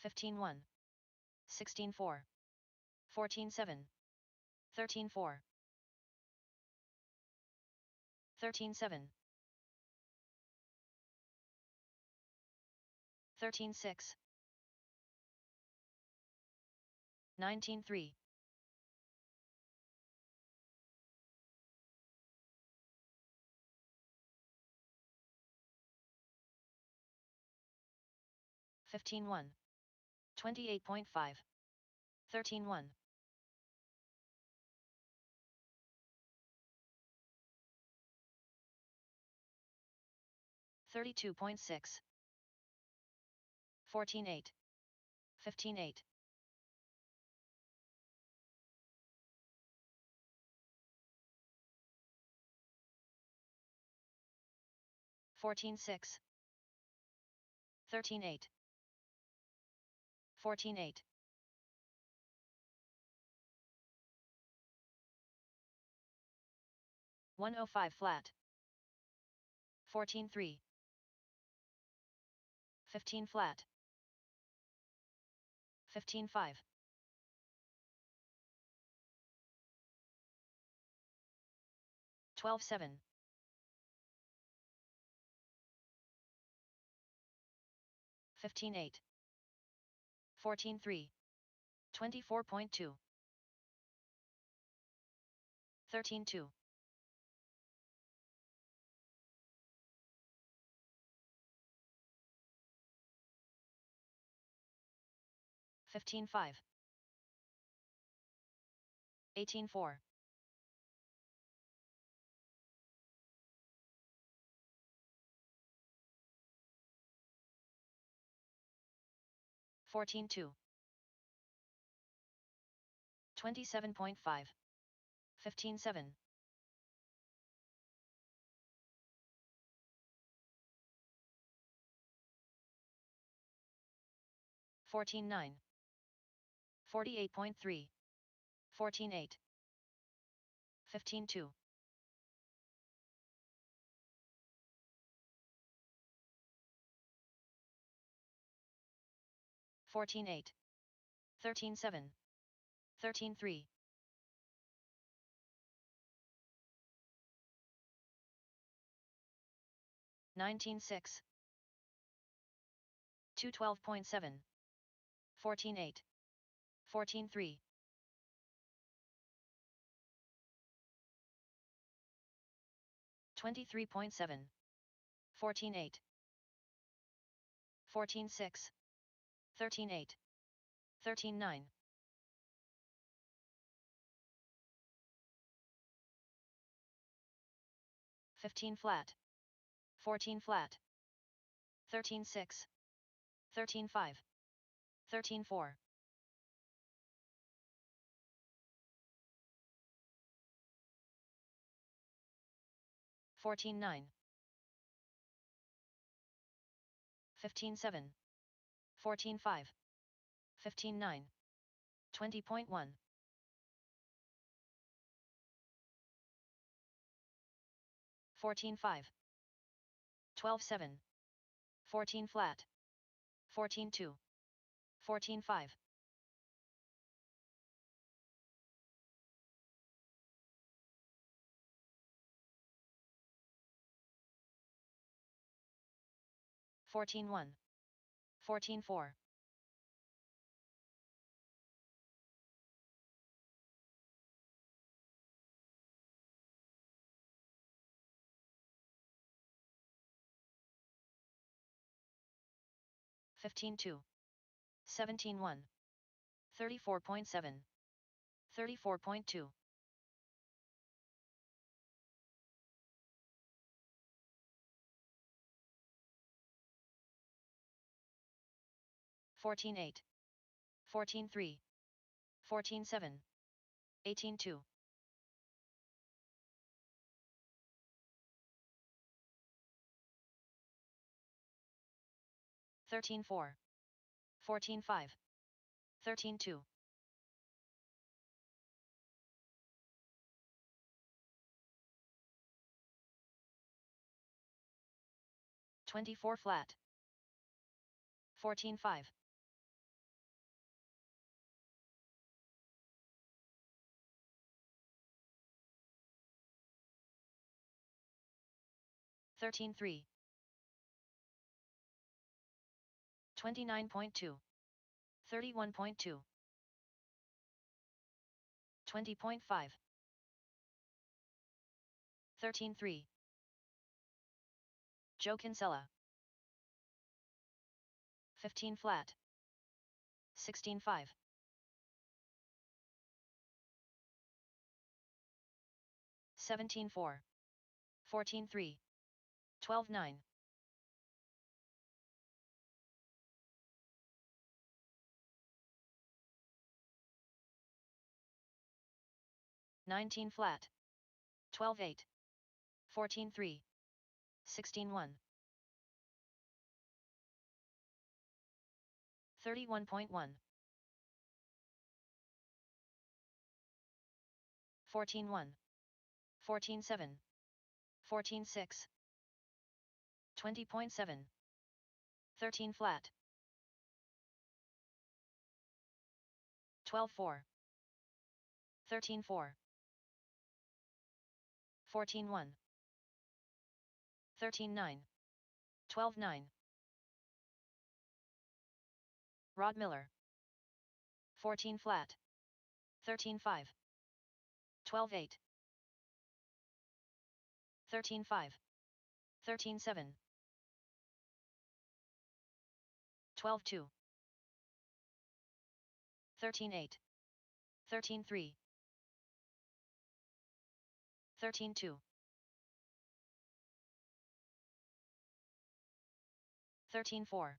15-1, 16-4, 14-7, 13-4, 13-7, 13-6, 19-3, 15-1, 28.5, 13-1, 32.6, 14-8, 15-8, 14-6, 13-8, 14-8, 105 flat, 14-3, 15 flat, 15-5, 12-7, 15-8, 14-3, 24.2, 13-2, 15-5, 18-4, 14-2, 27.5, 15-7, 14-9, 48.3, 14-8, 15-2, 14-8, 13-7, 13-3, 19-6, 212.7, 14-8, 14-3, 23.7, 14-8, 14-6, 13-8, 13-9, 15 flat, 14 flat, 13-6, 13-5, 13-4, 14-9, 15-7, 14-5, 15-9, 20.1, 14-5, 12-7, 14 flat, 14-2, 14-5, 14-1, 14-4, 15-2, 17-1, 34.7, 34.2, 14-8, 14-3, 14-7, 18-2, 13-4, 14-5, 13-2, 24 flat, 14-5, 13.3. 29.2. 31.2. 20.5. 13.3. Joe Kinsella. 15 flat. 16.5. 17.4. 14.3. 12.9. 19 flat. 12.8. 14.3. 16.1. 31.1. 14.1. 14.7. 14.6. 20.7. 13 flat. 12.4. 13.4. 14.1. 13.9. 12.9. Rod Miller. 14 flat. 13.5. 12.8. 13.5. 13.7. 12.2. 13.8. 13.3. 13.2. 13.4.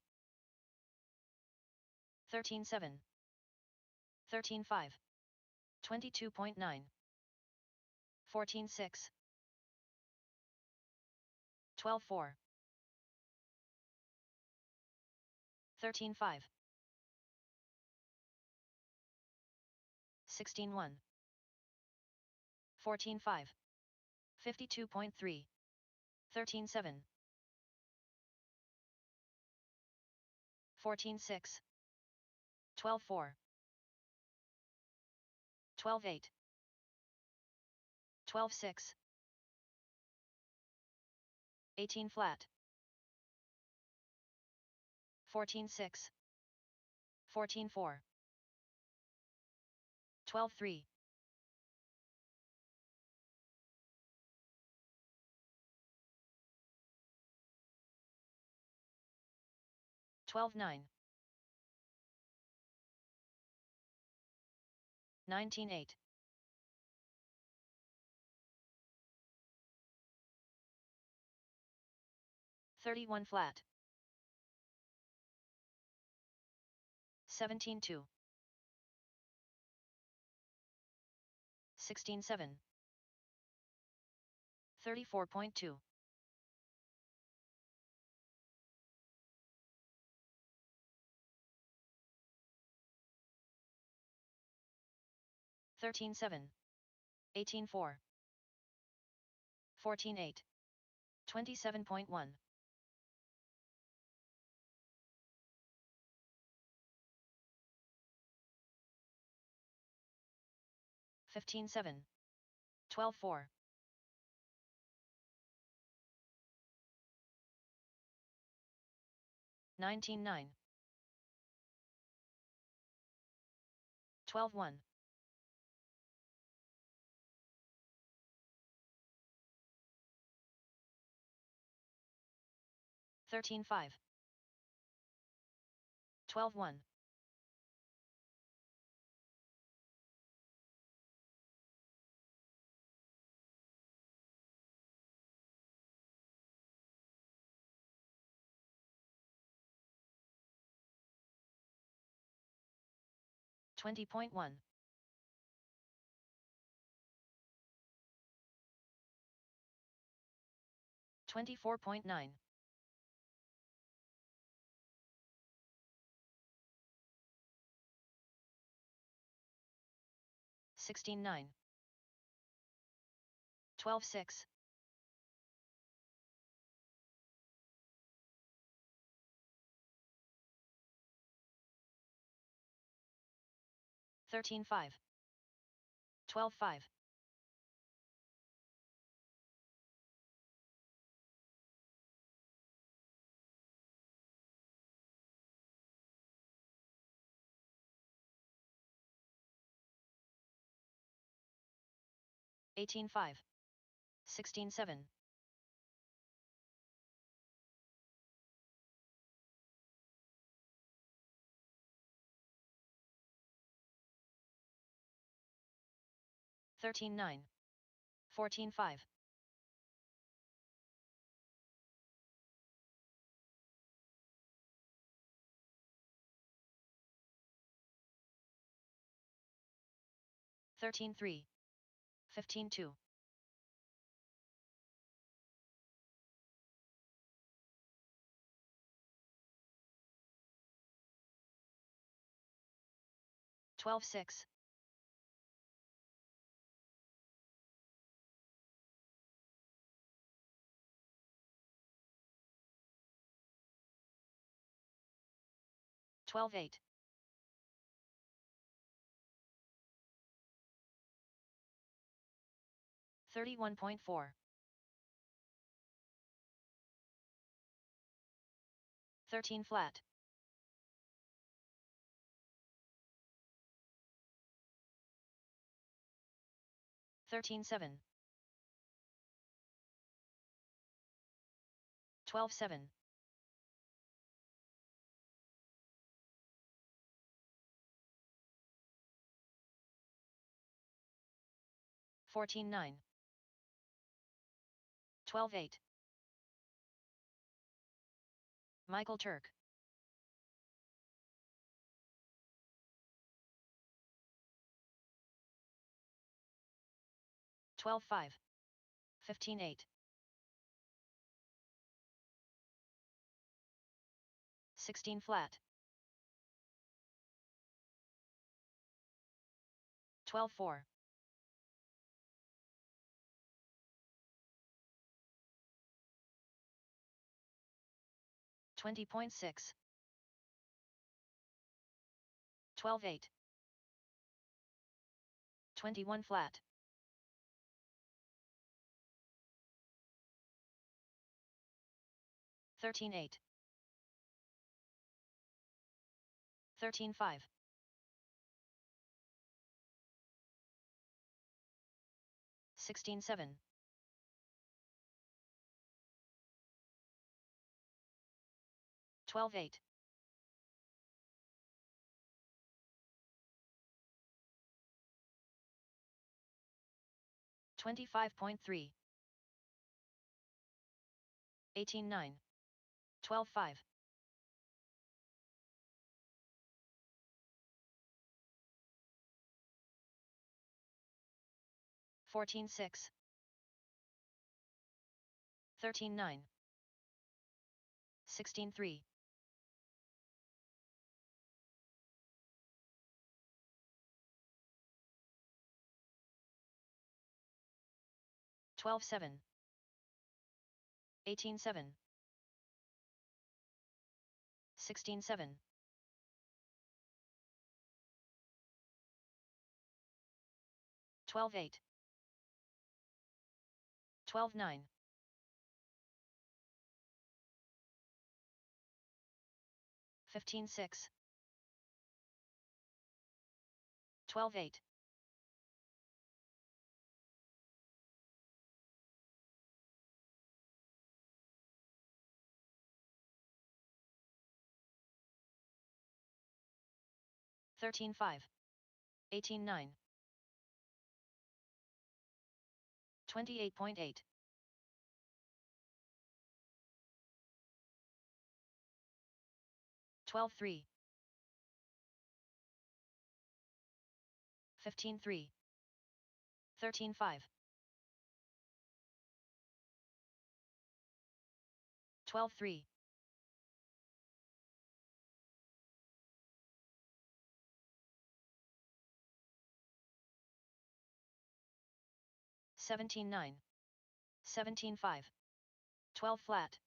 13.7. 13.5. 22.9. 14.6. 12.4. 13.5. 16.1. 14.5. 52.3. 13.7. 14.6. 12.4. 12.8. 12.6. 18 flat. 14.6. 14.4. 12.3. 12.9. 19.8. 31 flat. 17.2. 16.7. 34.2. 13.7. 18.4. 14.8. 27.1. 15.7. 12.4. 19.9. 12.1. 13.5. 12.1. 20.1. 24.9. 16.9. 12.6. 13.5. 12.5. 18.5. 16.7. 13.9. 14.5. 13.3. 15.2. 12.6. 12.8. 31.4. 13 flat. 13.7. 12.7. 14.9. 12.8. Michael Turk. 12.5. 15.8. 16 flat. 12.4. 20.6. 12.8. 21 flat. 13.8. 13.5. 16.7. 12.8. 25.3. 18.9. 12.5. 14.6. 13.9. 16.3. 12.7. 18.7. 16.7. 12.8. 12.9. 15.6. 12.8. 13.5. 18.9. 28.8. 12.3. 15.3. 13.5. 12.3. 17.9. 17.5. 12 flat.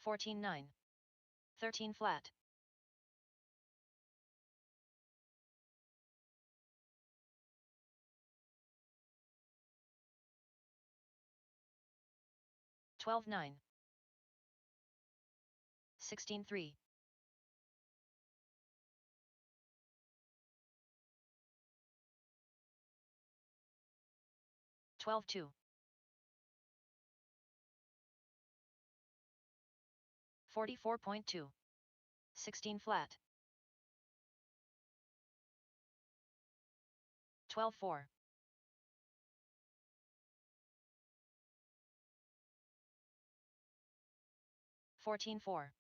14.9. 13 flat. 12.9. 16-3. 12-2. 44.2. 16 flat. 12-4. 14-4.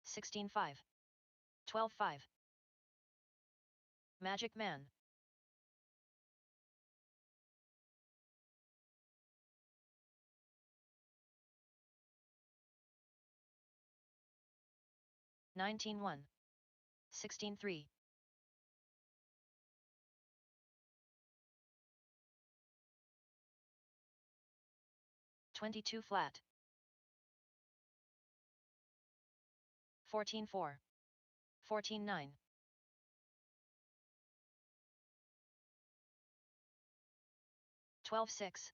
16-5. 12-5. Magic Man. 19-1. 16-3. 22 flat. 14-4. 14-9. 12-6.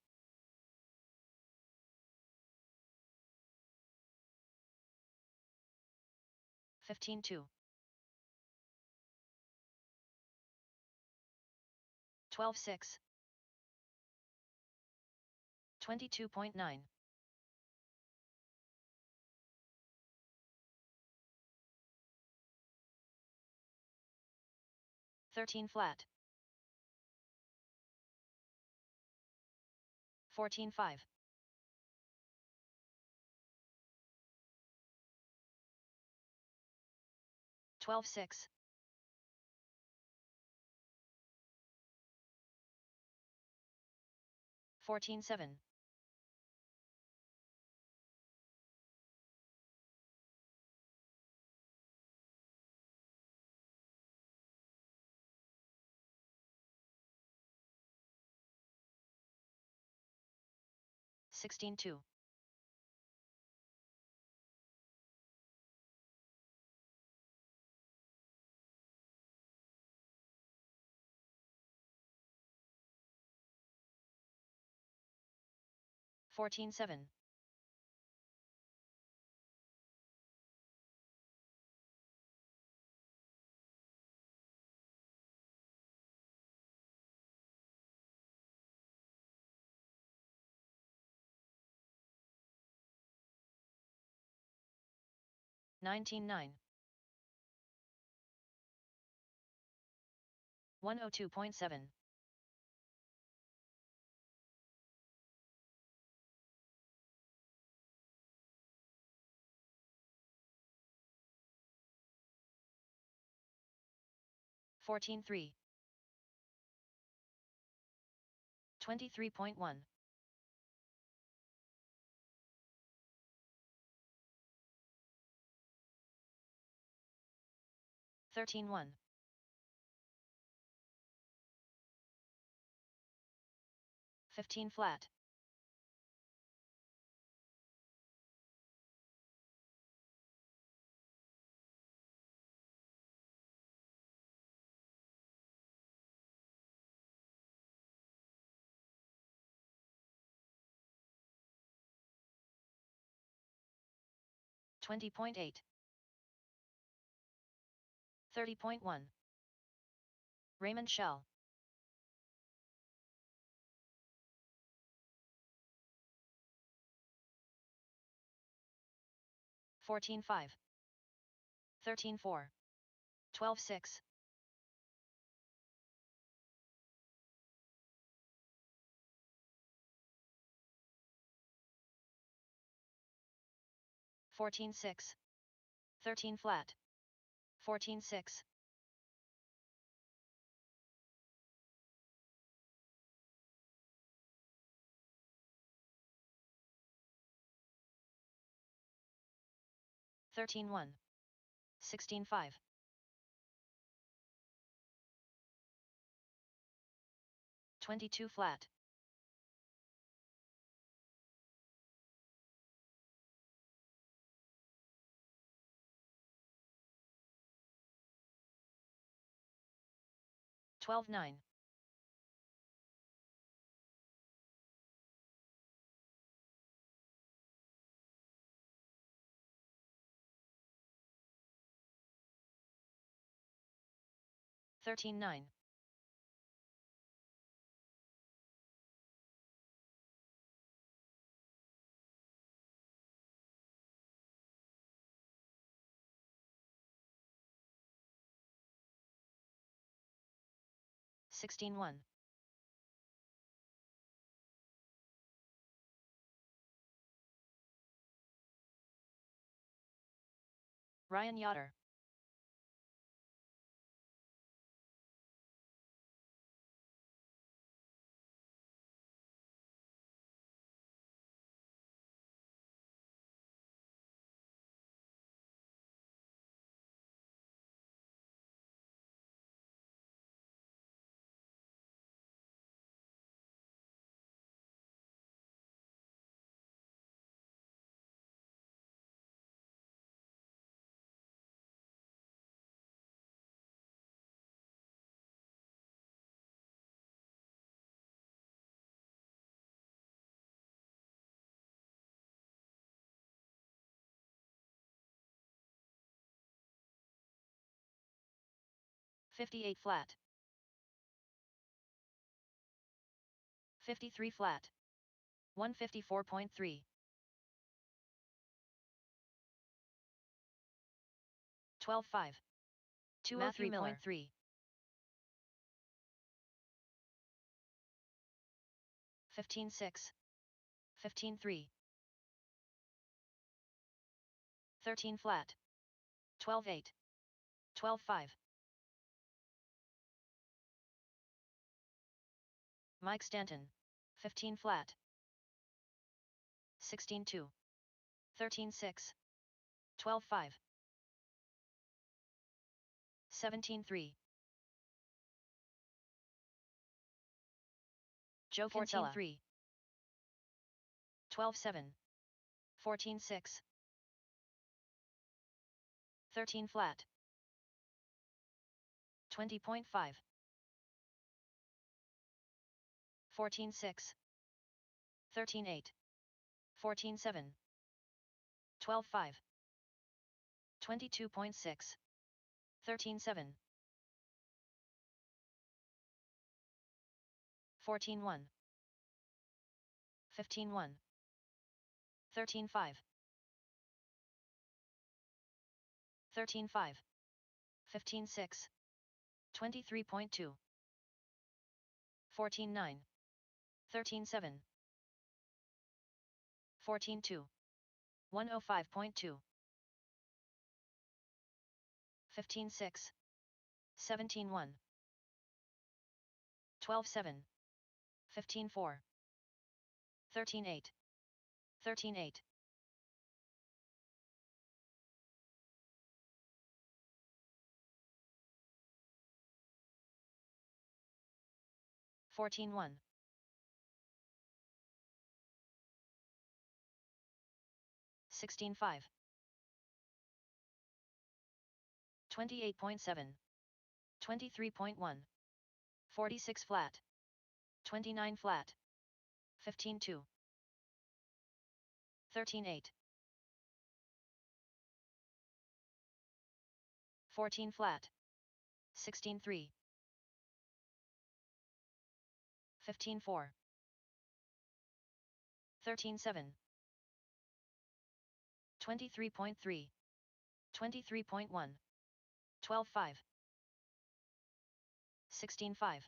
15-2. 12-6. 22.9. 13 flat. 14-5. 12-6. 14-7. 16-2. 14-7. 19-9. 102.7. 14-3. 23.1. 13-1. 15 flat. 20.8. 30.1. Raymond Shell. 14-5. 13-4. 12-6. 14-6. 13 flat. 14-6. 13-1. 16-5. 22 flat. 12-9. 13-9. 16-1. Ryan Yoder. 58 flat. 53 flat. 154.3. 12-5. 203.3. 15-6. 15-3. 13 flat. 12-8. 12-5. Mike Stanton. 15 flat. 16-2. 13-6. 12-5. 17-3. Joe Kinsella. 14-3. 12-7. 14-6. 13 flat. 20.5. 14-6. 13-8. 14-7. 12-5. 22.6. 13-7. 14-1. 15-1. 13-5. 13-5. 15-6. 23.2. 14-9. 13-7. 14-2. 105.2. 15-6. 17-1. 12-7. 15-4. 13-8. 13-8. 14-1. 16-5. 28.7. 23.1. 46 flat. 29 flat. 15-2. 13-8. 14 flat. 16-3. 15-4. 13-7. 23.3. 23.1. 12-5. 16-5.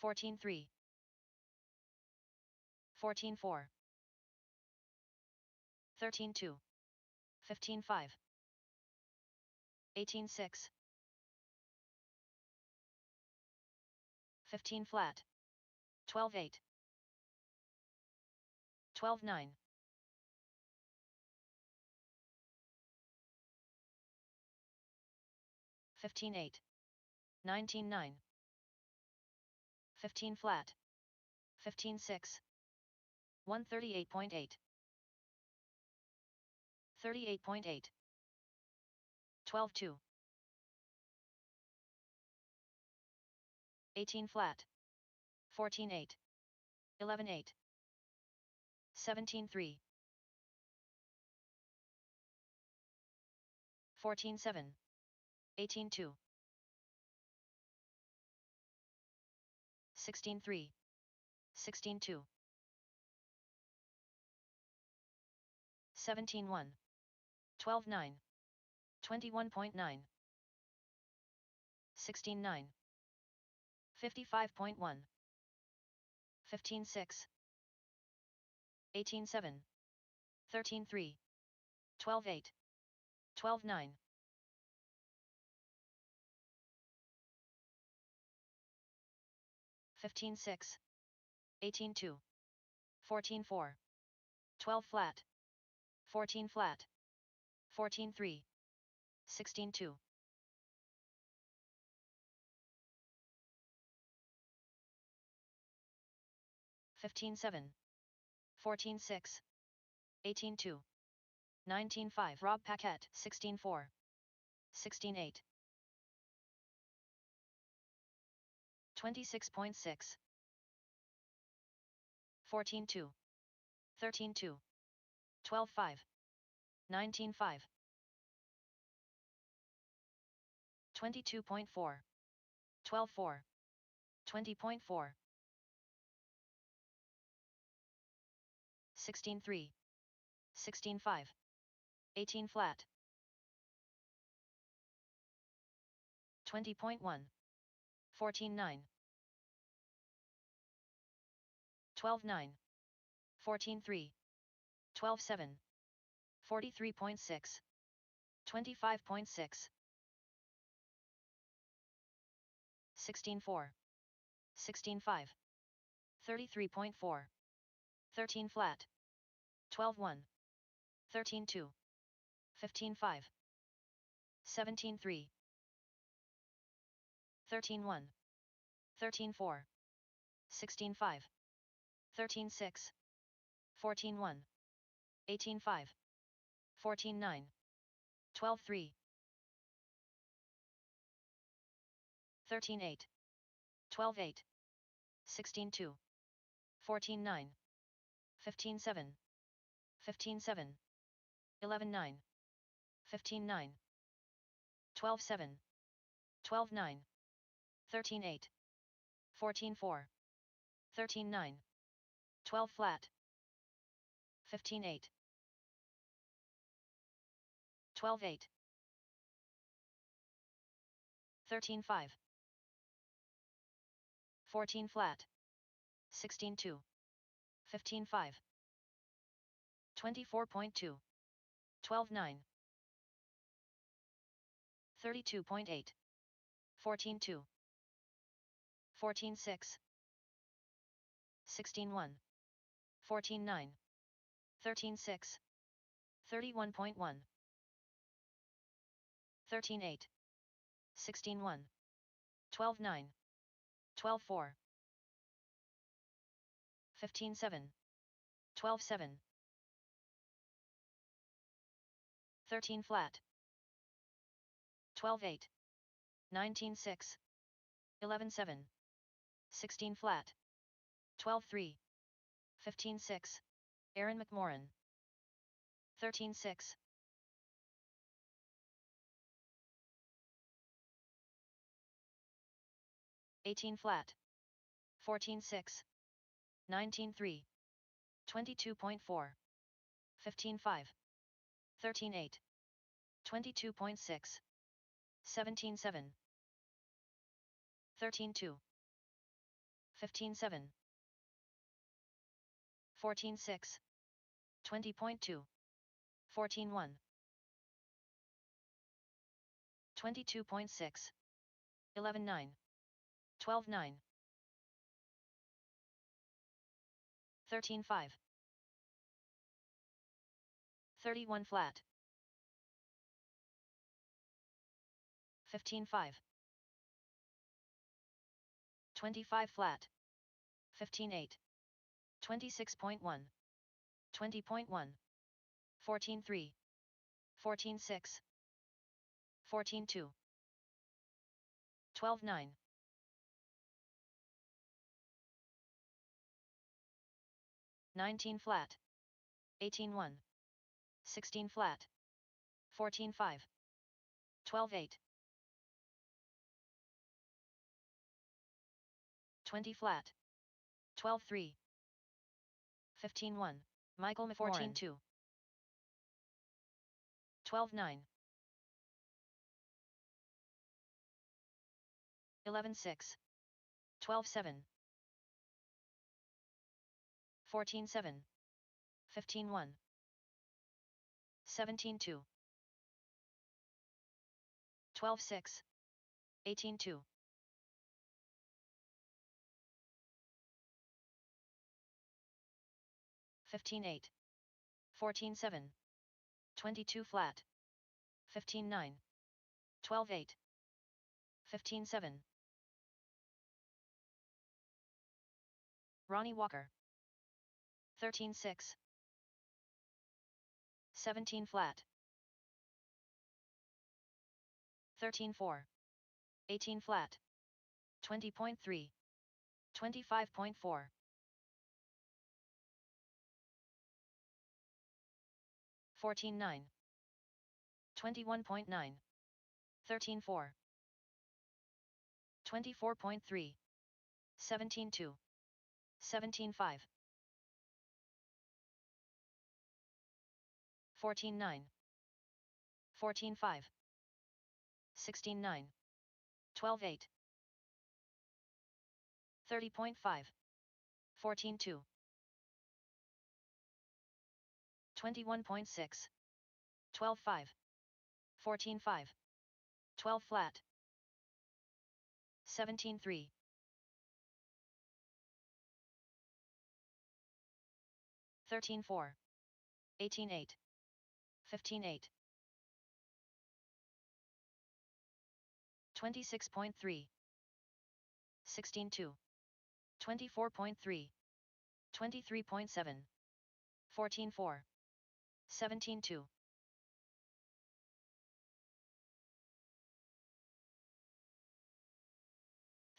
14-3. 14-4. 13-2. 15-5. 18-6. 15 flat. 12-8. 12-9. 15-8. 19-9. 15 flat. 15-6. 138.8. 38.8. 12-2. 18 flat. 14-8. 11-8. 17-3. 14-7. 18-2. 16-3, 16-2, 17-1, 12-9, 21.9, 16-9, 55.1, 15-6, 18-7, 13-3, 12-8, 12-9, 15-6, 18-2, 14-4, 12 flat, 14 flat, 14-3, 16-2, 15-7, 14-6, 18-2, 19-5. Rob Paquette, 16-4, 16-8, 26.6, 14-2, 13-2, 12-5, 19-5, 22.4, 12-4, 20.4, 16-3, 16-5, 18 flat, 20.1, 14-9, 12-9, 14-3, 12-7, 43.6, 25.6, 16-4, 16-5, 33.4, 13 flat, 12-1, 13-2, 15-5, 17-3, 13-1, 13-4, 16-5, 13-6, 14-1, 18-5, 14-9, 12-3, 13-8, 12-8, 16-2, 14-9, 15-7, 15-7, 11-9, 15-9, 12-7, 12-9, 13-8, 14-4, 13-9, 12 flat, 15-8, 12-8, 13-5, 14 flat, 16-2, 15-5, 24.2, 12-9, 32.8, 14-2, 14-6, 16-1, 14-9, 13-6, 31.1, 13-8, 16-1, 12-9, 12-4, 15-7, 12-7, 13 flat, 12-8, 19-6, 11-7, 16 flat, 12-3, 15-6, Aaron McMorran, 13-6, 18 flat, 14-6, 19-3, 22.4, 15-5, 13-8, 22.6, 17-7, 13-2, 15-7, 14-6, 20.2, 14-1, 22.6, 11-9, 12-9, 13-5, 31 flat, 15-5, 25 flat, 15-8, 26.1, 20.1, 14-3, 14-6, 14-2, 12-9, 19 flat, 18-1, 16 flat, 14-5, 12-8, 20 flat. 12-3. 15-1. Michael 14-2. 12-9. 11-6. 12-7. 14-7. 15-1. 17-2. 12-6. 18-2. 15-8. 14-7. 22 flat. 15-9. 12-8. 15-7. Ronnie Walker. 13-6. 17 flat. 13-4. 18 flat. 20.3. 25.4. 14-9. 21.9. 13-4. 24.3. 17-2. 17-5. 14-9. 14-5. 16-9. 12-8. 30.5. 14-2. 21.6. 12-5. 14-5. 12 flat. 17-3. 13-4. 18-8. 15-8. 26.3. 16-2. 24.3. 23.7. 14-4. 17-2.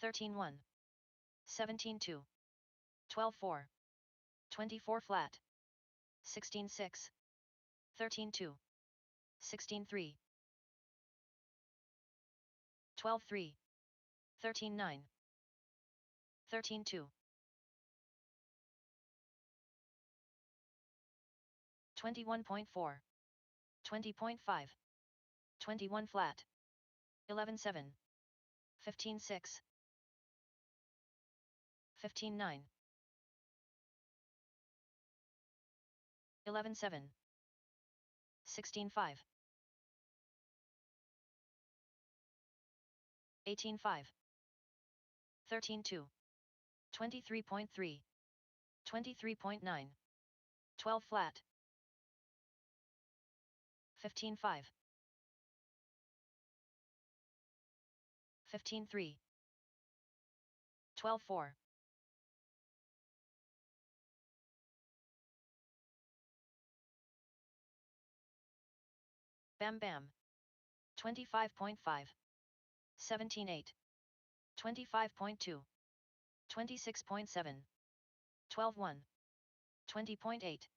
13-1. 17-2. 12-4. 24 flat. 16-6. 13-2. 16-3. 12-3. 13-9. 13-2. 21.4. 20.5. 21 flat. 11-7. 15-6. 15-9. 11-7. 16-5. 18-5. 13-2. 23.3. 23.9. 12 flat. 15-5. 15-3. 12-4. Bam Bam. 25.5. 17-8. 25.2. 26.7. 12-1. 20.8.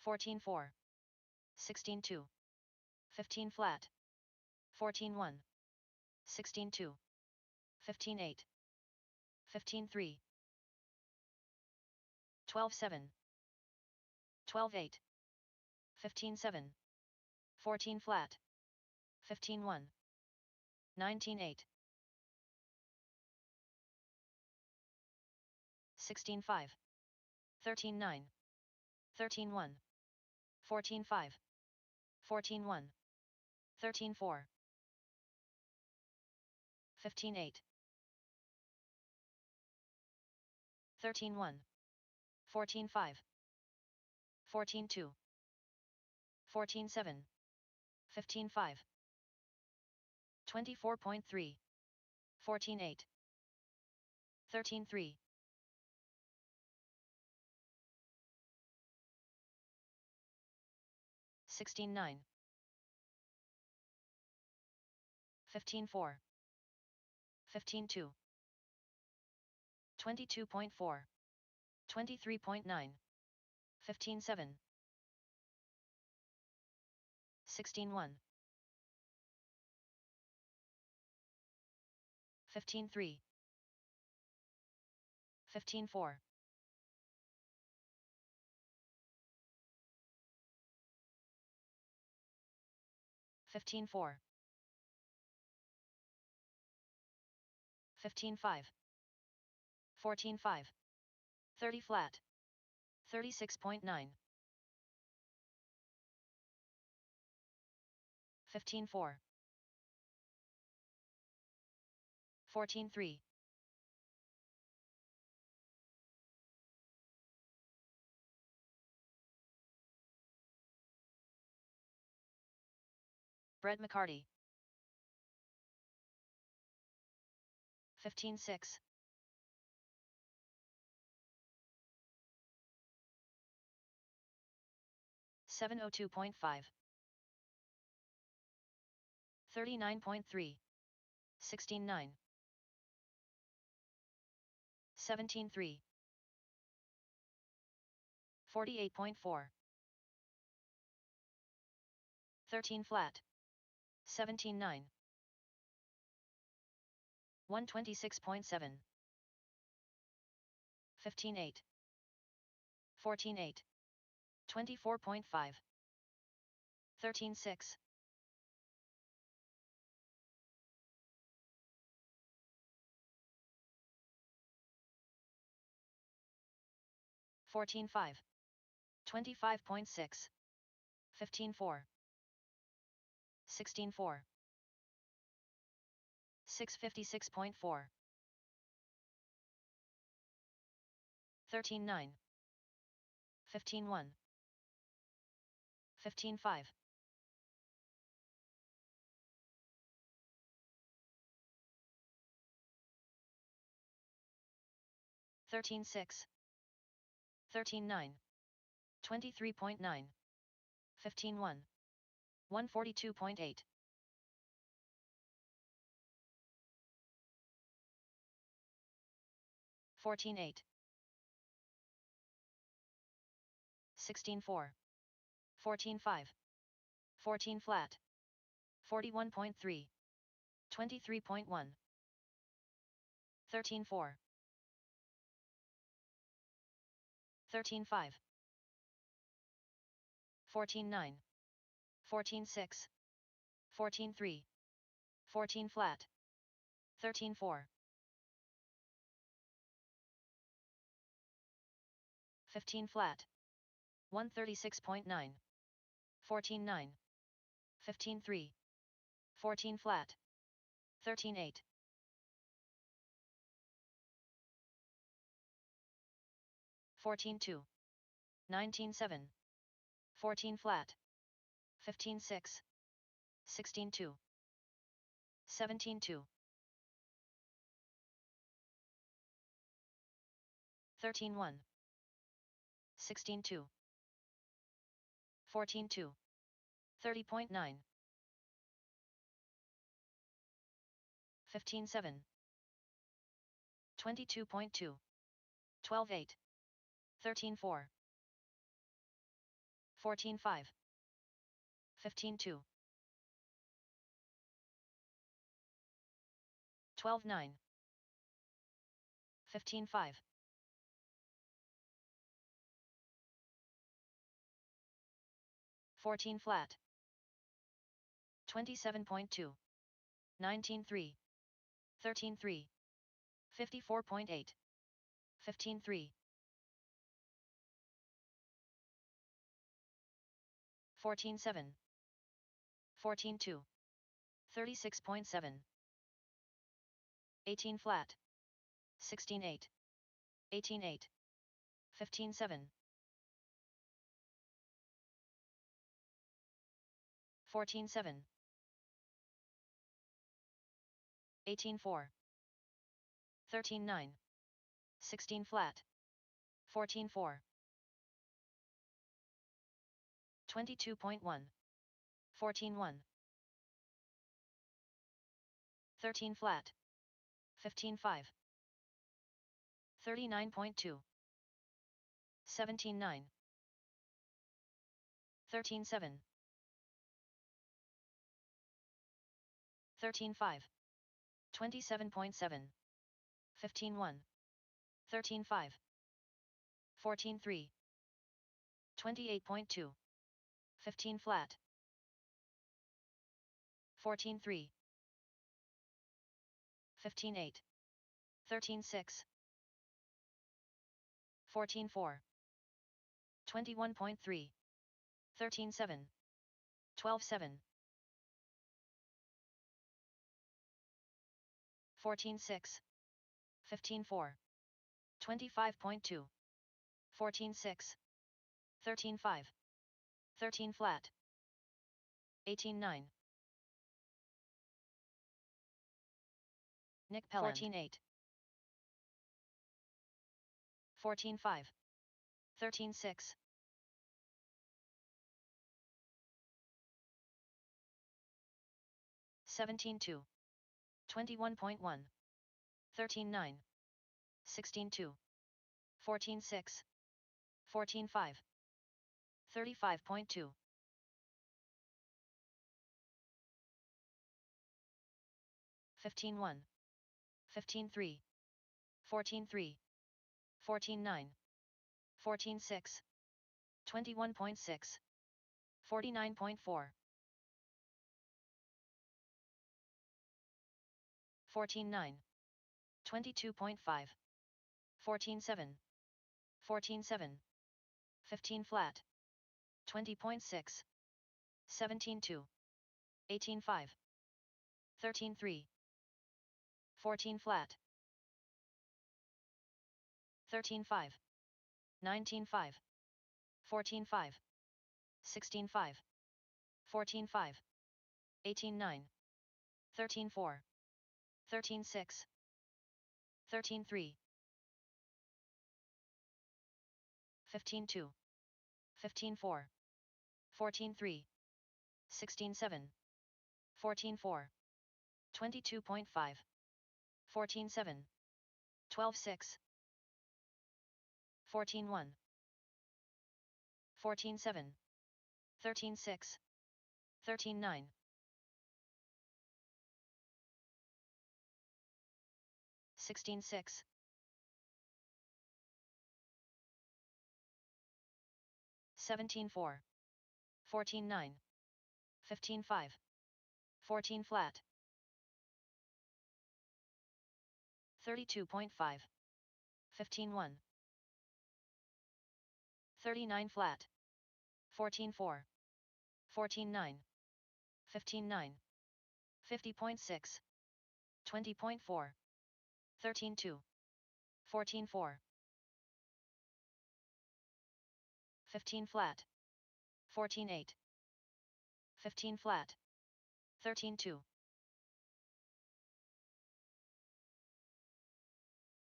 14-4. 16-2. 15 flat. 14-1. 16-2. 15-8. 15-3. 12-7. 12-8. 15-7. 14 flat. 15-1. 19-8. 16-5. 13-9. 13-1. 14-5. 14-1. 13-4. 15-8. 13-1. 14-5. 14-2. 14-7. 15-5. 24.3. 14-8. 13-3. 16-9. 15-4. 15-2. 22.4. 23.9. 15-7. 16-1. 15-3, 15-4, 15-4, 15-5, 14-5, 30 flat, 36.9, 15-4, 14-3, Brett McCarty, 15-6, 702.5, 39.3, 16-9, 17-3, 48.4, 13 flat, 17-9, 126.7, 15-8, 14-8, 24.5, 13-6, 14-5, 25.6, 15-4, 16-4, 656.4, 13-9, 15-1, 15-5, 13-6, 13-9, 23.9, 15-1, 142.8, 14-8, 16-4, 14-5, 14 flat, 41.3, 23.1, 13-4, 13-5, 14-9, 14-6, 14-3, 14 flat, 13-4, 15 flat, 136.9, 14-9, 15-3, 14 flat, 13-8, 14-2, 19-7, 14 flat, 15-6, 16-2, 17-2, 13-1, 16-2, 14-2, 30.9, 15-7, 22.2, 12-8, 13-4, 14-5, 15-2, 12-9, 15-5, 14 flat, 27.2, 19-3, 13-3, 54.8, 15-3, 14-7, 14-2, 36.7, 18 flat, 16-8, 18-8, 15-7, 14-7, 18-4, 13-9, 16 flat, 14-4, 22.1, 14-1, 13 flat, 15-5, 39.2, 17-9, 13-7, 13-5, 27.7. 15.1. 13.5. 14.3. 28.2. 15 flat. 14.3. 15.8. 13.6. 14.4. 21.3. 13.7. 12.7. 14.6. 15.4. 25.2. 14.6. 13.5. 13 flat. 18.9. Nick Pelland. 14.8. 14.5. 13.6. 17.2. 21.1. 13.9. 16.2. 14.6. 14.5. 35.2. 15.1. 15.3. 14.3. 14.9. 14.6. 21.6. 49.4. 14.9. 22.5. 14.7. 14.7. 15 flat. 20.6. 17.2. 18.5. 13.3. 14 flat. 13.5. 19.5. 14.5. 16.5. 14.5. 18.9. 13.4. 13.6. 13.3. 15.2. 15.4. 14.3. 16.7. 14.4. 22.5. 14.7. 12.6. 14.1. 14.7. 13.6. 13.9. 16.6. 17.4. 14.9. 15.5. 14 flat. 32.5. 15.1. 39 flat. 14.4. 14.9. 15.9. 50.6. 20.4. 13.2. 14.4. 15 flat. 14.8. 15 flat. 13.2.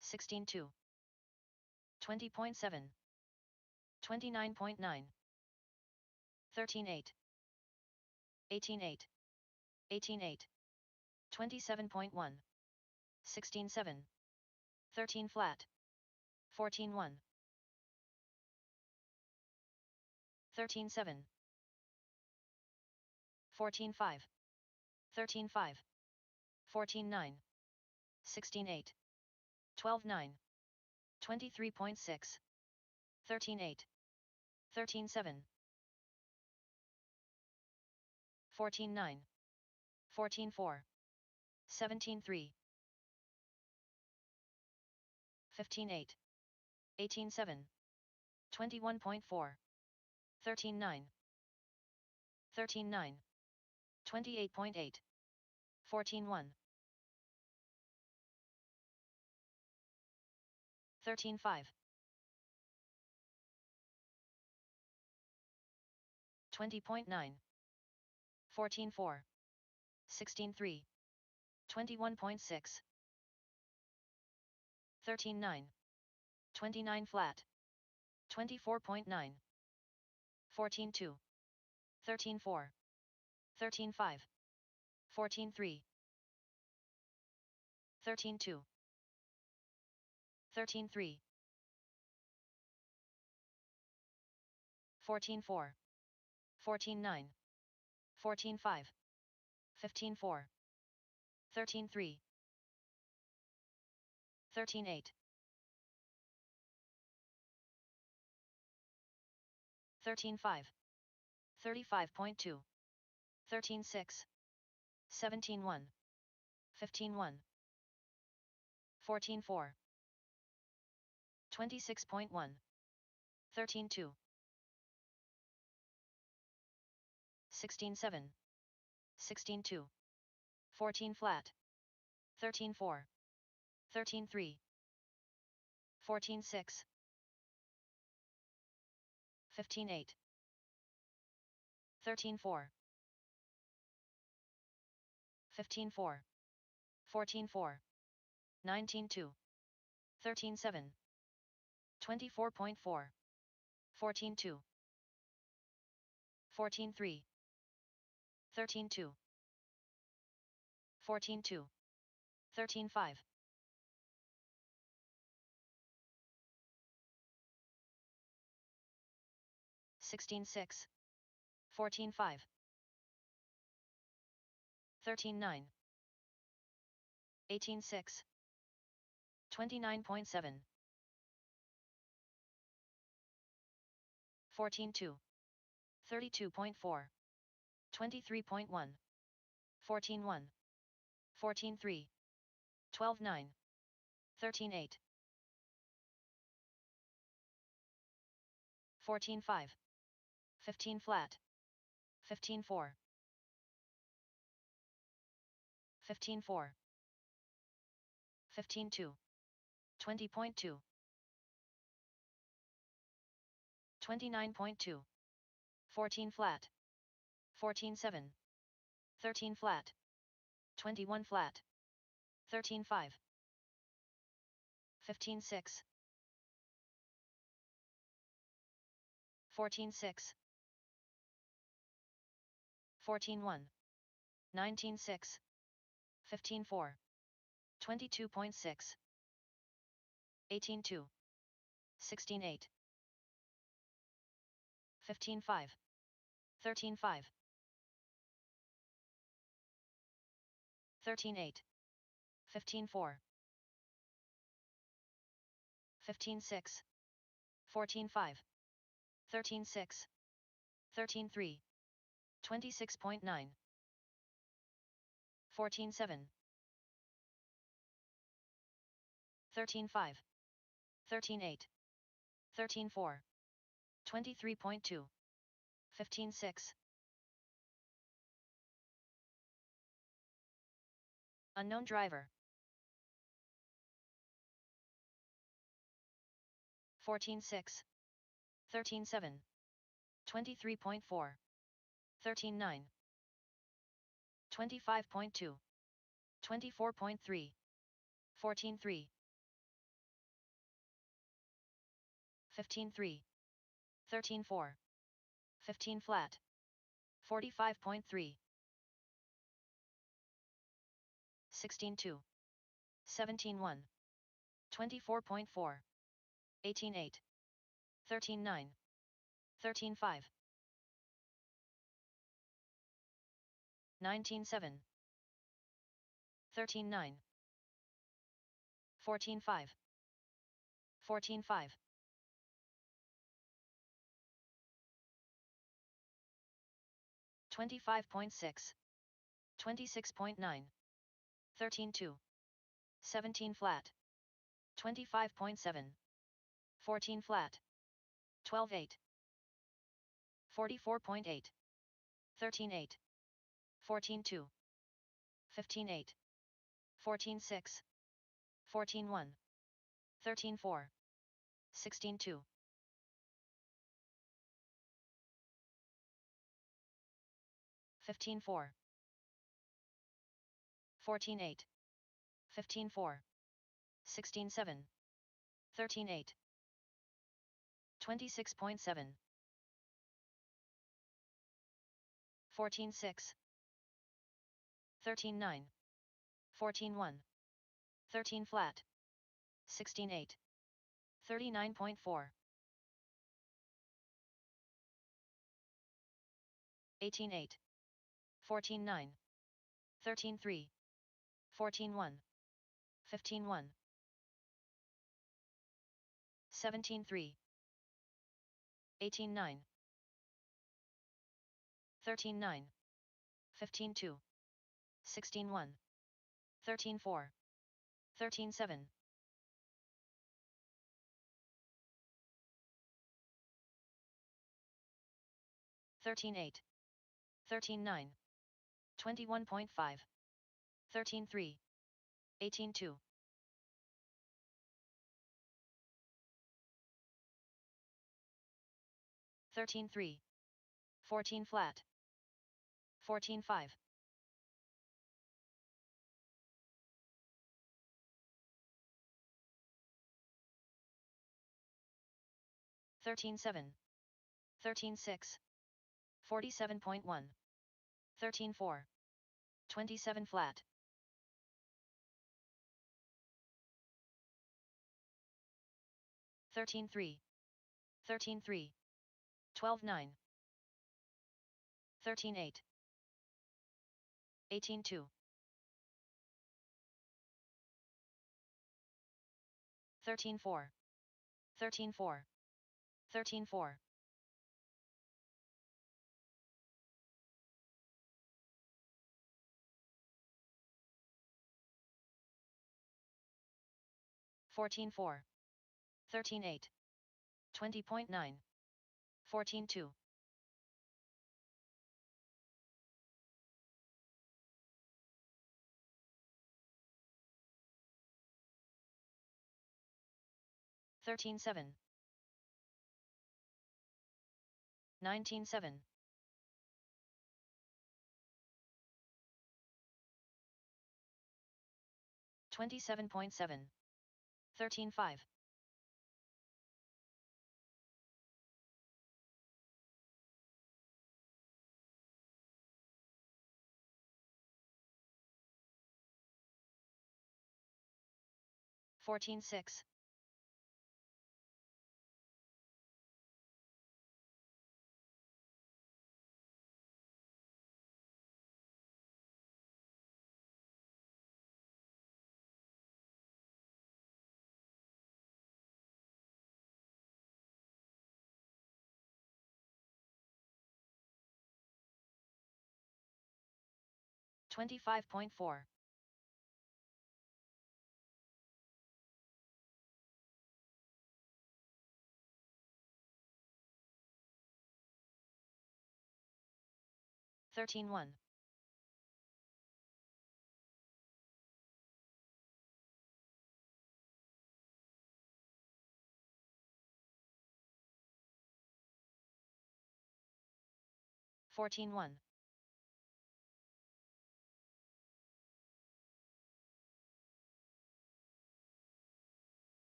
16.2. 20.7. 29.9. 13.8. 18.8. 18.8. 27.1. 16.7. 13 flat. 14.1. 13.7. 14.5. 13.5. 14.9. 16.8. 12.9. 23.6. 13.8. 13.7. 14.9. 14.4. 17.3. 15.8. 18.7. 21.4. 13.9. 13.9. 28.8. 14.1. 13.5. 20.9. 14.4. 16.3. 21.6. 13.9. 29 flat. 24.9. 14.2. 13.4. 13.5. 14.3. 13.2. 13.3. 14.4. 14.9. 14.5. 15.4. 13.3. 13.8. 13.5. 35.2. 13.6. 17.1. 15.1. 14.4. 26.1. 13.2. 16.7. 16.2. 14 flat. 13.4. 13.3. 14.6. 15.8. 13.4. 15.4. 14.4. 19.2. 13.7. 24.4. 14.2. 14.3. 13.2. 14.2. 13.5. 16.6. 14.5. 13.9. 18.6. 29.7. 14.2. 32.4. 23.1. 14.1. 14.3. 12.9. 13.8. 14.5. 15 flat. 15.4. 15.4. 15.2. 20.2. 29.2. 14 flat. 14.7. 13 flat. 21 flat. 13.5. 15.6. 14.6. 14.1. 19.6. 15.4. 22.6. 18.2. 16.8. 15.5. 13.5. 13.8. 15.4. 15.6. 14.5. 13.6. 13.3. 26.9. 14.7. 13.5. 13.8. 13.4. 23.2. 15.6. Unknown driver. 14.6. 13.7. 23.4. 13.9. 25.2. 24.3. 14.3. 15.3. 13.4. 15 flat. 45.3. 16.2. 17.1. 24.4. 18.8. 13.9. 13.5. 19.7. 13.9. 14.5. 14.5. 25.6. 26.9. 13.2. 17 flat. 25.7. 14 flat. 12.8. 44.8. 13.8. 14.2. 15.8. 14.6. 14.1. 13.4. 16.2. 15.4. 14.8. 15.4. 16.7. 13.8. 26.7. 14.6. 13.9. 14.1. 13 flat. 16.8. 39.4. 18.8. 14.9. 13.3. 14.1. 15.1. 17-3. 18-9. 13-9. 15-2. 16-1. 13-4. 13-7. 13-8. 13-9. 21.5. 13-3. 18-2. 13-3. 14 flat. 14-5. 13-7. 13-6. 47.1. 13-4. 27 flat. 13-3. 13-3. 12-9. 13-8. 18-2. 13-4. 13-4. 13-4. 14-4. 13-8. 20.9. 14-2. 13-7. 19-7. 27.7. 13-5. 14-6. 25.4. 13-1. 14-1.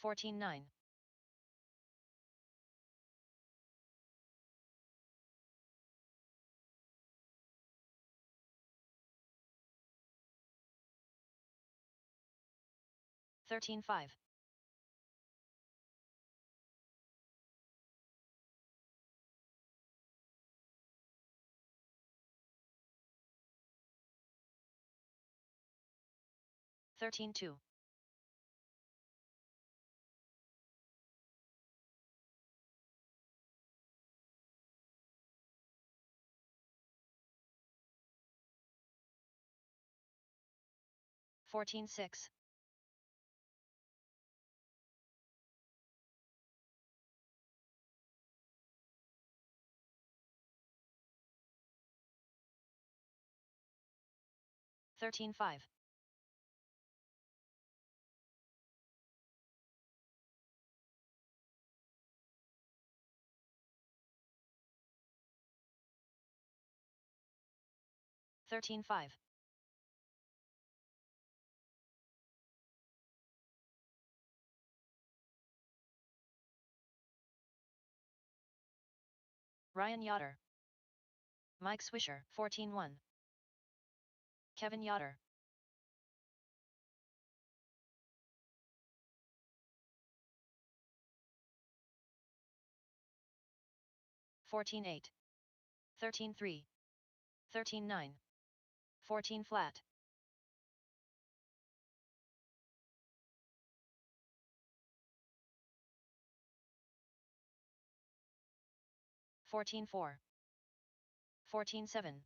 14-9. 13-5. 13-2. 14-6. 13-5. 13-5. 'Ryan Yoder. Mike Swisher, 14-1. Kevin Yoder. 14-8. 13-3. 13-9. 14 flat. 14-4, 14-7,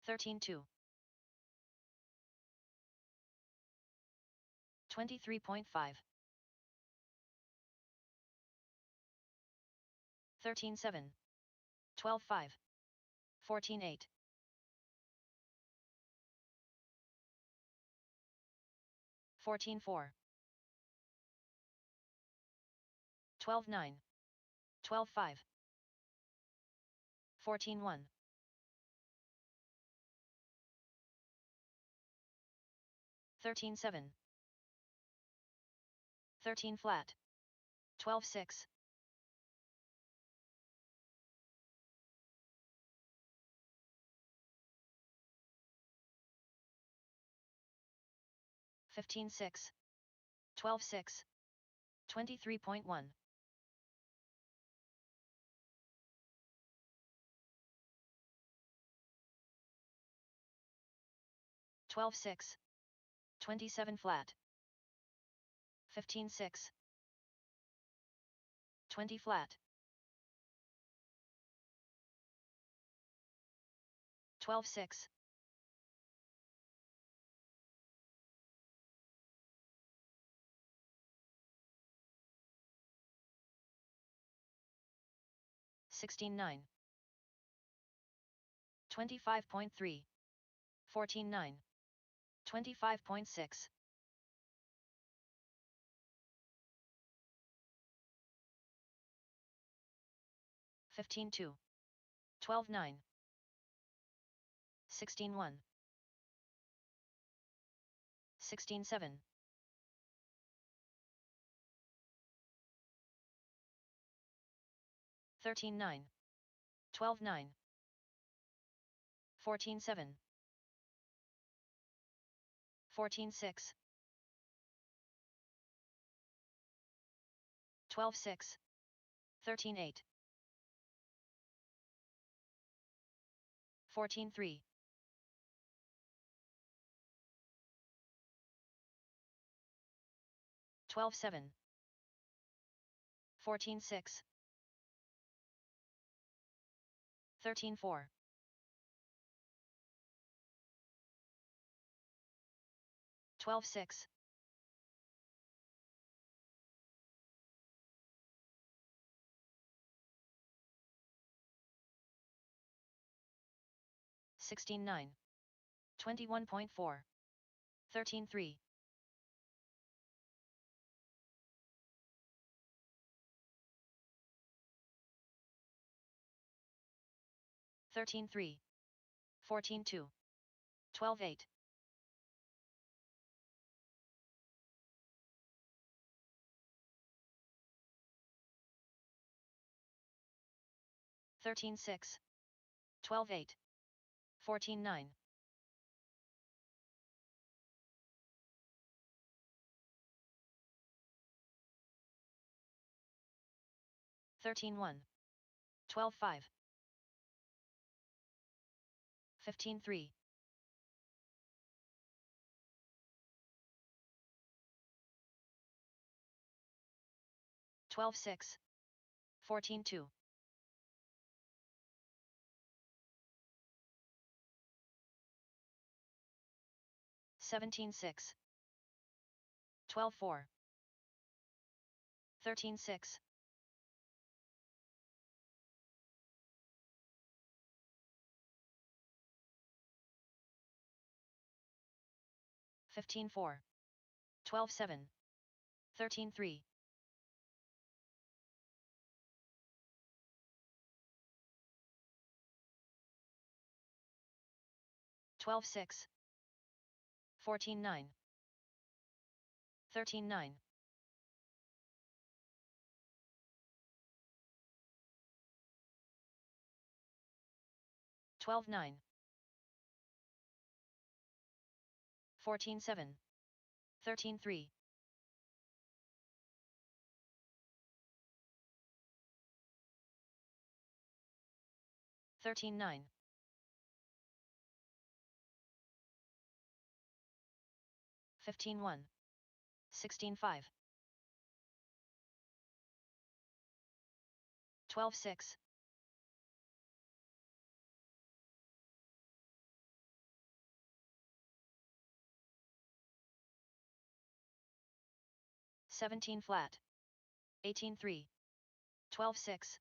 13-2, 23.5, 13-7, 12-5, 14-8, 14-4, 12-9, 12-5, 14-1, 13-7, 13 flat, 12-6, 15-6, 12-6, 23.1, 12-6, 27 flat, 15-6, 20 flat, 12-6, 16-9, 25.3, 14-9, 25.6, 15-2, 12-9, 16-1, 16-7, 13-9, 12-9, 14-7, 14-6, 12-6, 13-8, 14-3, 12-7, 14-6, 13-4, 12-6, 16-9, 21.4, 13-3, 13-3, 14-2, 12-8, 13-6, 12-8, 14-9, 13-1, 12-5, 15-3, 12-6, 14-2, 17-6, 12-4, 13-6, 15-4, 12-7, 13-3, 12-6, 14-9, 13-9, 12-9, 14-7, 13-3, 13-9, 15-1, 16-5, 12-6, 17 flat. 18-3. 12-6.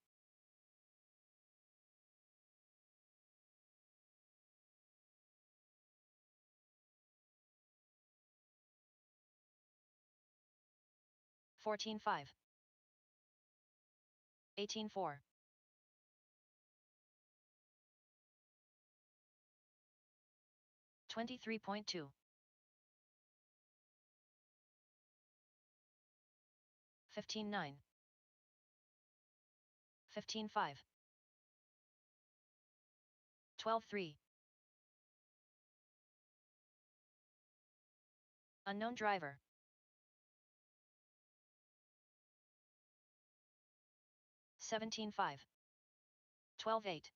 14-5. 18-4. 23.2. 15-9. 15-5. 12-3. Unknown driver. 17-5. 12-8.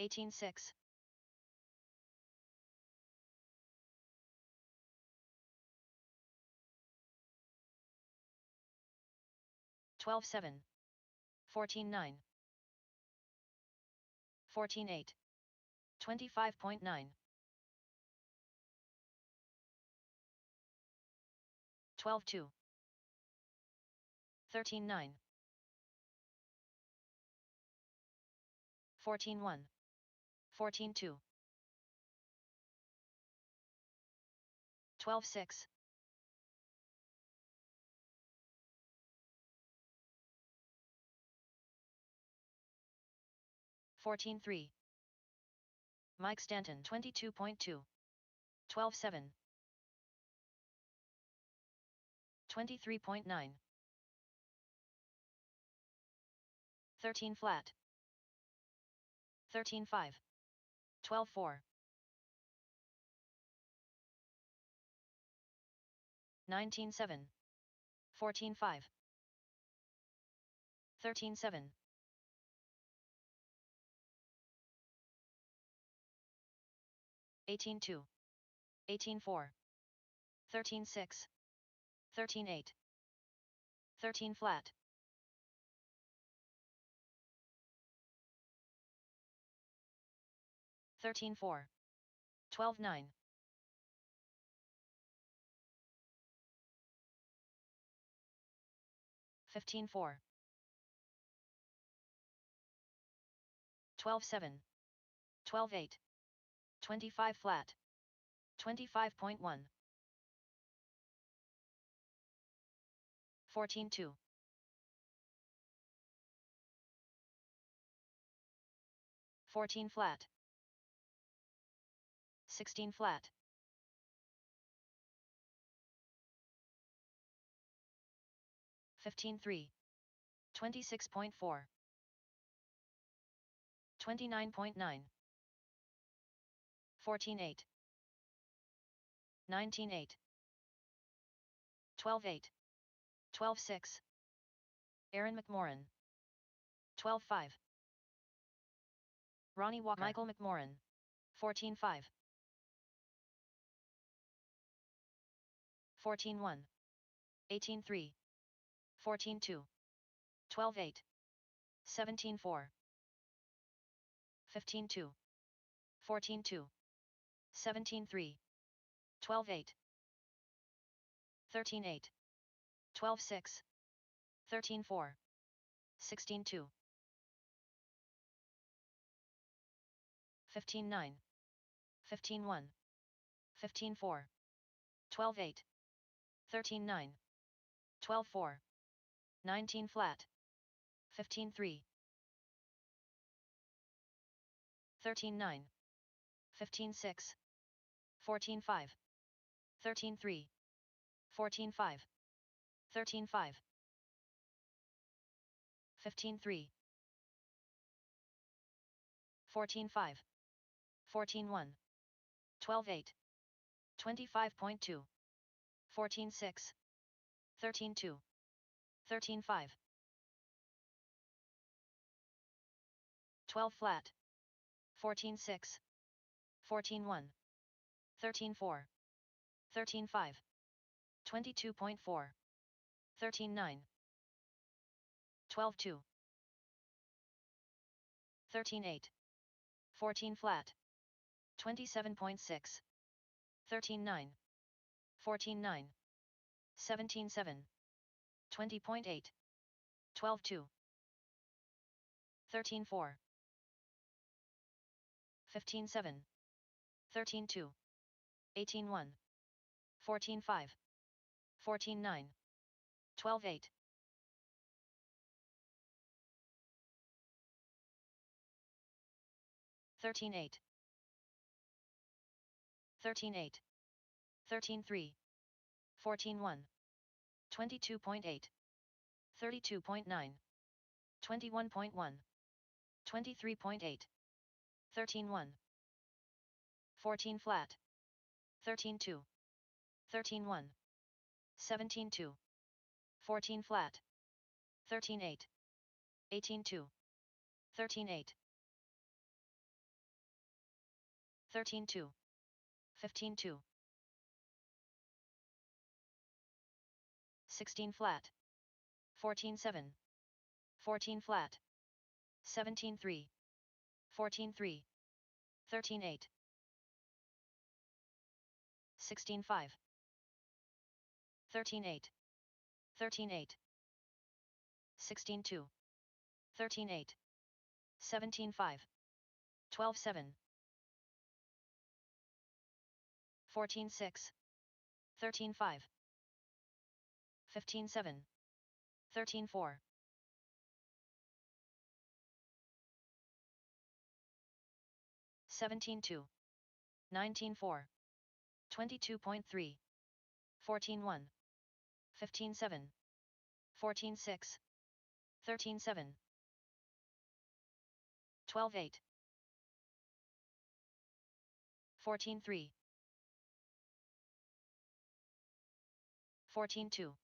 18-6. 12-7. 14-9. 14-8. 25.9. 12-2. 13-9. 14-1. 14-2. 12-6. 14-3. Mike Stanton 22.2. 12-7. 23.9. 13 flat. 13-5. 12-4. 19-7. 14-5. 13-7. 18-2. 18-4. 13-6. 13-8. 13 flat. 13-4. 12-9. 15-4. 12-7. 12-8. 25 flat. 25.1. 14-2. 14 flat. 16 flat. 15-3. 26.4. 29.9. 14-8. 19-8. 12-8. 12-6. Aaron McMorran. 12-5. Ronnie Walker. Michael McMorran. 14-5. 14-1. 18-3. 14-2. 12-8. 17-4. 15-2. 14-2. 17-3. 12-8. 13-8. 12-6. 13-4. 16-2. 15-9. 15-1. 15-4. 12-8. 13-9. 12-4. 19 flat. 15-3. 13-9. 15-6. 14-5. 13-3. 14-5. 13-5. 15-3. 14-5. 14-1. 12-8. 25.2. 14-6. 13-2. 13-5. 12 flat. 14-6. 14-1. 13-4. 13-5. 22.4. 13-9. 12-2. 13-8. 14 flat. 27.6. 13-9. 14-9. 17.7. 20.8. 12.2. 13.4. 15.7. 13.2. 18.1. 14.5. 14.9. 12.8. 13.8. 13.8. 13.3. 14.1. 22.8. 32.9. 21.1. 23.8. 13.1. 14 flat. 13.2. 13.1. 17.2. 14 flat. 13.8. 18.2. 13.8. 13.2. 15.2. 16 flat. 14.7. 14 flat. 17.3. 14.3. 13.8. 16.5. 13.8. 13.8. 16.2. 13.8. 17.5. 12.7. 14.6. 13.5. 15.7. 13.4. 17.2. 19.4. 22.3. 14.1. 15.7. 14.6. 13.7. 12.8. 14.3. 14.2.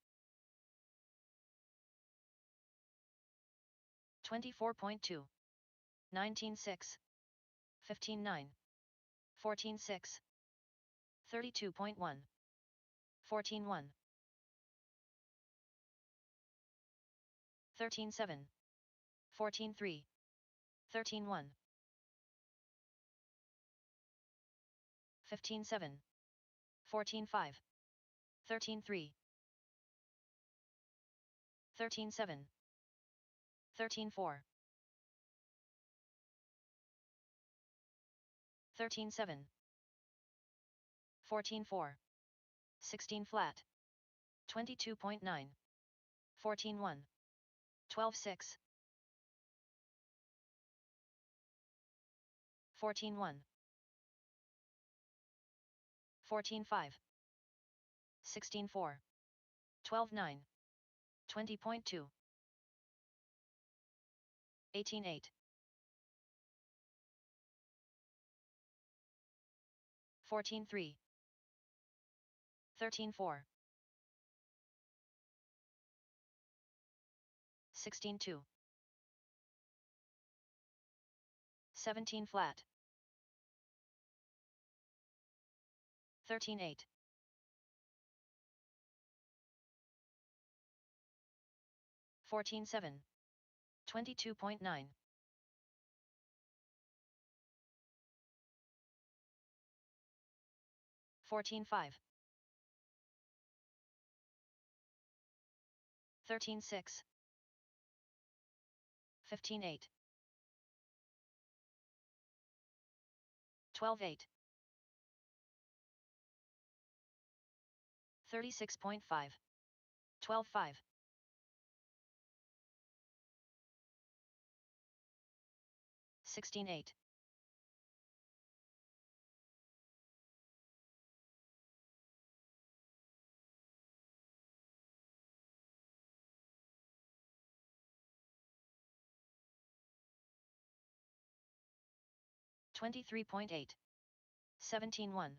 24.2. 19.6. 15.9. 14.6. 32.1. 14.1. 13.7. 14.3. 13.1. 15.7. 14.5. 13.3. 13.7. 13.4. 13.7. 14.4. 16 flat. 22.9. 14.1. 12.6. 14.1. 14.5. 16.4. 12.9. 20.2. 18.8. 14.3. 13.4. 16.2. 17 flat. 13.8. 14.7. 22.9. 14.5. 13.6. 15.8. 12.8. 36.5. 12.5. 16.8. 23.8. 17.1.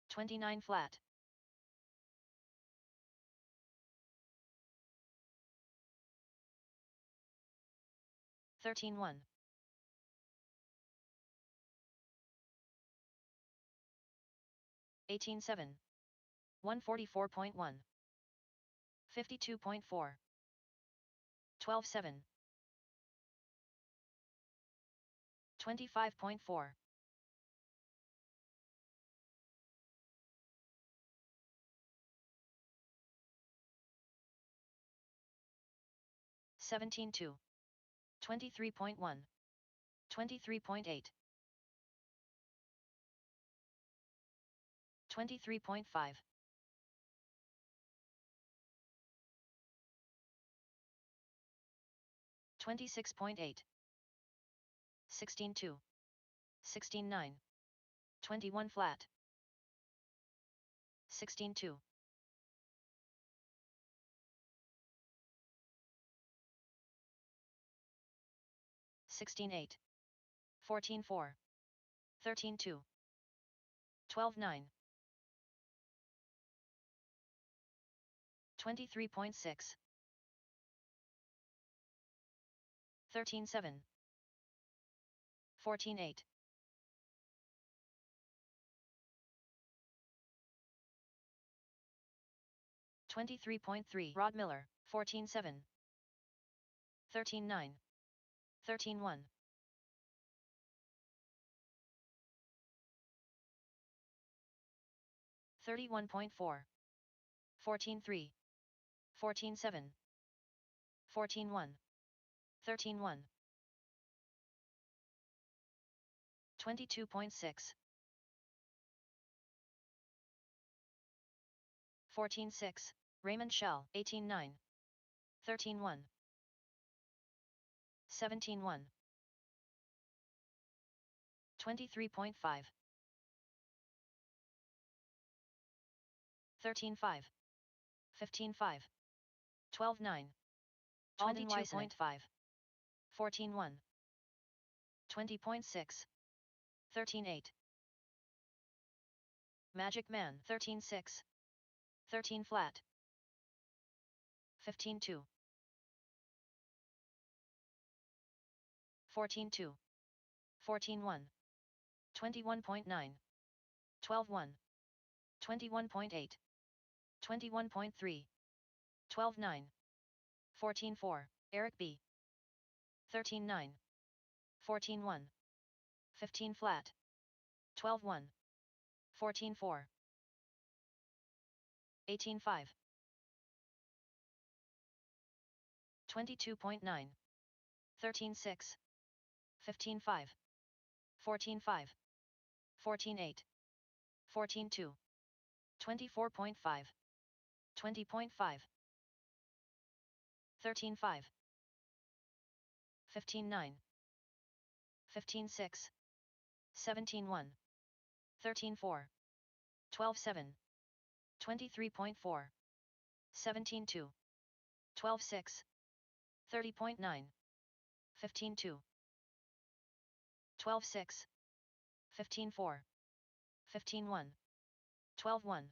29 flat. 13.1. 18.7. 144.1. 52.4. 12.7. 25.4. 17.2. 23.1. 23.8. 23.5. 26.8. 16.2. 16.9. 21 flat. 16.2. 16.8. 14.4. 13.2. 12.9. 23.6. 13.7. 14.8. 23.3. Rod Miller, 14.7. 13.9. 13.1. 31.4. 14.3. 14.7. 14.1. 13.1. 22.6. 14.6. Raymond Shell, 18.9. 13.1. 17.1. 23.5. 13.5. 15.5. 12.9. 22.5. 14.1. 20.6. 13.8. Magic Man, 13.6. 13 flat. 15.2. 14.2. 14.1. 21.9. 12.1. 21.8. 21.3. 12.9. 14.4. Eric B. 13.9. 14.1. 15 flat. 12.1. 14.4. 18.5. 22.9. 13.6. 15.5. 14.5. 14.8. 14.2. 24.5. 20.5. 13.5. 15.9. 15.6. 17.1. 13.4. 12.7. 23.4. 17.2. 12.6. 30.9. 15.2. 12.6. 15.4. 15.1. 12.1.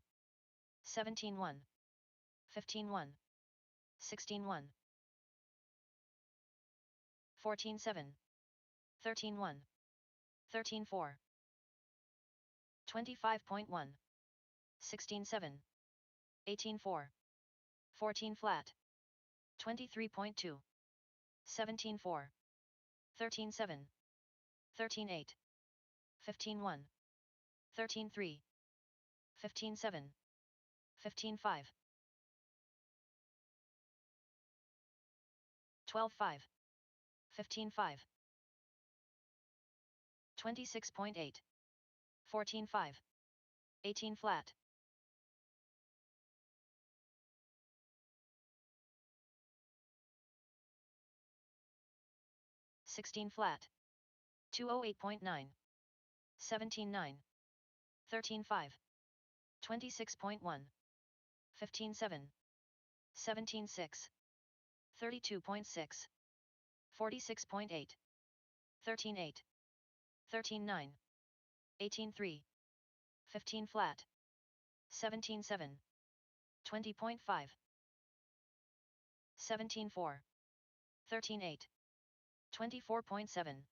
17.1. 15.1. 16.1. 14.7. 13.1. 13.4. 25.1. 16.7. 18.4. 14 flat. 23.2. 17.4. 13.7. 13.8. 15.1. 13.3. 15.7. 15.5. 12.5. 15.5. 26.8. 14.5. 18 flat. 16 flat. 208.9. 17.9. 13.5. 26.1. 15.7. 17.6. 32.6. 46.8. 13.8. 13.9. 18.3. 15 flat. 17.7. 20.5. 17.4. 13.8. 24.7.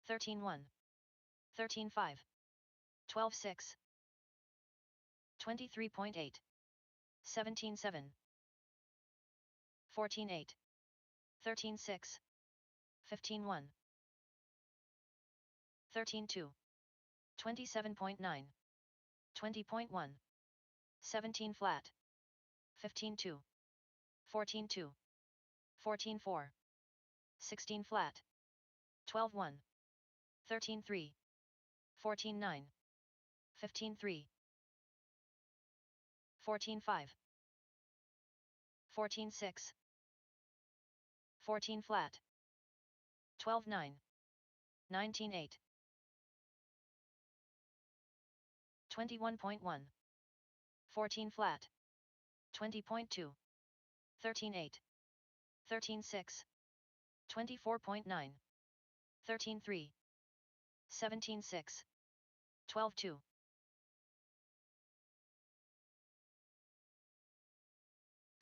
13.1. 13.5. 12.6. 23.8. 17.7. 14.8. 13.6. 15.1. 13.2. 27.9. 20.1. 17 flat. 15.2. 14.2. 14-4. 16 flat. 12-1. 13-3. 14-9. 15-3. 14-5. 14-6. 14 flat. 12-9. 19-8. 21.1. 14 flat. 20.2. 13-8. 13-6. 24.9. 13-3. 17-6. 12-2.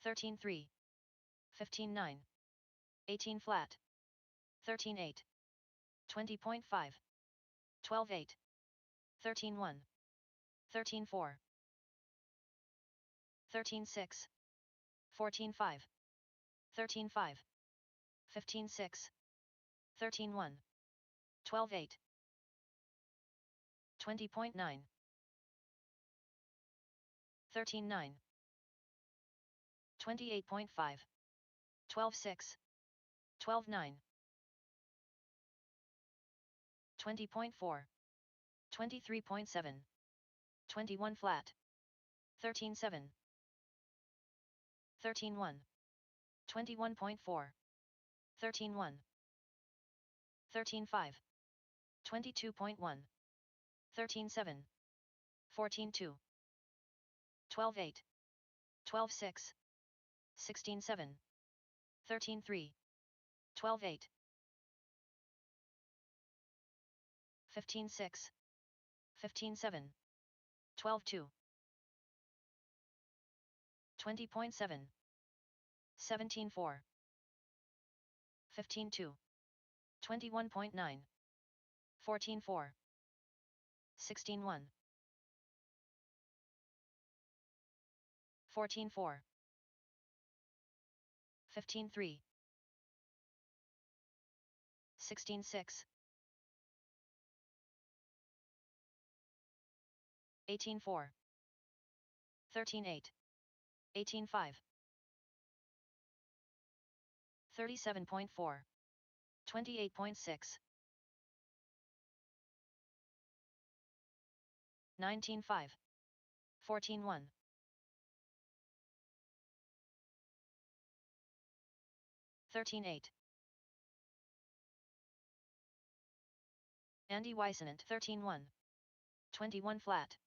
13-3. 15-9. 18 flat. 13-8. 20.5. 12-8. 13-1. 13-4. 13-6. 14-5. 13-5. 15-6. 13-1. 12-8. 20.9. 13-9. 28.5. 12-6. 12-9. 20.4. 23.7. 21 flat. 13-7. 13-1. 21.4. 13-1. 13-5. 22.1. 13-7. 14-2. 12-8. 12-6. 16-7. 13-3. 12-8. 15-6. 15-7. 12-2. 20.7. 17-4. 15-2. 21.9. 14-4. 16-1. 14-4. 15-3. 16-6. 18-4. 13-8. 18-5. 37.4. 28.6. 19-5. 14-1. 13-8. Andy Weissonant 13-1. 21 flat.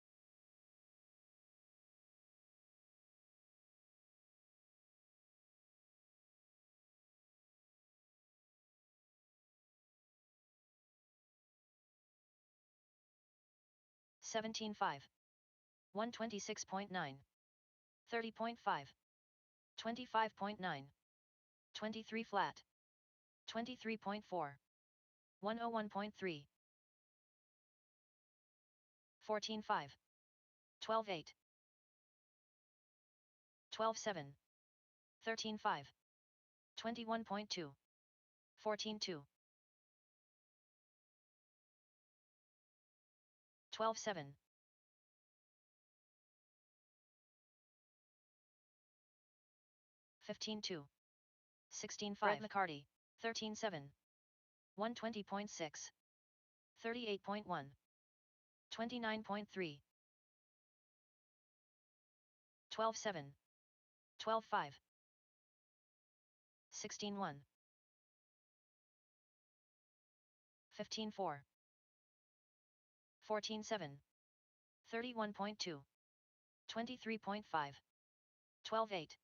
Seventeen 5. 126.9. 30.5. 25.9. 23 flat. 23.4. 101.3. 14-5. 12-8. 12-7. 13-5. 21.2. 14-2. 12-7. 15-2. 16-5. Brett McCarty. 13-7. 120.6. 38.1. 29.3. 12-7. 12-5. 16-1. 15-4. 14-7. 31.2. 23.5. 12-8.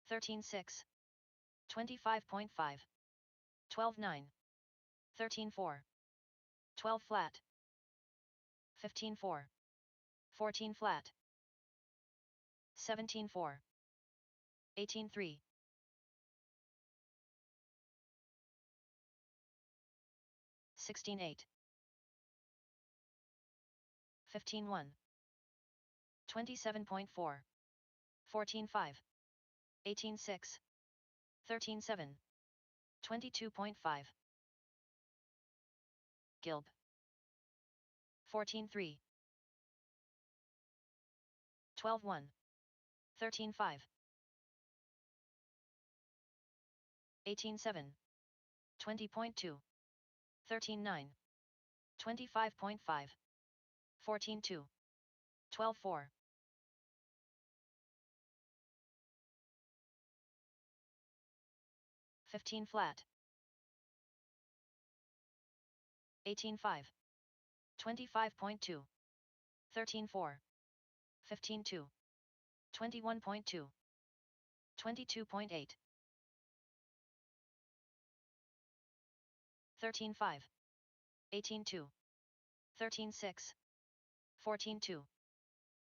13-6. 25.5. 12-9. 13-4. 12 flat. 15-4. 14 flat. 17-4. 18-3. 16-8. 15-1. 27.4. 14-5. 18-6. 13-7. 22.5. Gilb. 14-3. 12-1. 13-5. 18.7, 20.2, 13.9, 25.5, 14.2, 12.4, 15 flat, 18.5, 25.2, 13.4, 15.2, 21.2, 22.8, 13.5, 18.2, 13.6, 14.2,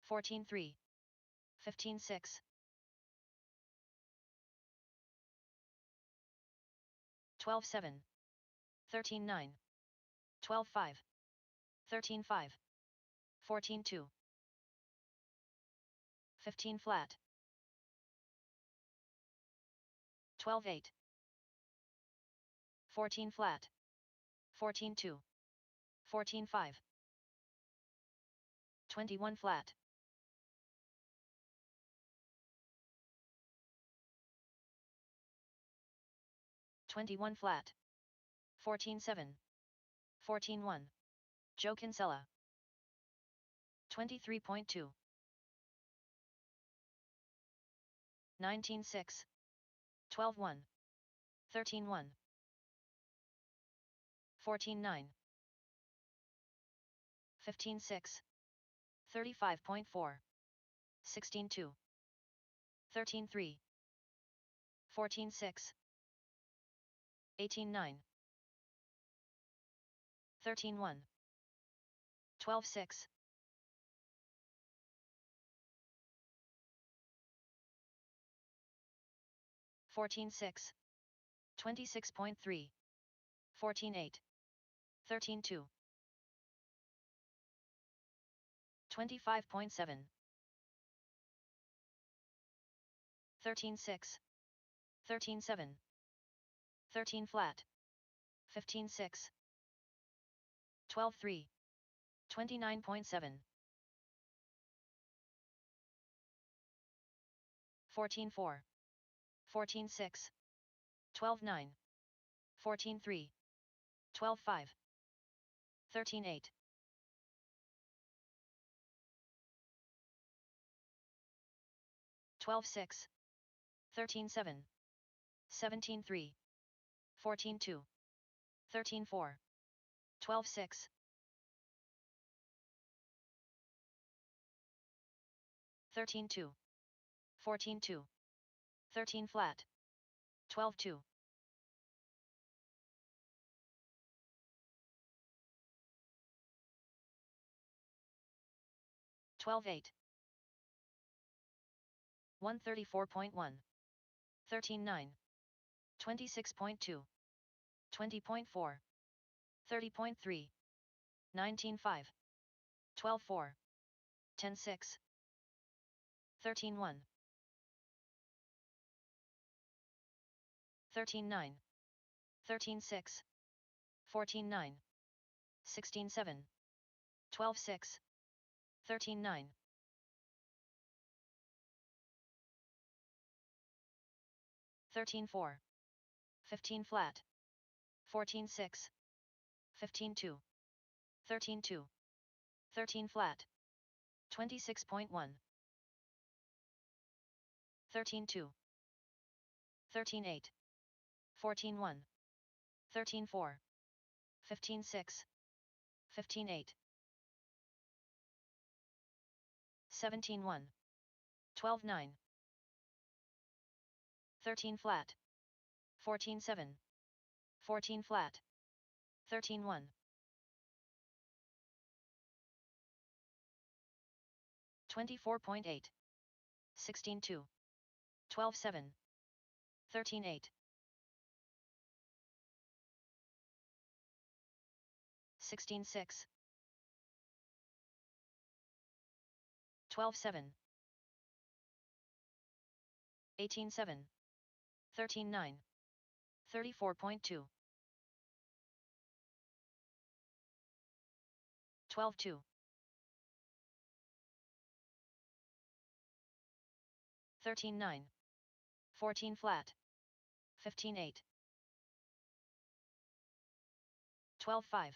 14.3, 15.6, 12.7, 13.9, 12.5, 13.5, 14.2, 15 flat, 12.8, 14 flat, 14.2, 14.5, 21 flat, 21 flat, 14.7, 14.1, Joe Kinsella, 23.2, 19.6, 12.1, 13.1, 14.9, 15.6, 35.4, 16.2, 13.3, 14.6, 18.9, 13.1, 12.6, 14.6, 26.3, 14.8, 13.2, 25.7, 13.6, 13.7, 13 flat, 15.6, 12.3, 29.7, 14.4, 14.6, 12.9, 14.3, 12.5, 13.8, 12.6, 13.7, 17.3, 14.2, 13.4, 12.6, 13.2, 14.2, 13 flat, 12.2, 12.8, 134.1, 13.9, 26.2, 20.4, 30.3, 19.5, 12.4, 10.6, 13.1, 13.9, 13.6, 14.9, 16.7, 12.6, 13.9, 13.4, 15 flat, 14.6, 15.2, 13.2, 13 flat, 26.1, 13.2, 13.8, 14.1, 13.4, 15.6, 15.8, 17.1, 12.9, 13 flat, 14.7, 14 flat, 13.1, 24.8, 16.2, 12.7, 13.8, 16.6, 12.7, 18.7, 13.9, 34.2, 12.2, 13.9, 14 flat, 15.8, 12-5.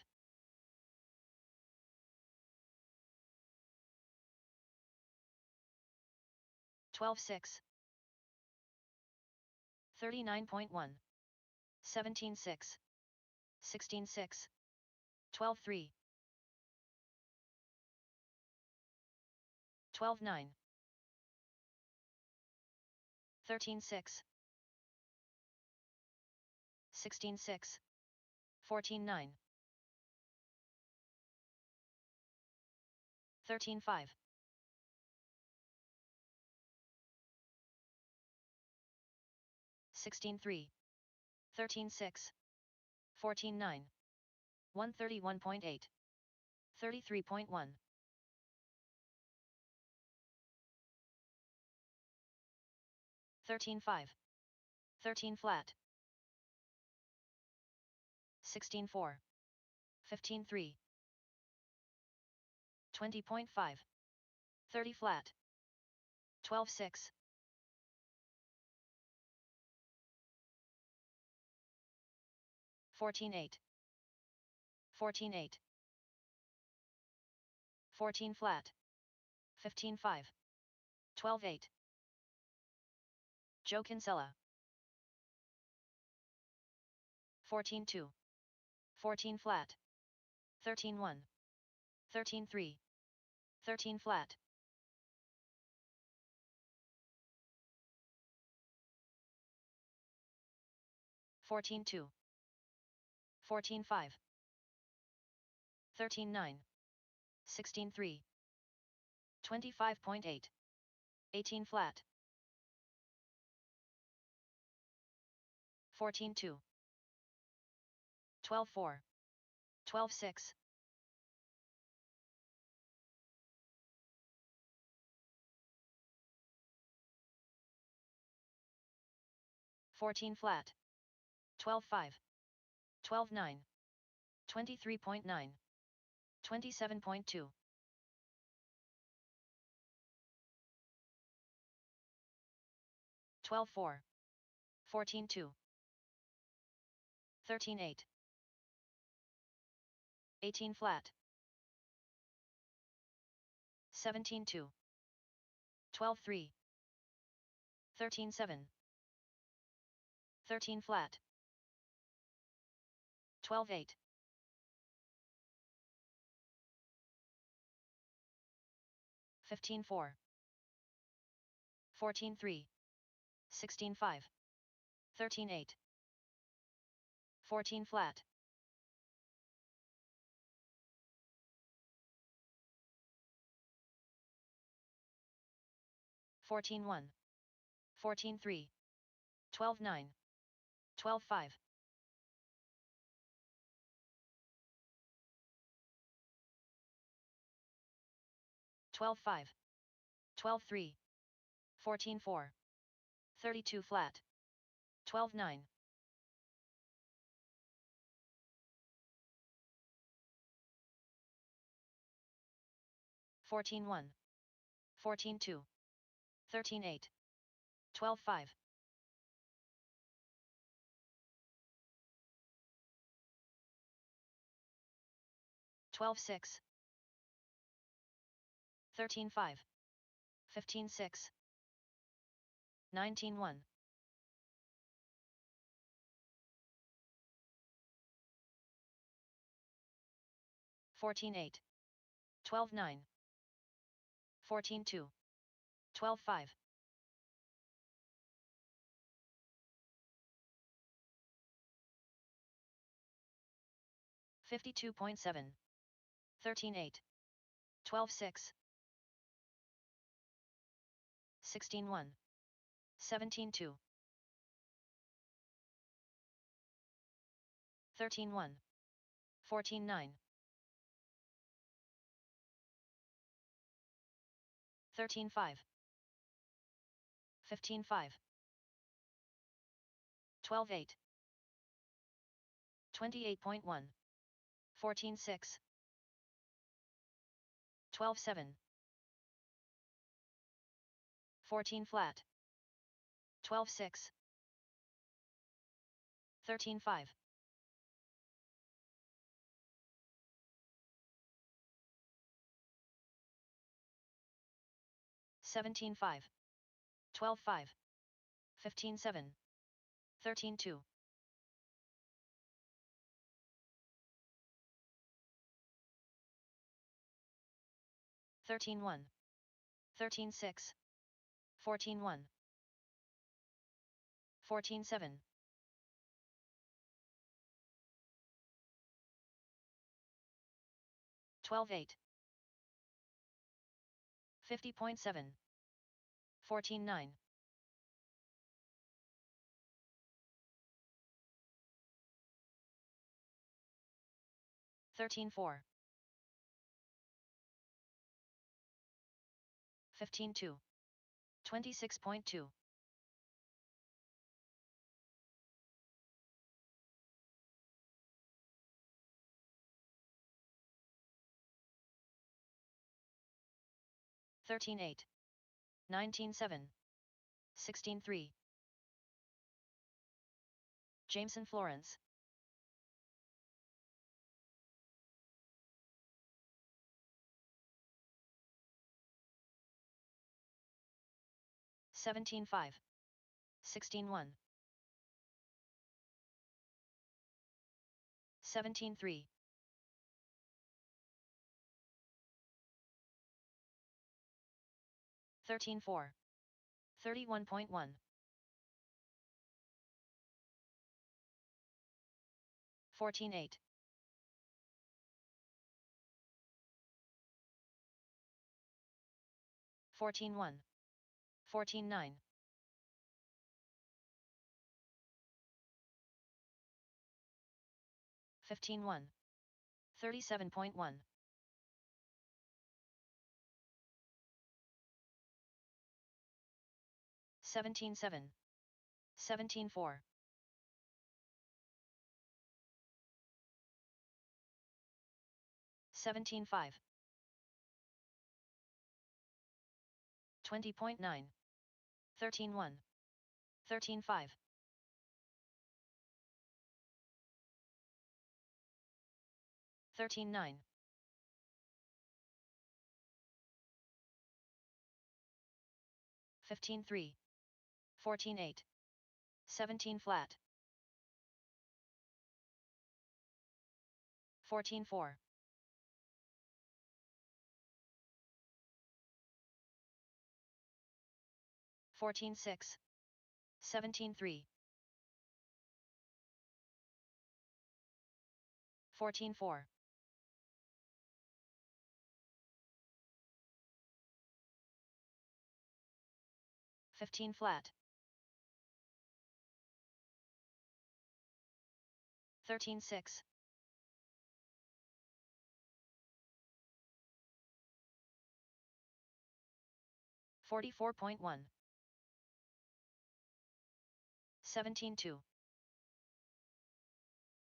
12-6. 39.1. 17-6. 16-6. 12-3. 12-9. 13-6. 16-6. 14-9. 13-5. 16-3. 13-6. 14-9. 131.8. 33.1. 13-5. 13 flat. 16-4. 15-3. 20.5. 30 flat. 12-6. 14-8. 14-8. 14 flat. 15-5. 12-8. Joe Kinsella. 14-2. 14 flat. 13-1. 13-3. 13 flat. 14-2. 14-5. 13-9. 16-3. 25.8. 18 flat. 14-2. 12-4. 12-6. 14 flat. 12-5. 12-9. 23.9. 27.2. 12-4. 14-2. 13-8. 18 flat. 17-2. 12-3. 13-7. 13 flat. 12-8. 15-4. 14-3. 16-5. 13-8. 14 flat. 14-1. 14-3. 12-9. 12-5. 12-5. 12-3. 14-4. 32 flat. 12-9. 14-1. 14-2. 13-8. 12-5. 12-6. 13-5. 15-6. 19-1. 14-8. 12-9. 14-2. 12-5. 52.7. 13-8. 12-6. 16-1. 17-2. 13-1. 14-9. 13-5. 15-5. 12-8. 28.1. 14-6. 12-7. 14 flat. 12-6. 13-5. 17.5, 12.5, 15.7, 13.2, 13.1, 13.6, 14.1, 14.7, 12.8, 50.7, 14.9, 13.4, 15.2, 26.2, 13.8, 19.7, 16.3, Jameson Florence, 17.5, 16.1, 17.3, 13.4, 31.1, 14.8, 14.1, 14.9, 15.1, 37.1, 17.7, 17.4, 17.5, 20.9, 13.1, 13.5, 13.9, 15.3, 14.8, 17 flat, 14.4, 14.6, 17.3, 14.4, 15 flat, 13.6, 44.1, 17.2,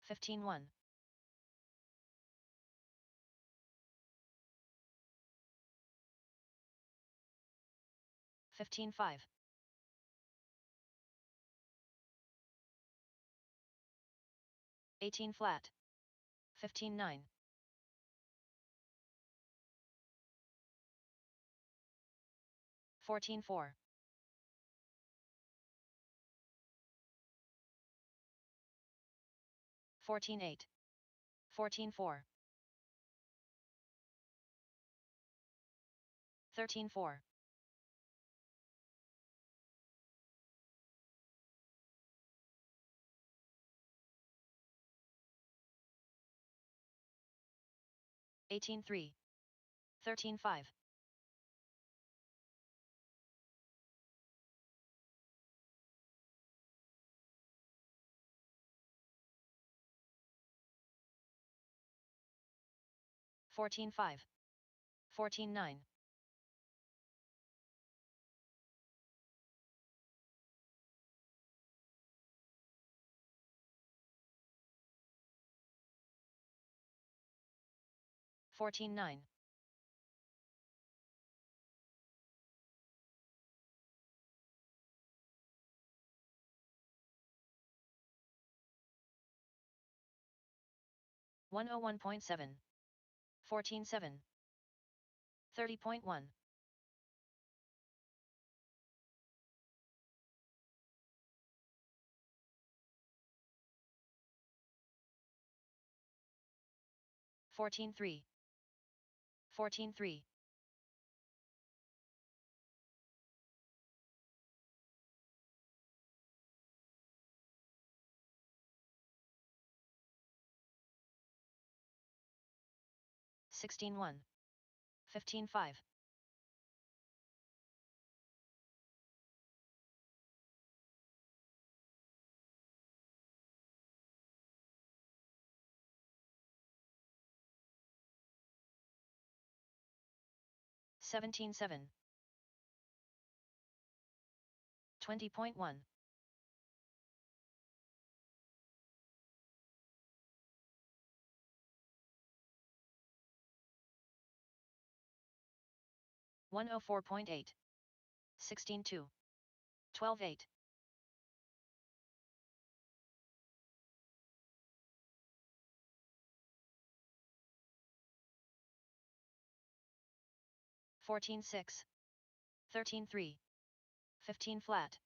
15.1, 15.5, 18 flat, 15.9, 14.4, 14.8, 14.4, 13.4, 18.3, 13.5, 14.5, 14.9, 14.9, 101.7, 14.7, 30.1, 14-3. 14-3. 16-1. 15-5. 17-7. 20.1. 104.8. 16-2. 12-8. 14-6. 13-3. 15 flat.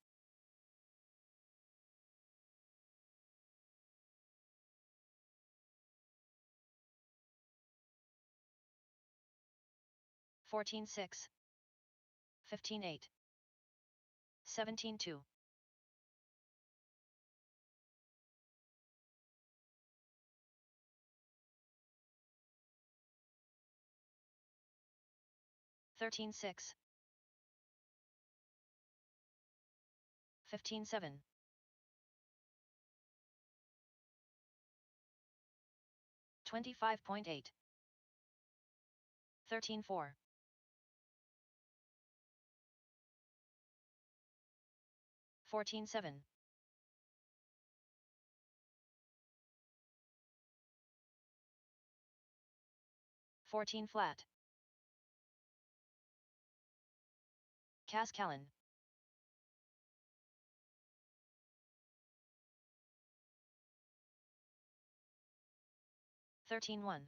14-6. 15-8. 17-2. 13-6. 15-7. 25.8. 13-4. 14-7. 14 flat. Cascallen. 13-1.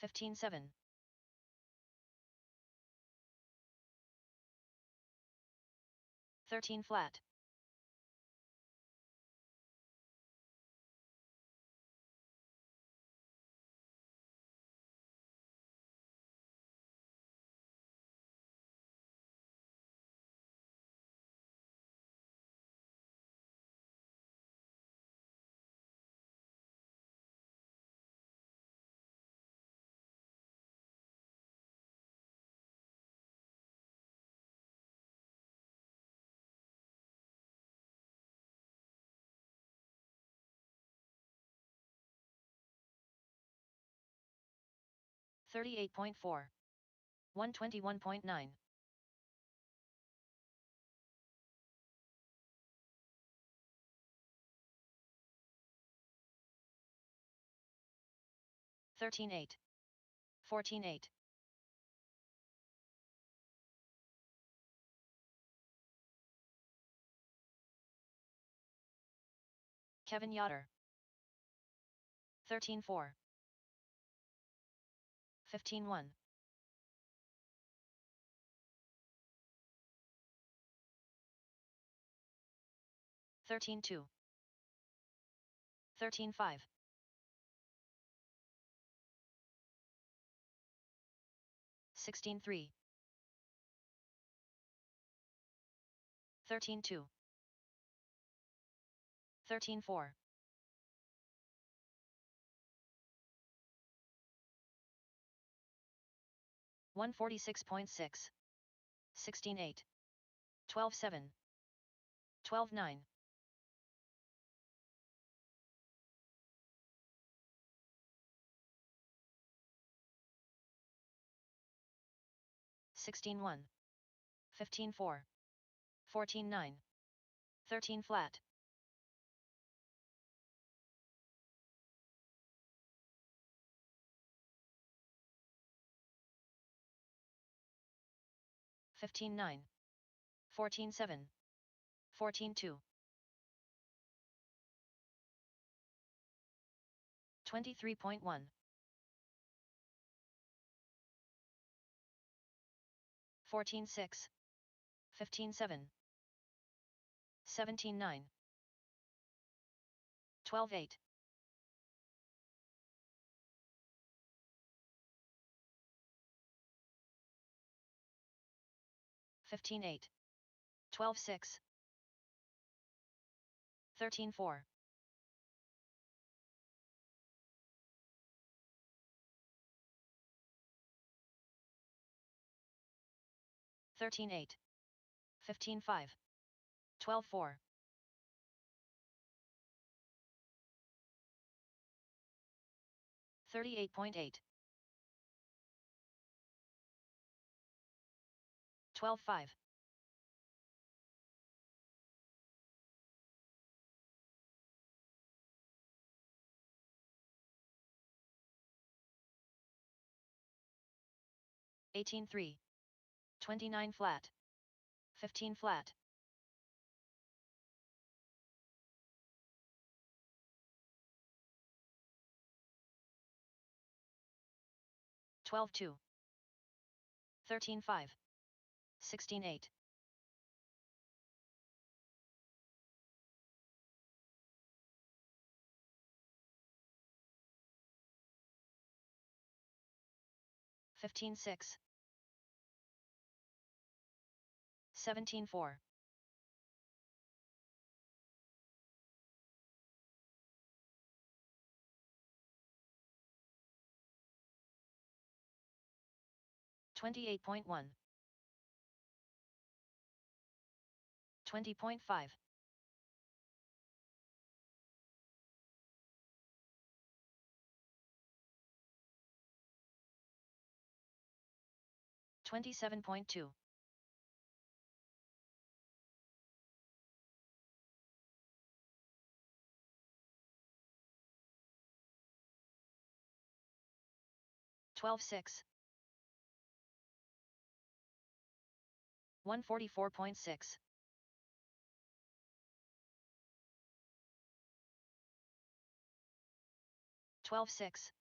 15-7. 13 flat. 38.4. 121.9. 13-8. 14-8. 'Kevin Yoder. 13-4. 15-1. 13-2. 13-5. 16-3. 13-2. 13-4. 146.6. 16-8. 12-7. 12-9. 16-1. 15-4. 14-9. 13 flat. 15-9. 14-7. 14-2. 23.1. 14-6. 15-7. 17-9. 12-8. 15-8. 12-6. 13-4. 13-8. 15-5. 12-4. 38.8. 12-5. 18-3. 29 flat. 15 flat. 12-2. 13-5. 16-8. 15-6. 17-4. 28.1. 20.5. 27.2. 12-6. 144.6. 12-6.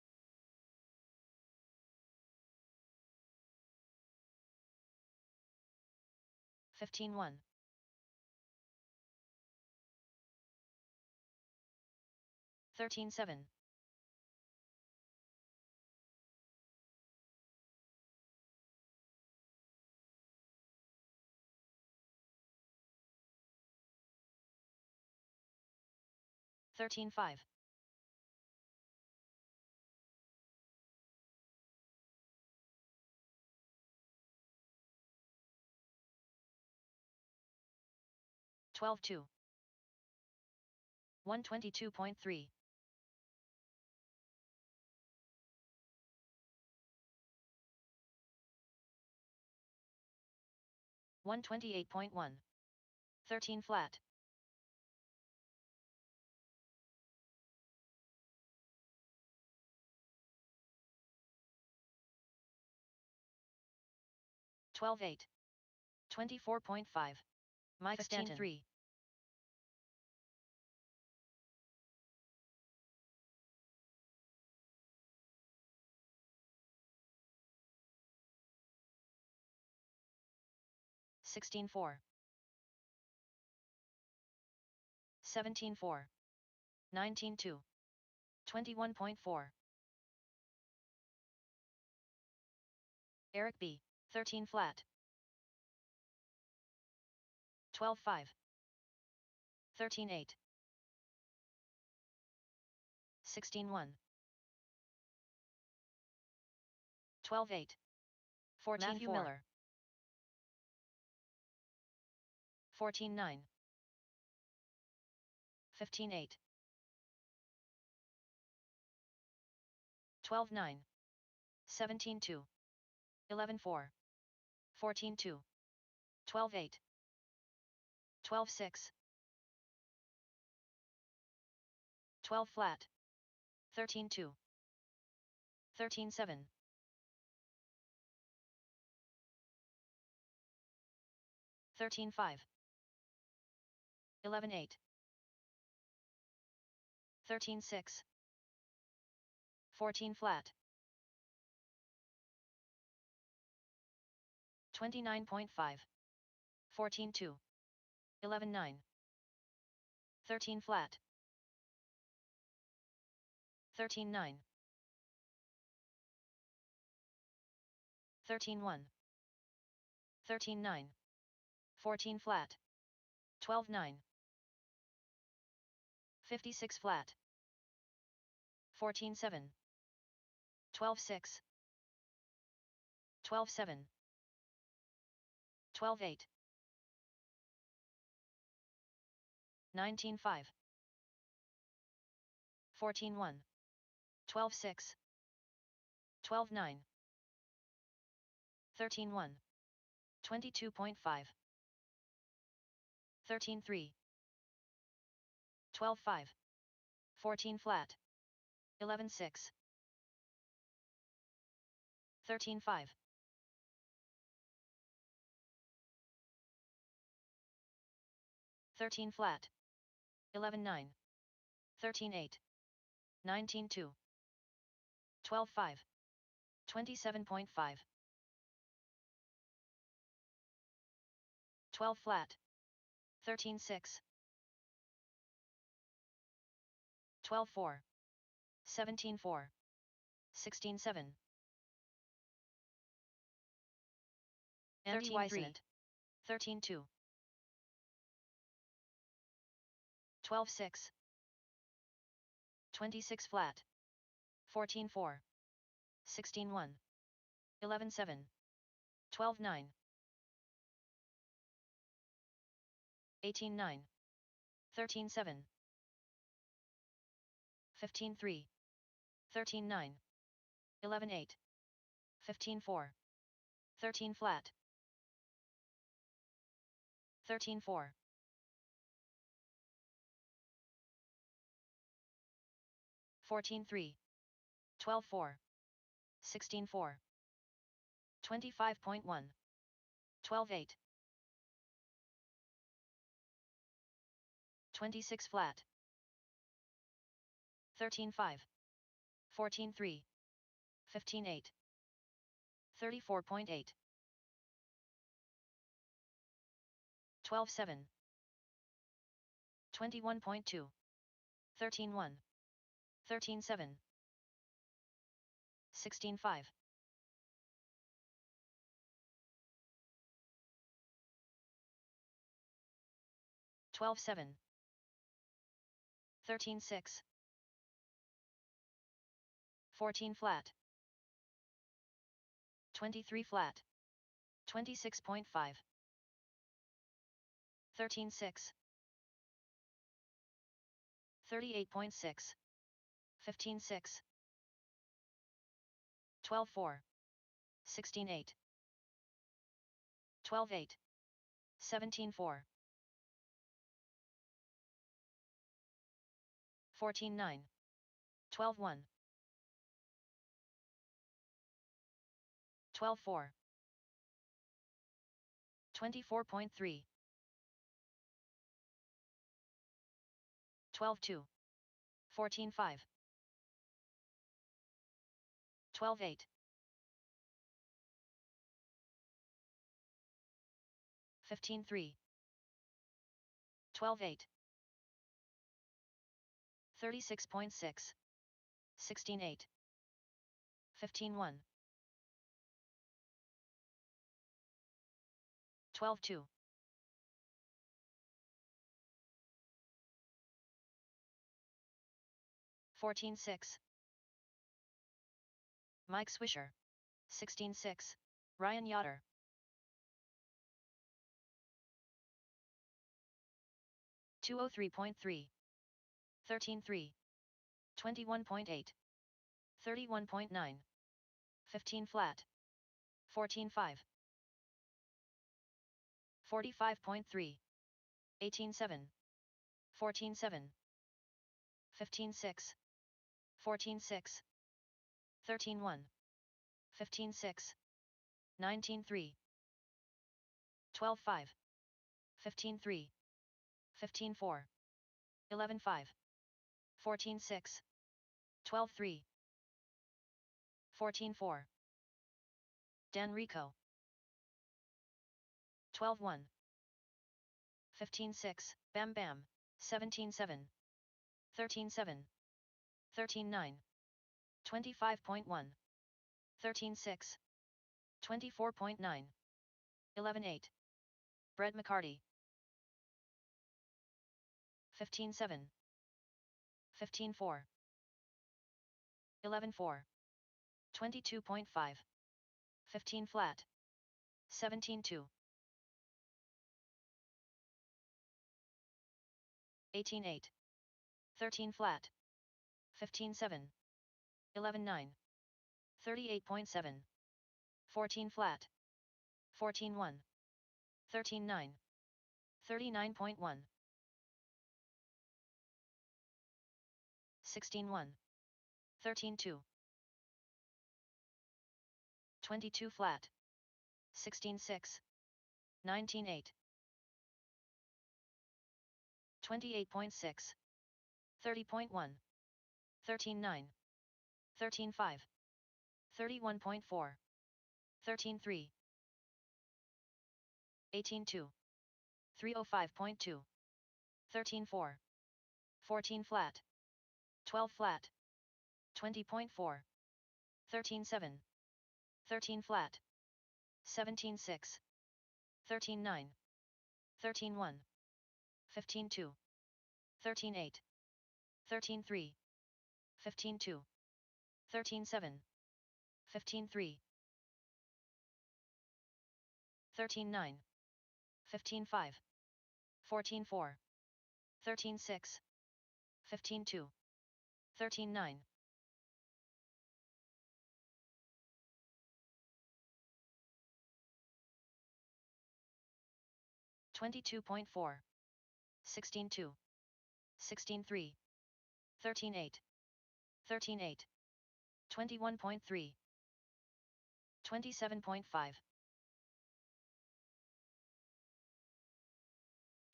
15-1. 13-7. 13-5. 12-2. 122.3. 128.1. 13 flat. 12-8. 24.5. Mike Stanton. 15-3. 16-4. 17-4. 19-2. 21.4. Eric B. 13 flat. 12-5. 13-8. 16-1. 12-8. 14-4. Matthew Miller. 14-9. 15-8. 12-9. 17-2. 11-4. 14-2. 12-8. 12-6. 12 flat. 13-2. 13-7. 13-5. 11-8. 13-6. 14 flat. 29.5. 14-2. 11-9. 13 flat. 13-9. 13-1. 13-9. 14 flat. 12-9. 56 flat. 14-7. 12-6. 12-7. 12-8. 19-5. 14-1. 12-6. 12-9. 13-1. 22.5. 13-3. 12-5. 14 flat. 11-6. 13-5. 13 flat. 11-9. 13-8. 19-2. 12-5. 27.5. 12 flat. 13-6. 12-4. 17-4. 16-7. 13-3. 13-2. 12-6. 26 flat. 14-4. 16-1. 11-7. 12-9. 18-9. 13-7. 15-3. 13-9. 11-8. 15-4. 13 flat. 13-4. 14-3. 12-4. 16-4. 25.1. 12-8. 26 flat. 13-5. 14-3. 15-8. 34.8. 12-7. 21.2. 13-1. 13-7. 16-5. 12-7. 13-6. 14 flat. 23 flat. 26.5. 13-6. 38.6. 15-6. 12-4. 16-8. 12-8. 17-4. 14-9. 12-1. 12-4. 24.3. 12-2. 14-5. 12-8. 15-3. 12-8. 36.6. 16-8. 15-1. 12-2. (14-6). Mike Swisher. 16-6. Ryan Yoder. 203.3. 13-3. 21.8. 31.9. 15 flat. 14-5. 45.3. 18-7. 14-7. 15-6. 14-6. 13-1. 15-6. 19-3. 12-5. 15-3. 15-4. 11-5. 14-6. 12-3. 14-4. Dan Rico. 12-1. 15-6. Bam Bam. 17-7. 13-7. 13-9. 25.1. 13-6. 24.9. 11-8. Brett McCarty. 15-7. 15-4. 11-4. 22.5. 15 flat. 17-2. 18-8. 13 flat. 15-7. 11-9. 38.7. 14 flat. 14-1. 13-9. 39.1. 16-1. 13-2. 22 flat. 16-6. 19-8. 28.6. 30.1. 13-9. 13-5. 31.4. 13-3. 18-2. 305.2. 13-4. 14 flat. 12 flat. 20.4. 13-7. 13 flat. 17-6. 13-9. 13-1. 15-2. 13-8. 13-3. 15-2. 13-7. 15-3. 13-9. 15-5. 14-4. 13-6. 15-2. 13-9. 22.4. 16-2. 16-3. 13-8. 13-8. 21.3. 27.5.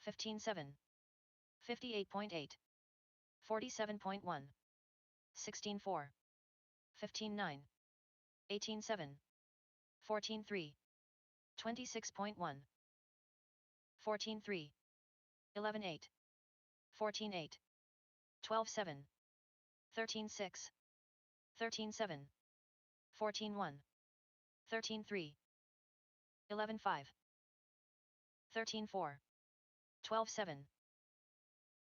15-7. 58.8. 47.1. 16-4. 15-9. 18-7. 14-3. 26.1. 14-3. 11-8. 14-8. 12-7. 13-6. 13-7. 14-1. 13-3. 11-5. 13-4. 12-7.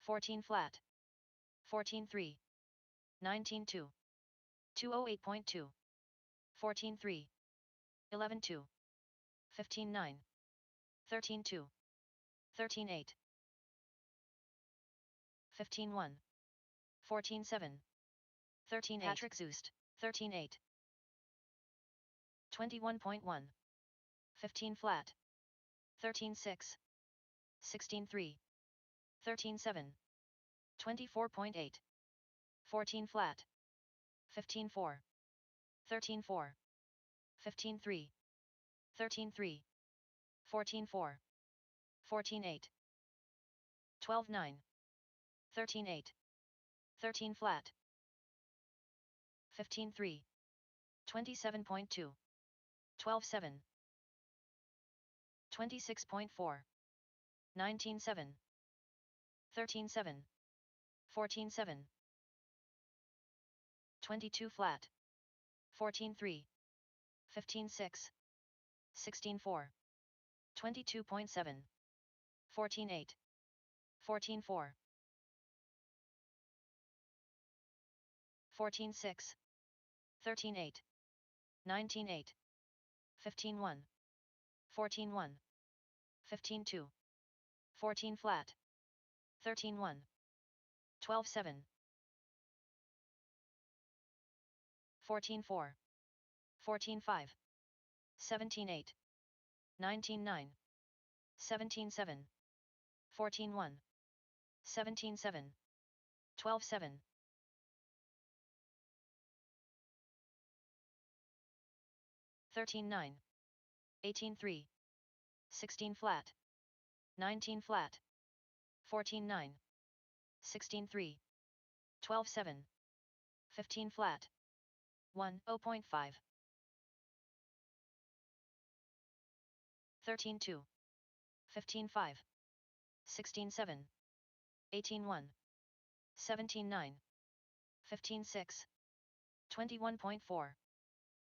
14 flat. 14-3. 19-2. 208.2. 14-3. 11-2. 15-9. 13-2. 13-8. 15-1. 14-7. 13-8. Patrick Zoost. 13-8. 21.1. 15 flat. 13-6. 16-3. 13-7. 24.8. 14 flat. 15-4. 13-4. 15-3. 13-3. 14-4. 14-8. 12-9. 13-8. 13 flat. 15-3. 27.2. 12-7. 26.4. 19-7. 13-7. 14-7. 22 flat. 14-3. 15-6. 16-4. 22.7. 14-8. 14-4. 14-6. 13-8. 19-8. 15-1. 14-1. 15-2. 14 flat. 13-1. 12-7. 14-4. 14-5. 17-8. 19-9. 17-7. 14-1. 17-7. 12-7. 13-9. 18-3. 16 flat. 19 flat. 14-9. 16-3. 12-7. 15 flat. 1-0.5. 13-2. 15-5. 16-7. 18-1. 17-9. 15.6, 21.4,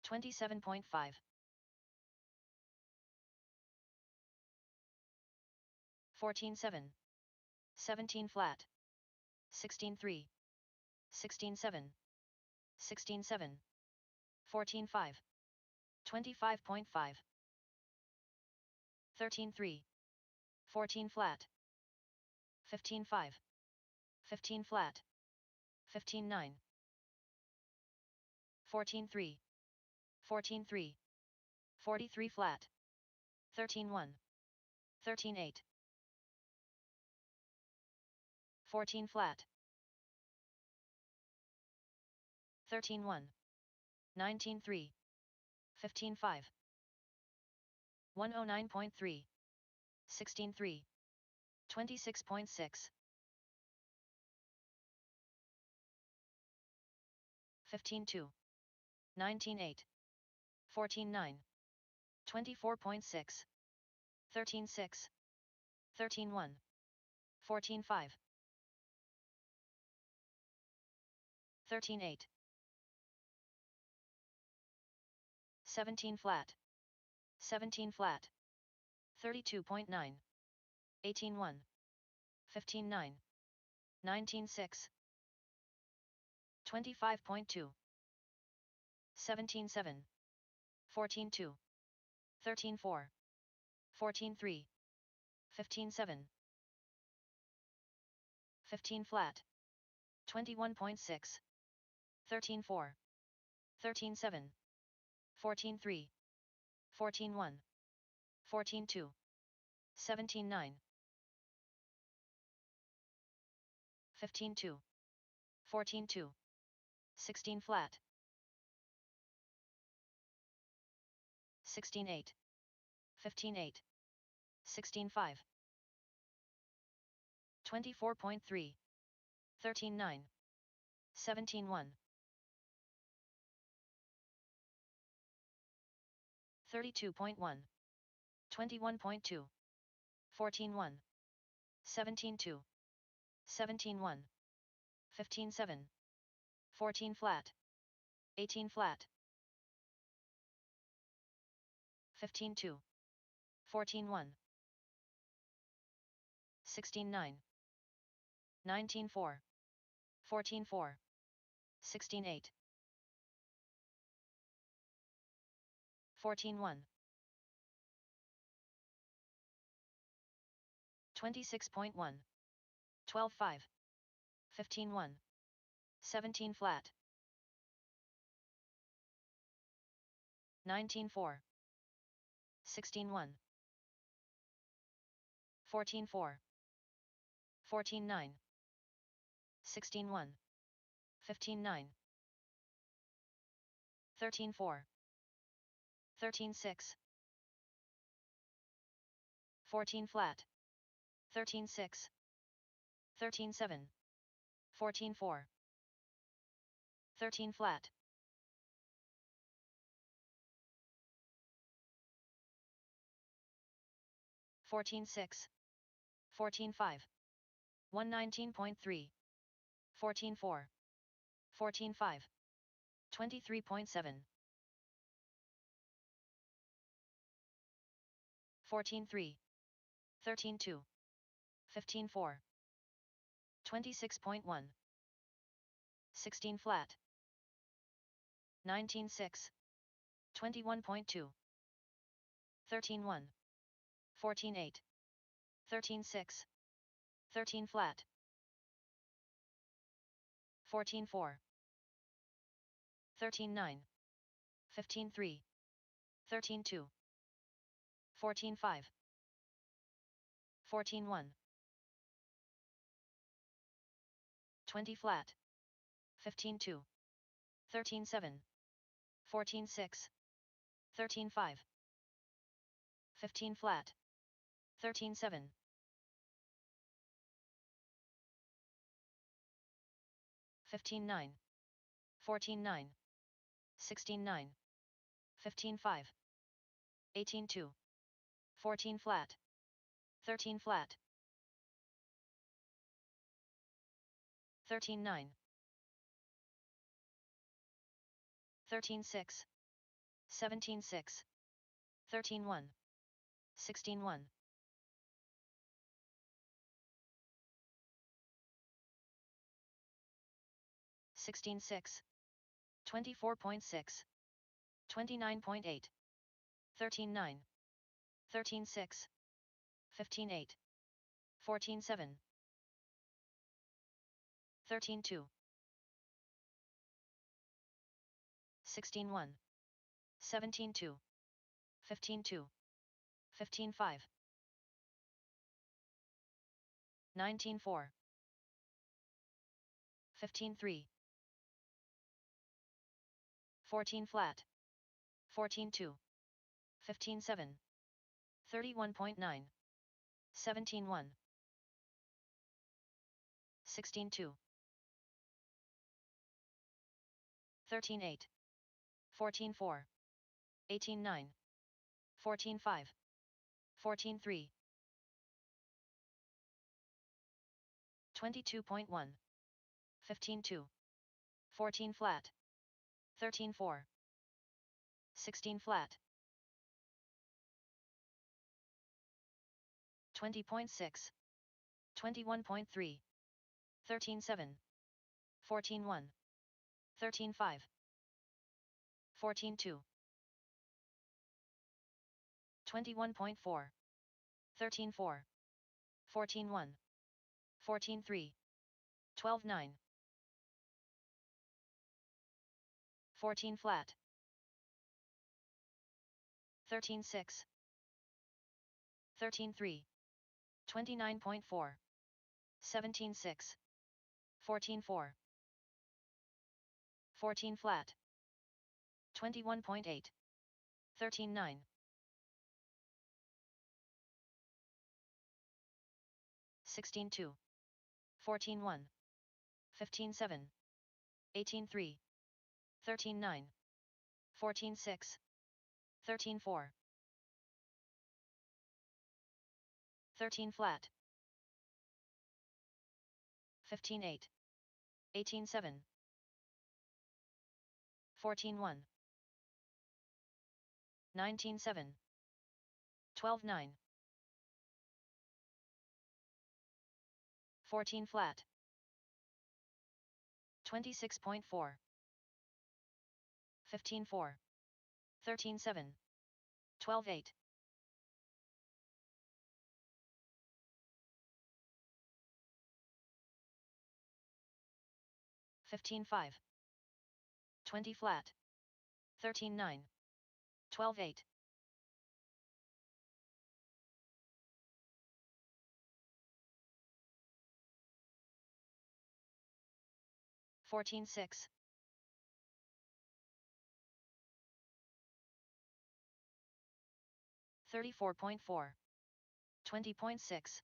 27.5, 14.7, 17 flat, 16.3, 16.7, 16.7, 14.5, 25.5, 13.3, 14 flat, 15.5, 15 flat, 15.9, 14.3, 14.3, 43 flat, 13.1, 13.8, 14 flat, 13.1, 19.3, 15.5, 109.3, 16.3, 26.6, 15.2, 19.8, 14.9, 24.6, 13.6, 13.1, 14.5, 13.8, 17 flat, 17 flat, 32.9, 18.1, 15.9, 19.6, 25.2, 17.7, 14.2, 13.4, 14.3, 15.7, 15 flat, 21.6, 13.4, 13.7, 14.3, 14.1, 14.2, 17.9, 15.2, 14.2, 16 flat, 16.8, 15.8, 16.5, 24.3, 13.9, 17.1, 32.1, 21.2, 14.1, 17.2, 17.1, 15.7, 14 flat, 18 flat, 15.2, 14.1, 16.9, 19.4, 14.4, 16.8, 14.1, 26.1, 12.5, 15.1, 17 flat, 19.4, 16.1, 14.4, 14.9, 16.1, 15.9, 13.4, 13.6, 14 flat, 13.6, 13.7, 14.4, 13 flat, 14.6, 14.5, 119.3, 14.4, 14.5, 23.7, 14.3, 13.2, 15.4, 26.1, 16 flat, 19.6, 21.2, 13.1, 14.8, 13.6, 13 flat, 14.4, 13.9, 15.3, 13.2, 14.5, 14.1, 20 flat, 15.2, 13.7, 14.6, 13.5, 15 flat, 13.7, 15.9, 14.9, 16.9, 15.5, 18.2, 14 flat, 13 flat, 13.9, 13-6, 17-6, 13-1, 16-1, 16-6, 24.6, 29.8, 13-9, 13-6, 15-8, 14-7, 13-2, 16-1, 17-2, 15-2, 15-5, 19-4, 15-3, 14 flat, 14-2, 15-7, 31.9, 17-1, 16-2, 13-8, 14-4, 18-9, 14-5, 14-3, 22.1, 15-2, 14 flat, 13-4, 16 flat, 20.6, 21.3, 13-7, 14-1, 13-5, 14-2, 21.4, 13-4, 14-1, 14-3, 12-9, 14 flat, 13-6, 13-3, 29.4, 17-6, 14-4, 14 flat, 21.8, 13-9, 16-2, 14-1, 15-7, 18-3, 13-9, 14-6, 13-4, 13 flat, 15-8, 18-7, 14-1, 19-7, 12-9, 14 flat, 26.4, 15-4, 13-7, 12-8, 15-5, 20 flat, 13-9, 12-8, 14-6, 34.4, 20.6,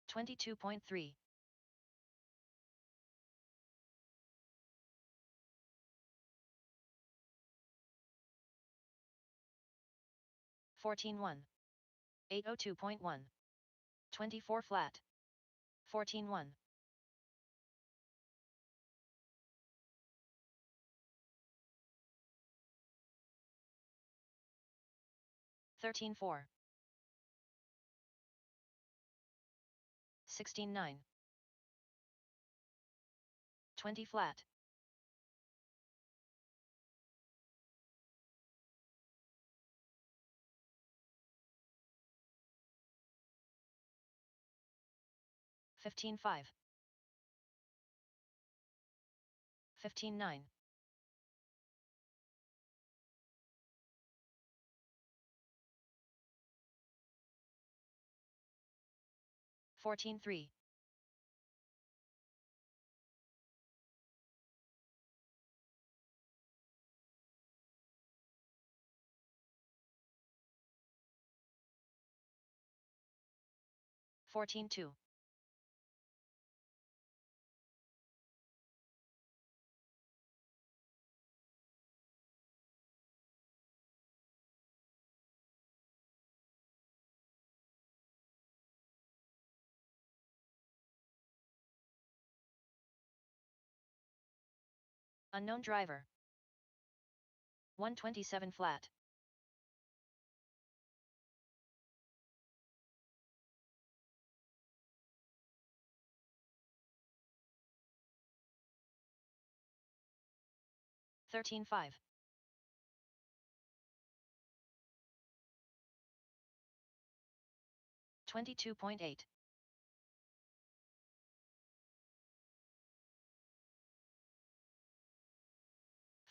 22.3, 14-1, 802.1, 24 flat, 14-1, 13-4, 16-9, 20 flat, 15-5, 15-9, 14-3, 14-2, 'Unknown driver. 127 flat. 13.5. 22.8.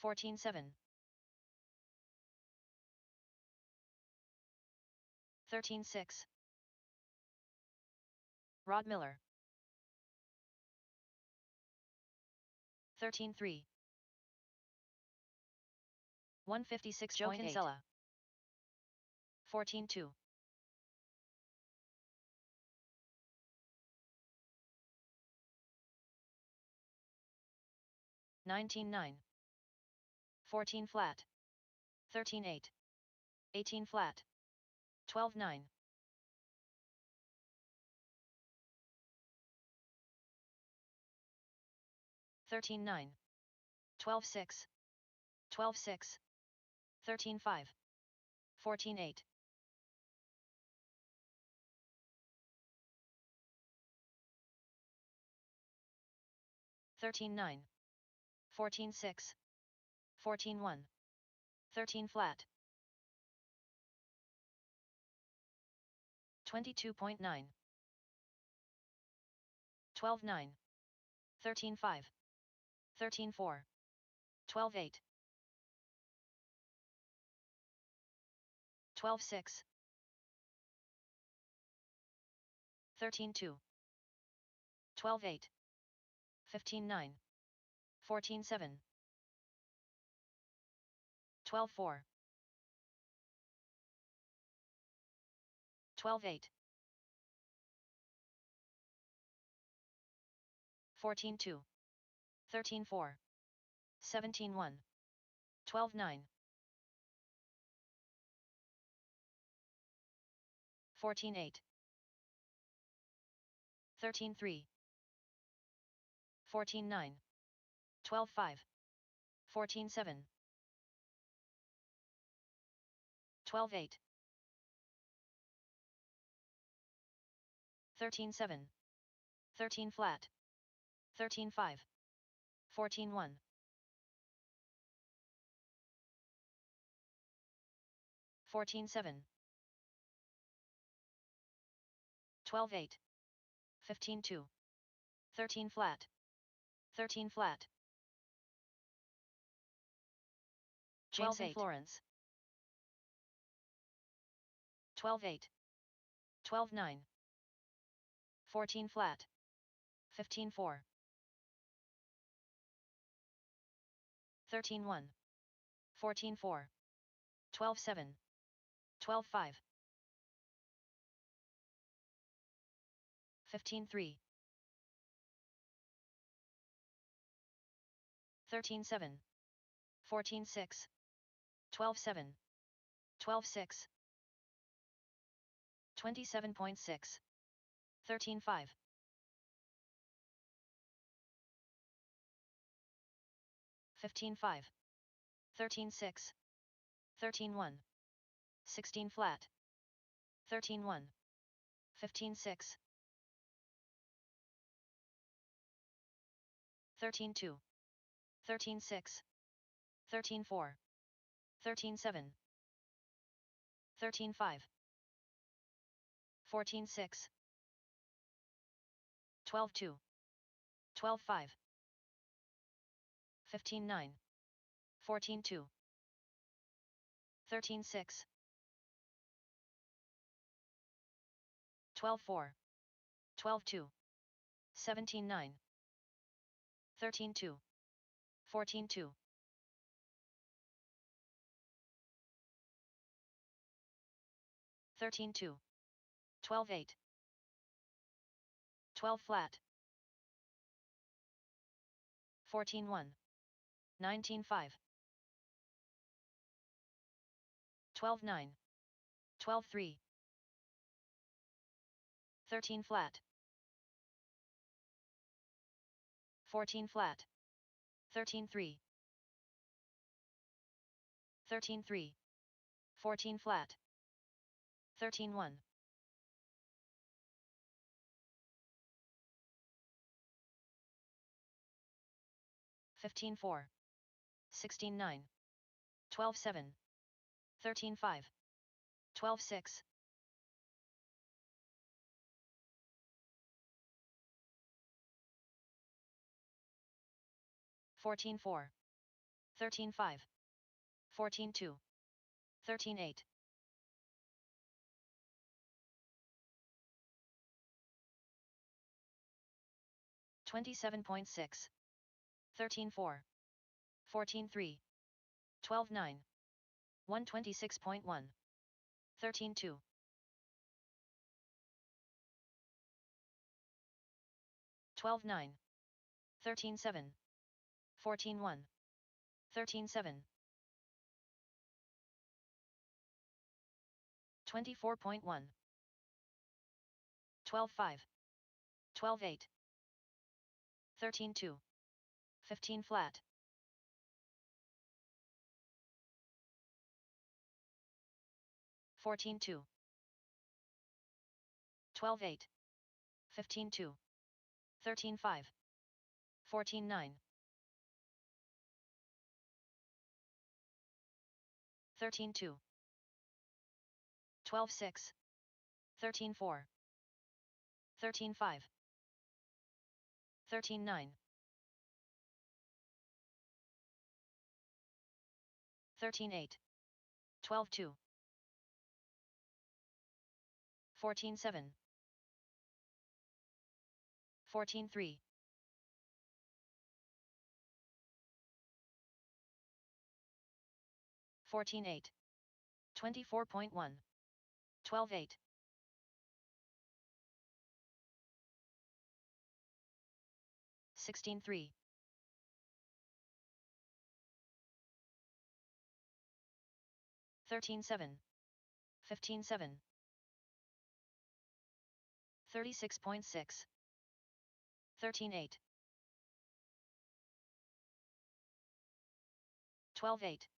14.7. 13.6. Rod Miller. 13.3. 156. Joe Kinsella. 14.2. 19.9. 14 flat. 13.8. 18 flat. 12.9. 13.9. 12.6. 12.6. 13.5. 14.8. 13.9. 14.6. 14.1. 13 flat. 22.9. 12.9. 13.5. 13.4. 12.8. 12.6. 13.2. 12.8. 15.9. 14.7. 12.4. 12.8. 14.2. 13.4. 17.1. 12.9. 14.8. 13.3. 14.9. 12.5. 14.7. 12.8. 13.7. 13 flat. 13.5. 14.1. 14.7. 12.8. 15.2. 13 flat. 13 flat. James and Florence. 12.8. 12.9. 14 flat. 15.4. 13.1. 14.4. 12.7. 12.5. 15.3. 13.7. 14.6. 12.7. 12.6. 27.6. 13.5. 15.5. 13.6. 13.1. 16 flat. 13.1. 15.6. 13.2. 13.6. 13.4. 13.7. 13.5. 14.6. 12.2. 12.5. 15.9. 14.2. 13.6. 12.4. 12.2. 17.9. 13.2. 14.2. 13.2. 12.8. 12 flat. 14.1. 19.5. 12.9. 12.3. 13 flat. 14 flat. 13.3. 13-3. 14 flat. 13-1. 15-4. 16-9. 12-7. 13-5. 12-6. 14-4. 13-5. 14-2. 13-8. 27.6. 13-4. 14-3. 12-9. 126.1. 13-2. 12-9. 13-7. 14-1. 13-7. 24.1. 12-5. 12-8. 13-2. 15 flat. 14-2. 12-8. 15-2. 13-5. 14-9. 13-2. 12-6. 13-4. 13-5. 13-9. 13-8. 12-2. 14-7. 14-3. 14-8. 24.1. 12-8. 16-3. 13-7. 15-7. 36.6. 13-8. 12-8.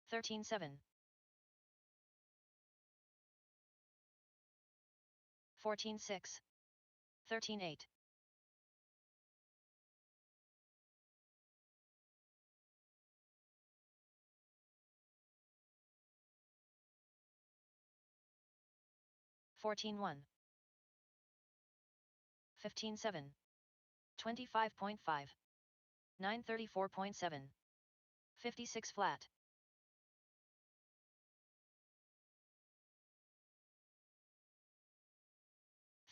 13-7. 14-6. 13-8. 14-1. 15-7. 25.5. 934.7. 56 flat.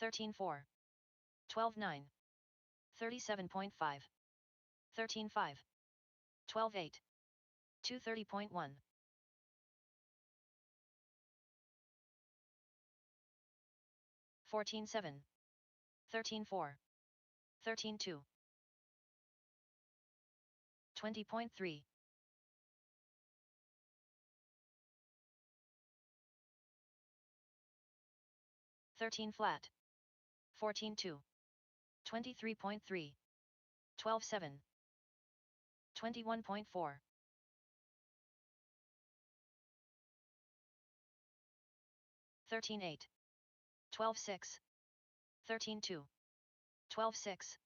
13-4. 12-9. 37.5. 13-5. 12-8. 230.1. 14-7. 13-4. 13-2. 20.3. 13 flat. 14-2. 23.3. 12-7. 21.4. 13-8. 12-6. 13-2. 12-6.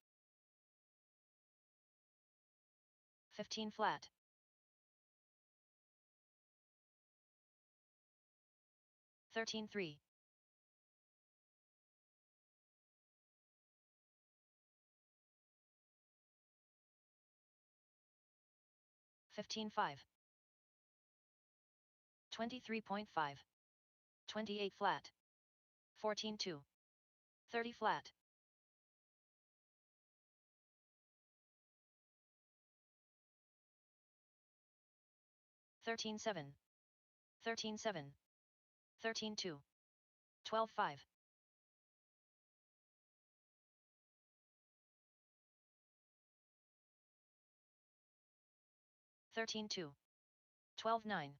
15 flat. 13-3. 15-5. 23.5. 28 flat. 14-2. 30 flat. 13-7. 13-7. 13-2. 12-5. 13-2. 12-9.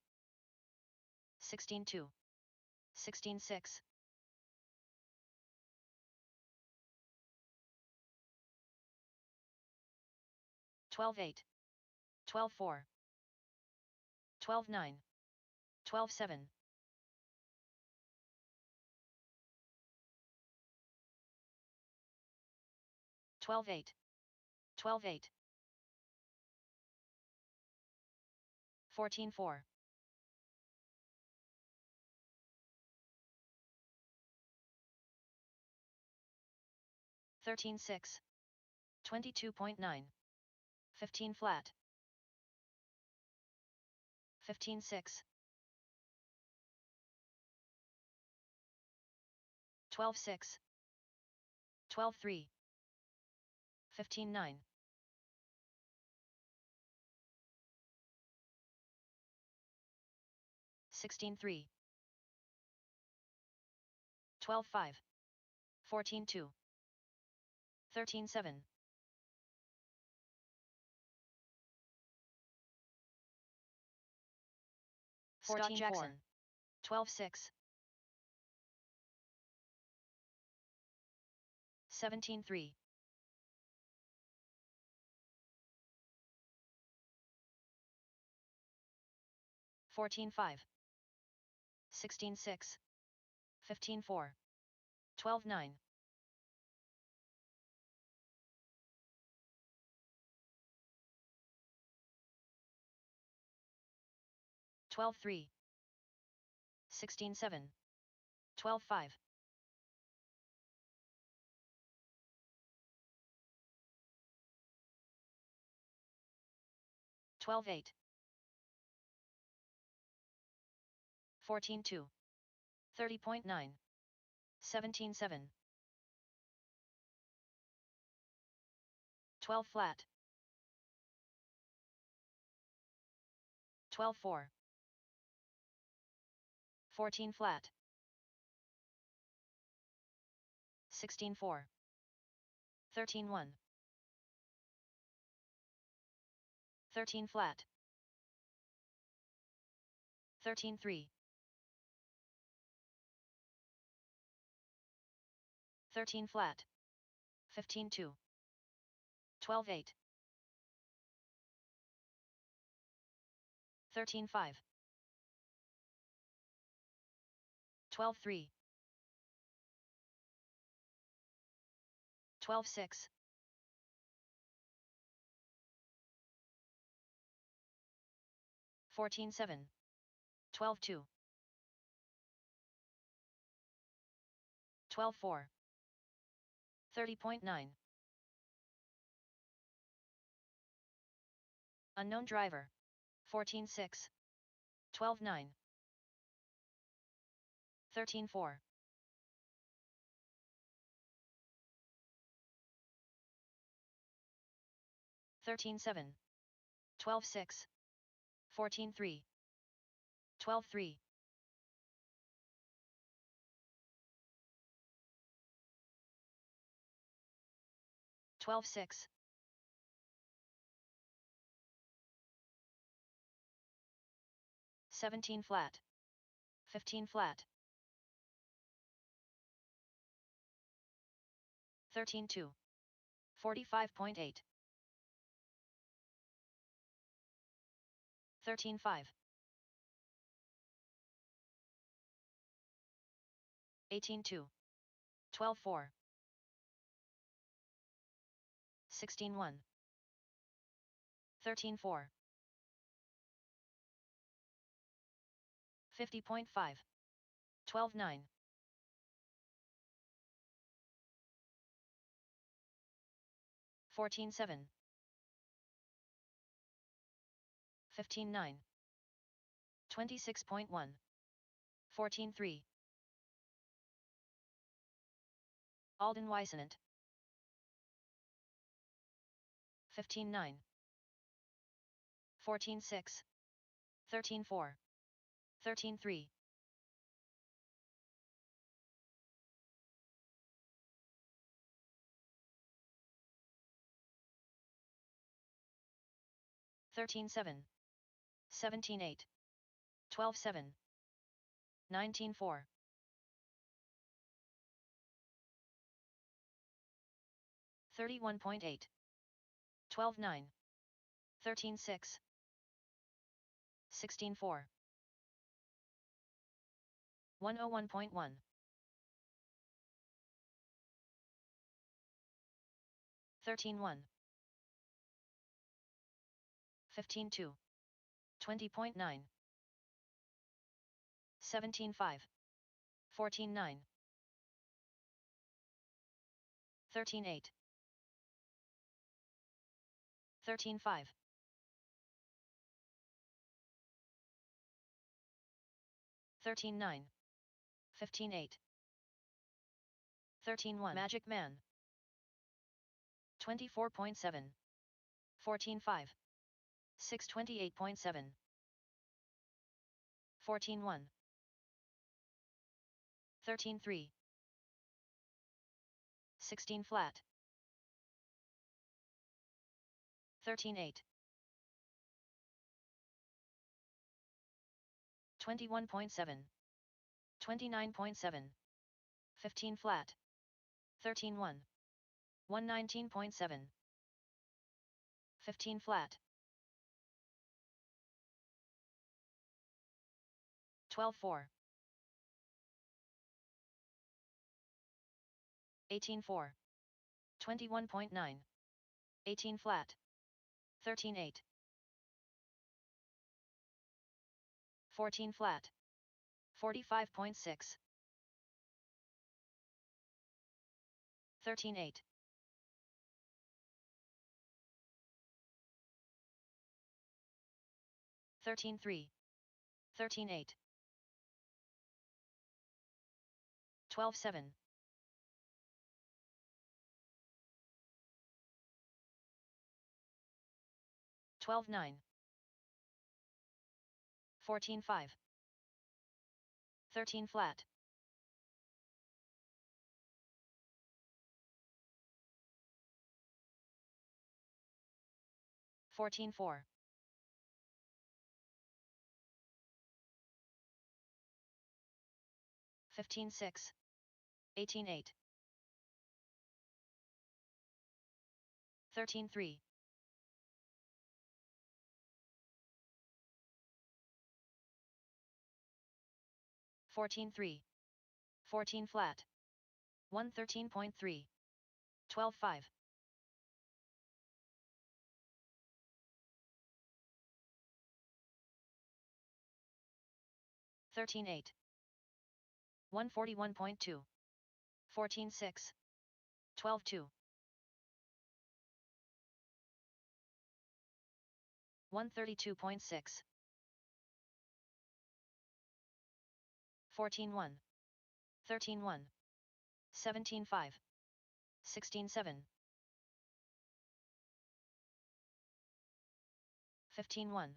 16-2. 16-6. 12-8. 12-4. 12-9, 12-7, 12-8, 12-8, 14-4, 13-6, 22.9, 15 flat, 15-6, 12-6, 12-3, 15-9, 16-3, 12-5, 14-2, 13-7, Scott Jackson, 12-6, 17-3, 14-5, 16-6, 15-4, 12-9, 12-3, 16-7, 12-5, 12-8, 14-2, 30.9, 17-7, 12 flat, 12-4, 14 flat, 16-4, 13-1, 13 flat, 13-3, 13 flat, 15-2, 12-8, 13-5, 12-3, 12-6, 14-7, 12-2, 12-4, 30.9. Unknown driver. 14-6, 12-9, 13-4, 13-7, 12-6, 14-3, 12-3, 12-6, 17 flat, 15 flat, 13-2, 45.8, 13-5, 18-2, 12-4, 16-1, 13-4, 50.5, 12-9, 14-7, 15-9, 26.1, 14-3, Alden Weissenant, 15-9, 14-6, 13-4, 13-3, 13-7, 17-8, 12-7, 19-4, 31.8, 12-9, 13-6, 16-4. 101.1. 13-1. 15-2. 20.9. 17-5. 14-9. 13-8. 13-5. 13-9. 15-8. 13-1. Magic Man. 24.7. 14-5. 628.7. 14-1. 13-3. 16 flat. 13-8. 21.7. 29.7. 15 flat. 13-1. 119.7. 15 flat. 12-4. 18-4. 21.9. 18 flat. 13-8. 14 flat. 45.6. 13-8. 13-3. 13-8. 12-7. 12-9. 14-5. 13 flat. 14-4. 15-6. 18-8. 13-3. 14-3. 14 flat. 113.3. 12-5. 13-8. 141.2. 14-6. 12-2. 132.6. 14-1. 13-1. 17-5. 16-7. 15-1.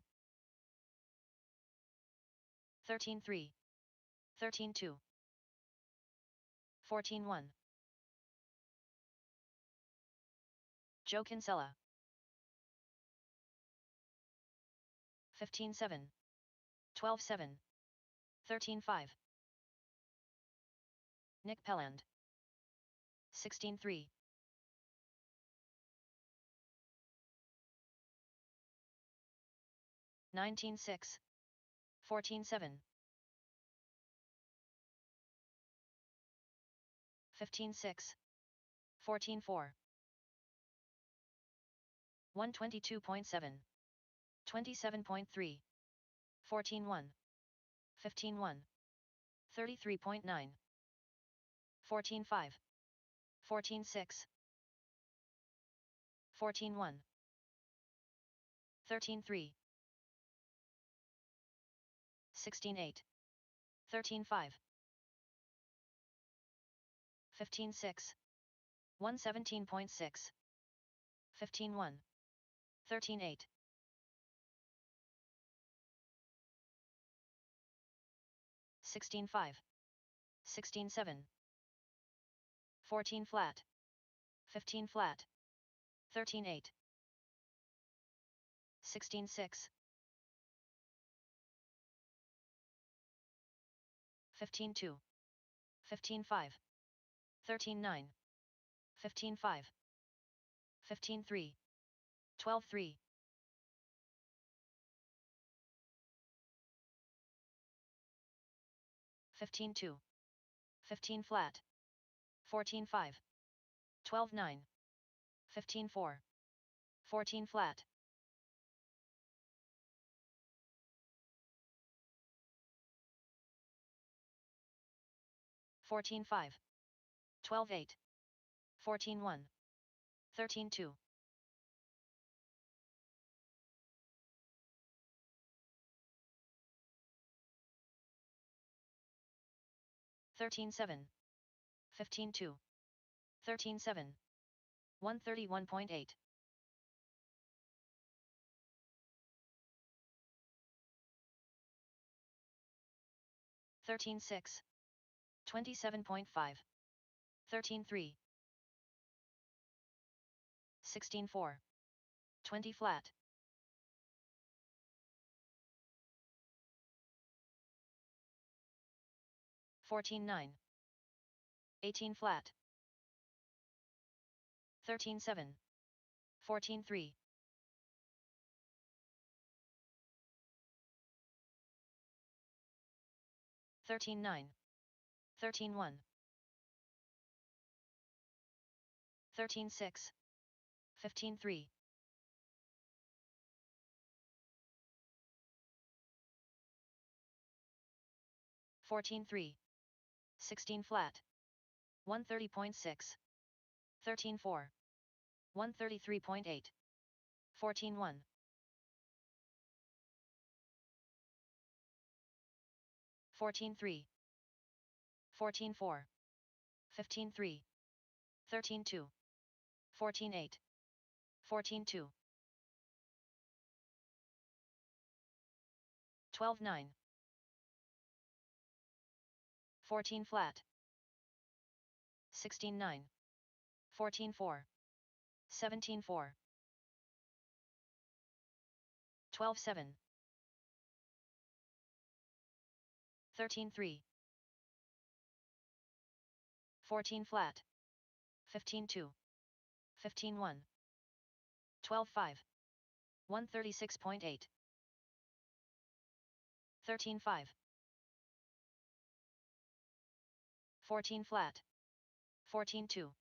13-3. 13-2. 14-1. Joe Kinsella. 15-7. 12-7. 13-5. Nick Pelland. 16-3. 19-6. 14-7. 15-6. 14-4. 122.7. 27.3. 14-1. 15-1. 33.9. 14-5. 14-6. 14-1. 13-3. 16-8. 13-5. 15-6. 117.6. 15-1. 13-8. 16-5. 16-7. 14 flat. 15 flat. 13-8. 16-6. 15-2. 15-5. 13-9. 15-5. 15-3. 12-3. 15-2, 15 flat, 14-5, 12-9, 15-4, 14 flat, 14-5, 12-8, 14-1, 13-2, 13-7, 15-2, 13-7, 131.8, 13-6, 27.5, 13-3, 16-4, 20 flat, 14-9, 18 flat, 13-7, 14-3, 13-9, 13-1, 13-6, 15-3, 14-3, 16 flat, 130.6, 13-4, 133.8, 14-1, 14-3, 14-4, 15-3, 13-2, 14-8, 14-2, 12-9, 14 flat, 16-9, 14-4, 17-4, 12-7, 13-3, 14 flat, 15-2, 15-1, 12-5, 136.8, 13-5, 14 flat, 14-2,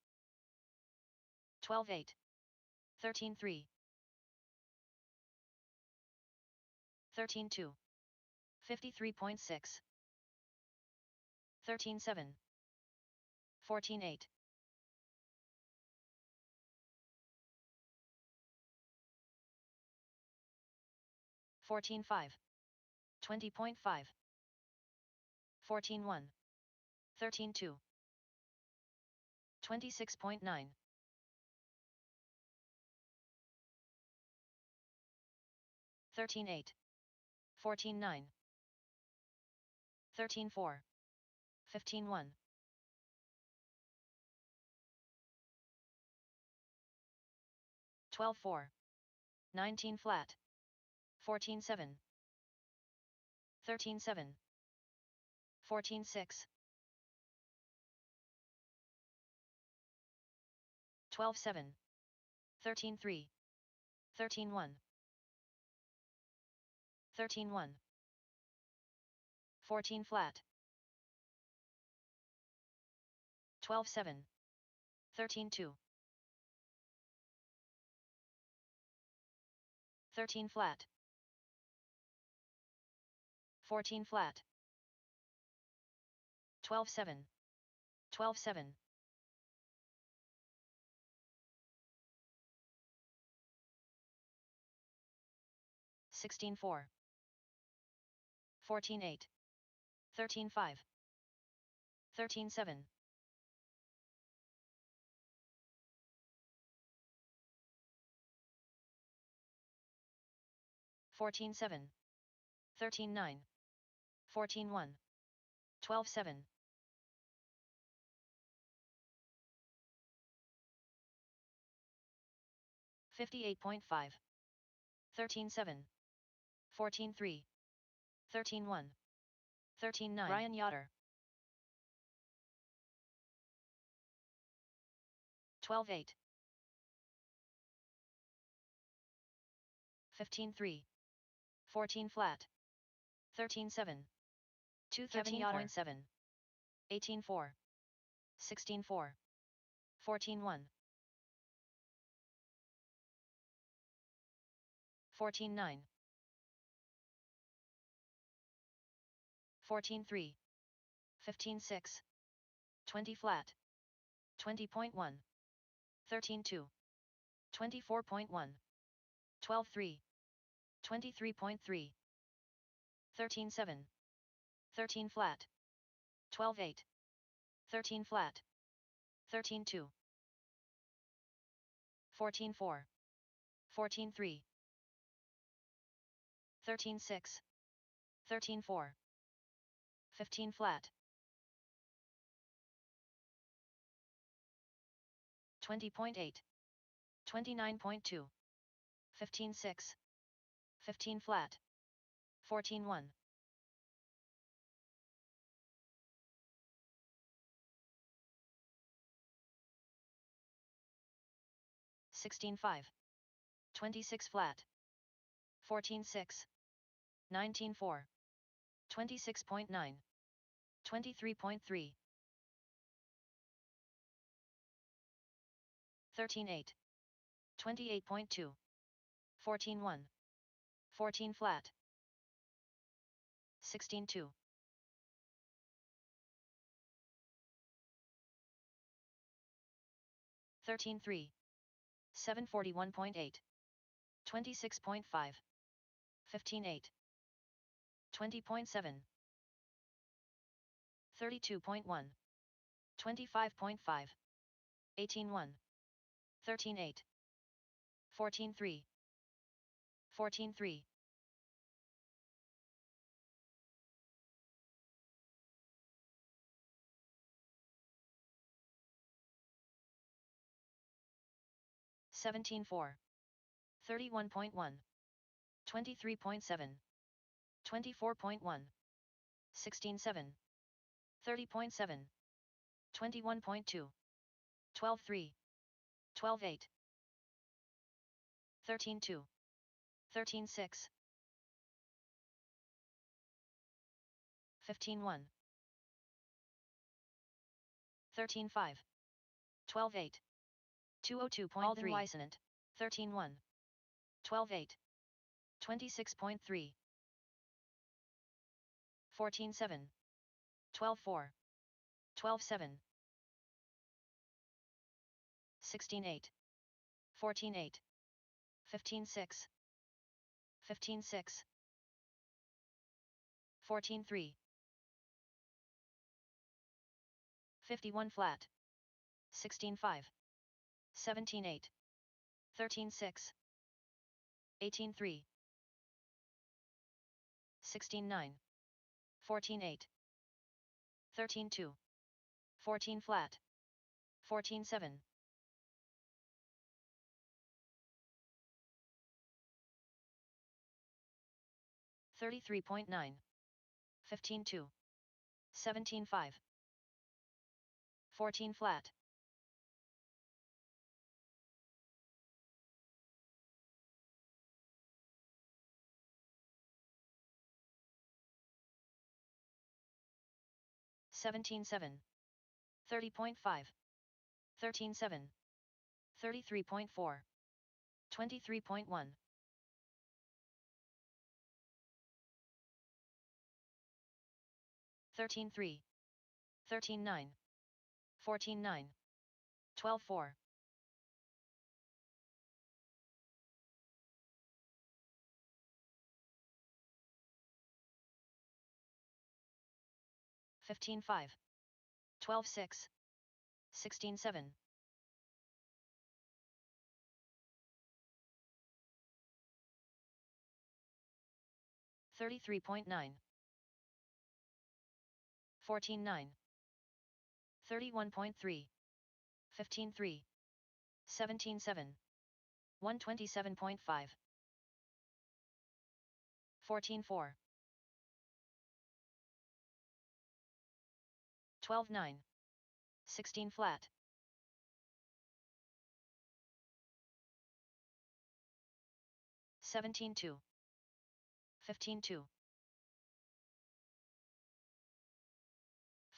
12-8, 13-3, 13-2, 53.6, 13-7, 14-8, 14-5, 20.5, 14-1, 13-2, 26.9, 13-8, 14-9, 13-4, 15-1, 12-4, 19 flat, 14-7, 13-7, 14-6, 12-7, 13-3, 13-1, 13-1, 14 flat, 12-7, 13-2, 13 flat, 14 flat, 12-7, 12-7, 16-4, 14-8, 13-5, 13-7, 14-7, 13-9, 14-1, 12-7, 58.5, 13-7, 14-3, 13-1, 13-9. Ryan Yoder. 12-8, 15-3, 14 flat, 13-7, 13.7, 18.4, 16.4, 14.1, 14.9, 14.3, 15.6, 20 flat, 20.1, 13.2, 24.1, 12.3, 23.3, 13.7, 13 flat, 12.8, 13 flat, 13.2, 14.4, 14.3, 13.6, 13.4, 15 flat, 20.8, 29.2, 15.6, 15 flat, 14.1, 16.5, 26 flat, 14.6, 19.4, 26.9, 23.3, 13.8, 28.2, 14.1, 14 flat, 16.2, 13.3, 741.8, 26.5, 15.8, 20.7, 32.1, 25.5, 18.1, 13.8, 14.3, 14.3, 17.4, 31.1, 23.7, 24.1, 16.7, 30.7, 21.2, 12.3, 12.8, 13.2, 13.6, 15.1, 13.5, 12.8, 202.3 Wisonant, 13.1, 12.8, 26.3, 14.7, 12.4, 12.7, 16.8, 14.8, 15.6, 15.6, 14.3, 51 flat, 16.5, 17.8, 13.6, 18.3, 16.9, 14.8, 13.2, 14 flat, 14.7, 33.9, 15.2, 17.5, 14 flat, 17.7, 30.5, 13.7, 33.4, 23.1, 13.3, 13.9, 14.9, 12.4, 15.5, 12.6, 16.7, 33.9, 14.9, 31.3, 15.3, 17.7, 127.5, 14.4, 12.9, 16 flat, 17.2, 15.2,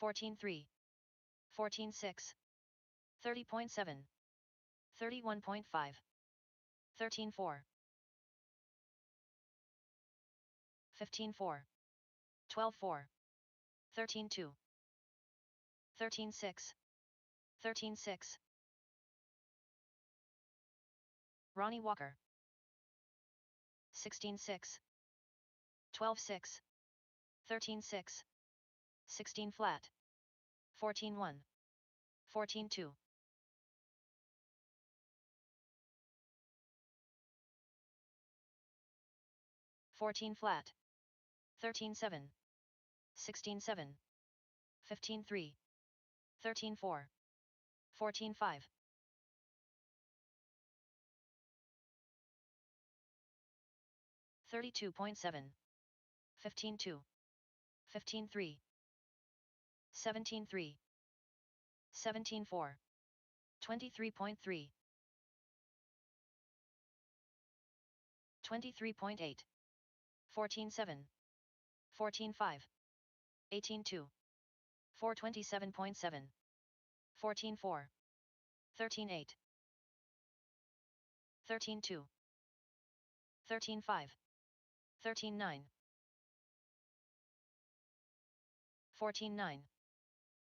14.3, 14.6, 30.7, 31.5, 13.4, 15.4, 12.4, 13.2, 13.6, 13.6. Ronnie Walker. 16.6, 12.6, 13.6, 16 flat, 14.1, 14.2. 14 flat, 13.7, 16.7, 15.3, 13.4, 14.5. 32.7, 15.2, 15.3, 17.3, 17.4, 23.3, 23.8, 14.7, 14.5, 18.2, 427.7, 14.4, 13.8, 13.2, 13.5, 13.9, 14.9,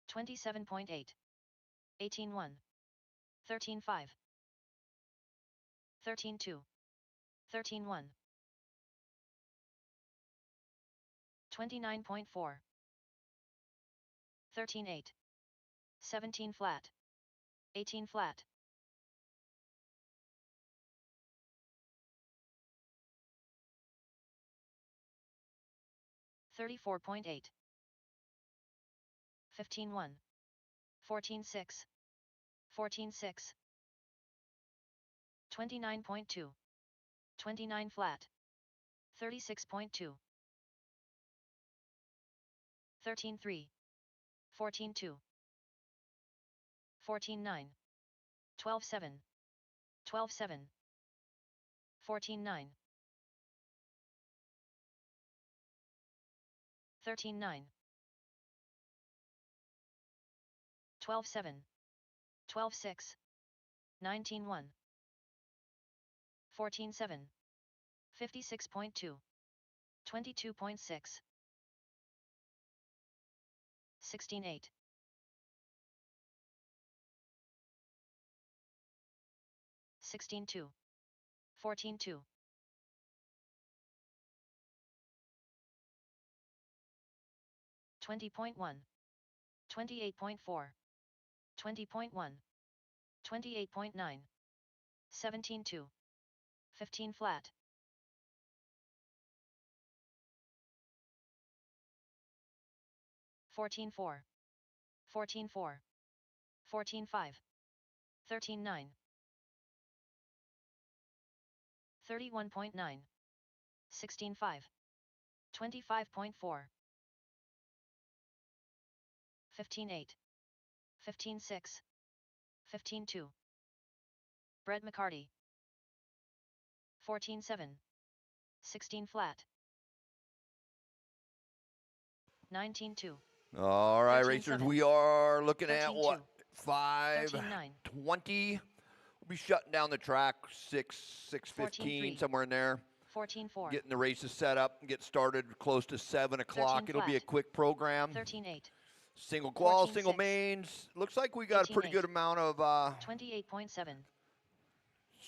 27.8, 18.1, 13.5, 13.2, 13.1, 29.4, 13.8, 17 flat, 18 flat. 34.8, 15.1, 14.6, 14.6, 29.2, 29 flat, 36.2, 13.3, 14.2, 14.9, 12.7, 12.7, 14.9, 13.9, 12.7, 12.6, 19.1, 14.7, 56.2, 22.6, 16.8, 16.2, 14.2, 20.1, 28.4, 20.1, 28.9, 17.2, 15 flat. 14.4, 14.4, 14.5, 13.9, 31.9, 16.5, 25.4, 15.8, 15.6, 15.2. Brett McCarty. 14.7, 16 flat. 19.2. All right, 13, racers, 7. we are looking 13, at what? 13.9. 5:20. We'll be shutting down the track 6:15, somewhere in there. 14.4. Getting the races set up and get started close to 7 o'clock. It'll be a flat. quick program. 13.8. Single qual, 14, single 6. mains. Looks like we got a pretty 18.8. good amount of 28.7.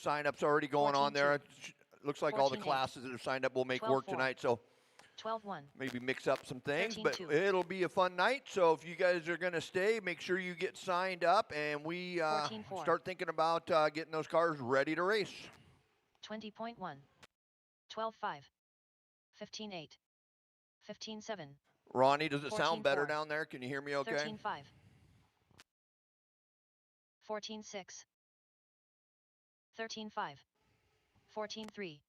sign-ups already going 14, on there. 2. Looks like all the 14.8. classes that are signed up will make 12, work 4. tonight. So 12.1. maybe mix up some things, 13, but 2. it'll be a fun night. So if you guys are going to stay, make sure you get signed up, and we 14, 4. start thinking about getting those cars ready to race. 20.1. 12.5. 15.8. 15.7. Ronnie, does it 14, sound better 4. down there? Can you hear me okay? 13.5. 14.6. 13.5. 14.3.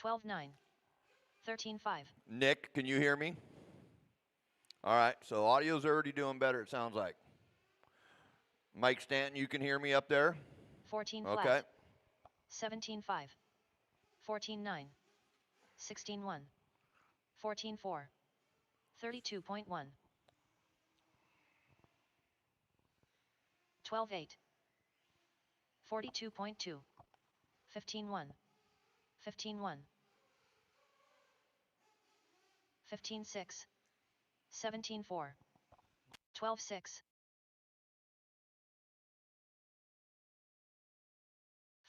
12.9. 13.5. Nick, can you hear me? All right, so audio's already doing better, it sounds like. Mike Stanton, you can hear me up there? 14 okay. flat. 17.5. 14.9. 16.1. 14.4. 32.1. 12.8. 42.2. 15.1. 15.1. 15.6. 17.4. 12.6.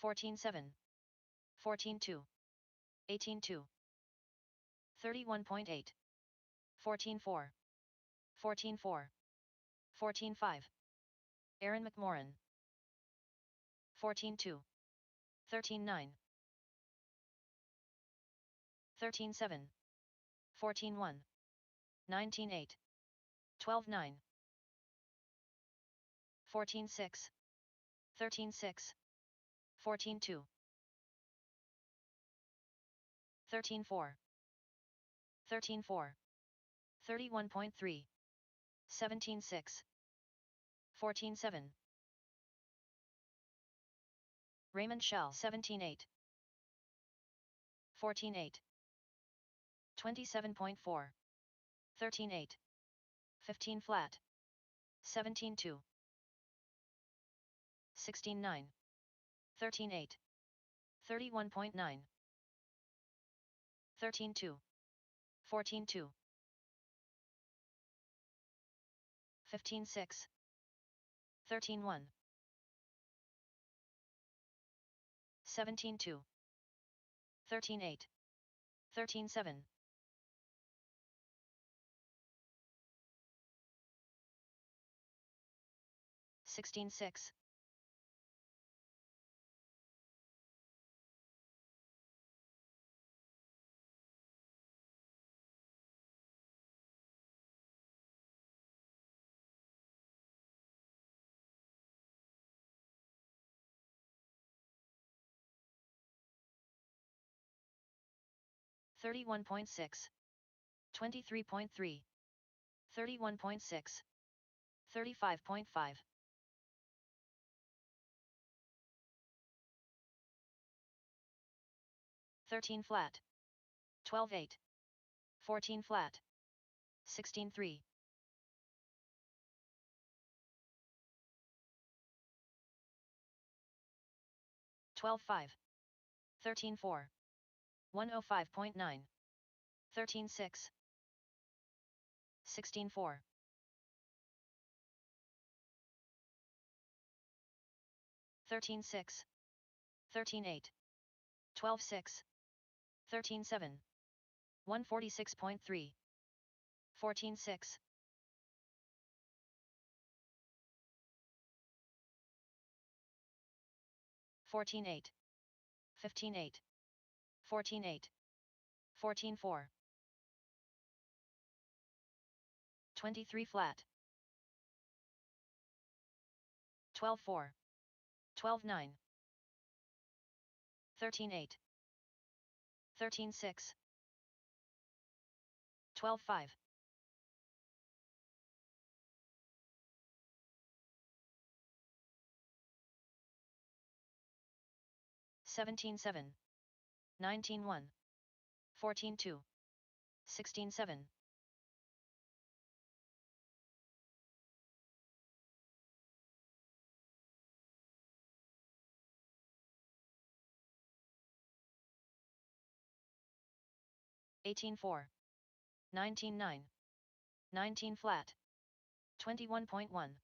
14.7. 14.2. 18.2. 31.8. 14.4. 14.4. 14.5. Aaron McMorran. 14.2. 13.9. 13.7. 14.1. 19.8. 12.9. 14.6. 13.6. 14.2. 13.4. 13.4. 31.3. 17.6. 14.7. Raymond Shell. 17.8. 14.8. 27.4. 13.8. 15 flat. 17.2. 16.9. 13.8. 31.9. 13.2. 14.2. 15.6. 13.1. 17.2. 13.8. 13.7. 16.6. 31.6. 23.3. 31.6. 35.5. 13 flat. 12.8. 14 flat. 16.3. 12.5. 13.4. 105.9. 13.6. 16.4. 13.6. 13.8. 12.6. 13.7. 146.3. 14.6. 14.8. 15.8. 14.8. 14.4. 23 flat. 12.4. 12.9. 13.8. 13.6. 12.5. 17.7. 19.1. 14.2. 16.7. 18.4. 19.9. 19 flat. 21.1.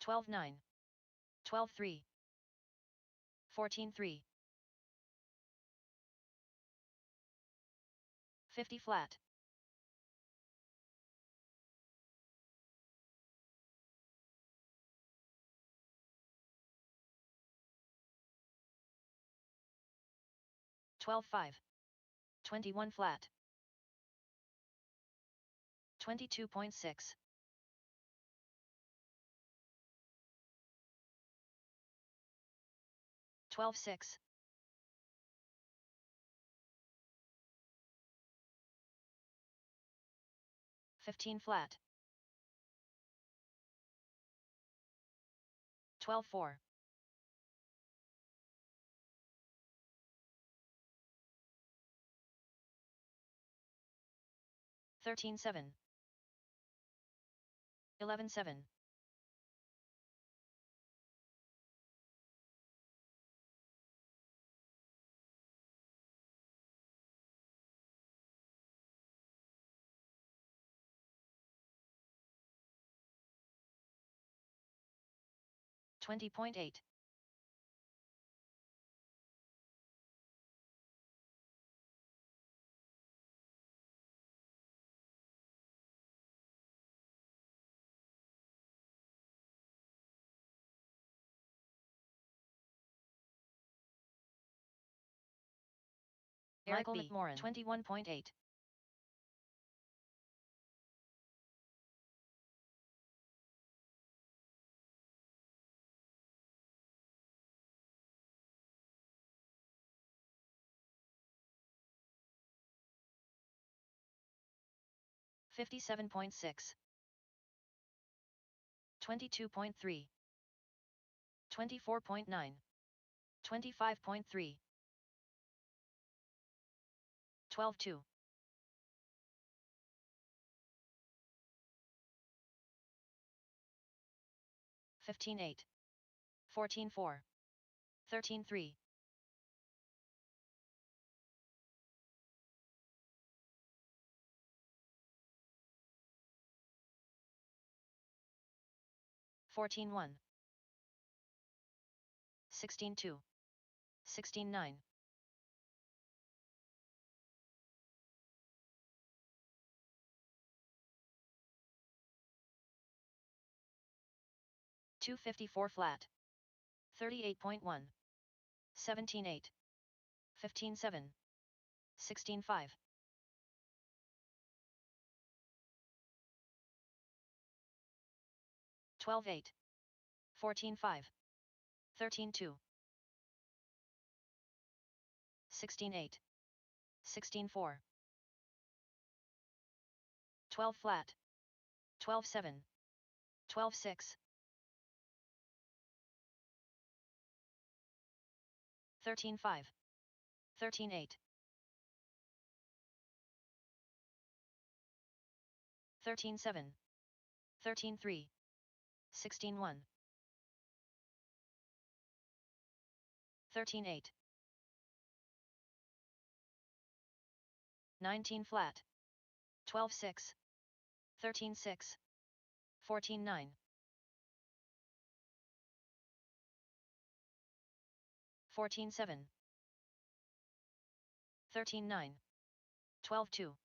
12.9. 12.3. 14.3. 50 flat. 12.5. 21 flat. 22.6. 12.6. 15 flat. 12.4. 13-7. 11-7. 20.8. Eric Michael B. McMoran, 21.8. 57.6. 22.3. 24.9. 25.3. 12-2. 15-8. 14-4. 13-3. 14-1. 16-2. 16-9. 254 flat. 38.1. 17-8. 15-7. 16-5. 12-8. 14-5. 13-2. 16-8. 16-4. 12 flat. 12-7. 12-6. 13-5. 13-8. 13-7. 13-3. 16-1. 13-8. 19 flat. 12-6. 13-6. 14-9. 14-7. 13-9. 12-2.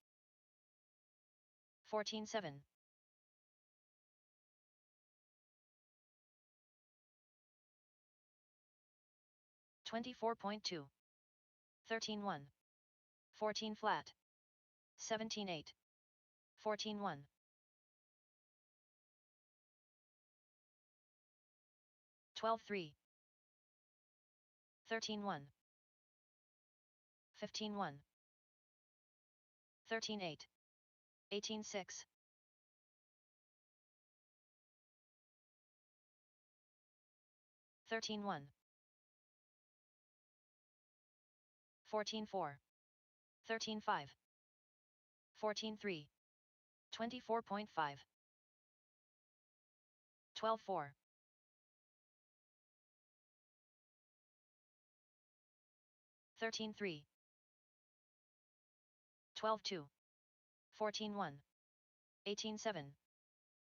14-7. 24.2. 13-1. 14 flat. 17-8. 14-1. 12-3. 13-1. 15-1. 13-8. 18-6. 13-1. 14-4. 13-5. 14-3. 24.5. 12-4. 13-3. 12-2. 14-1. 18-7.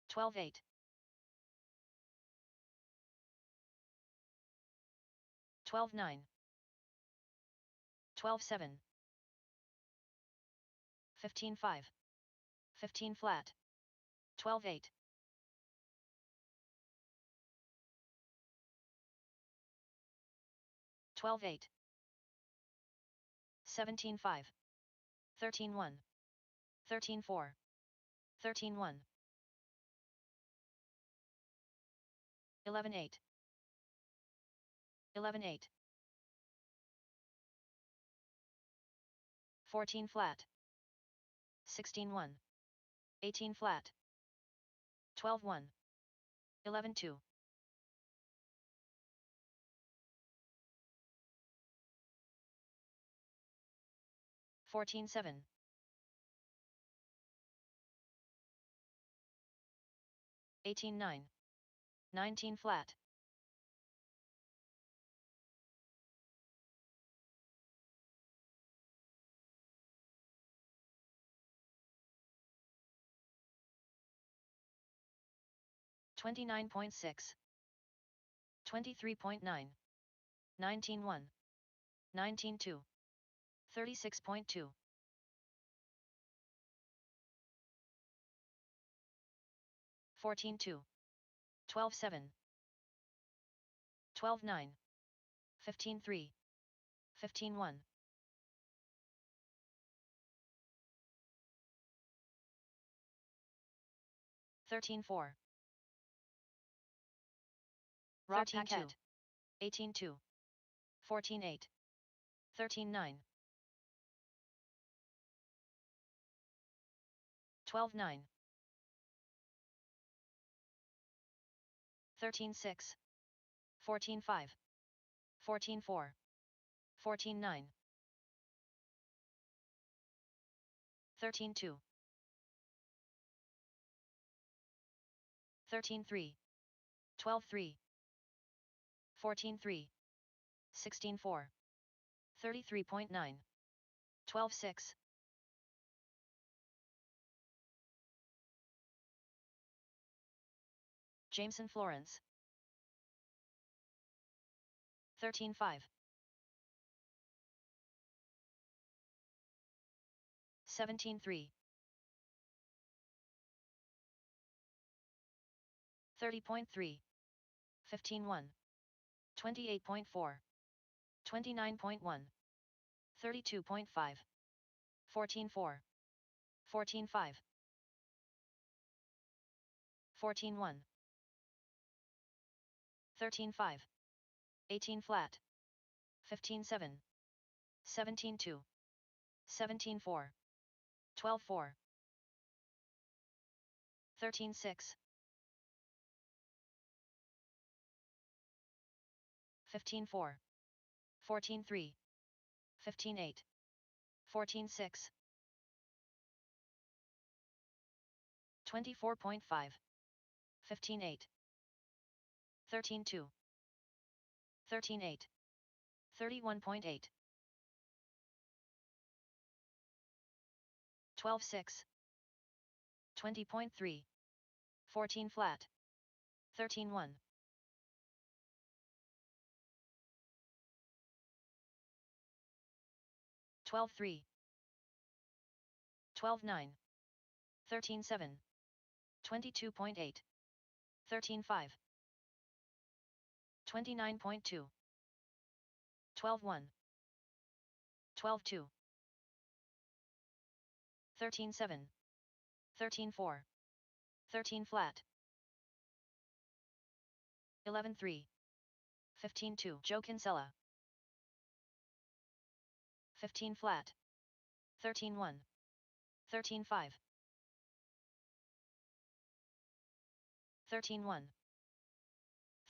12-8. 12-9. 12-7. 15-5. 15 flat. 12-8. 12-8. 17-5. 13-1. 13-4. 13-1. 11-8. 11-8. 14 flat. 16-1. 18 flat. 12-1. 11-2. 14-7. 18-9. 19 flat. 29.6. 23.9. 19-1. 19-2. 36.2. 14-2. 12-7. 12-9. 15-3. 15-1. 13-4. 13-2. 18-2. 14-8. 13-9. 12-9. 13-6. 14-5. 14-4. 14-9. 13-2. 13-3. 12-3. 14-3. 16-4. 33.9. 12-6. Jameson Florence. 13-5. 17-3. 30.3. 15-1. 28.4. 29.1. 32.5. 14-4. 14-5. 14-1. 13-5. 18 flat. 15-7. 17-2. 17-4. 12-4. 13-6. 15-4. 14-3. 15-8. 14-6. 24.5. 15-8. 13-2. 13-8. 31.8. 12-6. 20.3. 14 flat. 13-1. 12-3. 12-9. 13-7. 22.8. 13-5. 29.2. 12-1. 12-2. 13-7. 13-4. 13 flat. 11-3. 15-2. Joe Kinsella. 15 flat. 13-1. 13-5. 13-1.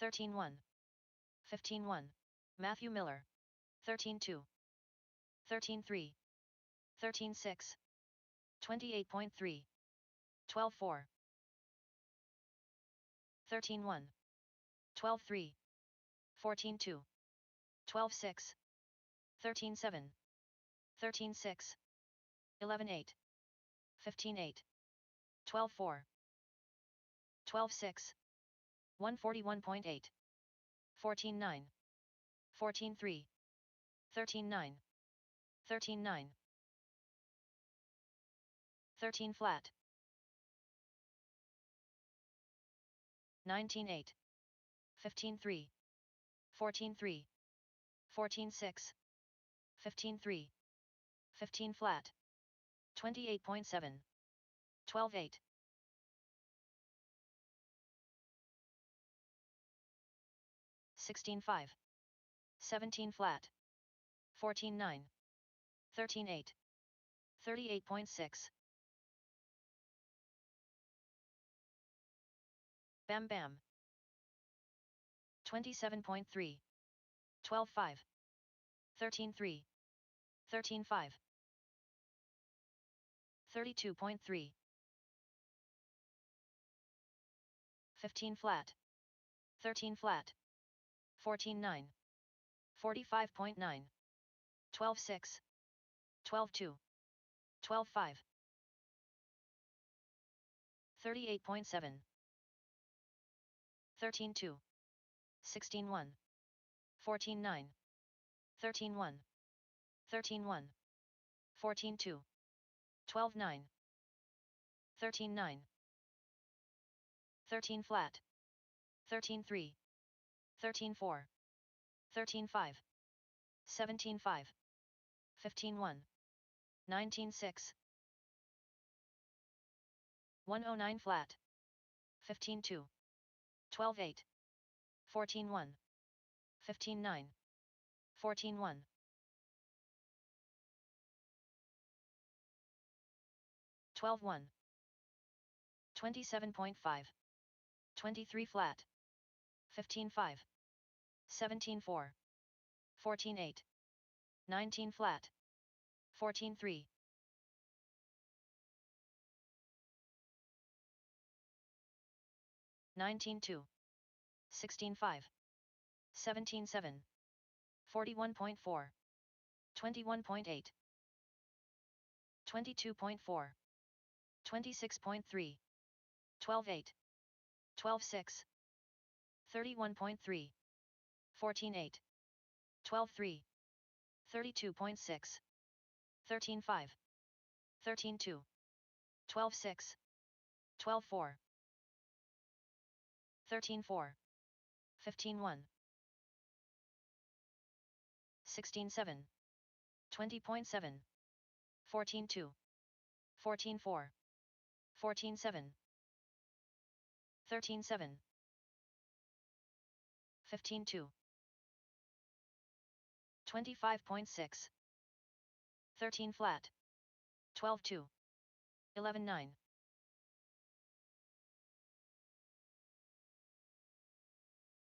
13-1. 15-1. Matthew Miller. 13-2. 13-3. 13-6. 28.3. 12-4. 13-1. 12-3. 14-2. 12-6. 13-7. 13-6. 11-8. 15-8. 12-4. 12-6. 141.8. 14-9. 14-3. 13-9. 13-9. 13 flat. 19-8. 15-3. 14-3. 14-6. 15-3. 15 flat. 28.7. 12-8. 16-5. 17 flat. 14-9. 13-8. 38.6. Bam Bam. 27.3. 12-5. 13-3. 13-5. 32.3. 15 flat, 13 flat, 14.9, 45.9, 12.6, 12.2, 12.5, 38.7, 13.2, 16.1, 14.9, 13.1, 13.1, 14.2, 12.9, 13.9, 13 flat, 13.3, 13.4, 13.5, 17.5, 15.1, 19.6, 109 flat, 15.2, 12.8, 14.1, 15.9, 14.1, 12.1, 27.5, 23 flat, 15.5, 17.4, 14.8, 19 flat, 14.3, 19.2, 16.5, 17.7, 41.4, 21.8, 22.4, 26.3, 12.8, 12.6, 31.3, 14.8, 12.3, 32.6, 13.5, 13.2, 12.6, 12.4, 13.4, 15.1, 16.7, 20.7, 14.2, 14.4, 14.7, 13.7, 15.2, 25.6, 13 flat, 12.2, 11.9,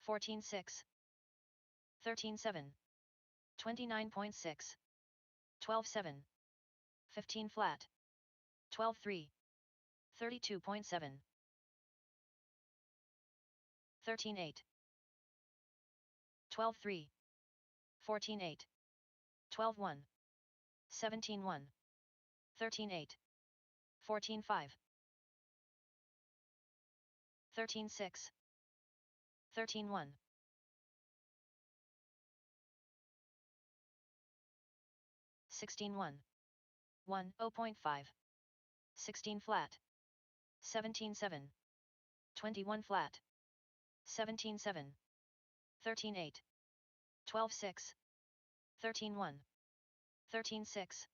14.6, 13.7, 29.6, 12.7, 15 flat, 12.3, 32.7, 13.8, 12.3, 14.8, 12.1, 17.1, 13.8, 14.5, 13.6, 13.1, 16.1, 1, 0.5, 16 flat, 17.7, 21 flat, 17.7, 13.8, 12.6, 13.1, 13.6,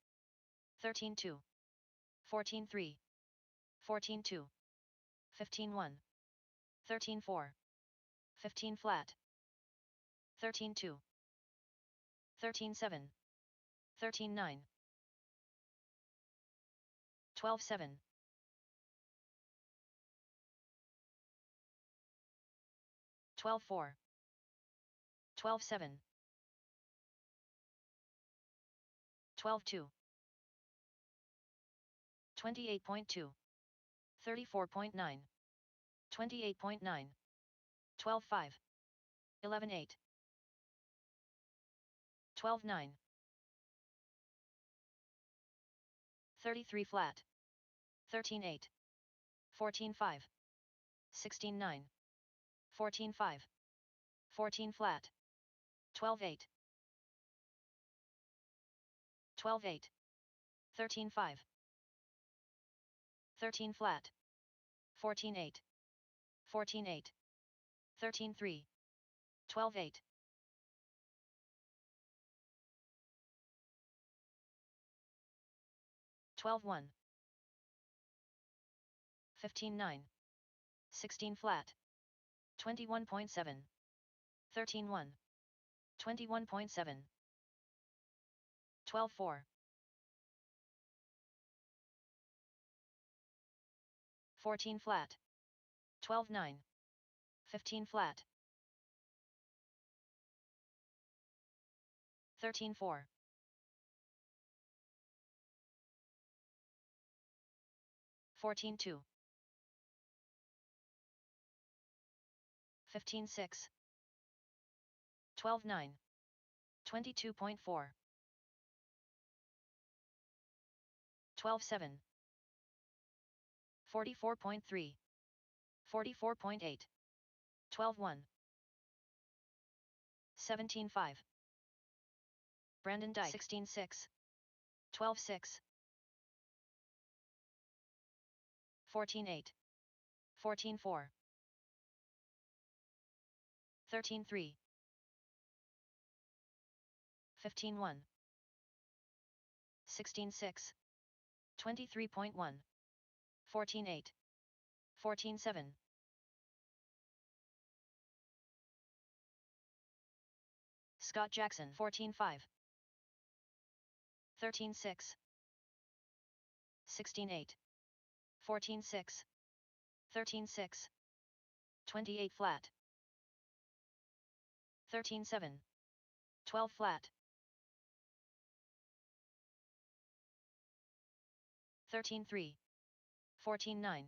13.2, 14.3, 14.2, 15.1, 13.4, 15 flat, 13.2, 13.7, 13.9, 12.7, 12.4, 12.7, 12.2, 28.2, 34.9, 28.9, 12.5, 11.8, 12.9, 33 flat, 13.8, 14.5, 16.9, 14.5, 14 flat, 12.8, 12.8, 13.5, 13 flat, 14.8, 14.8, 13.3, 12.8, 12.1, 15.9, 16 flat, 21.7, 13.1, 21.7, 12.4, 14 flat, 12.9, 15 flat, 13.4, 14.2, 15.6. 12.9. 22.4. 12.7. 44.3. 44.8. 12.1. 17.5. Brandon Dyke. 16.6. 12.6. 14.8. 14.4. 13.3. 15.1. 16.6. 23.1. 14.8. 14.7. Scott Jackson. 14.5. 13.6. 16.8. 14.6. 13.6. 28 flat. 13.7. 12 flat. 13.3. 14.9.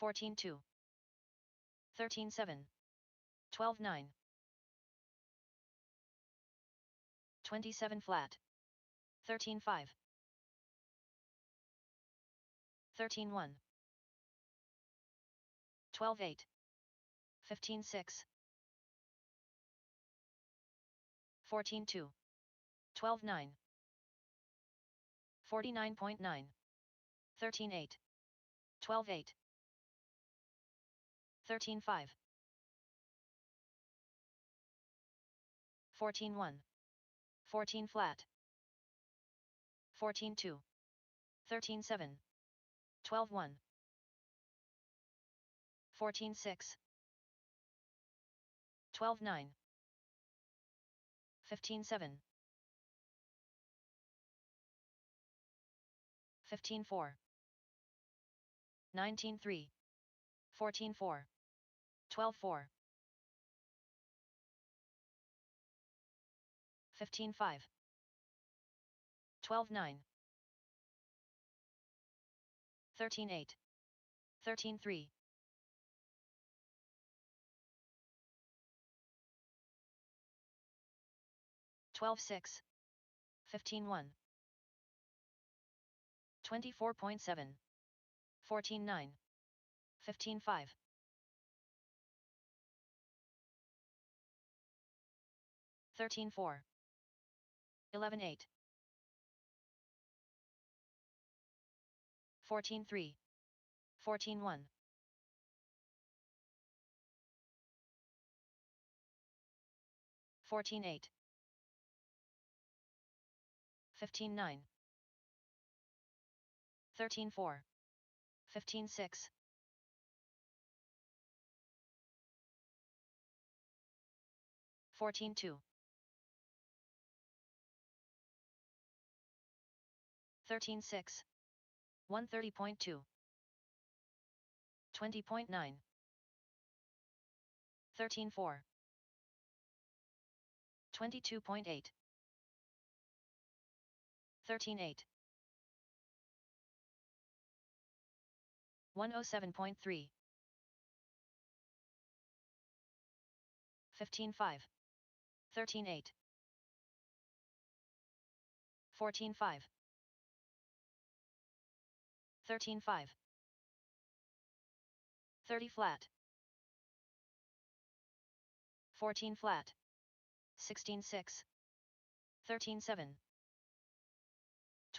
14.2. 13.7. 12.9. 27 flat. 13.5. 13.1. 12.8. 15.6. 14.2. 12.9. 49.9. 13.8. 12.8. 13.5. 14.1. 14 flat. 14.2. 13.7. 12.1. 14.6. 12.9. 15.7. 15.4. 19.3. 14.4. 12.4. 15.5. 12.9. 13.8. 13.3. 12.6. 15.1. 24.7. 14.9. 15.5. 13.4. 11.8. 14.3. 14.1. 14.8. 15.9. 13.4. 15.6. 14.2. 13.6. 130.2. 20.9. 13.4. 22.8. 13.8. 107.3. 15.5. 13.8. 14.5. 13.5. 30 flat. 14 flat. 16.6. 13.7.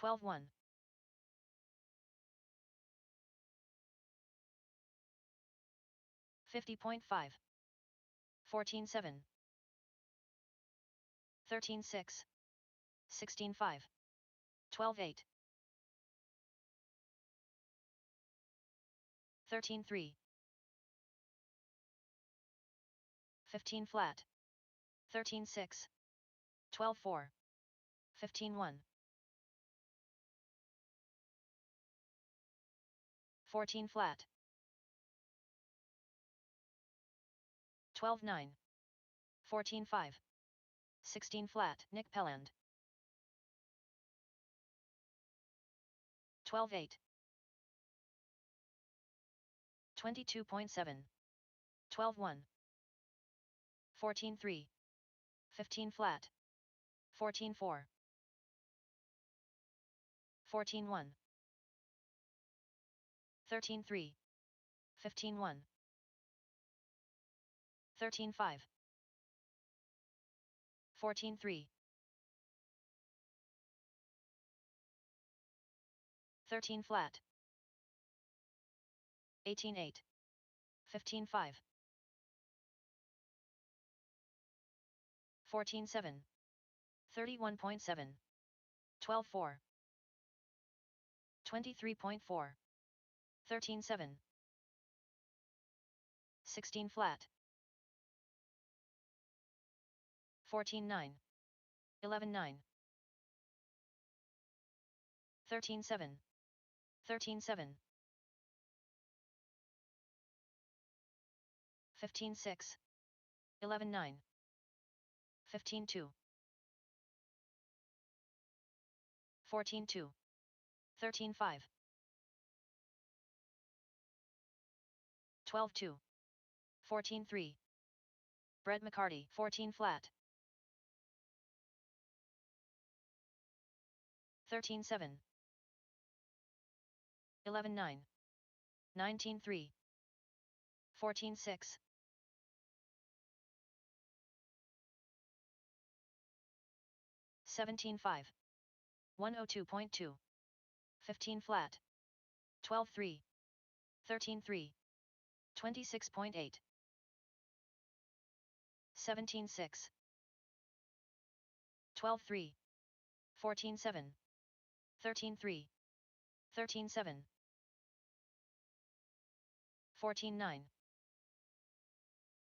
12.1. 50.5. 14.7. 13.6. 16.5. 12.8. 13.3. 15 flat. 13.6. 12.4. 15.1. 14 flat. 12.9. 14.5. 16 flat. Nick Pelland. 12.8. 22.7. 12-1. 14-3. 15 flat. 14-4. 14-1. 13-3. 15-1. 13-5. 14-3. 13 flat. 18-8. 15-5. 14-7. 31.7. 12-4. 23.4. 13-7. 16 flat. 14-9. 11-9. 13-7. 13-7. 15-6. 11-9. 15-2. 14-2. 13-5. 12-2. 14-3. Brett McCarty, 14 flat. 13-7. 11-9. 19-3. 14-6. 17-5. 102.2. 15 flat. 12-3. 13-3. 26.8. 17-6. 12-3. 14-7. 13-3. 13-7. 14-9.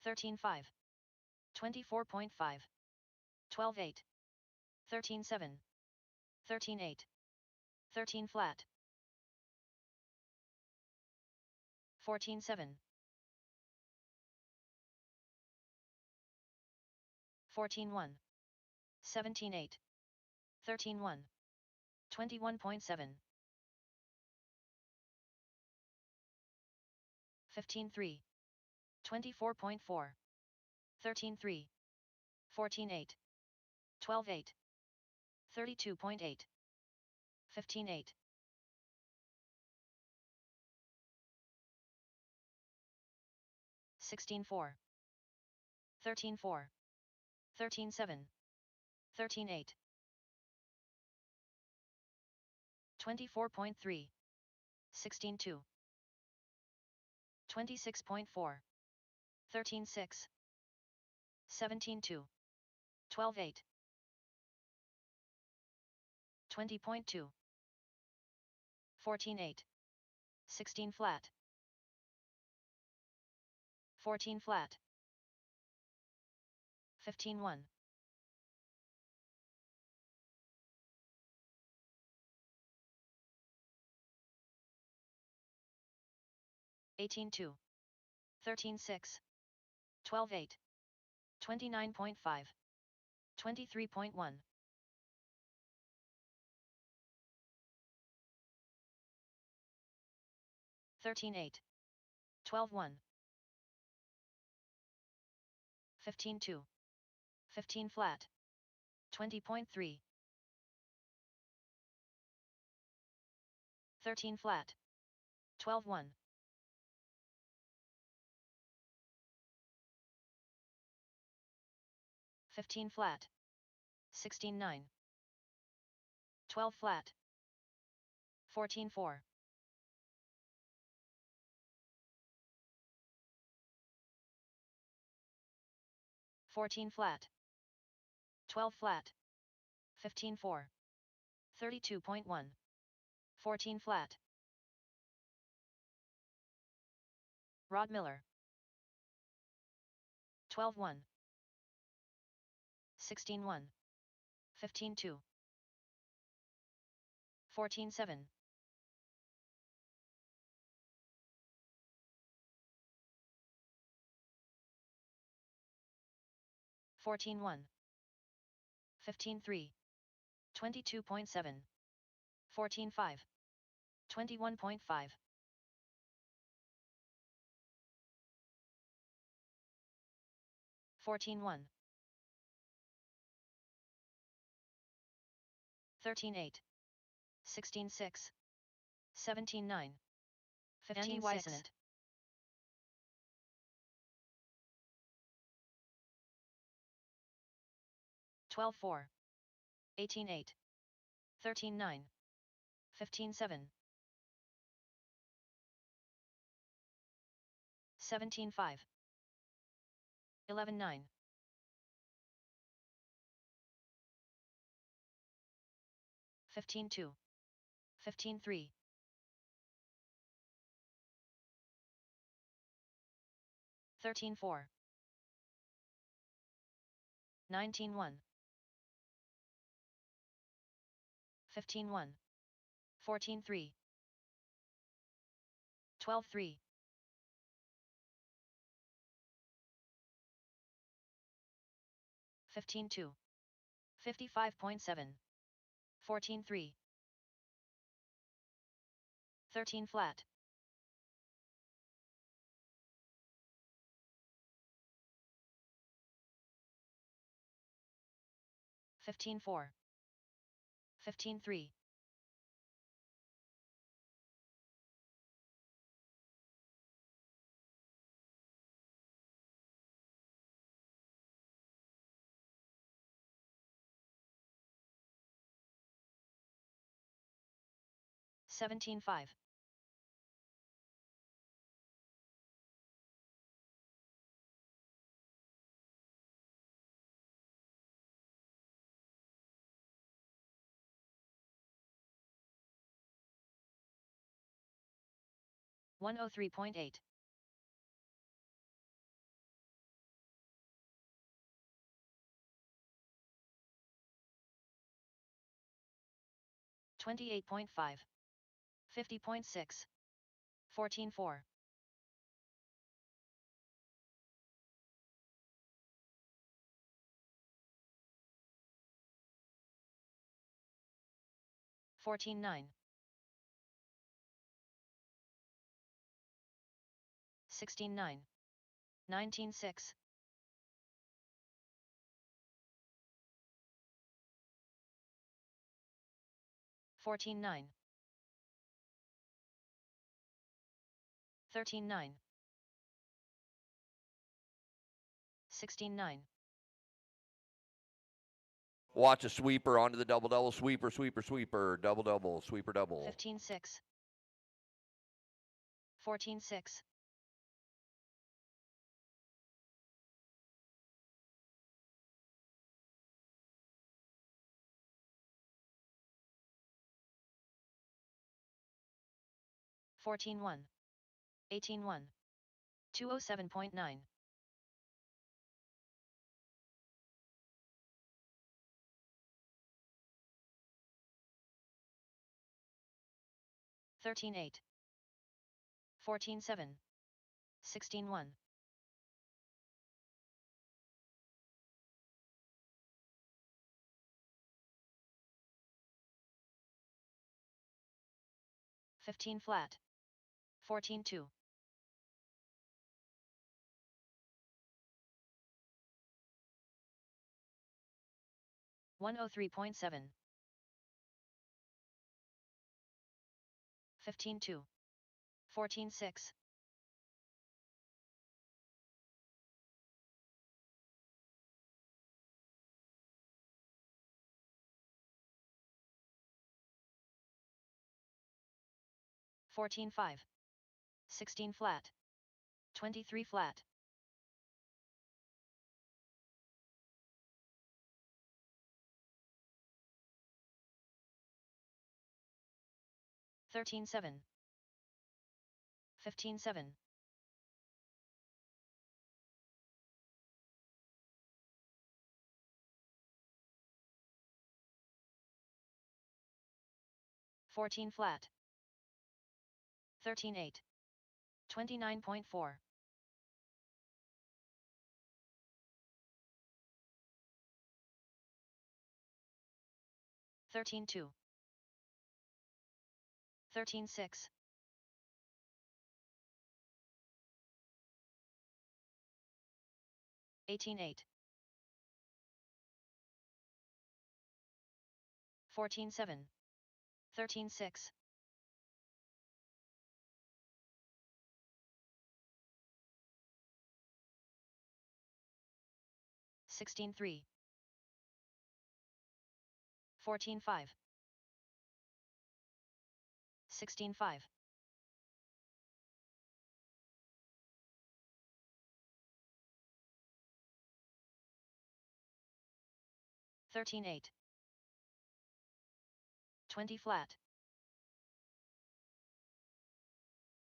13-5. 24.5. 12-8. 13-7. 13-8. 13 flat. 14-7. 14-1. 17-8. 13-1. 21.7. 15-3. 24.4. 13-3. 14-8. 12-8. 32.8. 15-8. 16-4. 13-4. 13-7. 13-8. 24.3. 16-2. 26.4. 13-6. 17-2. 12-8. 20.2. 14-8. 16 flat. 14 flat. 15-1. 18-2. 13-6. 12-8. 29.5. 23.1. 13-8. 12-1. 15-2. 15 flat. 20.3. 13 flat. 12-1. 15 flat. 16-9. 12 flat. 14-4. 14 flat. 12 flat. 15-4. 32.1. 14 flat. Rod Miller. 12-1. 16-1. 15-2. 14-7. 14-1. 15-3. 22.7. 14-5. 21.5. 14-1. 13-8. 16-6. 17-9. 15-6. 12-4. 18-8. 13-9. 15-7. 17-5. 11-9. 15-2. 15-3. 13-4. 19-1. 15-1. 14-3. 12-3. 15-2. 55.7. 14-3. 13 flat. 15-4. 15-3. 17-5. 103.8. 28.5. 50.6. 14-4. 14-9. 16-9. 19-6. 14-9. 13-9. 16-9. Watch a sweeper onto the double double. Sweeper, sweeper, sweeper. Double double, sweeper double. 15-6. 14-6. 14-1. 18-1. 207.9. 13-8. 14-7. 16-1. 15 flat. 14-2. 103.7. 15-2. 14-6. 14-5. 16 flat. 23 flat. 13-7. 15-7. 14 flat. 13-8. 29.4. 13-2. 13-6. 18-8. 14-7. 13-6. 16-3. 14-5. 16-5. 13-8. 20 flat.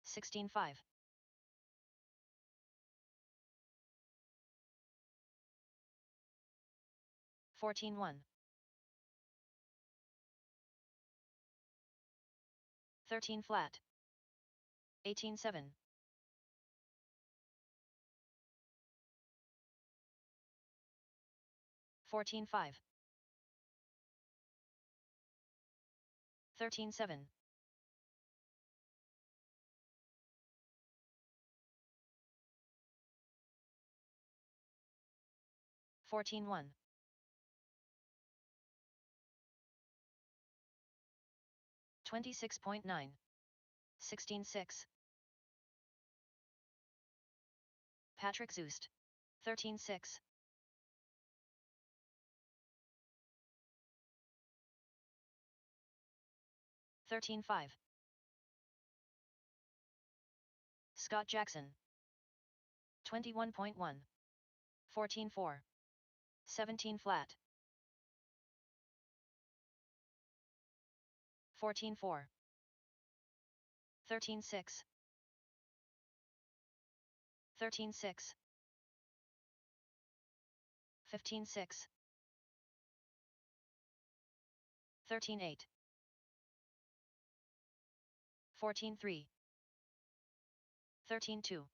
16-5. 14-1. 13 flat. 18-7. 14-5. 13-7. 14-1. 26.9. 16-6. Patrick Zoost. 13-6. 13-5. Scott Jackson. 21.1. 14-4. 17 flat. 14-4. 13-6. 13-6. 15-6. 13-8. 14-3. 13-2.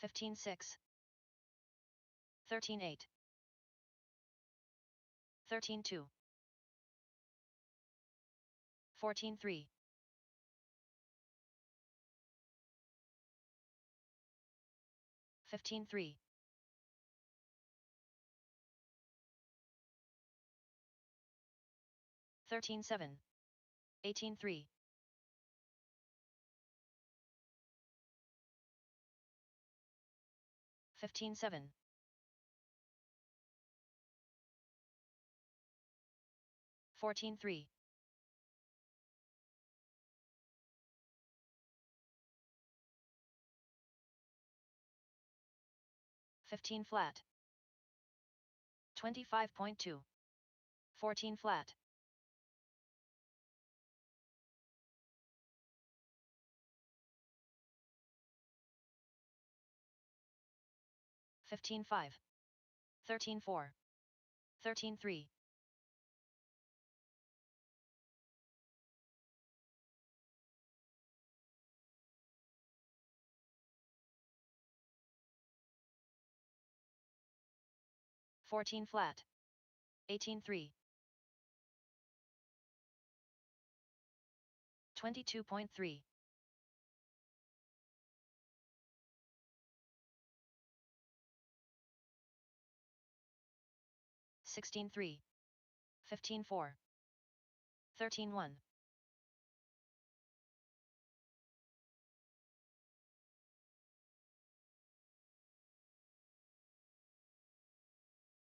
15-6. 13-8. 13-2. 14-3. 15-3. 13-7. 18-3. 15-7. 14-3. 15 flat. 25.2. 14 flat. 15-5. 13-4. 13-3. 14 flat. 18-3. 22.3. 16-3. 15-4. 13-1.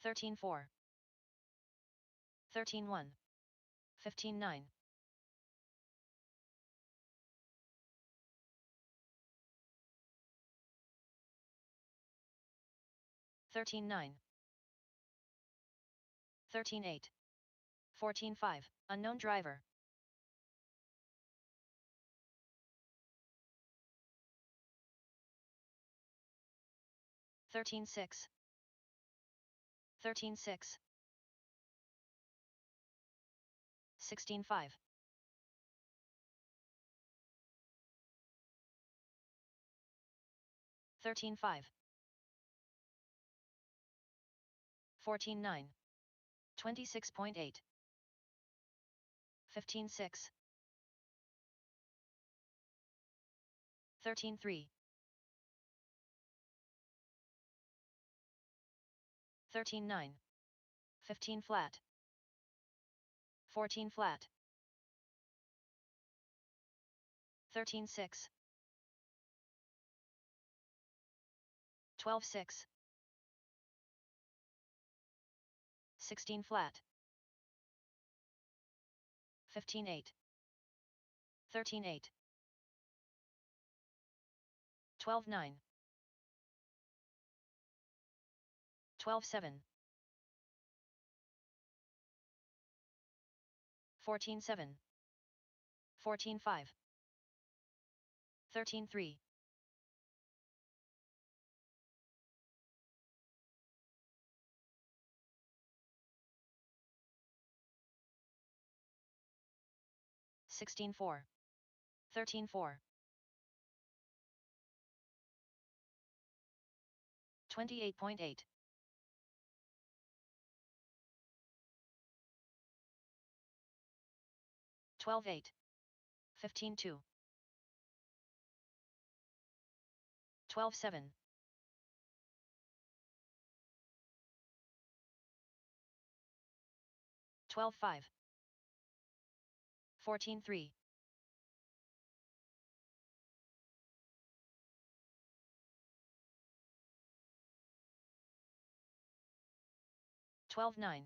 13-4. 13-1. 15-9. 13-9. 13-8. 14-5. Unknown driver. 13-6. 13-6. 16-5. 13-5. 14-9. 26.8. 15-6. 13-3. 13-9. 15 flat. 14 flat. 13-6. 12-6. 16 flat. 15-8. 13-8. 12-9. 12-7. 14-7. 14-5. 13-3. 16-4. 13-4. 28.8. 12-8. 15-2. 12-7. 12-5. 14-3. 12-9.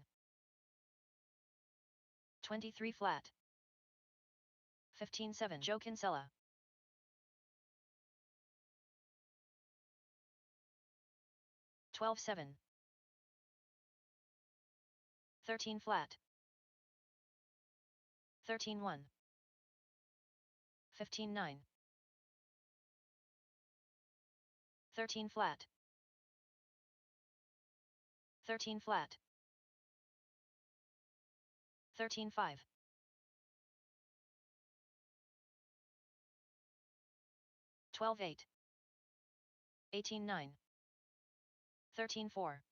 23 flat. 15-7. Joe Kinsella. 12-7. 13 flat. 13-1. 15-9. 13 flat. 13 flat. 13-5. 12-8. 18-9. 13-4.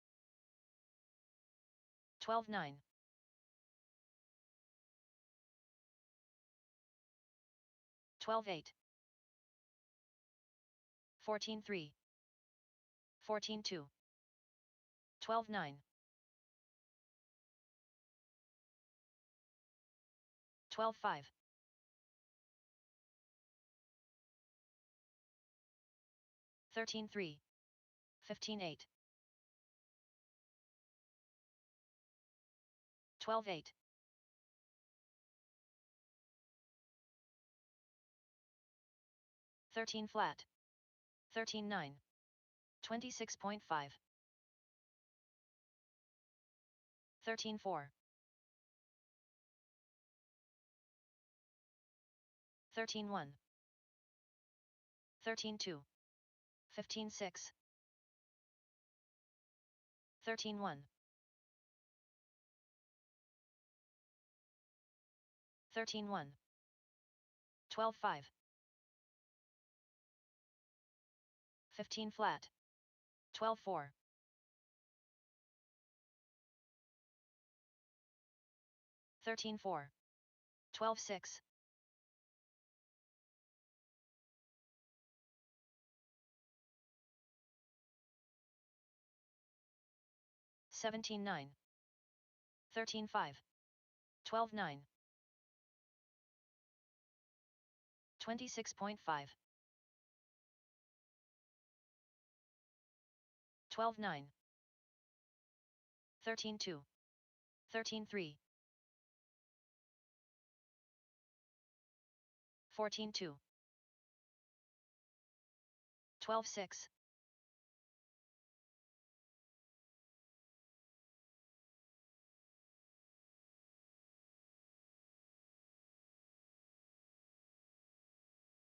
12-9. 12-8. 14-3. 14-2. 12-9. 12-5. 13-3. 15-8. 12-8. 13 flat. 13-9. 26.5. 13-4. 13-1. 13-2. 15-6. 13-1. 13-1. 12-5. 15 flat. 12-4. 13-4. 12-6. 17-9. 13-5. 12-9. 26.5. 12-9. 13-2. 13-3. 14-2. 12-6.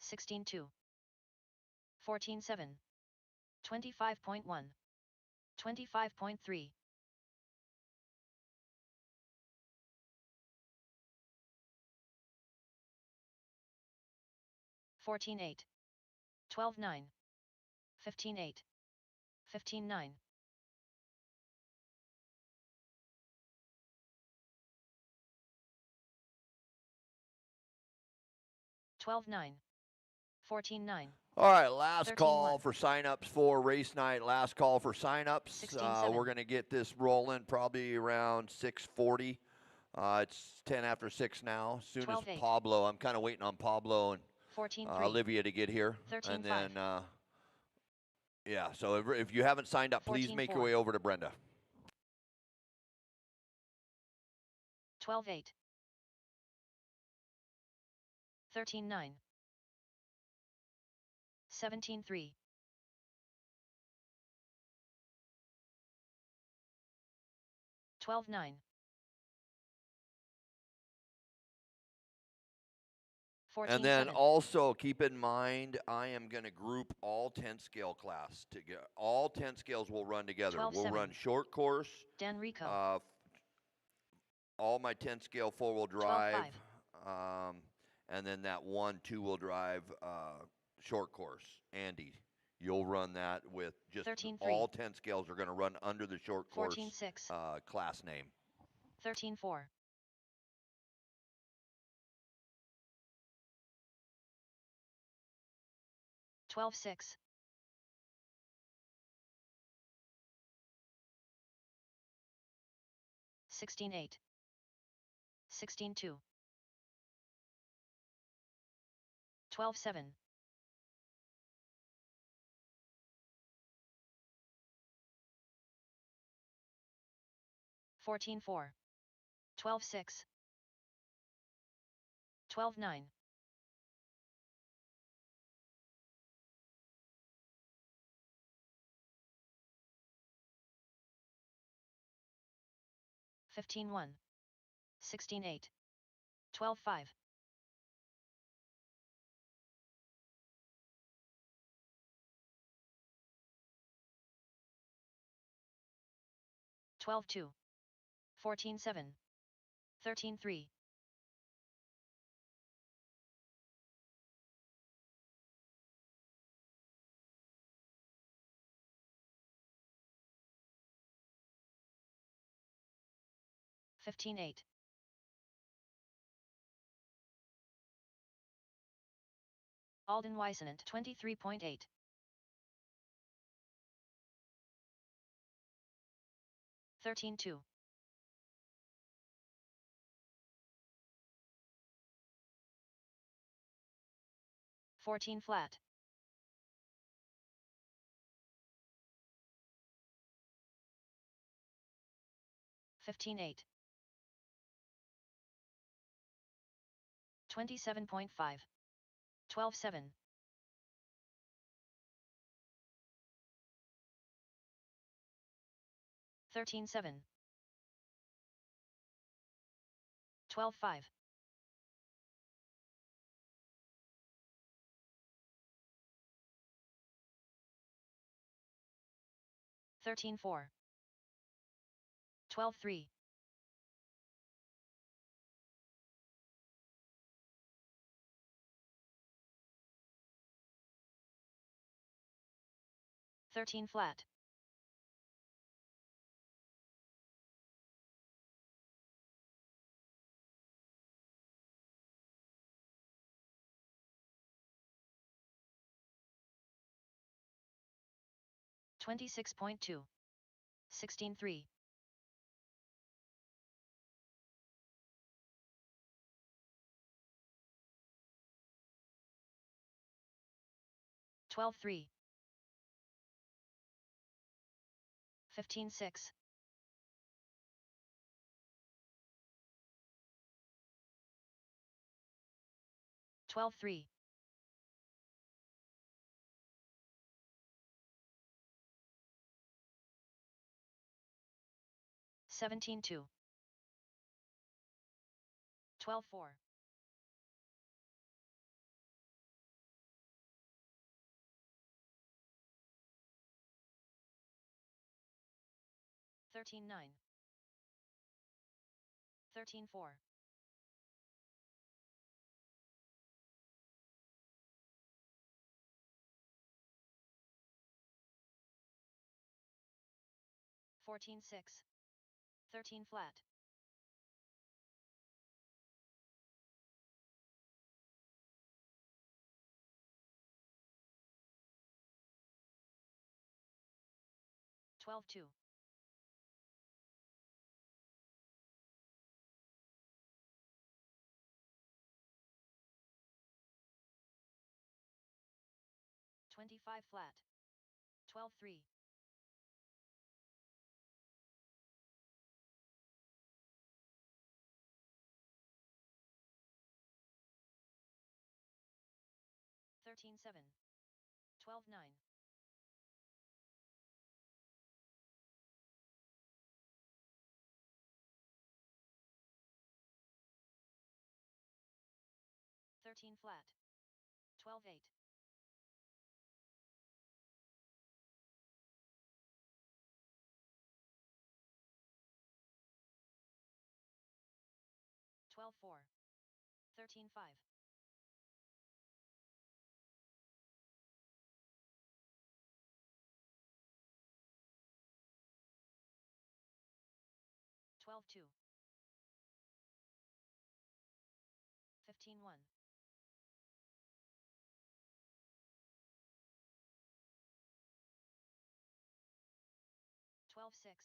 16-2. 14-7. 25.1. 25.3. 14-8. 12-9. 15-8. 15-9. 12-9. 14-9. All right, last 13 call 1. for signups for race night. Last call for signups. 16 7. We're going to get this rolling probably around 6:40. It's 10 after 6 now. As soon as 12 8. Pablo, I'm kind of waiting on Pablo and 14 3. Olivia to get here. 13 And 5. then, yeah, so if you haven't signed up, please 14 make your 4. way over to Brenda. 12 8. 13 9. 17 3. 12 9. 14 And then 7. also keep in mind, I am going to group all 10 scale class together. All 10 scales will run together. 12 We'll 7. run short course. Dan Rico. All my 10 scale 4-wheel 12 drive. 5. And then that 1 2-wheel drive short course. Andy, you'll run that with just 13 3. all 10 scales are going to run under the short course 14 6. class name. 13 4. 12 6. 16 8. 16 2. 12 7. 14 4. 12 6. 12 9. 15 1. 16 8. 12 5. 12 2. 14 7. 13 3. 15 8. 'Alden Weissenant 23.8. 13 2. 14 flat. 15 8. 27.5. 12 7. 13 7. 12 5. 13 4. 12 3. 13 flat. 26.2. 16 3. 12 3. 15 6. 12 3. 17 2. 12 4. 13 9. 13 4. 14 6. 13 flat. 12-2. 25 flat. 12-3. 13-7. 12-9. 13 flat. 12-8. 12-4. 13-5. 12-2. 15-1. 12-6.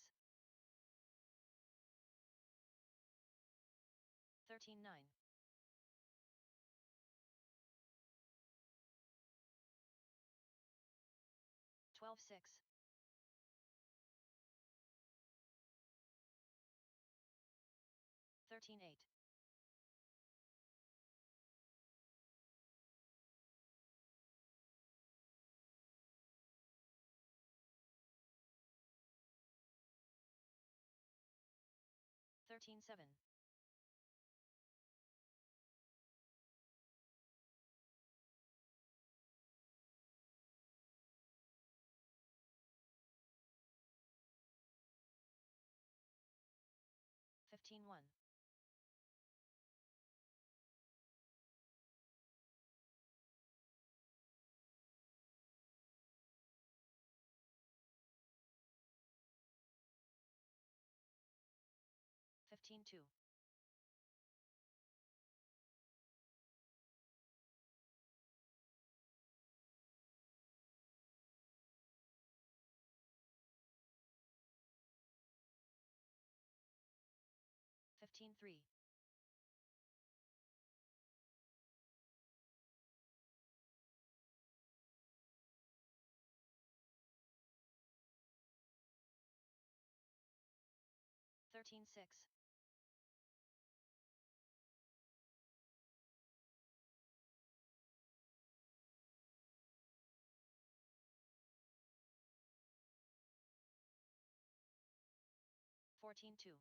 13-9. 12-6. 13-8. 13-7. 15-1. 15-2. 15-3. 13-6. 14-2.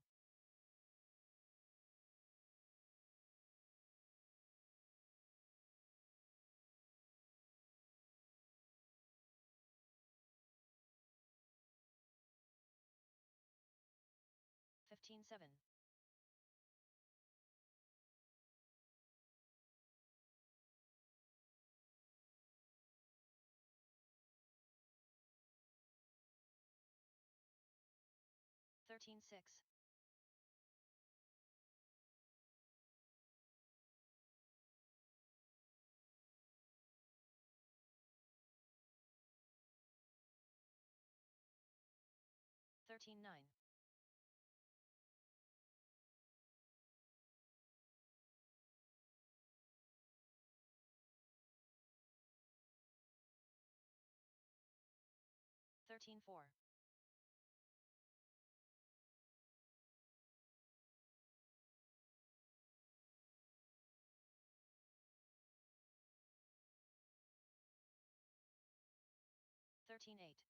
15-7. 13-6. 13-9. 13-4. 13-8.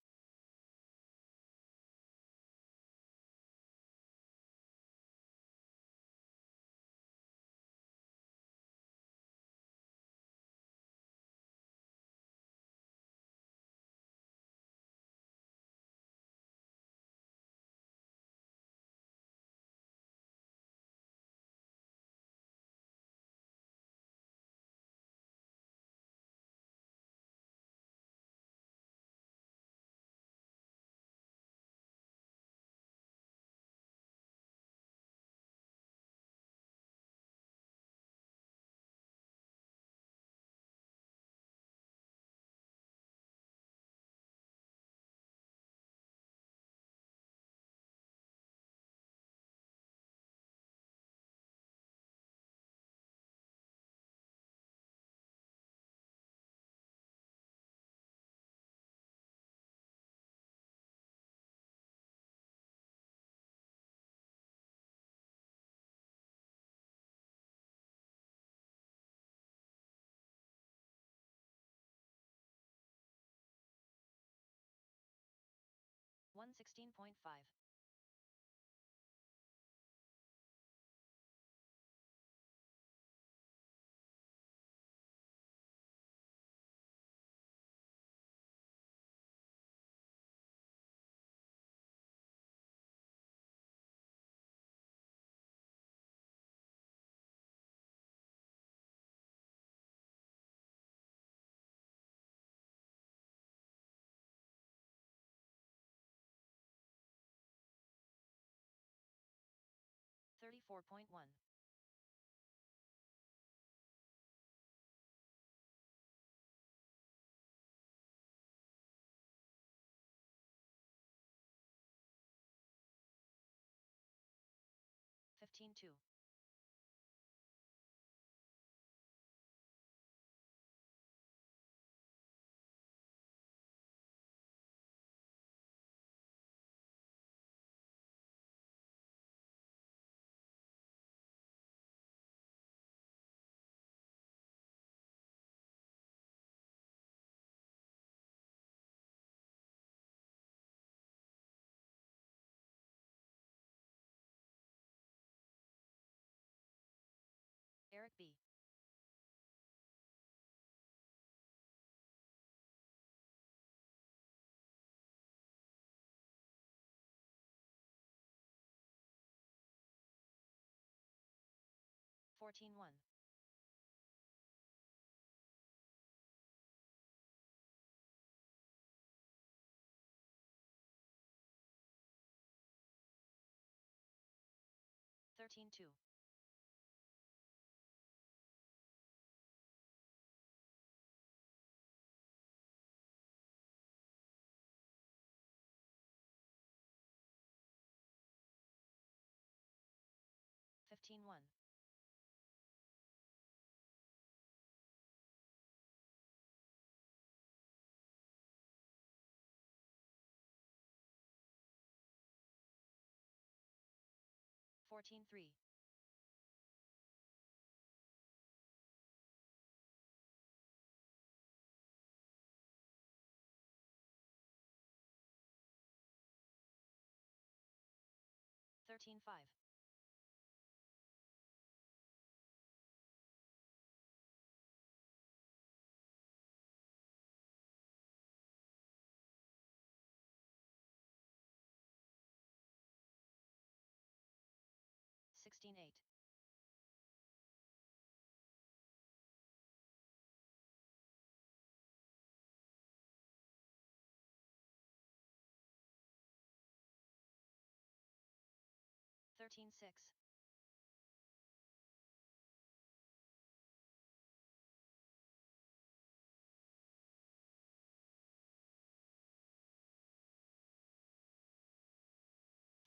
116.5. 34.1. 15.2. Eric B. 14.1. 13.2. 15.1. 14.3. 13.5. 16.8. 13.6.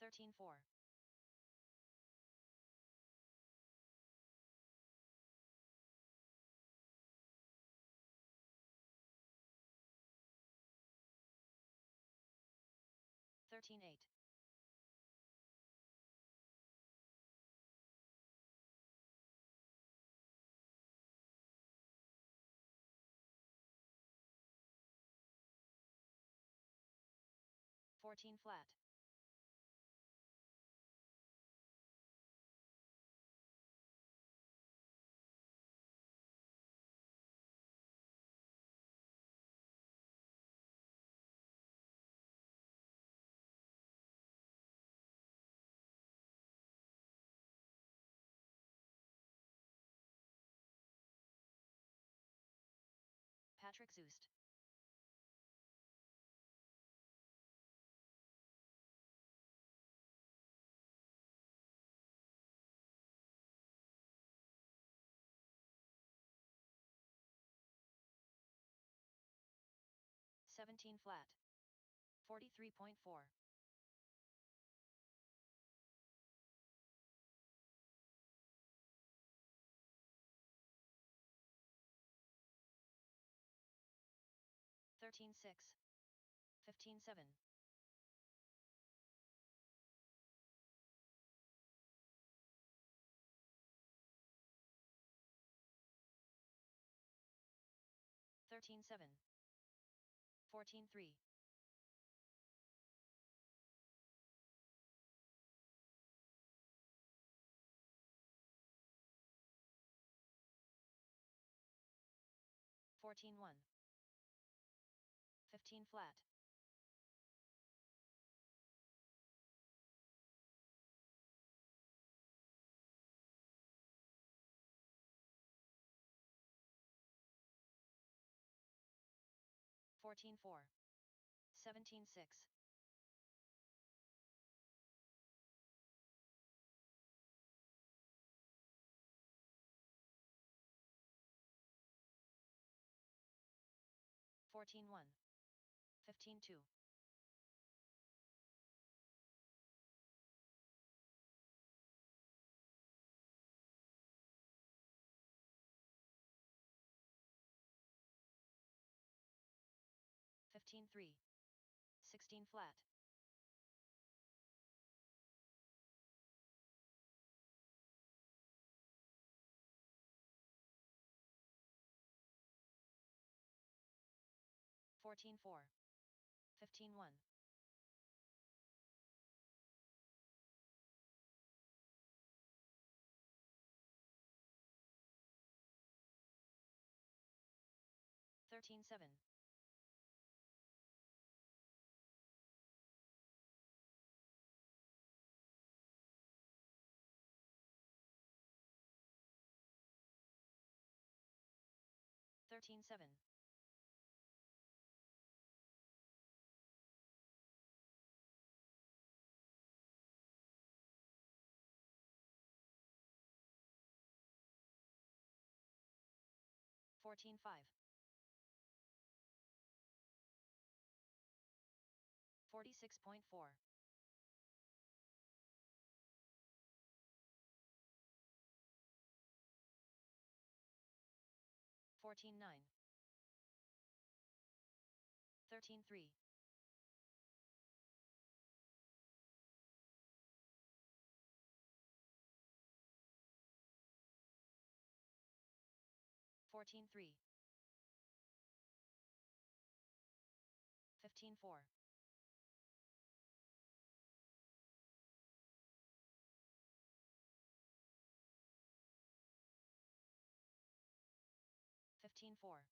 13.4. 13.8. 14 flat. 15. Patrick Zoost. 17 flat. 43.4. 13.6. 15.7. 13.7. 14.3. 14-1. 15 flat. 14-4. 17-6. 14-1. 15-2. 15-3. 16 flat. 14-4. 15-1. 13-7. 13-7. 14-5. 46.4. 14-9. 13-3. 14-3. 15-4. 15-4.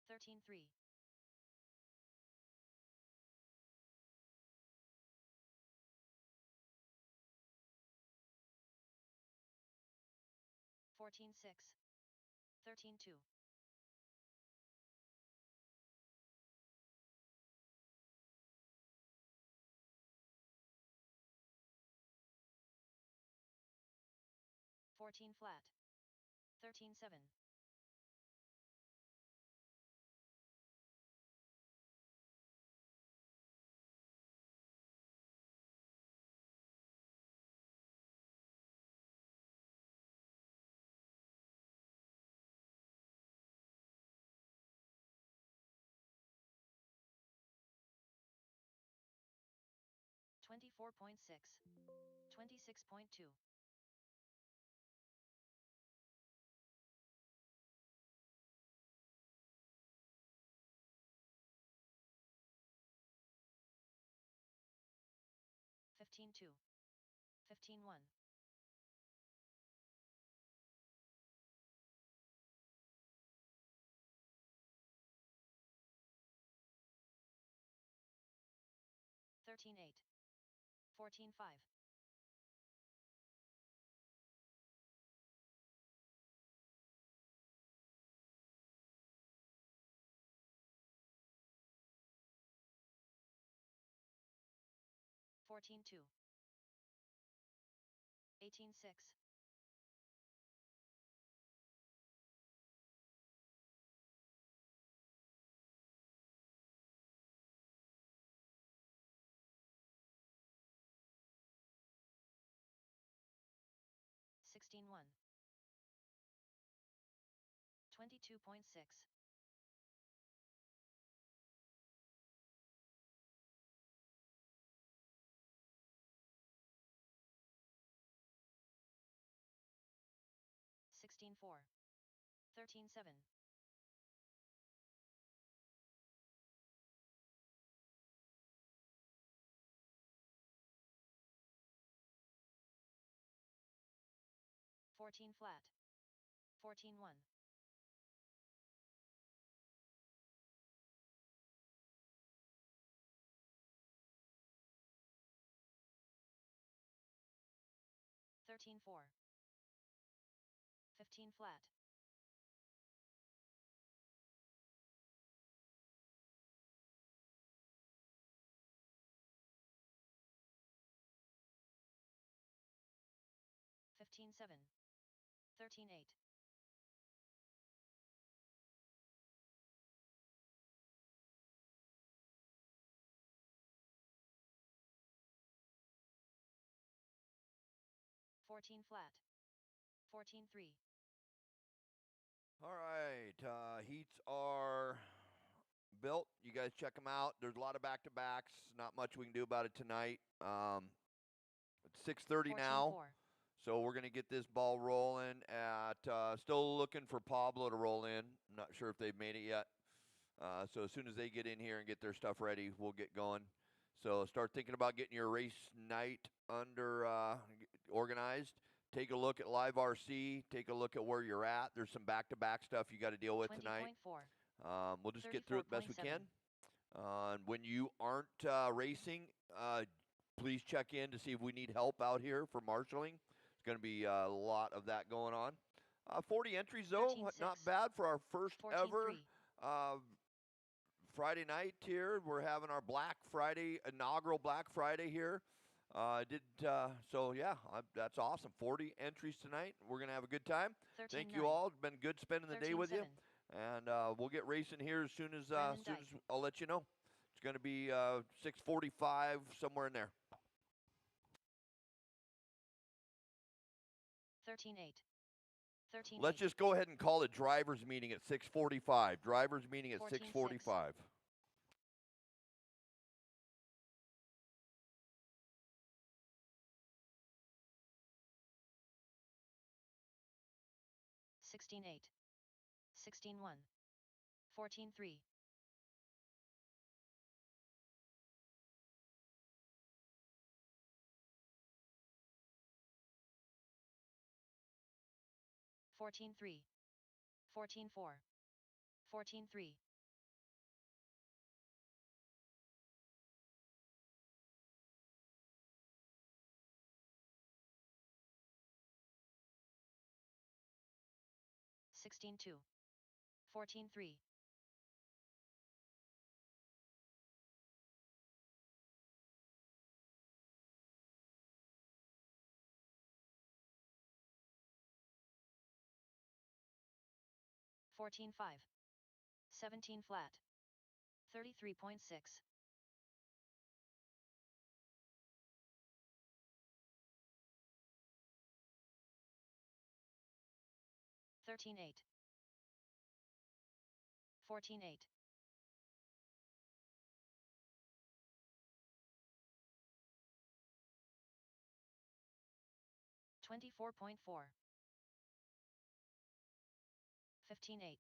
13-3. 14-6. 13-2. 14 flat. 13-7. 24.6. 26.2. 15-2. 15-1. 13-8. 14-5. 14-2. 18-6. 16-1. 22.6. 16-4. 13-7. 14 flat. 14-1. 13-4. 15 flat. 15-7. 13-8. 14 flat. 14-3. All right, heats are built. You guys check them out. There's a lot of back-to-backs. Not much we can do about it tonight. It's 6:30 now, 14-4. so we're gonna get this ball rolling. Still looking for Pablo to roll in. I'm not sure if they've made it yet. So as soon as they get in here and get their stuff ready, we'll get going. So start thinking about getting your race night organized. Take a look at Live RC. Take a look at where you're at. There's some back-to-back stuff you got to deal with tonight. 20.4. We'll just get through it the best we can. And when you aren't racing, please check in to see if we need help out here for marshaling. There's going to be a lot of that going on. 40 entries, though. 13-6. Not bad for our first 14-3. ever Friday night here. We're having our Black Friday, inaugural Black Friday here. So yeah, that's awesome. 40 entries tonight. We're going to have a good time. 13-9. Thank you all. It's been good spending the day with you. 13-7. And we'll get racing here as soon as I'll let you know. It's going to be 6:45, somewhere in there. 13-8. 13-8. Let's just go ahead and call it driver's meeting at 6:45. Driver's meeting at 6:45. 16-8. 16-1. 14-3. 14-3. 14-4. 14-3. 16-2. 14-3. 14-5. 17 flat. 33.6. 13-8. 14-8. 24.4. 15-8.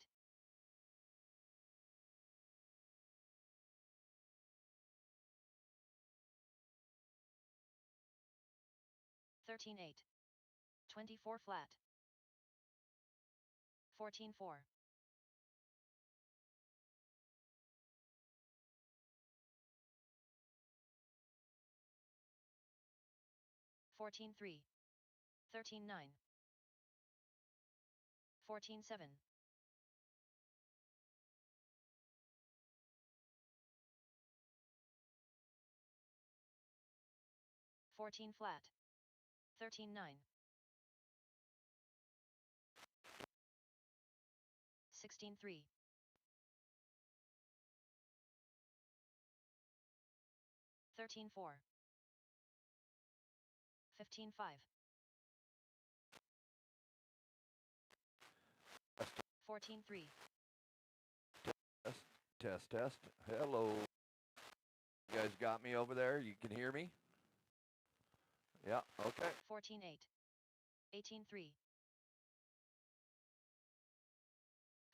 13-8. 24 flat. 14-4. 14-3. 13-9. 14-7. 14 flat. 13-9. 16-3. 13-4. 15-5. 14-3. Test. Hello. You guys got me over there? You can hear me? Yeah, okay. 14-8. 18-3.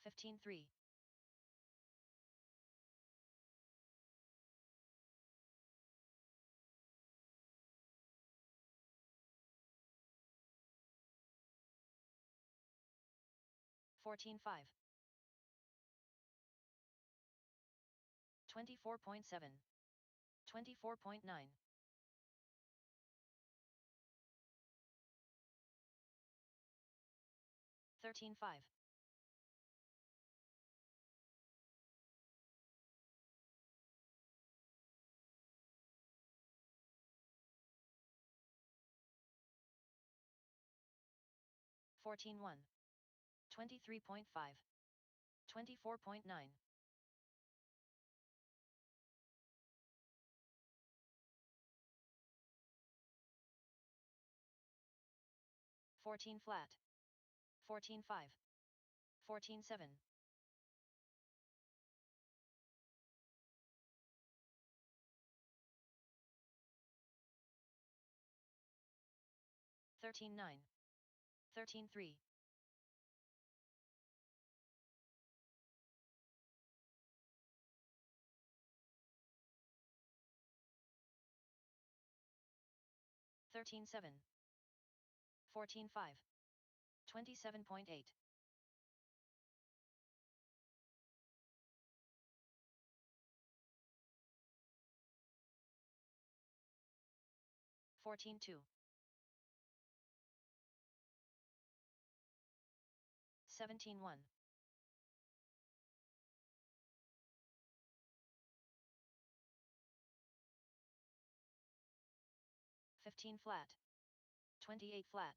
15-3. 14-5. 24.7. 24.9. 13.5. 14.1. 23.5. 24.9. 14 flat. 14.5. 14.7. 13.9. 13.3. 13.7. 14.5. 27.8. 14.2. 17.1. 15 flat. 28 flat.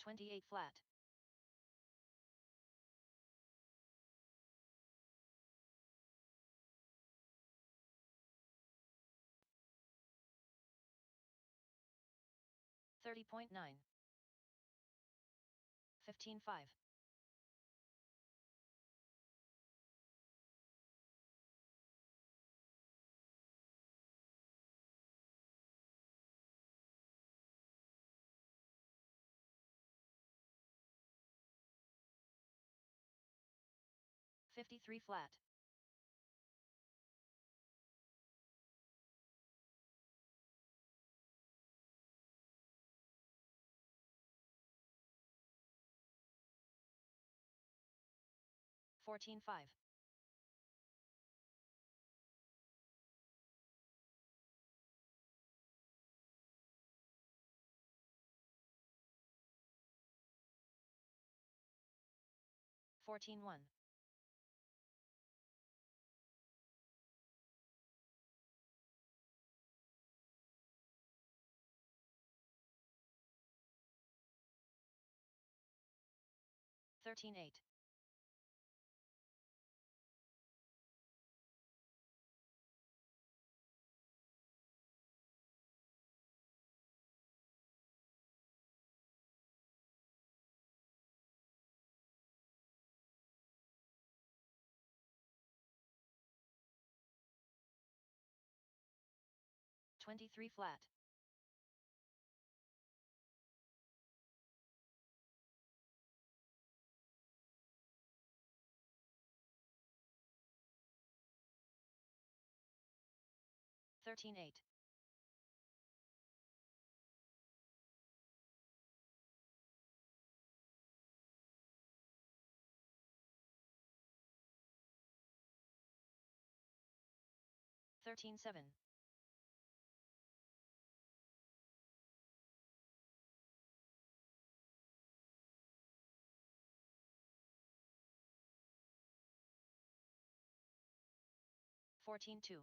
28 flat. 30.9. 15.5. 53 flat. 14.5. 14.1. 13.8. 23 flat. 13.8. 13.7. 14.2.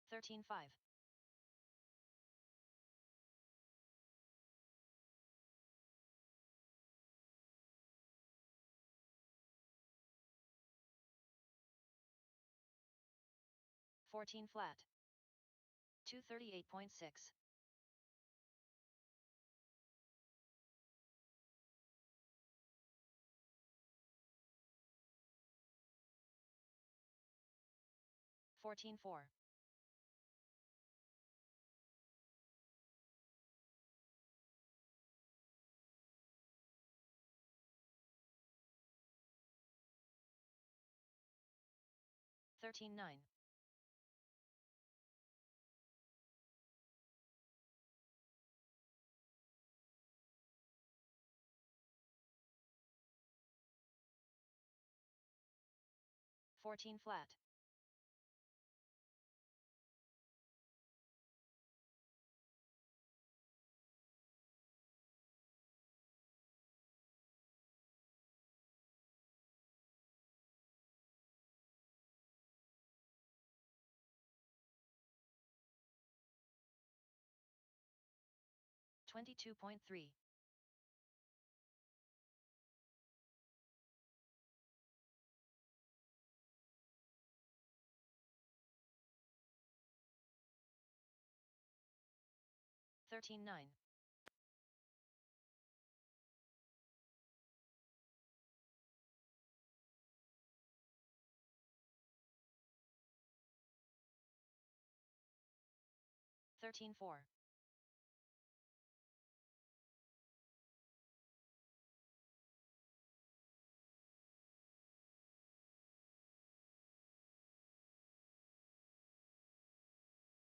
13.5. 14 flat. 238.6. Fourteen four. 13-9. 14 flat. 22.3. 13-9. 13-4.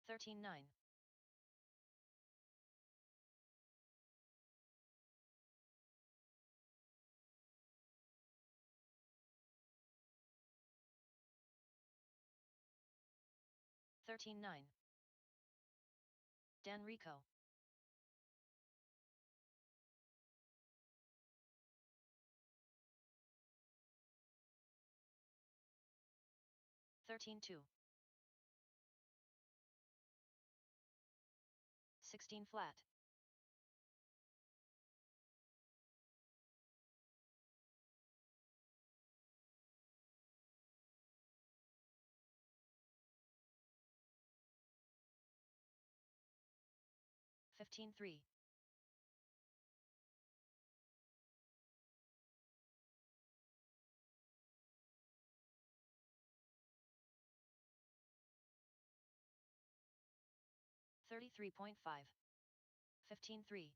13-9. 13-9. Dan Rico. 13-2. 16 flat. 15-3. 33.5. 15-3.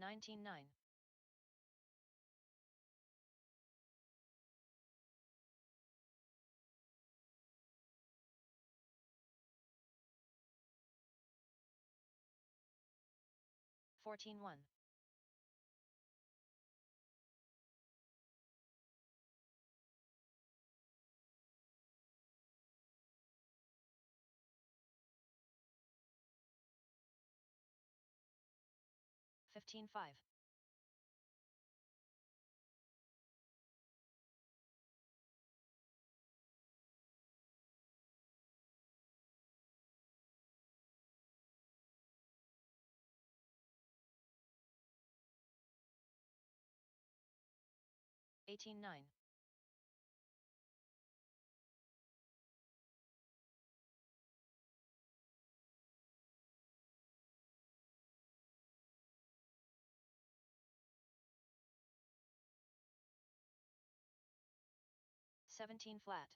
19-9. 14-1. 15-5. 18-9. 17 flat.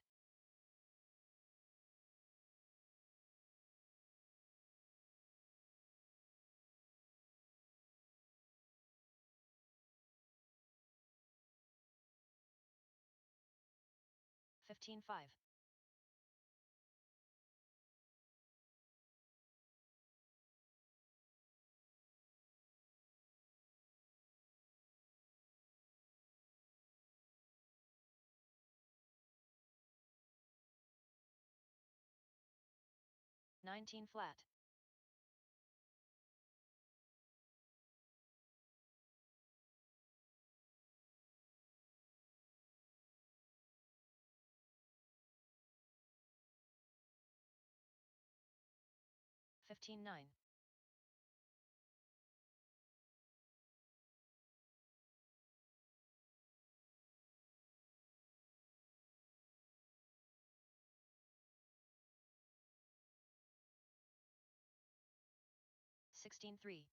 15-5. 19 flat. 15-9. Sixteen three.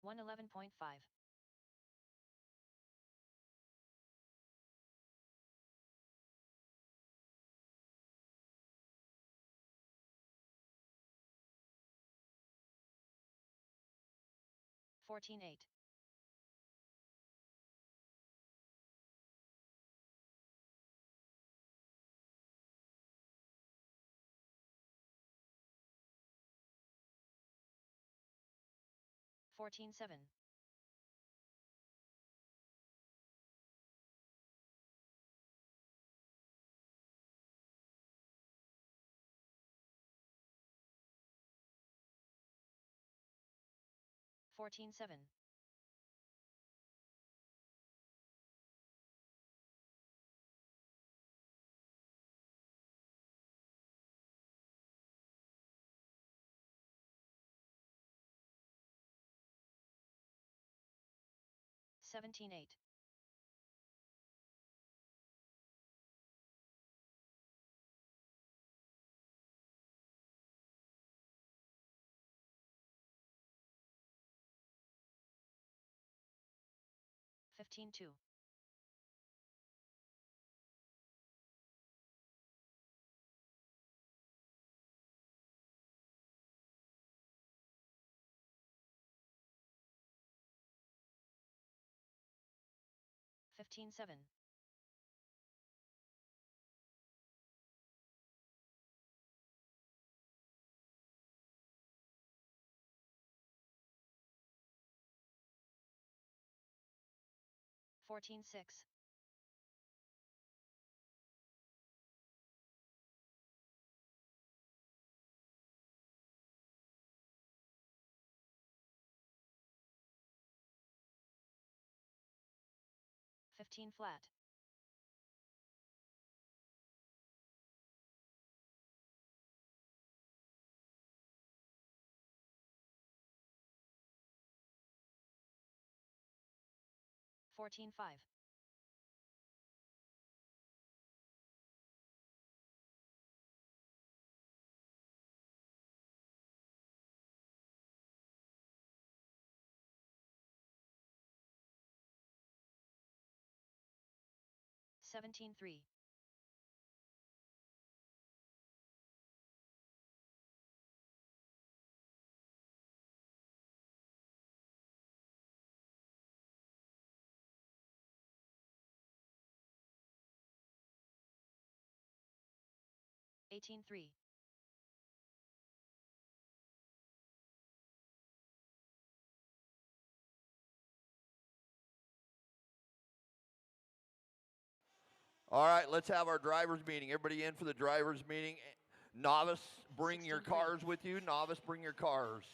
111.5. 14.8. 14.7. 14.7. 17.8. 15.2. 15.7. 14.6. 15 flat. 14.5. 17.3. 18.3. All right, let's have our drivers meeting. Everybody in for the drivers meeting. Novice, bring your 16.3. cars with you. Novice, bring your cars.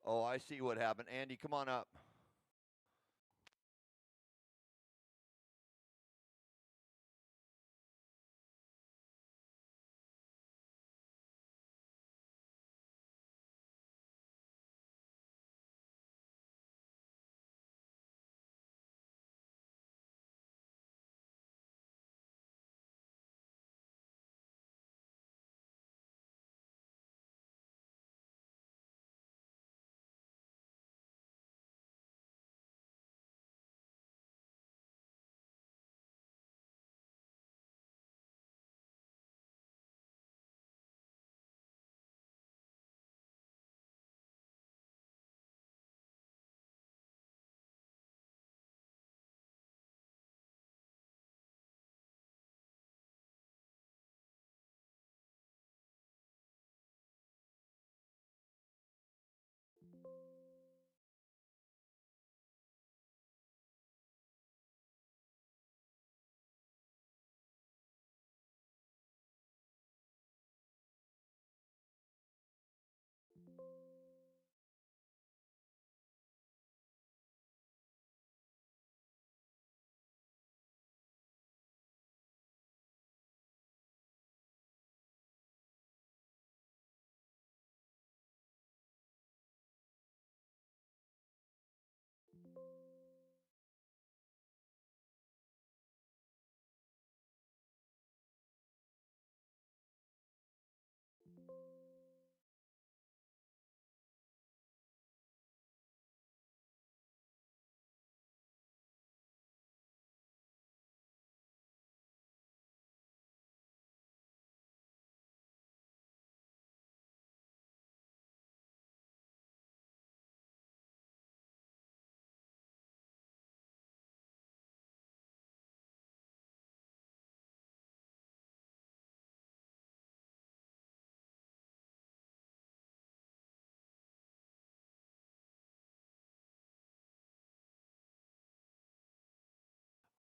Oh, I see what happened. Andy, come on up.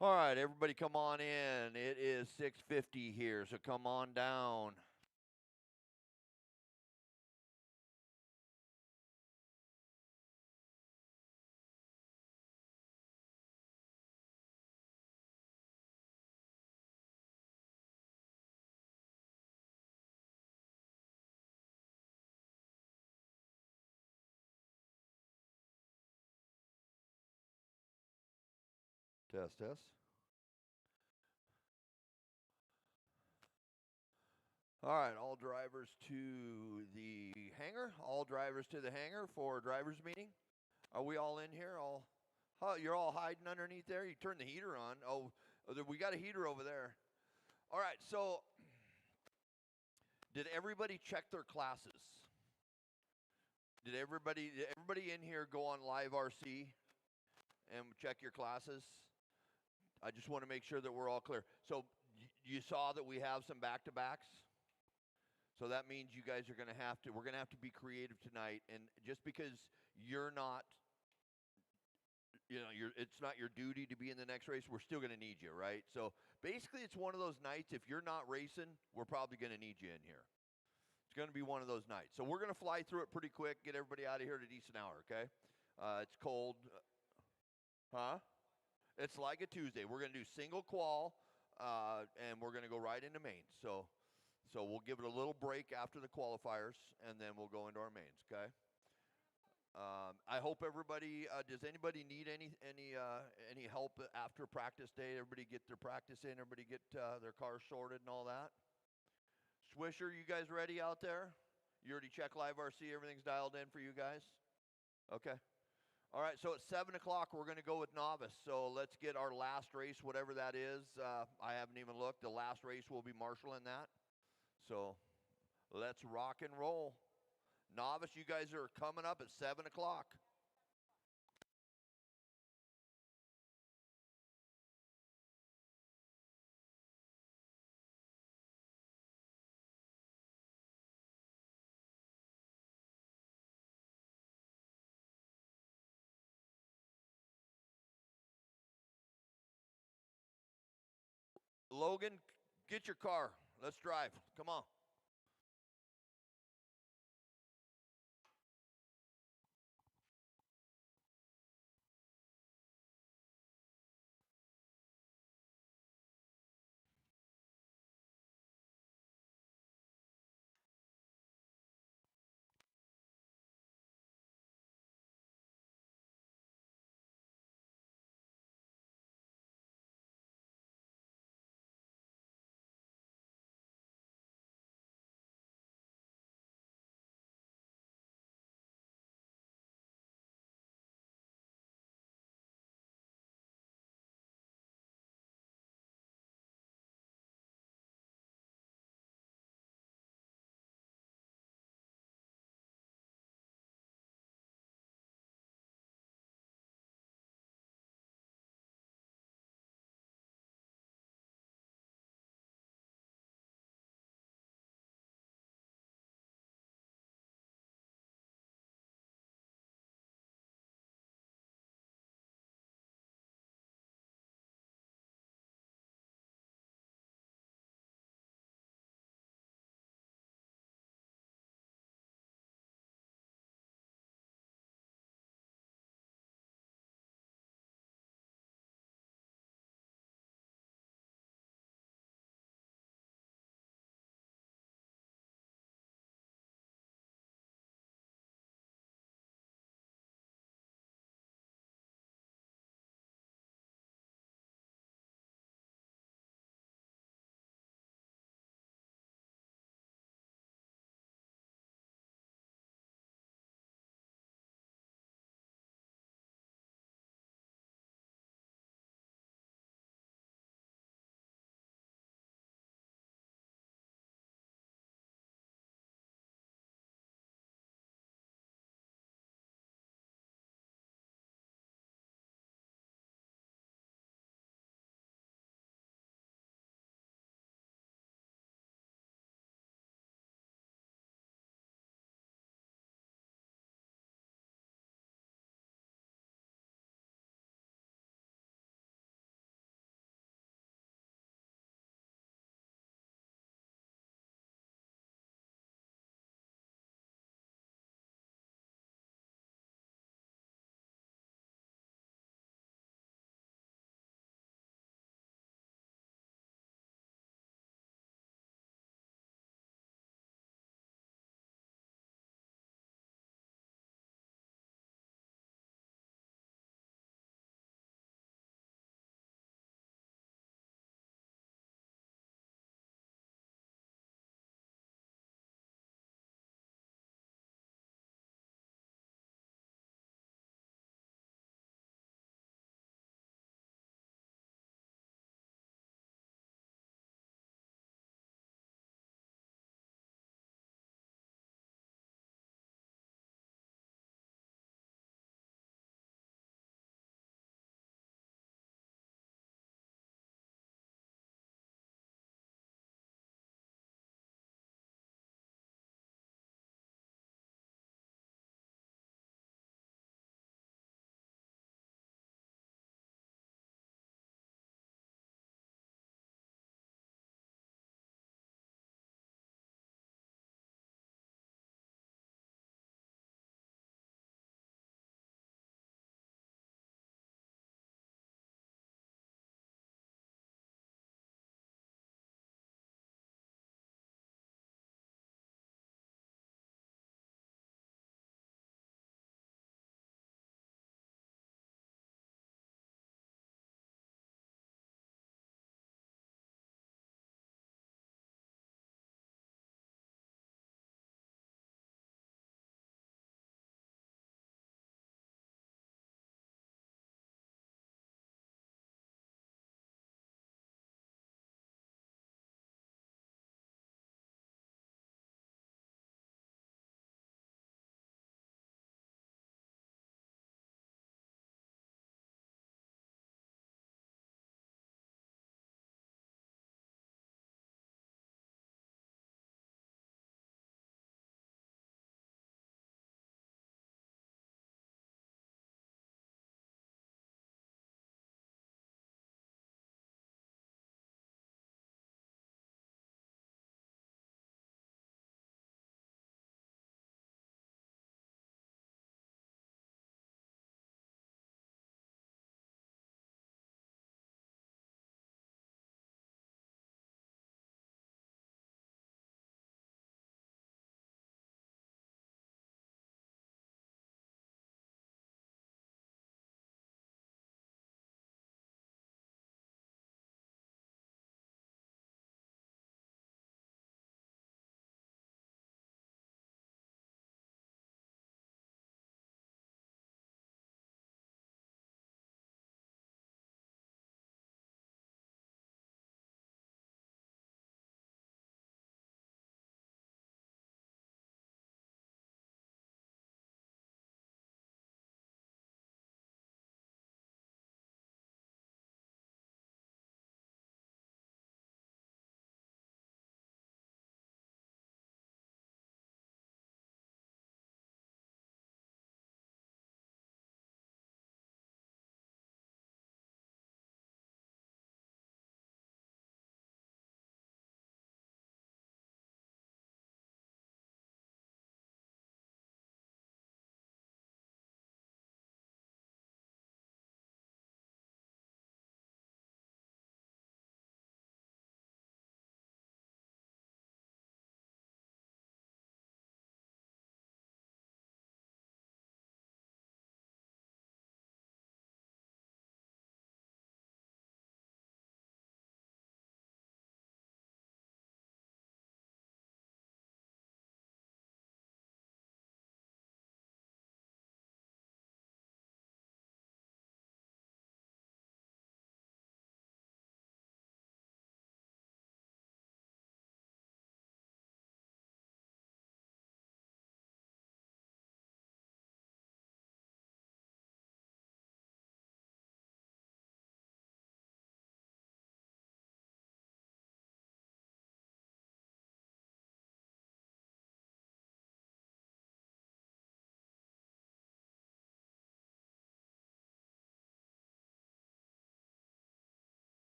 All right, everybody come on in. It is 6:50 here, so come on down. Test, test. All right, all drivers to the hangar. All drivers to the hangar for drivers meeting. Are we all in here? You're all hiding underneath there. You turn the heater on. We got a heater over there. All right. So, did everybody check their classes? Did everybody in here go on Live RC and check your classes? I just want to make sure that we're all clear. So, you saw that we have some back-to-backs. So that means you guys are going to have to, we're going to have to be creative tonight. And just because you're not, it's not your duty to be in the next race, we're still going to need you, right? So basically, it's one of those nights, if you're not racing, we're probably going to need you in here. It's going to be one of those nights. So we're going to fly through it pretty quick, get everybody out of here at a decent hour, okay? It's cold. Huh? It's like a Tuesday. We're going to do single qual, and we're going to go right into mains. So we'll give it a little break after the qualifiers, and then we'll go into our mains, okay? I hope everybody. Does anybody need any help after practice day? Everybody get their practice in. Everybody get their cars sorted and all that. Swisher, you guys ready out there? You already checked Live RC. Everything's dialed in for you guys. Okay. All right. So at 7 o'clock, we're going to go with novice. So let's get our last race, whatever that is. I haven't even looked. The last race will be marshaling that. So let's rock and roll. Novice, you guys are coming up at 7 o'clock. Logan, get your car. Let's drive. Come on.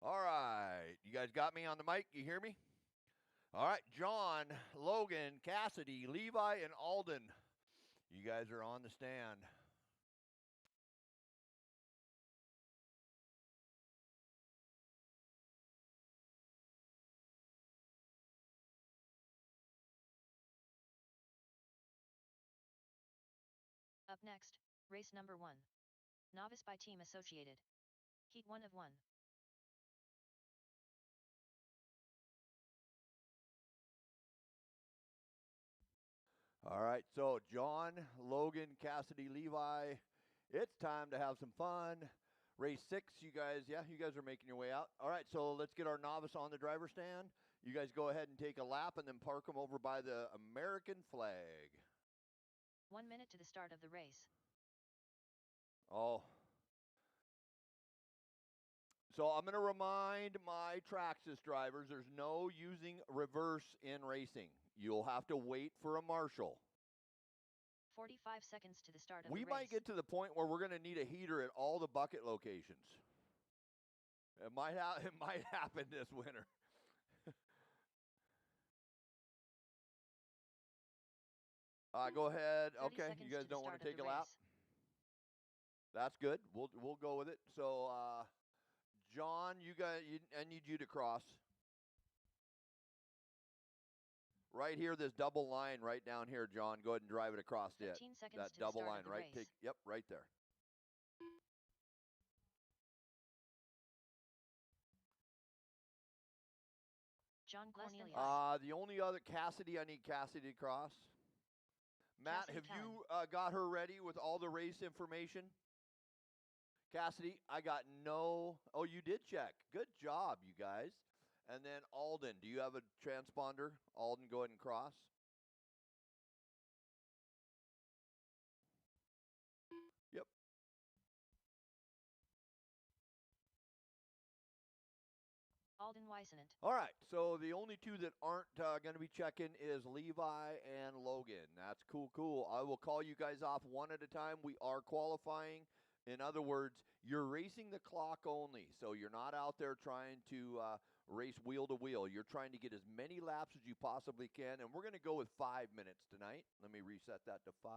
All right. You guys got me on the mic? You hear me? All right. John, Logan, Cassidy, Levi, and Alden. You guys are on the stand. Up next, race number 1. Novice by Team Associated. Heat 1 of 1. All right, so John, Logan, Cassidy, Levi, it's time to have some fun. Race 6, you guys are making your way out. All right, so let's get our novice on the driver's stand. You guys go ahead and take a lap and then park them over by the American flag. 1 minute to the start of the race. Oh. So I'm going to remind my Traxxas drivers, there's no using reverse in racing. You'll have to wait for a marshal. 45 seconds to the start of the race. We might get to the point where we're going to need a heater at all the bucket locations. It might happen this winter. Go ahead. Okay, you guys don't want to take a lap? That's good. We'll go with it. So, John, I need you to cross. Right here, this double line right down here, John. Go ahead and drive it across it. 15 seconds that to double the start line, of the right? race. Yep, right there. John Cornelius. The only other Cassidy, I need Cassidy to cross. Matt, Cassidy, have you got her ready with all the race information? Cassidy, I got no. Oh, you did check. Good job, you guys. And then Alden, do you have a transponder? Alden, go ahead and cross. Yep. Alden Weissenant. All right, so the only two that aren't going to be checking is Levi and Logan. That's cool. I will call you guys off one at a time. We are qualifying. In other words, you're racing the clock only, so you're not out there trying to race wheel to wheel. You're trying to get as many laps as you possibly can, and we're going to go with 5 minutes tonight. Let me reset that to 5.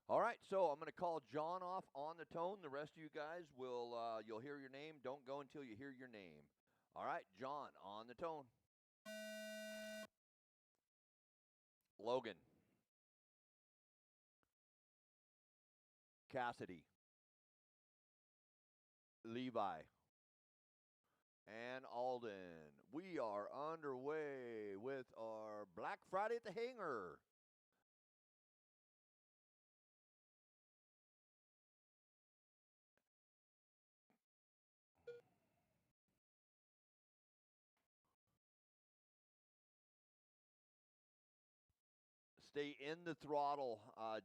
All right, so I'm going to call John off on the tone. The rest of you guys will, you'll hear your name. Don't go until you hear your name. All right, John, on the tone. Logan. Cassidy. Levi. And Alden. We are underway with our Black Friday at the Hangar. Stay in the throttle,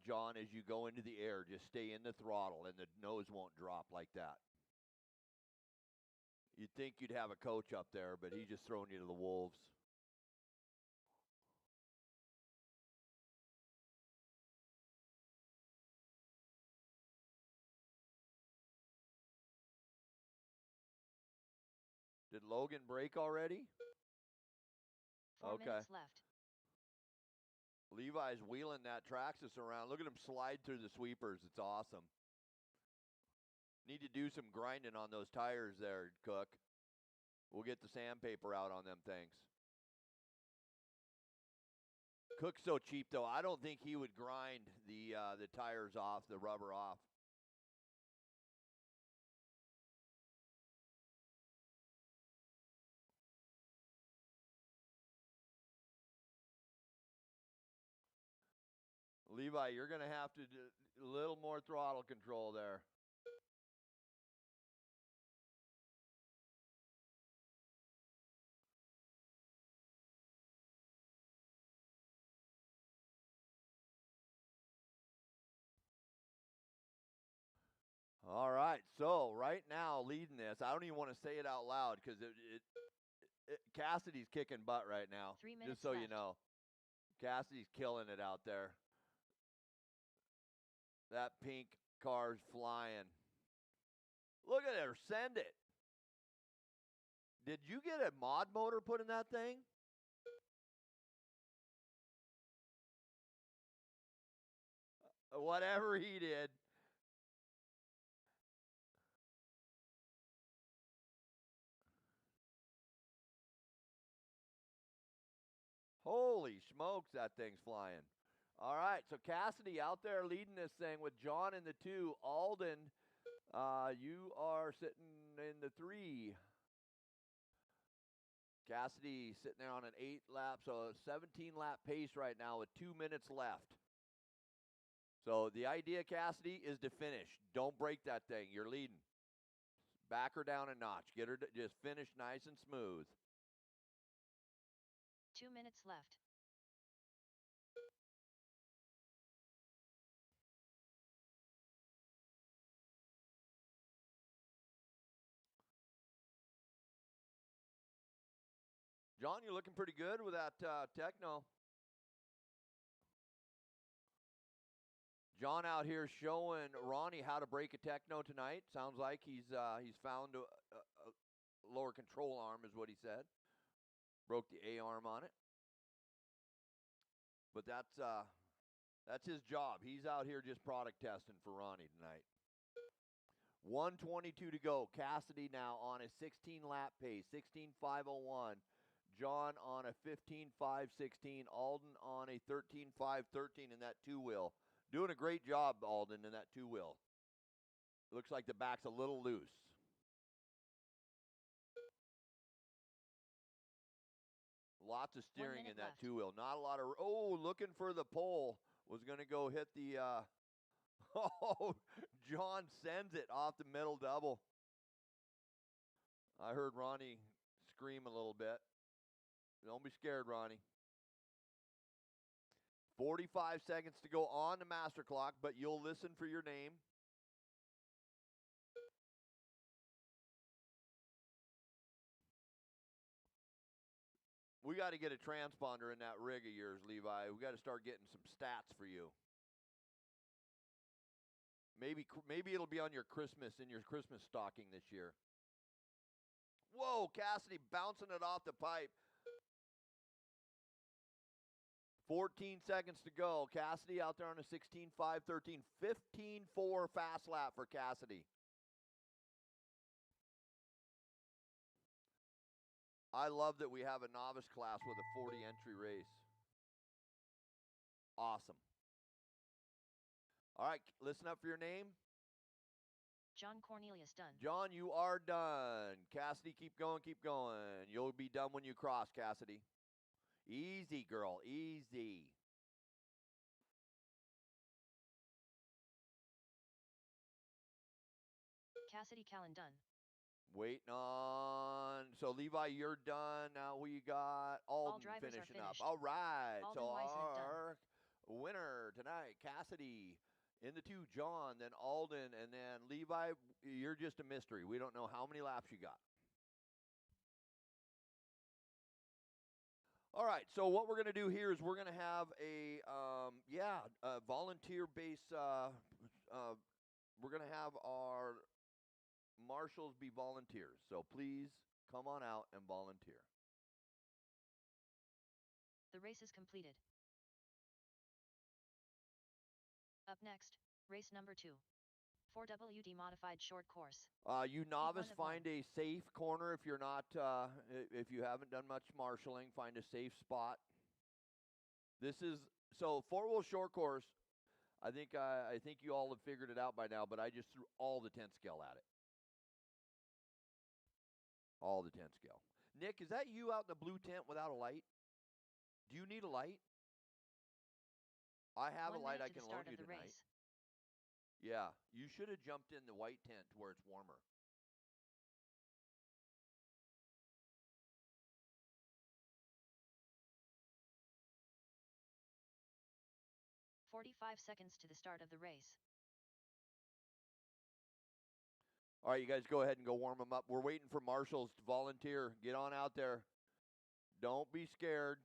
John, as you go into the air. Just stay in the throttle, and the nose won't drop like that. You'd think you'd have a coach up there, but he's just throwing you to the wolves. Did Logan break already? 4 minutes left. Levi's wheeling that Traxxas around. Look at him slide through the sweepers. It's awesome. Need to do some grinding on those tires there, Cook. We'll get the sandpaper out on them things. Cook's so cheap, though. I don't think he would grind the tires off, the rubber off. Levi, you're going to have to do a little more throttle control there. All right, so right now leading this, I don't even want to say it out loud because Cassidy's kicking butt right now. 3 minutes just so left. you know, Cassidy's killing it out there. That pink car's flying. Look at her, send it. Did you get a mod motor put in that thing? Whatever he did. Holy smokes, that thing's flying. All right, so Cassidy out there leading this thing with John in the 2. Alden, you are sitting in the 3. Cassidy sitting there on an 8-lap, so a 17-lap pace right now with 2 minutes left. So the idea, Cassidy, is to finish. Don't break that thing. You're leading. Back her down a notch. Get her to just finish nice and smooth. 2 minutes left. John, you're looking pretty good with that techno. John out here showing Ronnie how to break a techno tonight. Sounds like he's found a lower control arm is what he said. Broke the A arm on it. But that's his job. He's out here just product testing for Ronnie tonight. 1:22 to go. Cassidy now on a 16-lap pace, 16.501. John on a 15.516. Alden on a 13.513 in that 2-wheel. Doing a great job, Alden, in that 2-wheel. Looks like the back's a little loose. Lots of steering in that 2-wheel. Not a lot of... Oh, looking for the pole. Was going to go hit the... Oh, John sends it off the middle double. I heard Ronnie scream a little bit. Don't be scared, Ronnie. 45 seconds to go on the master clock, but you'll listen for your name. We got to get a transponder in that rig of yours, Levi. We got to start getting some stats for you. Maybe it'll be on your Christmas stocking this year. Whoa, Cassidy bouncing it off the pipe. 14 seconds to go. Cassidy out there on a 16.513. 15.4 fast lap for Cassidy. I love that we have a novice class with a 40 entry race. Awesome. All right, listen up for your name. John Cornelius done. John, you are done. Cassidy, keep going, keep going. You'll be done when you cross, Cassidy. Easy, girl, easy. Cassidy Callan done. Waiting on. So, Levi, you're done. Now we got Alden finishing up. All right. Alden so, Weisman our winner tonight, Cassidy. In the 2, John, then Alden, and then Levi, you're just a mystery. We don't know how many laps you got. All right, so what we're going to do here is we're going to have a volunteer-based, we're going to have our marshals be volunteers. So please come on out and volunteer. The race is completed. Up next, race number 2. 4WD modified short course. You novice, find a safe corner if you're not, if you haven't done much marshaling, find a safe spot. This is, so 4-wheel short course, I think you all have figured it out by now, but I just threw all the 10 scale at it. All the 10 scale. Nick, is that you out in the blue tent without a light? Do you need a light? I have a light I can loan you tonight. Race. Yeah, you should have jumped in the white tent to where it's warmer. "45 seconds to the start of the race. All right, you guys go ahead and go warm them up. We're waiting for marshals to volunteer. Get on out there. Don't be scared.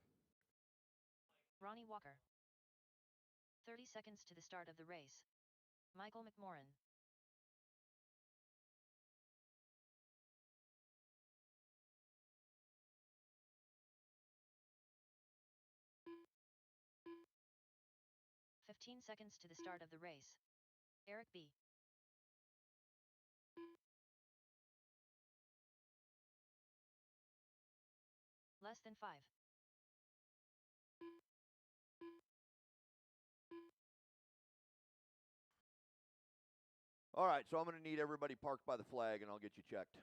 Ronnie Walker. 30 seconds to the start of the race. Michael McMorran. "15 seconds to the start of the race. Eric B. Less than 5. All right, so I'm going to need everybody parked by the flag, and I'll get you checked.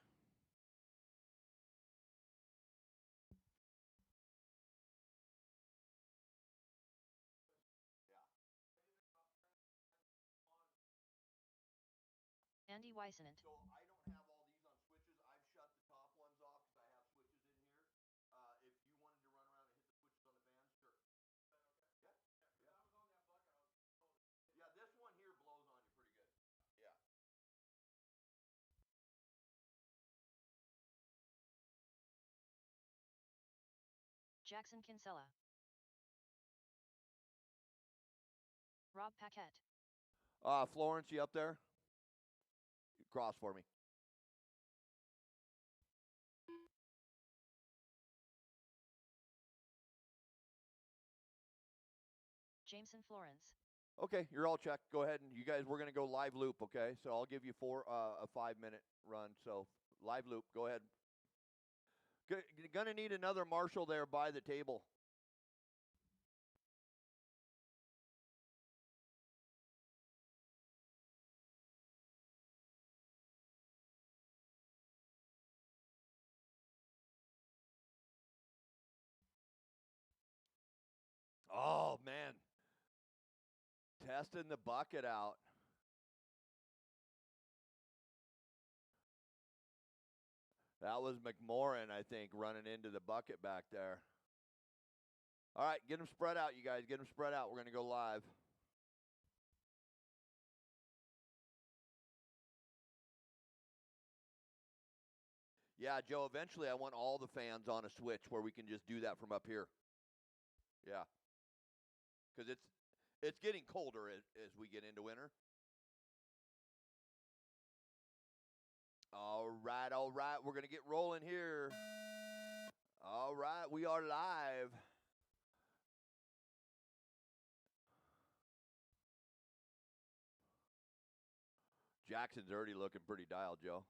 Andy Weissenant. So I don't have all these on switches. I've shut the top ones off because I have switches in here. If you wanted to run around and hit the switches on the fans, sure. Yeah. Yeah. I was on that bucket. Yeah, this one here blows on you pretty good. Yeah. Jackson Kinsella. Rob Paquette. Florence, you up there? Cross for me. Jameson Florence. Okay, you're all checked. Go ahead and you guys, we're going to go live loop, okay? So I'll give you a 5-minute run. So live loop, go ahead. Going to need another marshal there by the table. Oh, man. Testing the bucket out. That was McMorran, I think, running into the bucket back there. All right, get them spread out, you guys. Get them spread out. We're going to go live. Yeah, Joe, eventually I want all the fans on a switch where we can just do that from up here. Yeah. Because it's getting colder as we get into winter. All right. We're going to get rolling here. All right, we are live. Jackson's already looking pretty dialed, Joe.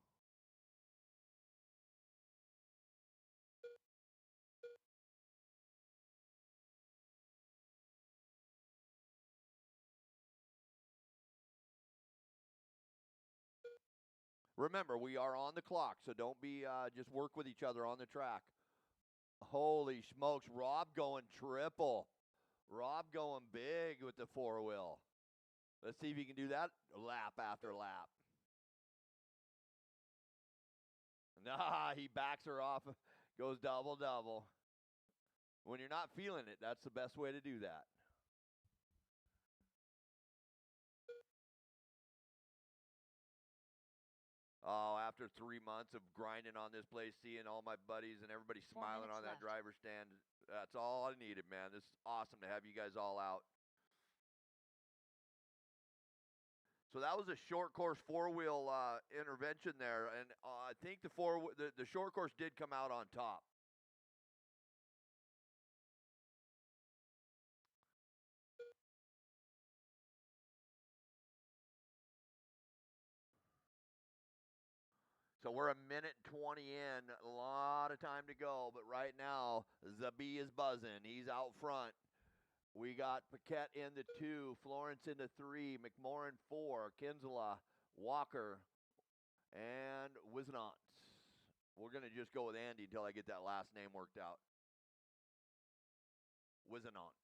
Remember, we are on the clock, so don't be just work with each other on the track. Holy smokes, Rob going triple. Rob going big with the 4-wheel. Let's see if he can do that lap after lap. Nah, he backs her off, goes double-double. When you're not feeling it, that's the best way to do that. Oh, after 3 months of grinding on this place, seeing all my buddies and everybody smiling on that driver's stand, that's all I needed, man. This is awesome to have you guys all out. So that was a short course 4-wheel intervention there, and I think the short course did come out on top. So we're a minute 20 in, a lot of time to go, but right now Zabi is buzzing. He's out front. We got Paquette in the 2, Florence in the 3, McMorran 4, Kinsella, Walker, and Wisnant. We're going to just go with Andy until I get that last name worked out. Wisnant.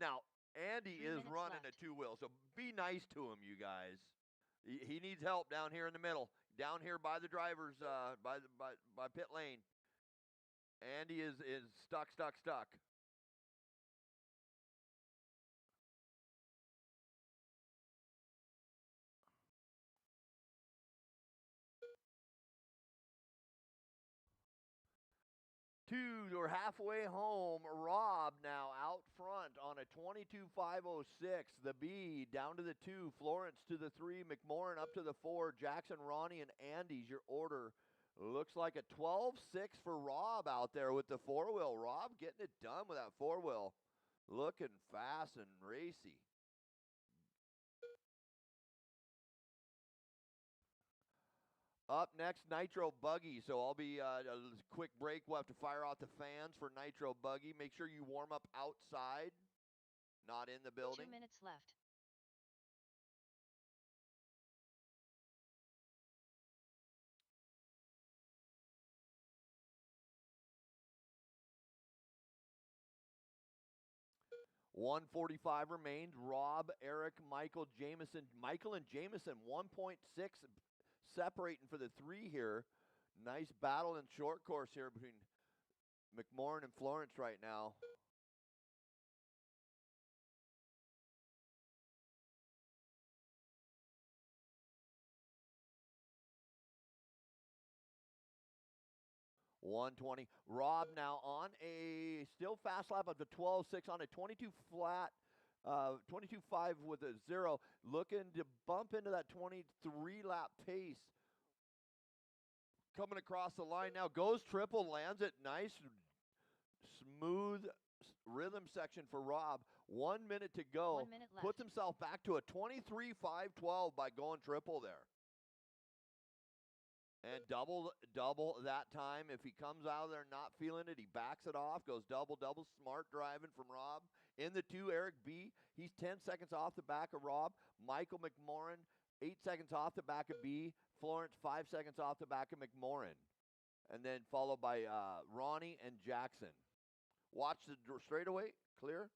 Now, Andy is running a 2-wheel, so be nice to him, you guys. He needs help down here in the middle, down here by the drivers, by pit lane. Andy is stuck. 2, we're halfway home. Rob now out front on a 22.506. The B down to the 2. Florence to the 3. McMorrin up to the 4. Jackson, Ronnie, and Andy's your order. Looks like a 12.6 for Rob out there with the 4-wheel. Rob getting it done with that 4-wheel. Looking fast and racy. Up next, Nitro Buggy. So I'll be a quick break. We'll have to fire out the fans for Nitro Buggy. Make sure you warm up outside, not in the building. 2 minutes left. $145 remained. Rob, Eric, Michael, Jameson. Michael and Jameson, 1.6 separating for the 3 here. Nice battle in short course here between McMorrin and Florence right now. $120. Rob now on a still fast lap of the 12.6 on a 22 flat, 22.5 with a 0. Looking to bump into that 23 lap pace. Coming across the line now. Goes triple, lands it. Nice, smooth rhythm section for Rob. 1 minute to go. 1 minute left. Puts himself back to a 23.512 by going triple there. And double that time. If he comes out of there not feeling it, he backs it off, goes double. Smart driving from Rob. In the 2, Eric B. He's 10 seconds off the back of Rob. Michael McMorrin, 8 seconds off the back of B. Florence, 5 seconds off the back of McMorrin. And then followed by Ronnie and Jackson. Watch the straightaway, clear.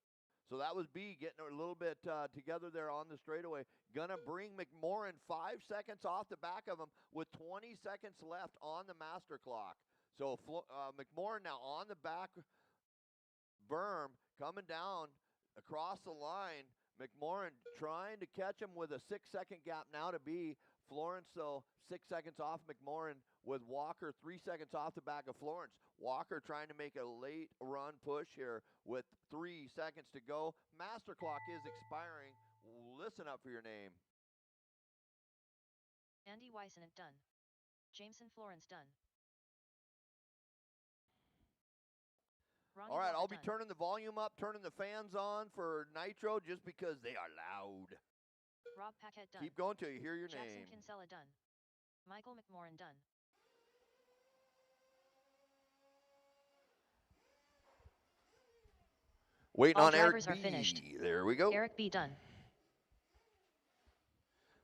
So that was B getting a little bit together there on the straightaway. Gonna bring McMorrin 5 seconds off the back of him with 20 seconds left on the master clock. So McMorrin now on the back berm, coming down across the line. McMorrin trying to catch him with a 6-second gap now to B. Florence, though, 6 seconds off McMorrin with Walker 3 seconds off the back of Florence. Walker trying to make a late run push here with 3 seconds to go. Master clock is expiring. Listen up for your name. Andy Weissman done. Jameson Florence done. Ronnie All right, Walker I'll be done. turning the volume up, turning the fans on for Nitro just because they are loud. Rob Paquette done. Keep going till you hear your Jackson name. Kinsella done. Michael McMorrin done. Waiting All on Eric drivers B. are finished. There we go. Eric B done.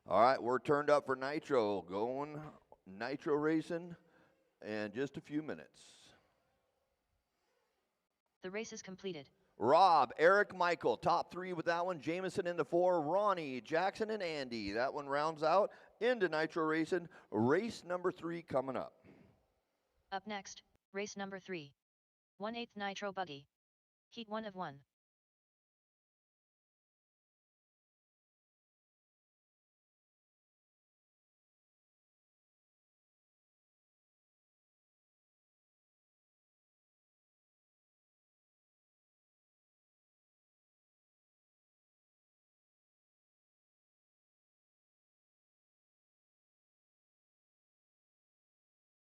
All right, we're turned up for Nitro. Going Nitro racing in just a few minutes. The race is completed. Rob, Eric, Michael, top 3 with that one. Jameson in the 4. Ronnie, Jackson, and Andy. That one rounds out into Nitro racing. Race number 3 coming up. Up next, race number 3. 1/8 Nitro Buggy. Heat 1 of 1.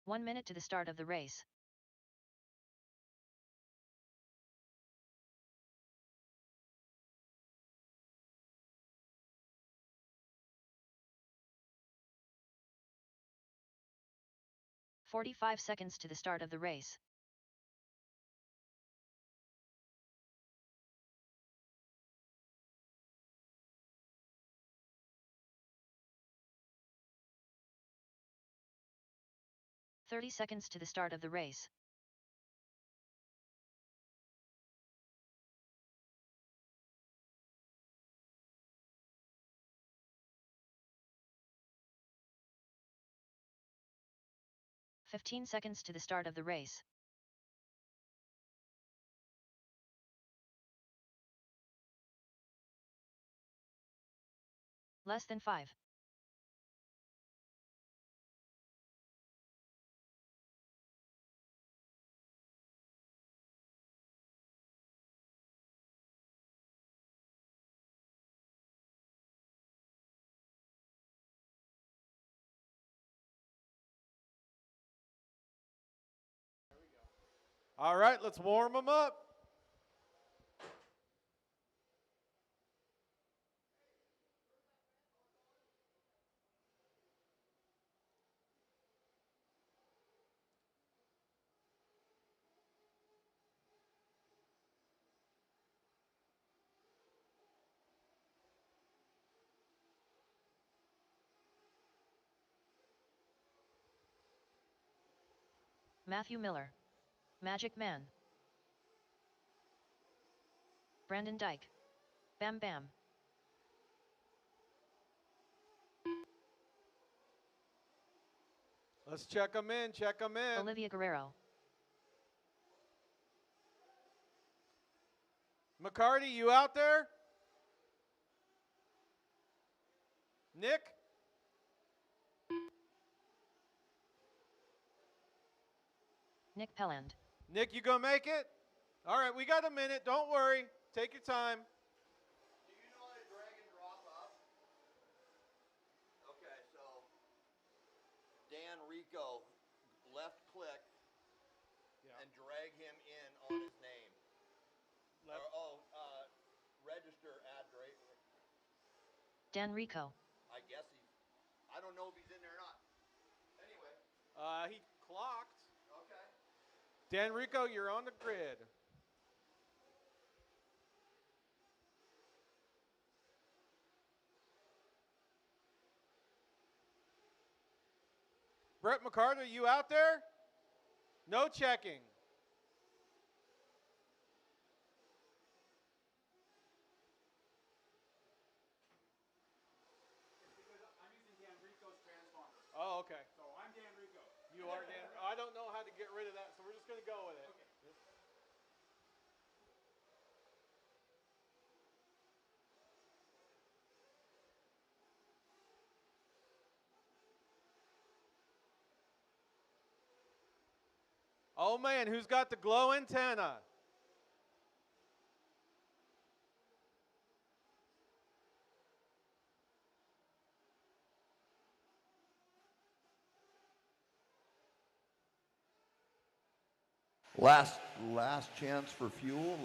One minute to the start of the race. "45 seconds to the start of the race. "30 seconds to the start of the race. "15 seconds to the start of the race. Less than 5. All right, let's warm them up. Matthew Miller. Magic Man. Brandon Dyke. Bam Bam. Let's check them in, check them in. Olivia Guerrero. McCarty, you out there? Nick? Nick Pelland. Nick, you gonna make it? All right, we got a minute. Don't worry. Take your time. Do you know how to drag and drop up? Okay, so Dan Rico, left click and drag him in on his name. Register add Draper. Dan Rico. I guess I don't know if he's in there or not. Anyway. He clocked. Okay. Dan Rico, you're on the grid. Brett McCarter, you out there? No checking. I'm using Dan Rico's transponder. Oh, okay. So I'm Dan Rico. You are Dan. I don't know how to get rid of that, so we're just going to go with it. Okay. Oh man, who's got the glow antenna? Last chance for fuel,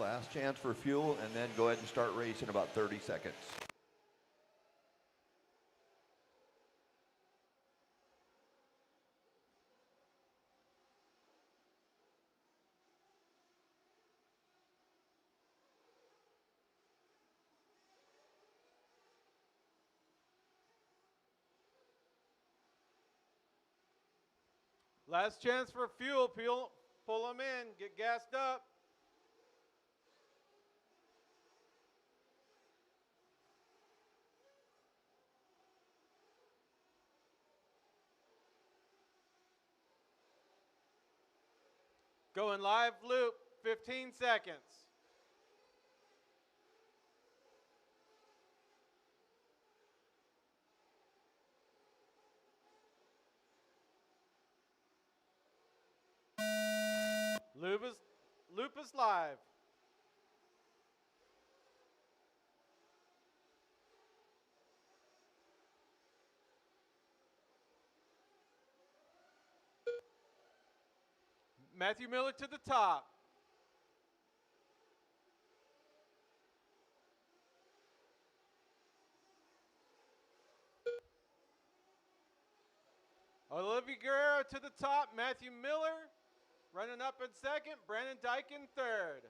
and then go ahead and start racing about 30 seconds. Last chance for fuel. Pull them in. Get gassed up. Going live loop, 15 seconds. Loop is live. Matthew Miller to the top. Olivia Guerrero to the top. Matthew Miller running up in second. Brandon Dyke in third.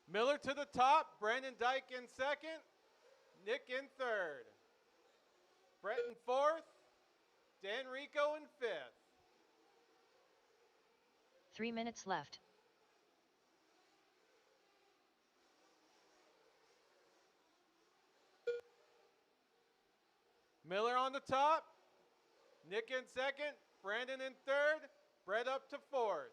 Miller to the top. Brandon Dyke in second. Nick in third. Brett in fourth. Dan Rico in fifth. 3 minutes left. Miller on the top. Nick in second. Brandon in third. Brett up to fourth.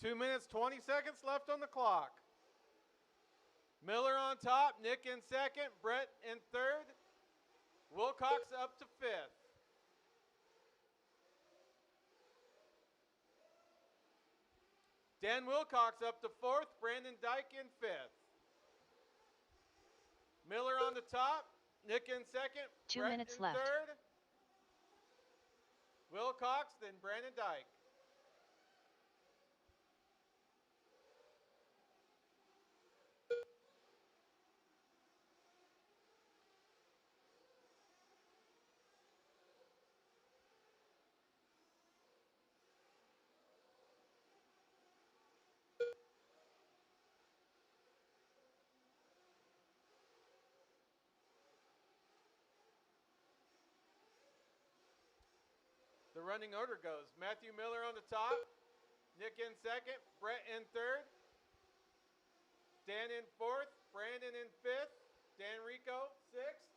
Two minutes, 20 seconds left on the clock. Miller on top, Nick in second, Brett in third, Wilcox up to fifth. Dan Wilcox up to fourth, Brandon Dyke in fifth. Miller on the top, Nick in second, 2 Brett minutes in left. third, Wilcox, then Brandon Dyke. The running order goes Matthew Miller on the top, Nick in second, Brett in third, Dan in fourth, Brandon in fifth, Dan Rico sixth.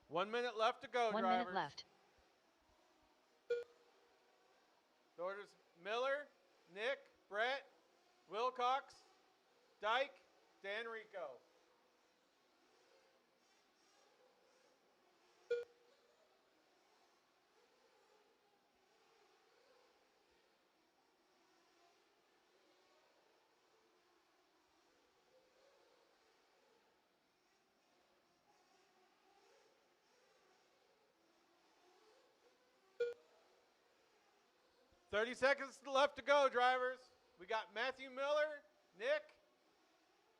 One minute left to go, 1 drivers. minute left. The orders Miller, Nick, Brett, Wilcox, Dyke, Dan Rico. $30 left to go, drivers. We got Matthew Miller, Nick,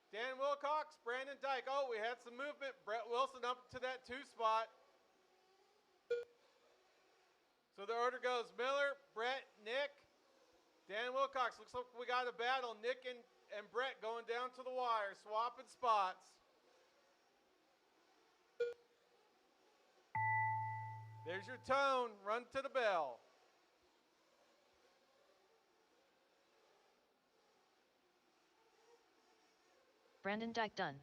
Dan Wilcox, Brandon Dyke. Oh, we had some movement. Brett Wilson up to that 2 spot. So the order goes Miller, Brett, Nick, Dan Wilcox. Looks like we got a battle. Nick and Brett going down to the wire, swapping spots. There's your tone. Run to the bell. Brandon Dyke done.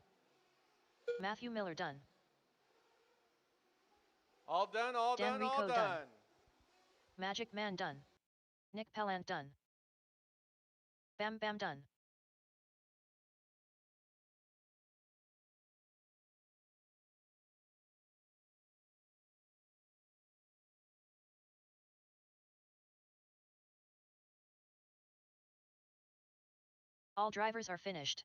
Matthew Miller done. All done, all Dan done, Rico all done. done. Magic Man done. Nick Pellant done. Bam Bam done. All drivers are finished.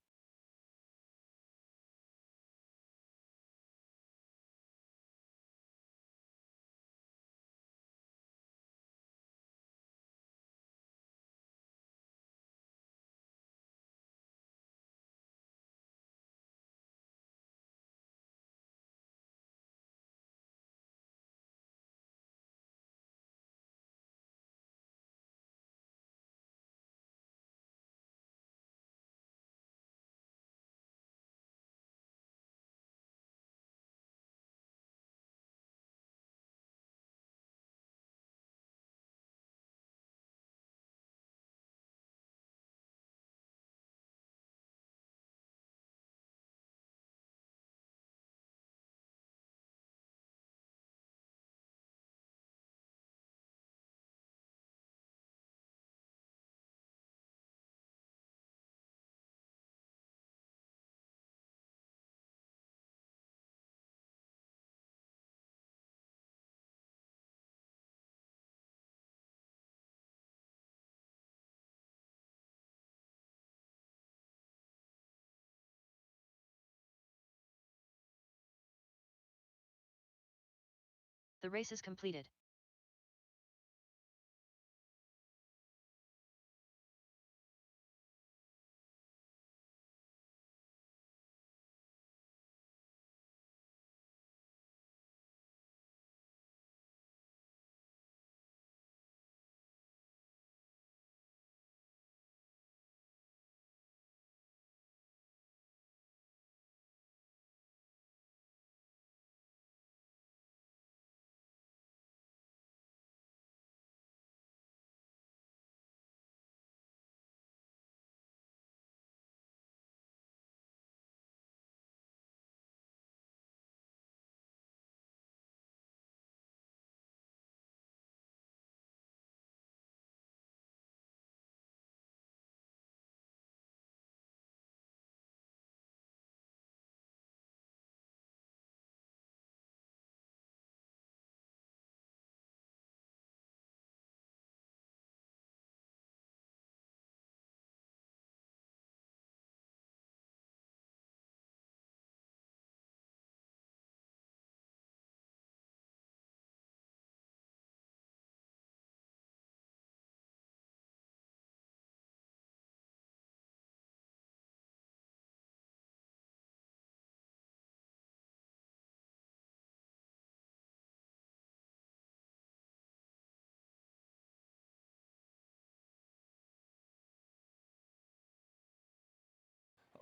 The race is completed.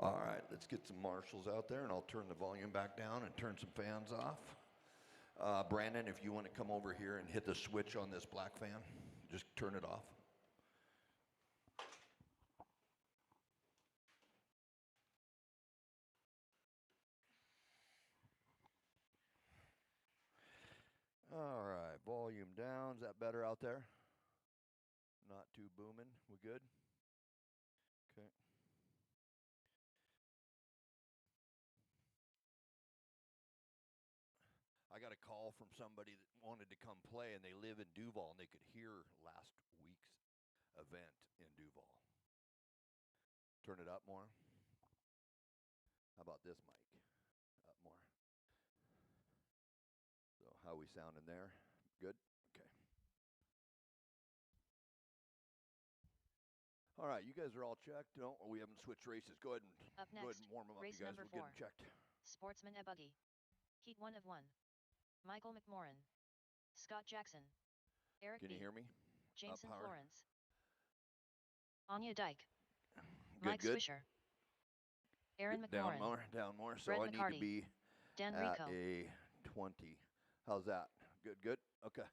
All right, let's get some marshals out there, and I'll turn the volume back down and turn some fans off. Brandon, if you want to come over here and hit the switch on this black fan, just turn it off. All right, volume down. Is that better out there? Not too booming. We good? Okay. I got a call from somebody that wanted to come play, and they live in Duval, and they could hear last week's event in Duval. Turn it up more. How about this mic? Up more. So how we sounding there? Good? Okay. All right, you guys are all checked. No, we haven't switched races. Go ahead and Up go ahead next, and warm them up, race you guys. number We'll get 4. them checked. Sportsman e Buggy. Heat 1 of 1. Michael McMorran. Scott Jackson. Eric Can you B. hear me? Jameson power. Florence. Anya Dyke. Good, Mike good. Swisher. Aaron Down McMorran. more, down more. So Brett I need McCarty. to be Dan at Rico. a 20. How's that? Good, good. Okay.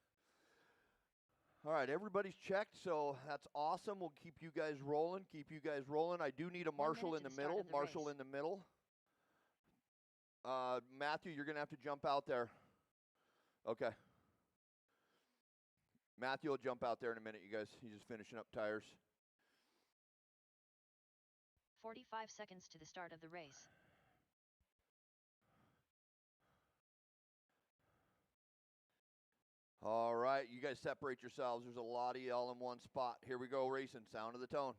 All right, everybody's checked, so that's awesome. We'll keep you guys rolling. Keep you guys rolling. I do need a 1 marshal minute in to the the start middle. of the Marshal race. in the middle. Matthew, you're gonna have to jump out there. Okay. Matthew will jump out there in a minute, you guys. He's just finishing up tires. 45 seconds to the start of the race. All right, you guys separate yourselves. There's a lot of y'all in one spot. Here we go, racing. Sound of the tone.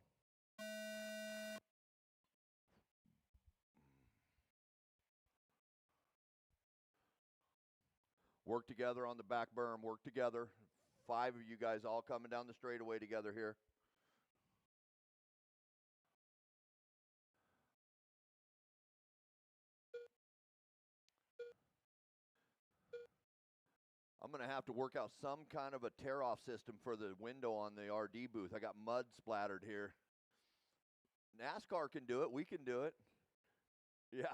Work together on the back berm. Work together. 5 of you guys all coming down the straightaway together here. I'm going to have to work out some kind of a tear-off system for the window on the RD booth. I got mud splattered here. NASCAR can do it. We can do it. Yeah.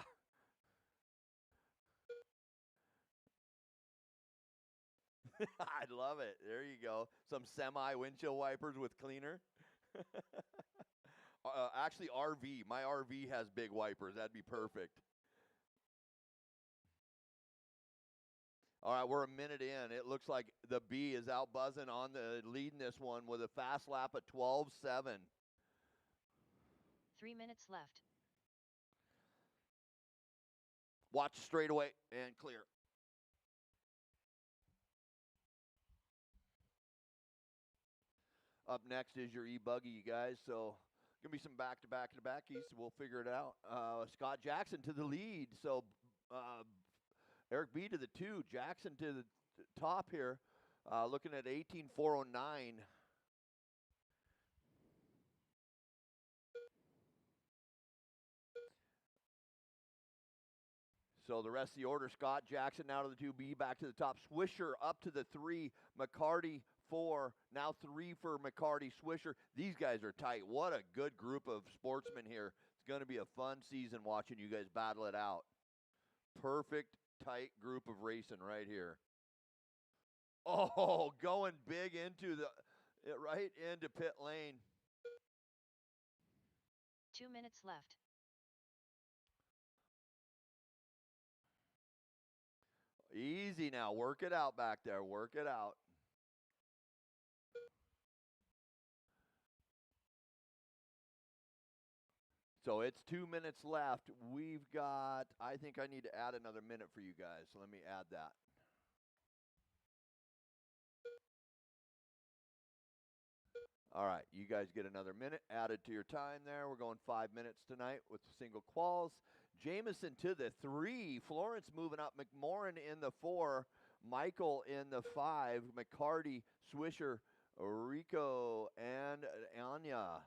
I love it. There you go. Some semi-windshield wipers with cleaner. Actually, RV. My RV has big wipers. That'd be perfect. All right, we're a minute in. It looks like the B is out buzzing on the leading this one with a fast lap at 12.7. 3 minutes left. Watch straightaway and clear. Up next is your e-buggy, you guys. So going to be some back-to-backies. We'll figure it out. Scott Jackson to the lead. So Eric B to the 2. Jackson to the top here. Looking at 18.409. So the rest of the order, Scott Jackson now to the 2B, back to the top. Swisher up to the 3. McCarty 4. Now 3 for McCarty. Swisher. These guys are tight. What a good group of sportsmen here. It's going to be a fun season watching you guys battle it out. Perfect, tight group of racing right here. Oh, going big into right into pit lane. 2 minutes left. Easy now. Work it out back there. Work it out. So it's 2 minutes left. We've got, I think I need to add another minute for you guys. So let me add that. All right, you guys get another minute added to your time there. We're going 5 minutes tonight with single quals. Jameson to the 3. Florence moving up. McMorran in the 4. Michael in the 5. McCarty, Swisher, Rico, and Anya.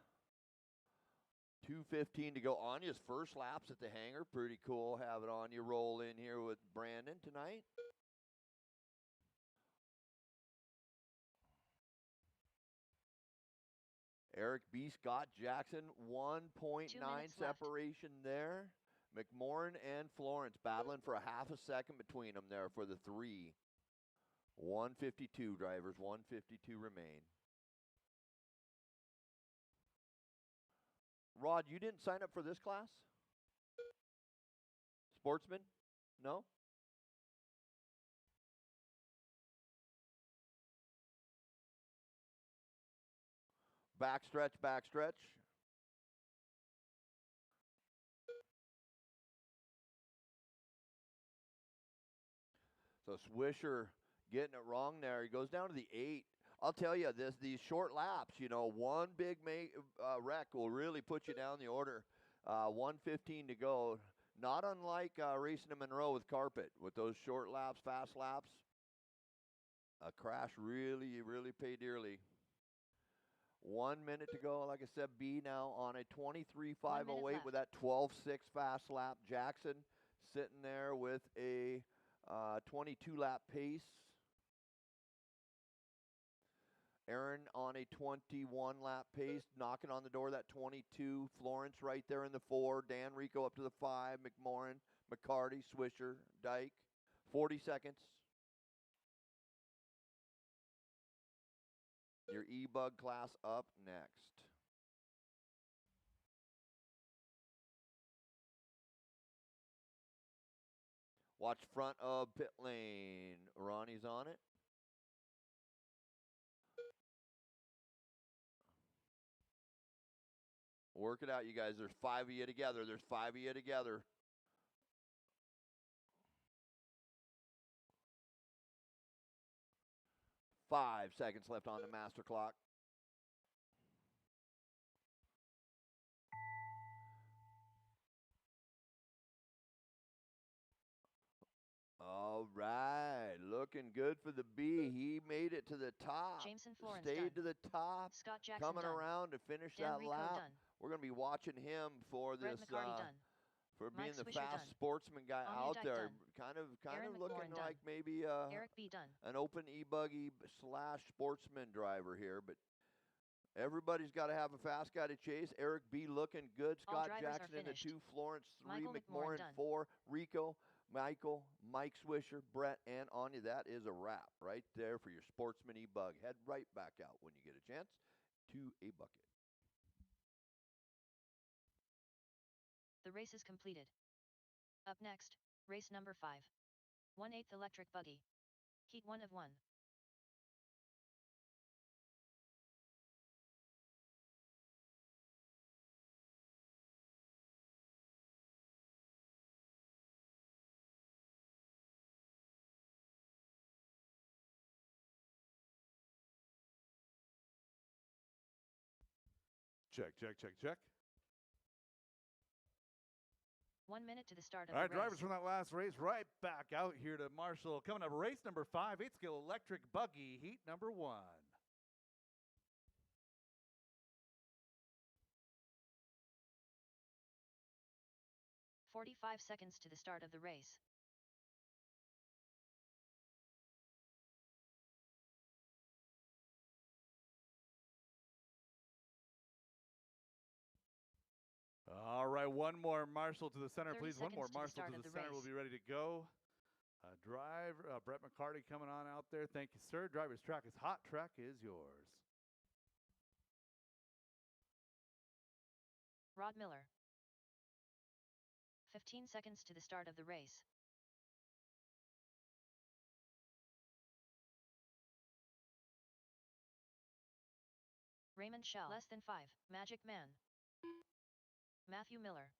2:15 to go. Anya's first laps at the hangar. Pretty cool having Anya roll in here with Brandon tonight. Eric B. Scott Jackson, 1.9 2 minutes left. separation there. McMorrin and Florence battling for a half a second between them there for the 3. 152 drivers, 152 remain. Rod, you didn't sign up for this class? Sportsman? No? Backstretch, backstretch. So Swisher getting it wrong there. He goes down to the 8. I'll tell you, these short laps, you know, one big wreck will really put you down the order. 1:15 to go. Not unlike racing in Monroe with carpet. With those short laps, fast laps, a crash really paid dearly. 1 minute to go. Like I said, B now on a 23.508 with that 12.6 fast lap. Jackson sitting there with a 22 lap pace. Aaron on a 21 lap pace, knocking on the door that 22. Florence right there in the 4. Dan Rico up to the 5. McMorrin, McCarty, Swisher, Dyke. 40 seconds. Your E-Bug class up next. Watch front of pit lane. Ronnie's on it. Work it out, you guys. There's 5 of you together. There's 5 of you together. Five seconds left on the master clock. All right, looking good for the B. He made it to the top. Jameson Florence Stayed done. to the top. Scott Jackson Coming done. around to finish Dan that Rico lap. done. We're going to be watching him for Brett this McCarty done. for Mike being the Swisher fast done. sportsman guy Anya out Dyke there. done. Kind of Aaron looking McMorrin like done. maybe Eric B. done. an open e-buggy / sportsman driver here, but everybody's got to have a fast guy to chase. Eric B. looking good. All Scott drivers Jackson are in the finished. 2. Florence 3. Michael McMorrin McMorrin done. 4. Rico, Michael, Mike Swisher, Brett, and Anya. That is a wrap right there for your sportsman e-bug. Head right back out when you get a chance to a bucket. The race is completed. Up next, race number 5. 1/8 electric buggy. Heat 1 of 1. Check, check, check, check. 1 minute to the start of All right, the race. drivers from that last race right back out here to Marshall. Coming up, race number 5, 8-scale electric buggy, heat number 1. 45 seconds to the start of the race. All right, one more, Marshall, to the center, 30 please. One more, seconds to the Marshall, start to of the the center. race. We'll be ready to go. Brett McCarty coming on out there. Thank you, sir. Driver's track is hot. Track is yours. Rod Miller. 15 seconds to the start of the race. Raymond Shell. Less than 5. Magic Man. Matthew Miller.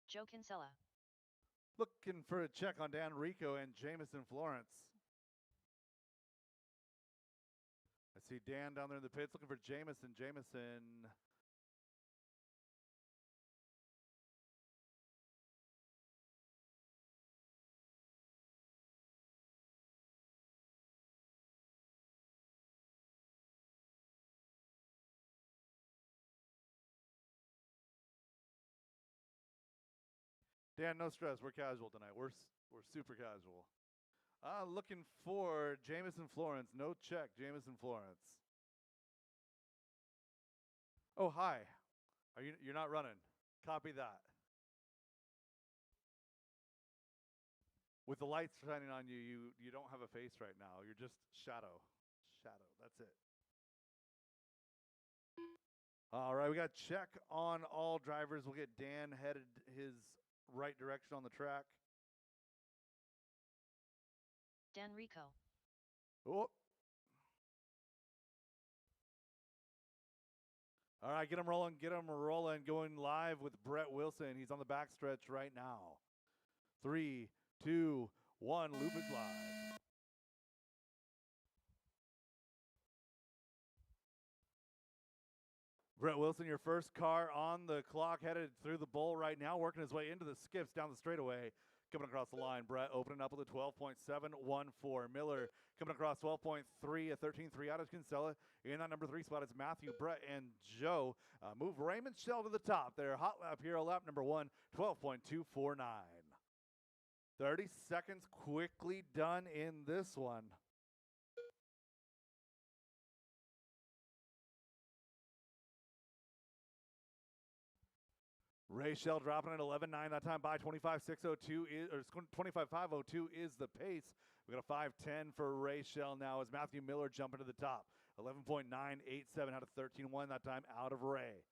Joe Kinsella. Looking for a check on Dan Rico and Jamison Florence. I see Dan down there in the pits looking for Jamison. Jamison Dan, no stress. We're casual tonight. We're super casual. Looking for Jamison Florence. No check, Jamison Florence. Oh, hi. You're not running. Copy that. With the lights shining on you, you don't have a face right now. You're just shadow. Shadow. That's it. All right, we got check on all drivers. We'll get Dan headed his right direction on the track. Dan Rico. Oh. All right, get him rolling, going live with Brett Wilson. He's on the backstretch right now. 3, 2, 1, loop is live. Brett Wilson, your first car on the clock, headed through the bowl right now, working his way into the skips down the straightaway. Coming across the line, Brett opening up with a 12.714. Miller coming across 12.3, a 13.3 out of Kinsella. In that number 3 spot, it's Matthew, Brett, and Joe. Move Raymond Shell to the top there. Hot lap here, lap number 1, 12.249. 30 seconds quickly done in this one. Ray Shell dropping at 11.9 that time by 25.602 or 25.502 is the pace. We got a 5.10 for Ray Shell now as Matthew Miller jumping to the top. 11.987 out of 13.1 that time out of Ray.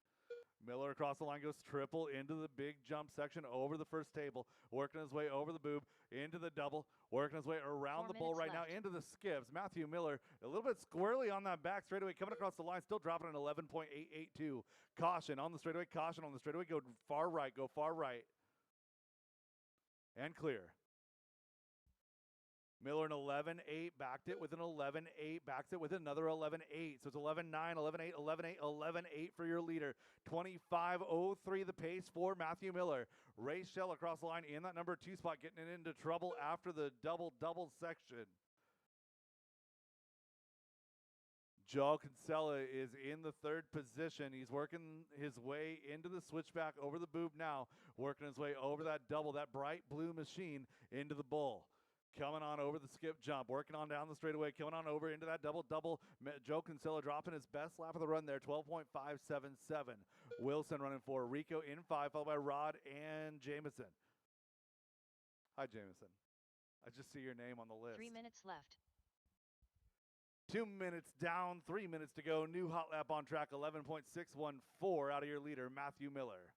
Miller across the line goes triple into the big jump section over the first table, working his way over the boob, into the double, working his way around the bowl right now into the skips. Matthew Miller a little bit squirrely on that back straightaway, coming across the line, still dropping an 11.882. Caution on the straightaway, go far right, and clear. Miller an 11.8, backed it with an 11.8, backs it with another 11.8. So it's 11.9, 11.8, 11.8, 11.8 for your leader. 25.03 the pace for Matthew Miller. Ray Shell across the line in that number 2 spot, getting it into trouble after the double section. Joe Kinsella is in the 3rd position. He's working his way into the switchback over the boob now, working his way over that double, that bright blue machine into the bull. Coming on over the skip jump, working on down the straightaway, coming on over into that double. Joe Kinsella dropping his best lap of the run there, 12.577. Wilson running for Rico in 5, followed by Rod and Jamison. Hi, Jamison. I just see your name on the list. 3 minutes left. 2 minutes down, 3 minutes to go. New hot lap on track, 11.614 out of your leader, Matthew Miller.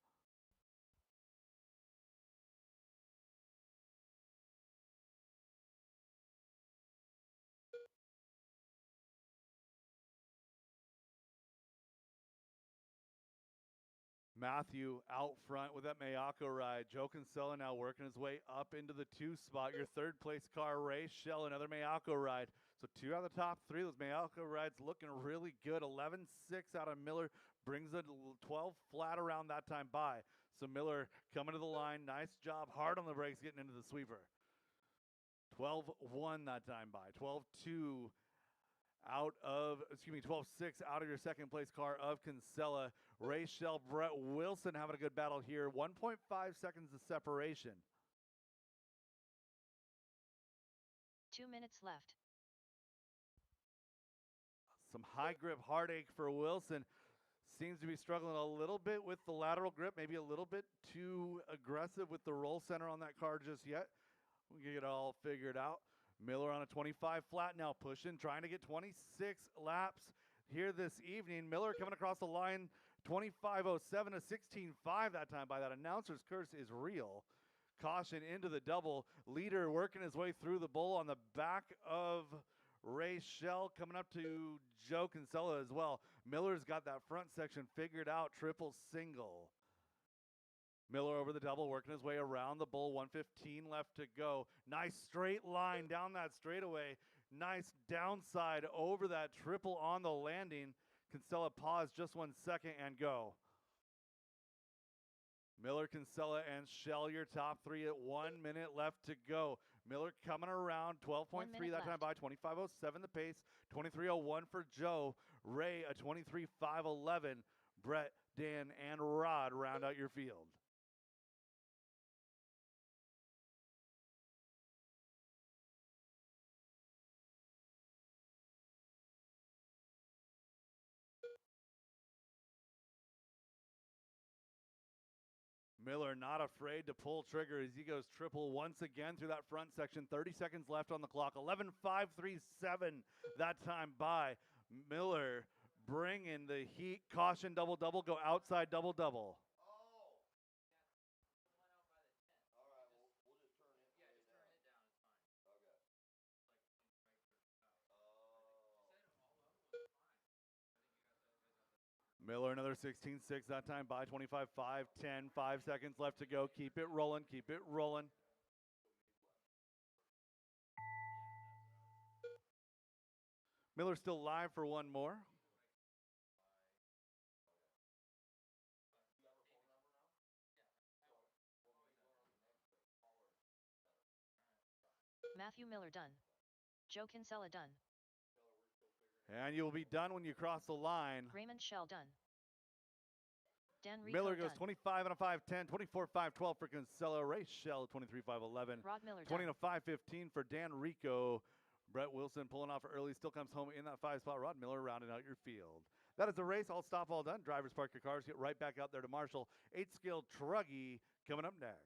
Matthew out front with that Mayako ride. Joe Kinsella now working his way up into the 2 spot. Your 3rd place car, Ray Shell, another Mayako ride. So 2 out of the top 3 of those Mayako rides looking really good. 11.6 out of Miller brings a 12 flat around that time by. So Miller coming to the line. Nice job. Hard on the brakes getting into the sweeper. 12.1 that time by. 12.2 out of, 12.6 out of your 2nd place car of Kinsella. Ray Shell, Brett Wilson having a good battle here. 1.5 seconds of separation. 2 minutes left. Some high grip heartache for Wilson. Seems to be struggling a little bit with the lateral grip, maybe a little bit too aggressive with the roll center on that car just yet. We'll get it all figured out. Miller on a 25 flat now, pushing, trying to get 26 laps here this evening. Miller coming across the line, 25.07, a 16.5 that time by that. Announcer's curse is real. Caution into the double. Leader working his way through the bull on the back of Ray Shell, coming up to Joe Kinsella as well. Miller's got that front section figured out, triple single. Miller over the double, working his way around the bull, 1:15 left to go. Nice straight line down that straightaway. Nice downside over that triple on the landing. Kinsella pause just 1 second and go. Miller, Kinsella, and Shell, your top 3 at 1 minute left to go. Miller coming around, 12.3 that time by, 25.07 the pace, 23.01 for Joe. Ray, a 23.511. Brett, Dan, and Rod round out your field. Miller not afraid to pull trigger as he goes triple once again through that front section. 30 seconds left on the clock. 11.537 that time by Miller. Bringing the heat. Caution double-double. Go outside double-double. Miller another 16.6 that time by 25, 5, 10, 5 seconds left to go. Keep it rolling, keep it rolling. Miller still live for one more. Matthew Miller done. Joe Kinsella done. And you'll be done when you cross the line. Raymond Shell done. Dan Rico Miller goes done. 25 and a 5.10, 24 5.12 for Kinsella. Ray Shell 23 5.11. Rod Miller 20 done. to 5.15 for Dan Rico. Brett Wilson pulling off early, still comes home in that 5 spot. Rod Miller rounding out your field. That is the race. All stop, all done. Drivers park your cars. Get right back out there to Marshall. 8-skill Truggy coming up next.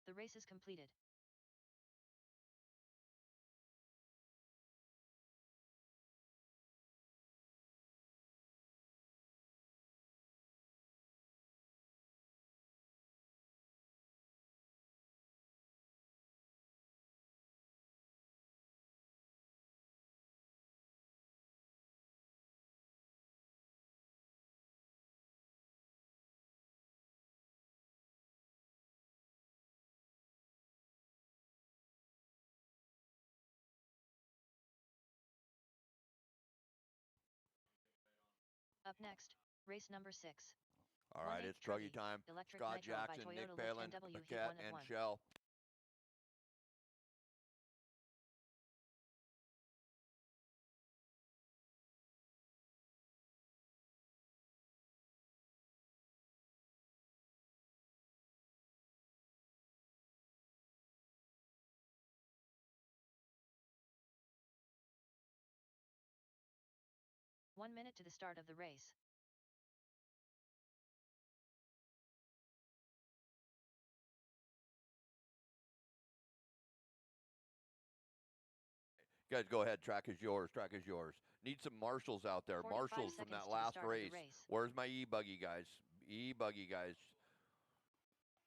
The race is completed. Up next, race number 6. All right, 1/8 it's Truggy Truggy, time. Electric Scott Nitro by Jackson, Toyota Nick Lift Palin, NW Heat Paquette, 1 of and 1. Shell. One minute to the start of the race. Guys, go ahead. Track is yours. Track is yours. Need some marshals out there. 45 Marshals from seconds that to the last start of the race. race. Where's my e-buggy guys? E-buggy guys.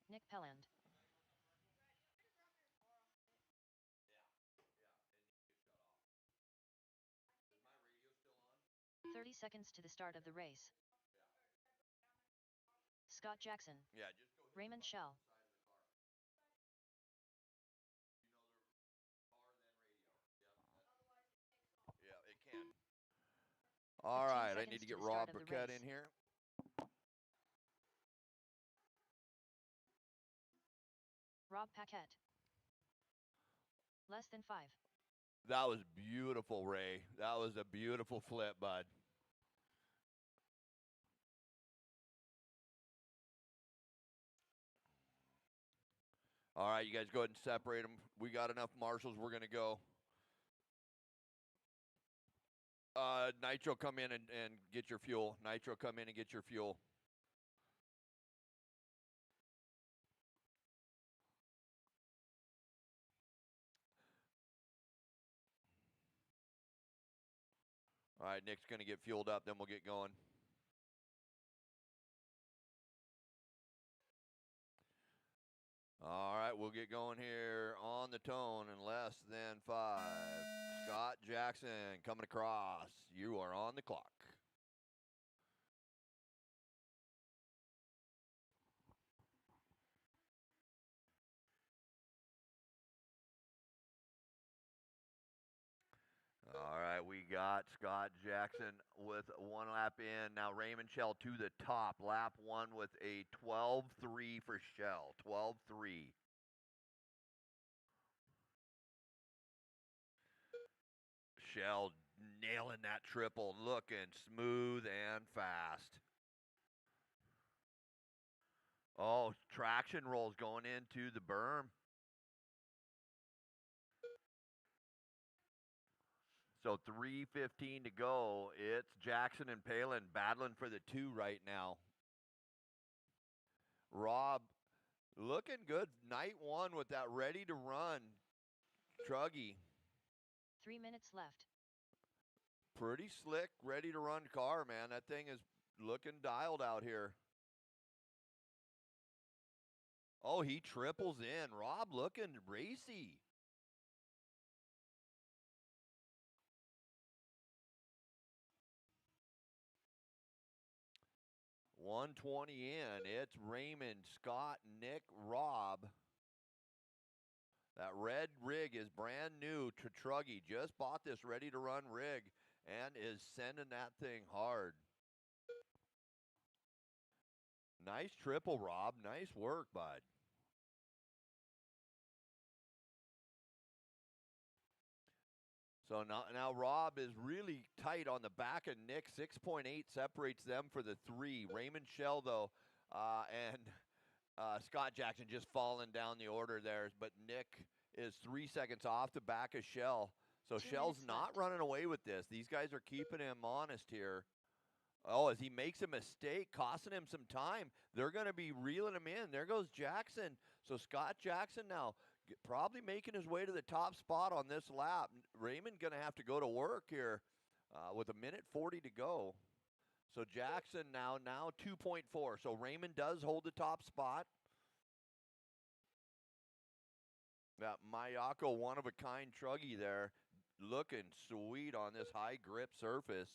Nick Pelland. Yeah. 30 seconds to the start of the race. Scott Jackson. Yeah, just go hit Raymond Shell. Yeah, it can. All 15 right, I seconds need to to get the start Rob of the Paquette race. in here. Rob Paquette. Less than 5. That was beautiful, Ray. That was a beautiful flip, bud. All right, you guys go ahead and separate them. We got enough marshals. We're going to go. Nitro, come in and get your fuel. Nitro, come in and get your fuel. All right, Nick's going to get fueled up, then we'll get going. All right, we'll get going here on the tone in less than 5. Scott Jackson coming across. You are on the clock. All right, we got Scott Jackson with 1 lap in. Now Raymond Shell to the top. Lap 1 with a 12.3 for Shell. 12.3. Shell nailing that triple, looking smooth and fast. Oh, traction rolls going into the berm. So 3:15 to go. It's Jackson and Palin battling for the 2 right now. Rob looking good. Night 1 with that ready to run. Truggy. 3 minutes left. Pretty slick, ready to run car, man. That thing is looking dialed out here. Oh, he triples in. Rob looking racy. $120 in. It's Raymond, Scott, Nick, Rob. That red rig is brand new to Truggy. Just bought this ready to run rig and is sending that thing hard. Nice triple, Rob. Nice work, bud. So now Rob is really tight on the back of Nick. 6.8 separates them for the 3. Raymond Shell, though, and Scott Jackson just falling down the order there. But Nick is 3 seconds off the back of Shell. So 2 Shell's minutes not left. running away with this. These guys are keeping him honest here. Oh, as he makes a mistake, costing him some time, they're going to be reeling him in. There goes Jackson. So Scott Jackson now probably making his way to the top spot on this lap. Raymond going to have to go to work here with 1:40 to go. So Jackson now 2.4. So Raymond does hold the top spot. That Mayako one-of-a-kind Truggy there looking sweet on this high grip surface.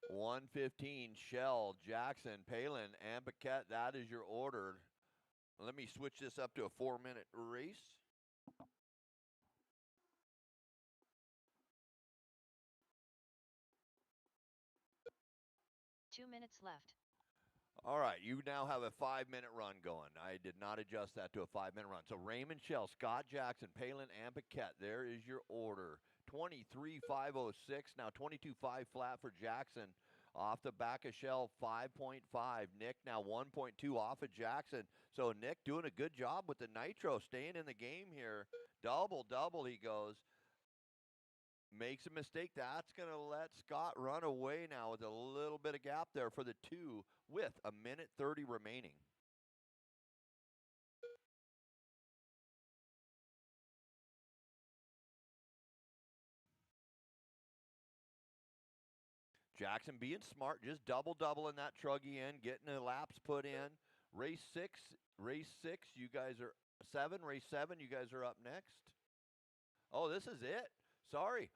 $115, Shell, Jackson, Palin, and Paquette. That is your order. Let me switch this up to a 4-minute race. Two minutes left. All right, you now have a 5-minute run going. I did not adjust that to a 5-minute run. So Raymond Shell, Scott Jackson, Palin, and Paquette. There is your order. 23.506. Now 22.5 flat for Jackson. Off the back of Shell, 5.5. Nick now 1.2 off of Jackson. So Nick doing a good job with the nitro, staying in the game here. Double he goes. Makes a mistake. That's going to let Scott run away now with a little bit of gap there for the 2 with 1:30 remaining. Jackson being smart, just doubling that Truggy in, getting the laps put in. Race 6, you guys are 7. Race 7, you guys are up next. Oh, this is it. Sorry.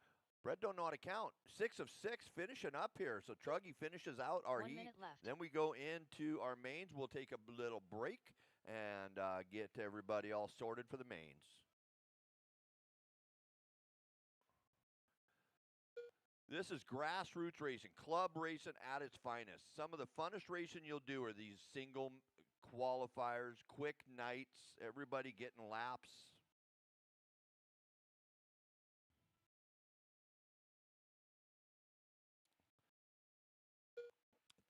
Brett don't know how to count. 6 of 6 finishing up here. So Truggy finishes out our 1 heat. minute left. Then we go into our mains. We'll take a little break and get everybody all sorted for the mains. This is grassroots racing, club racing at its finest. Some of the funnest racing you'll do are these single qualifiers, quick nights, everybody getting laps.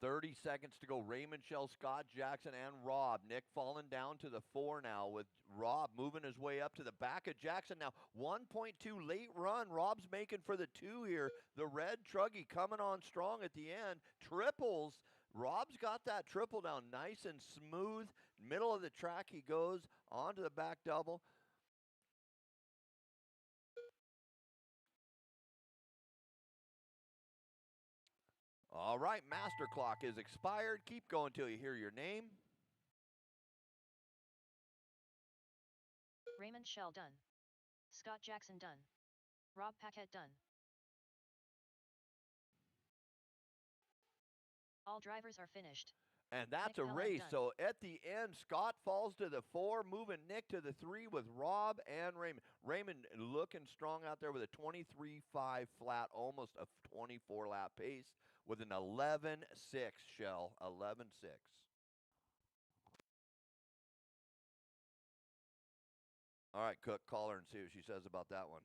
30 seconds to go. Raymond Shell, Scott Jackson, and Rob. Nick falling down to the 4 now with Rob moving his way up to the back of Jackson now. 1.2 late run. Rob's making for the 2 here. The red truggy coming on strong at the end. Triples. Rob's got that triple down nice and smooth. Middle of the track he goes onto the back double. All right, master clock is expired. Keep going till you hear your name. Raymond Shell done. Scott Jackson done. Rob Paquette done. All drivers are finished. And that's Nick a Allen race. done. So at the end, Scott falls to the 4, moving Nick to the 3 with Rob and Raymond. Raymond looking strong out there with a 23.5 flat, almost a 24 lap pace with an 11.6 Shell, 11.6. All right, Cook, call her and see what she says about that one.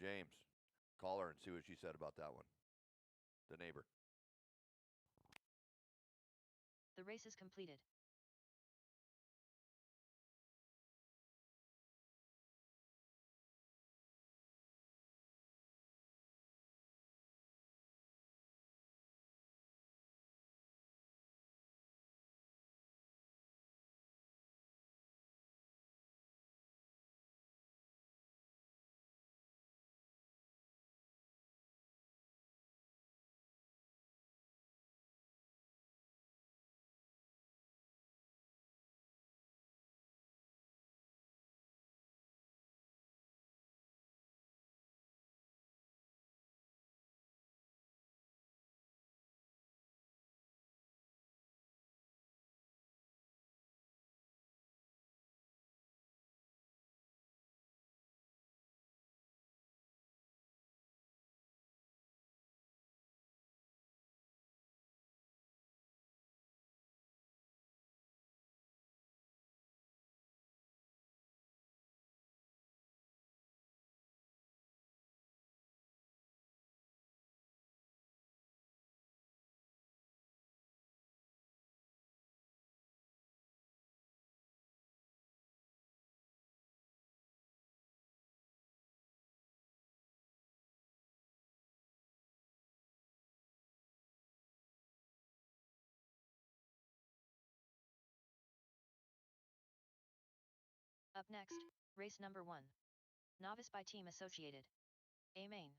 James, call her and see what she said about that one. The neighbor. The race is completed. Up next, race number 1. Novice by Team Associated. A main.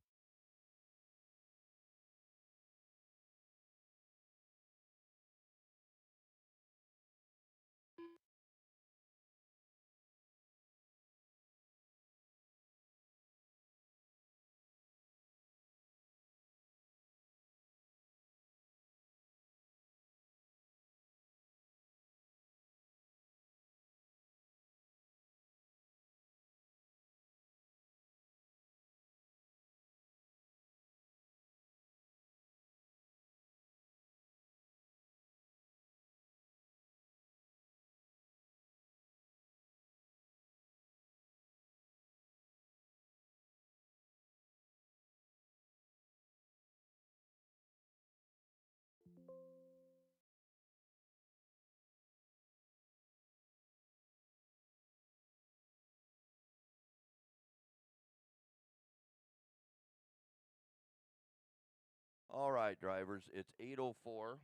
All right, drivers, it's 8:04.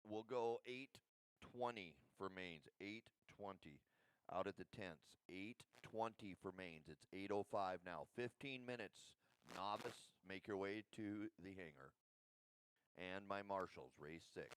We'll go 8:20 for mains. 8:20 out at the tents. 8:20 for mains. It's 8:05 now. 15 minutes. Novice, make your way to the hangar. And my marshals, race 6.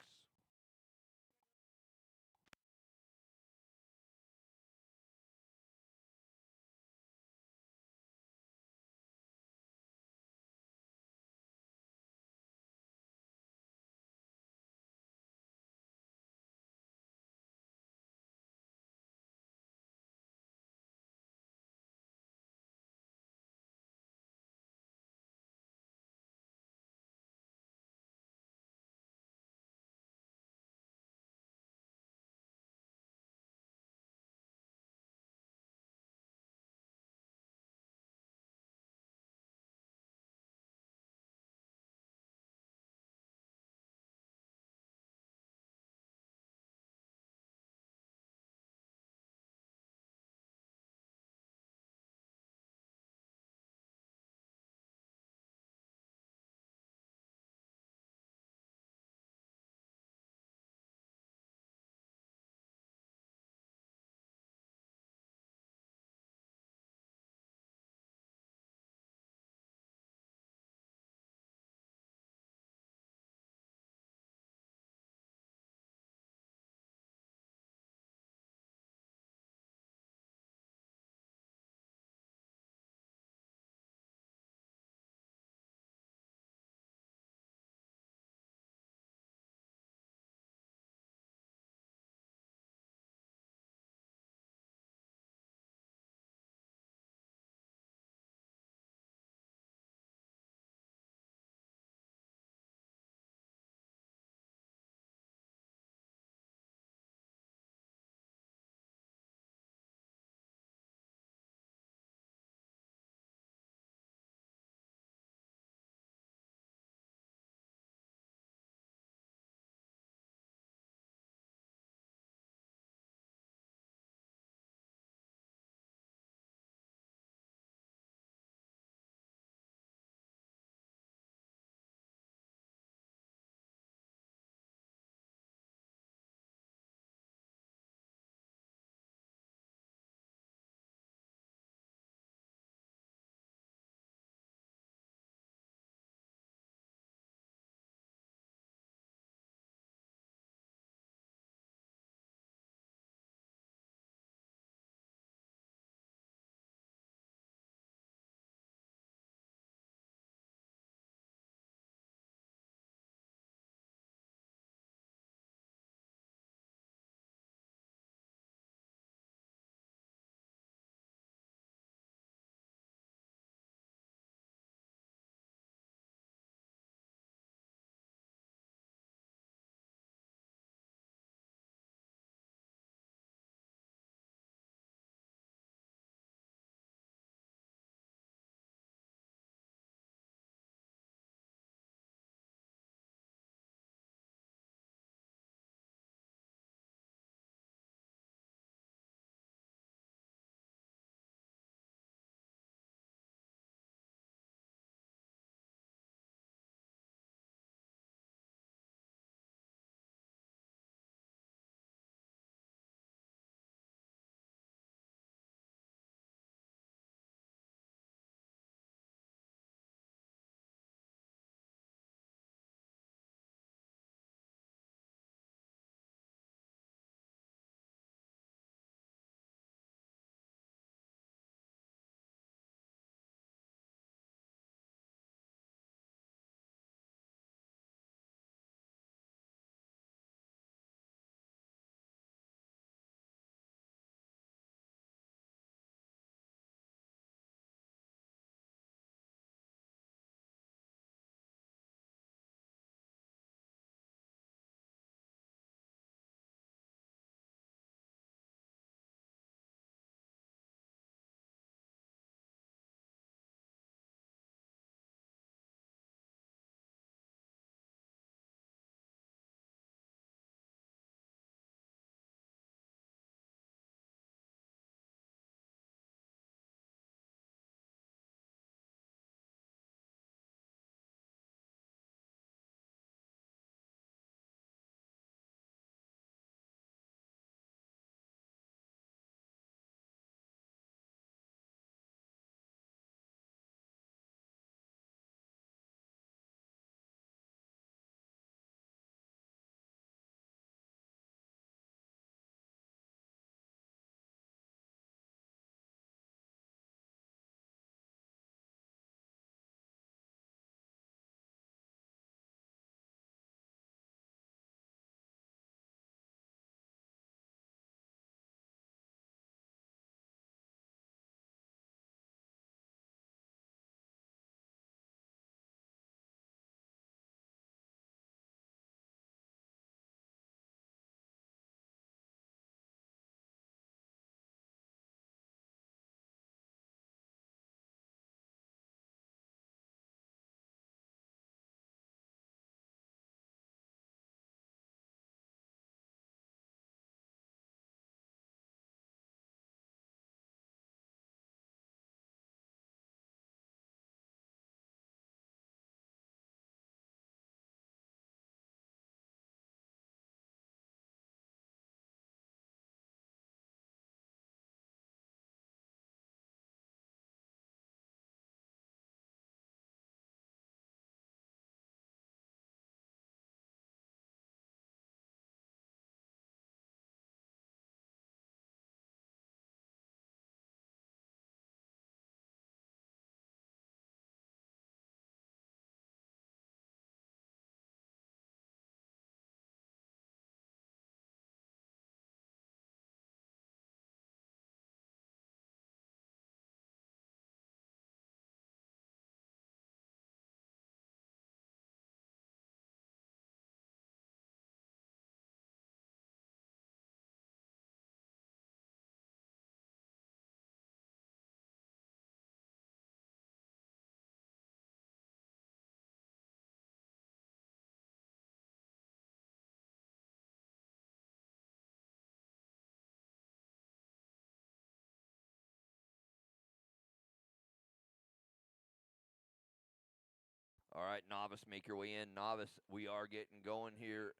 All right, novice, make your way in. Novice, we are getting going here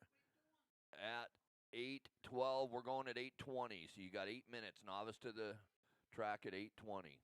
at 8:12. We're going at 8:20, so you got 8 minutes. Novice to the track at 8:20.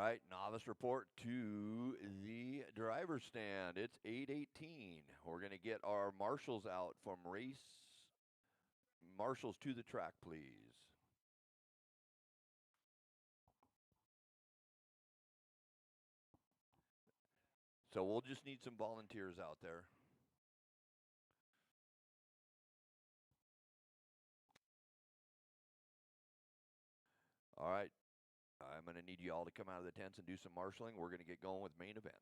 right, novice report to the driver's stand. It's 8:18. We're going to get our marshals out from race. Marshals to the track, please. So we'll just need some volunteers out there. All right. I'm going to need you all to come out of the tents and do some marshaling. We're going to get going with main events.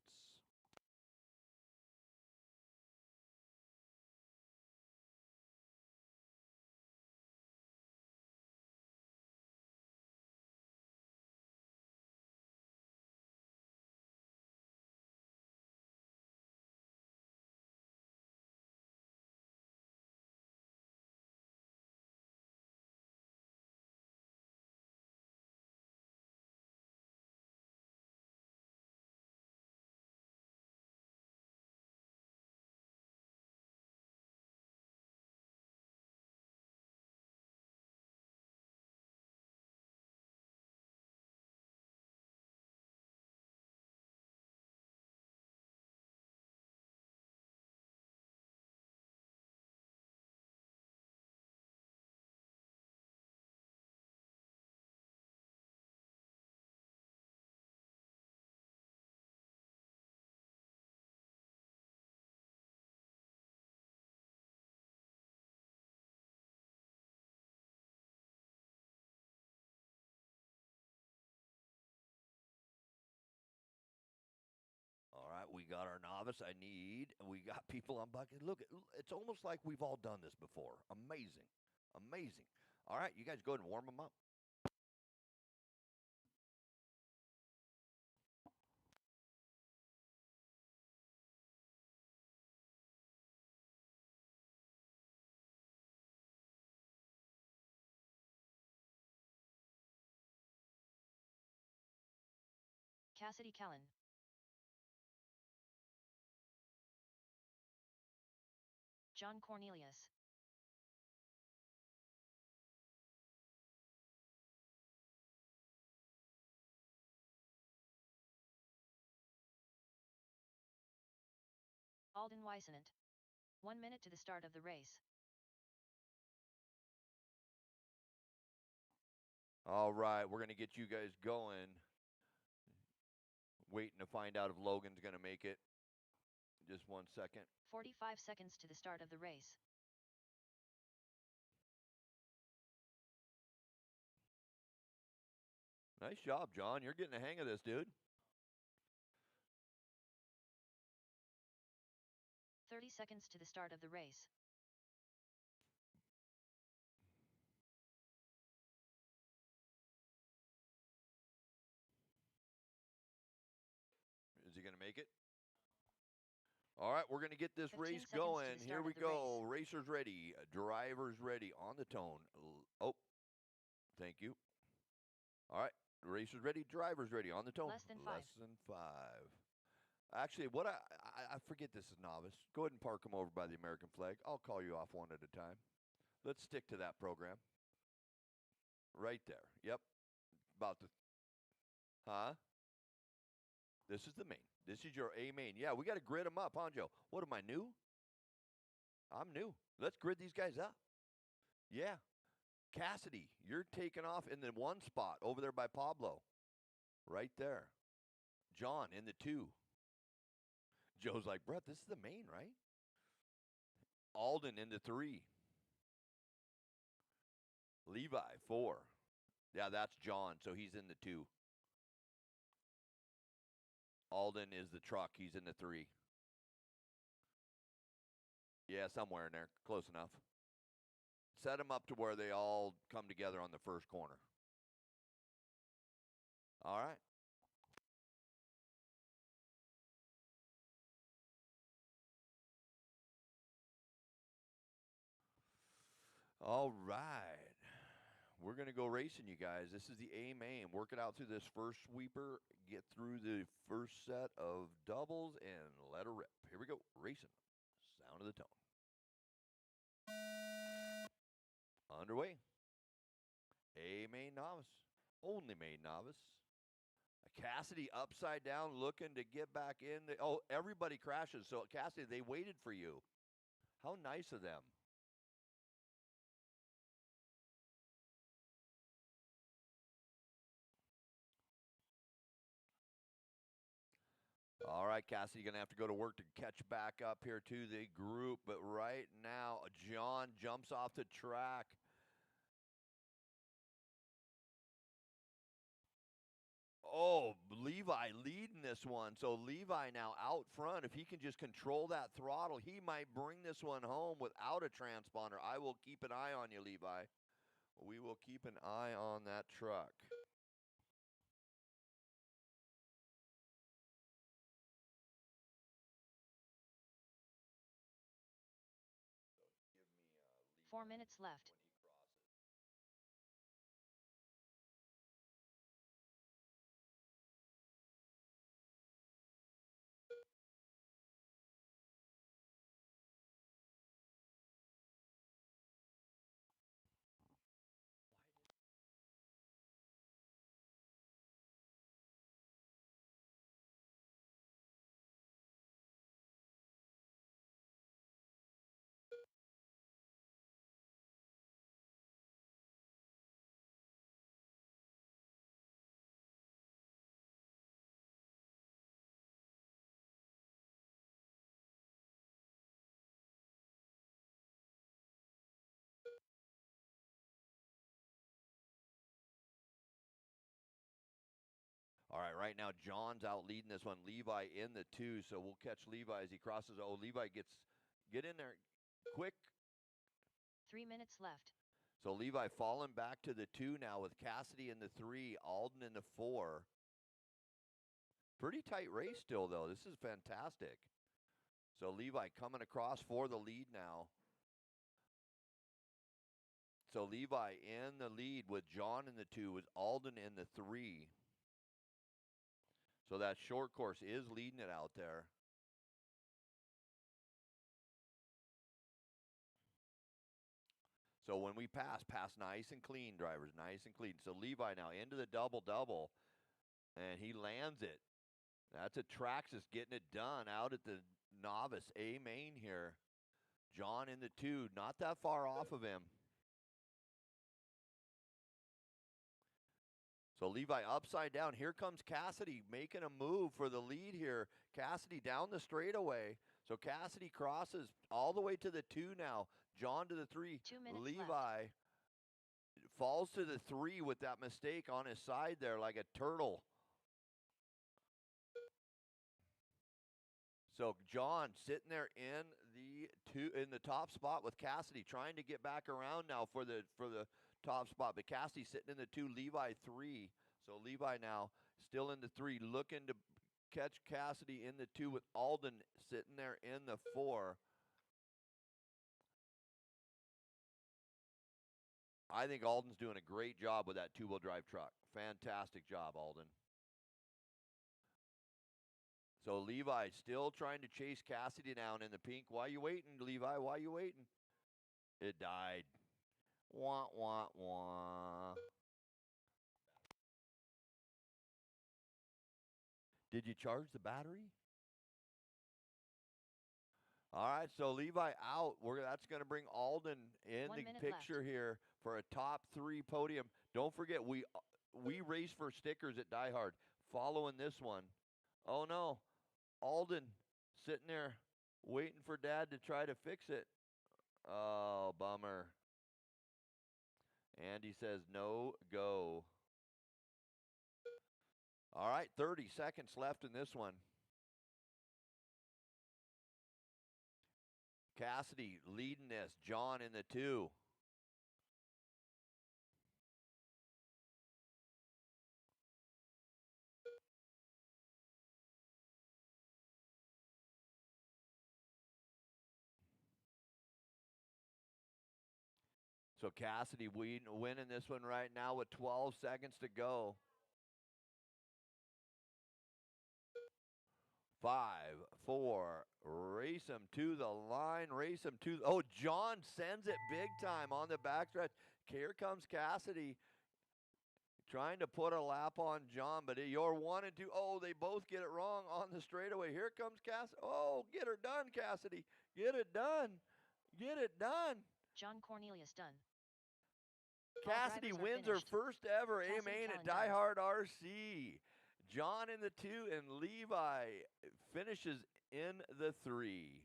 All right, we got our novice. We got people on bucket. Look, it's almost like we've all done this before. Amazing. Amazing. All right, you guys go ahead and warm them up. Cassidy Callan. John Cornelius. Alden Weissenant. 1 minute to the start of the race. All right, we're going to get you guys going. Waiting to find out if Logan's going to make it. Just 1 second. 45 seconds to the start of the race. Nice job, John. You're getting the hang of this, dude. 30 seconds to the start of the race. Is he going to make it? All right, we're going to get this 15 race seconds to the going. start Here of we the go. Racers ready. Drivers ready. On the tone. Oh, thank you. All right, racers ready. Drivers ready. On the tone. Less than 5. Less than 5. Actually, what I forget this is novice. Go ahead and park them over by the American flag. I'll call you off one at a time. Let's stick to that program. Right there. Yep. About the... Huh? This is the main. This is your A main. Yeah, we got to grid them up, huh, Joe? What am I, new? I'm new. Let's grid these guys up. Yeah. Cassidy, you're taking off in the 1 spot over there by Pablo. Right there. John in the 2. Joe's like, Brett, this is the main, right? Alden in the 3. Levi, 4. Yeah, that's John, so he's in the 2. Alden is the truck. He's in the 3. Yeah, somewhere in there. Close enough. Set them up to where they all come together on the first corner. All right. All right. We're going to go racing, you guys. This is the A main. Work it out through this first sweeper. Get through the first set of doubles and let her rip. Here we go. Racing. Sound of the tone. Underway. A main novice. Only main novice. Cassidy upside down looking to get back in. Oh, everybody crashes. So, Cassidy, they waited for you. How nice of them. All right, Cassidy, going to have to go to work to catch back up here to the group. But right now, John jumps off the track. Oh, Levi leading this one. So Levi now out front. If he can just control that throttle, he might bring this one home without a transponder. I will keep an eye on you, Levi. We will keep an eye on that truck. So 4 minutes left. All right, right now John's out leading this one. Levi in the 2, so we'll catch Levi as he crosses. Oh, Levi get in there quick. 3 minutes left. So Levi falling back to the 2 now with Cassidy in the 3, Alden in the 4. Pretty tight race still, though. This is fantastic. So Levi coming across for the lead now. So Levi in the lead with John in the 2, with Alden in the 3. So that short course is leading it out there. So when we pass nice and clean, drivers, nice and clean. So Levi now into the double-double, and he lands it. That's a Traxxas getting it done out at the novice A main here. John in the 2, not that far off of him. So Levi upside down. Here comes Cassidy making a move for the lead here. Cassidy down the straightaway. So Cassidy crosses all the way to the 2 now. John to the 3. 2 minutes Levi left. falls to the 3 with that mistake on his side there like a turtle. So John sitting there in the top spot with Cassidy, trying to get back around now for the top spot. But Cassidy sitting in the 2, Levi 3. So Levi now still in the 3, looking to catch Cassidy in the 2 with Alden sitting there in the 4. I think Alden's doing a great job with that 2-wheel drive truck. Fantastic job, Alden. So Levi still trying to chase Cassidy down in the pink. Why you waiting, Levi? Why you waiting? It died. Wah, wah, wah. Did you charge the battery? All right, so Levi out. That's going to bring Alden in 1 the minute picture left. here for a top 3 podium. Don't forget, we race for stickers at DieHard. Following this one. Oh, no. Alden sitting there waiting for Dad to try to fix it. Oh, bummer. Andy says no go. All right, 30 seconds left in this one. Cassidy leading this. John in the 2. So Cassidy winning this one right now with 12 seconds to go. 5, 4, race him to the line, race him to, oh, John sends it big time on the backstretch. Here comes Cassidy Trying to put a lap on John, but you're 1 and 2. Oh, they both get it wrong on the straightaway. Here comes Cassidy. Oh, get her done, Cassidy. Get it done. Get it done. John Cornelius done. Cassidy drivers are wins her finished. first ever Cassidy A-Main at Callan done. DieHard RC. John in the 2 and Levi finishes in the 3.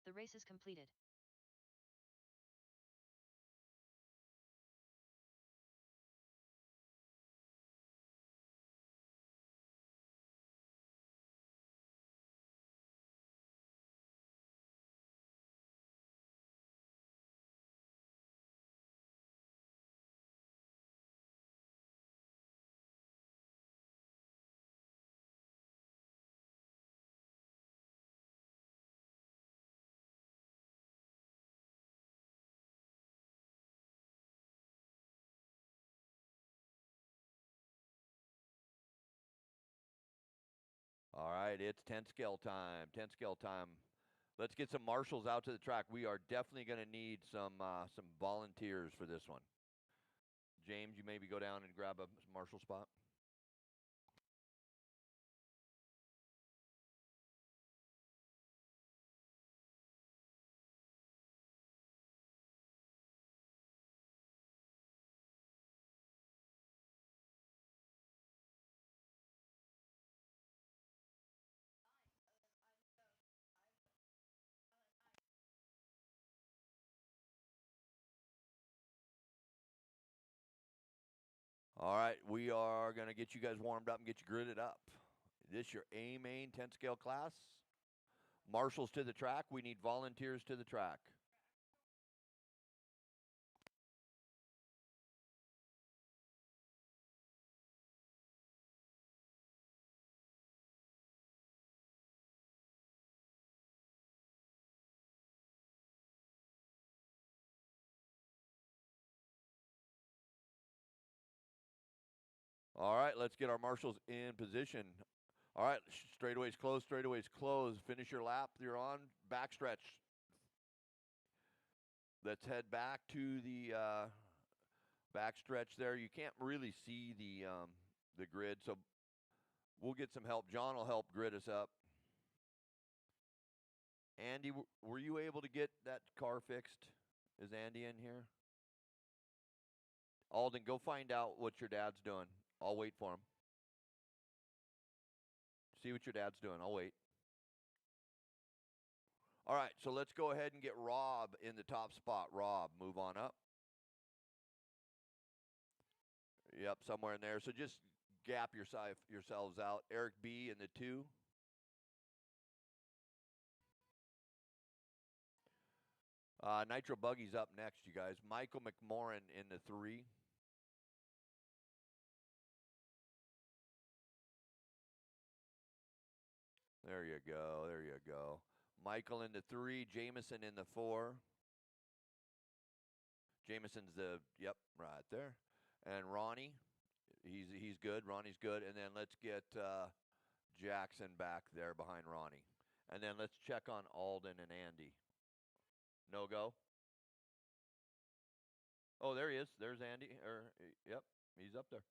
The race is completed. All right, it's 10 scale time. 10 scale time. Let's get some marshals out to the track. We are definitely going to need some volunteers for this one. James, you maybe go down and grab a marshal spot. All right, we are going to get you guys warmed up and get you gridded up. This your A-Main 10 scale class. Marshals to the track. We need volunteers to the track. All right, let's get our marshals in position. All right, straightaways closed, straightaways closed. Finish your lap. You're on backstretch. Let's head back to the backstretch there. You can't really see the grid, so we'll get some help. John will help grid us up. Andy, were you able to get that car fixed? Is Andy in here? Alden, go find out what your dad's doing. I'll wait for him. See what your dad's doing. I'll wait. All right, so let's go ahead and get Rob in the top spot. Rob, move on up. Yep, somewhere in there. So just gap yourselves out. Eric B in the 2. Nitro Buggy's up next, you guys. Michael McMorrin in the 3. There you go. There you go. Michael in the 3. Jameson in the 4. Jameson's yep, right there. And Ronnie, he's good. Ronnie's good. And then let's get Jackson back there behind Ronnie. And then let's check on Alden and Andy. No go? Oh, there he is. There's Andy. Yep, he's up there.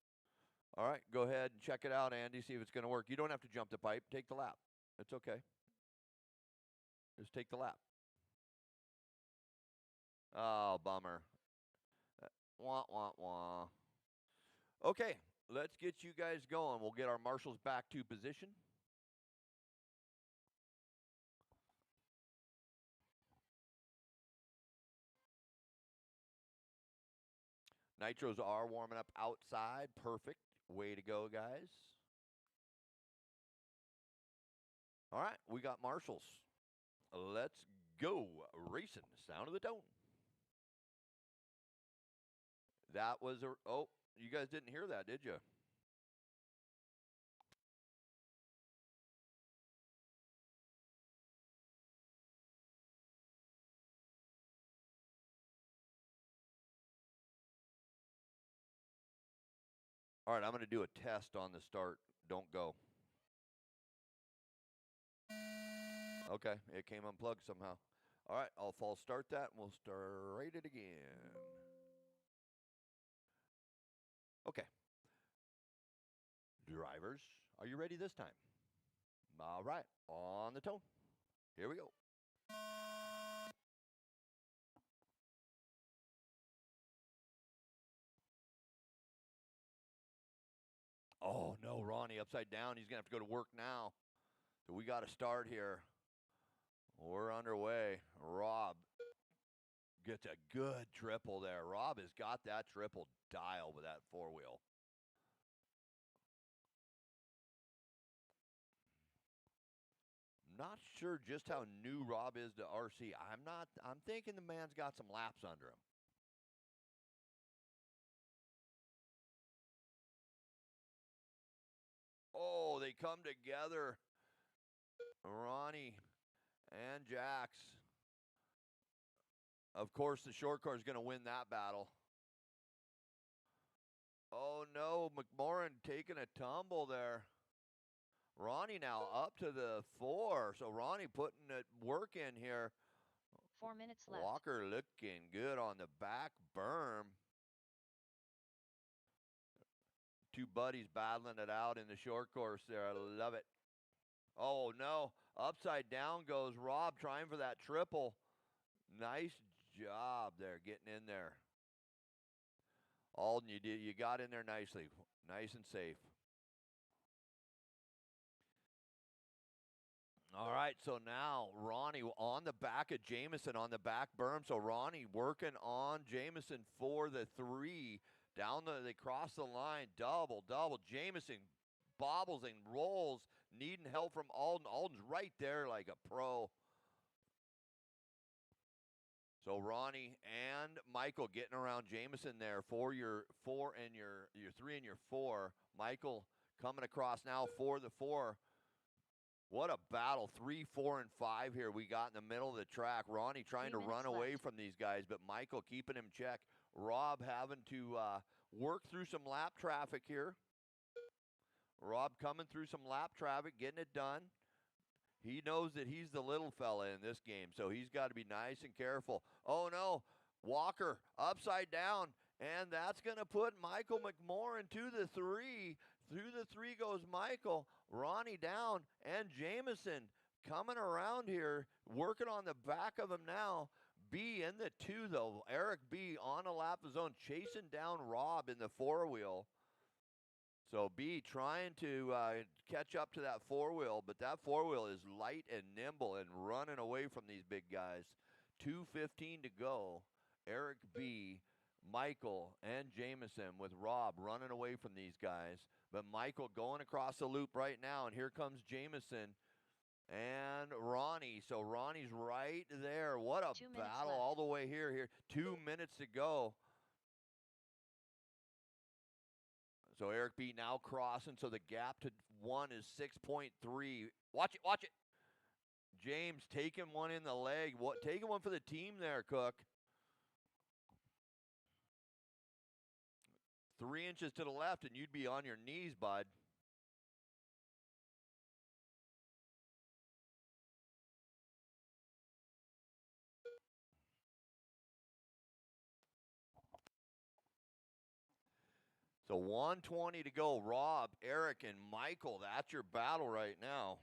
All right, go ahead and check it out, Andy, see if it's going to work. You don't have to jump the pipe. Take the lap. It's okay. Just take the lap. Oh, bummer. Wah, wah, wah. Okay, let's get you guys going. We'll get our marshals back to position. Nitros are warming up outside. Perfect. Way to go, guys. All right, we got marshals. Let's go racing. Sound of the tone. That was oh, you guys didn't hear that, did you? All right, I'm going to do a test on the start. Don't go. Okay, it came unplugged somehow. All right, I'll false start that, and we'll start it again. Okay. Drivers, are you ready this time? All right, on the tone. Here we go. Oh, no, Ronnie upside down. He's going to have to go to work now. So we got to start here. We're underway. Rob gets a good triple there. Rob has got that triple dial with that four-wheel. Not sure just how new Rob is to RC. I'm thinking the man's got some laps under him. Oh, they come together. Ronnie and Jax. Of course, the short car is going to win that battle. Oh, no, McMorrin taking a tumble there. Ronnie now up to the 4, so Ronnie putting it work in here. 4 minutes left. Walker looking good on the back berm. Two buddies battling it out in the short course there. I love it. Oh, no. Upside down goes Rob trying for that triple. Nice job there getting in there. Alden, you got in there nicely. Nice and safe. All right, so now Ronnie on the back of Jamison on the back berm. So Ronnie working on Jamison for the 3. They cross the line, double. Jamison bobbles and rolls, needing help from Alden. Alden's right there like a pro. So Ronnie and Michael getting around Jamison there for your 4 and your 3 and your 4. Michael coming across now for the 4. What a battle. 3, 4, and 5 here we got in the middle of the track. Ronnie trying to run away from these guys, but Michael keeping him check. Rob having to work through some lap traffic here. Rob coming through some lap traffic, getting it done. He knows that he's the little fella in this game, so he's got to be nice and careful. Oh, no. Walker upside down, and that's going to put Michael McMorrin to the 3. Through the 3 goes Michael. Ronnie down, and Jamison coming around here, working on the back of him now. B in the 2, though. Eric B on a lap of his own, chasing down Rob in the 4-wheel. So B trying to catch up to that 4-wheel, but that 4-wheel is light and nimble and running away from these big guys. 2:15 to go. Eric B, Michael, and Jamison with Rob running away from these guys. But Michael going across the loop right now, and here comes Jamison and Ronnie. So Ronnie's right there. What a battle all the way here. 2 minutes to go. So Eric B now crossing, so the gap to 1 is 6.3. Watch it. James taking one in the leg. Taking one for the team there, Cook. 3 inches to the left, and you'd be on your knees, bud. So 1:20 to go. Rob, Eric, and Michael, that's your battle right now.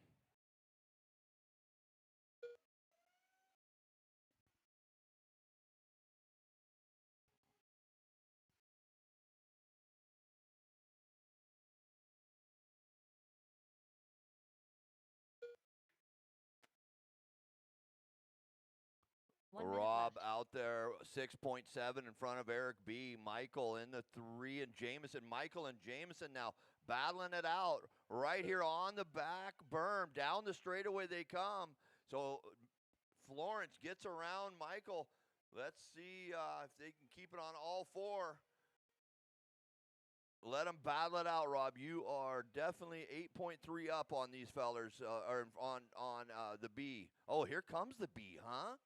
Rob out there, 6.7 in front of Eric B. Michael in the 3, and Jamison. Michael and Jamison now battling it out right here on the back berm. Down the straightaway they come. So Florence gets around Michael. Let's see if they can keep it on all 4. Let them battle it out, Rob. You are definitely 8.3 up on these fellers, or on the B. Oh, here comes the B, huh?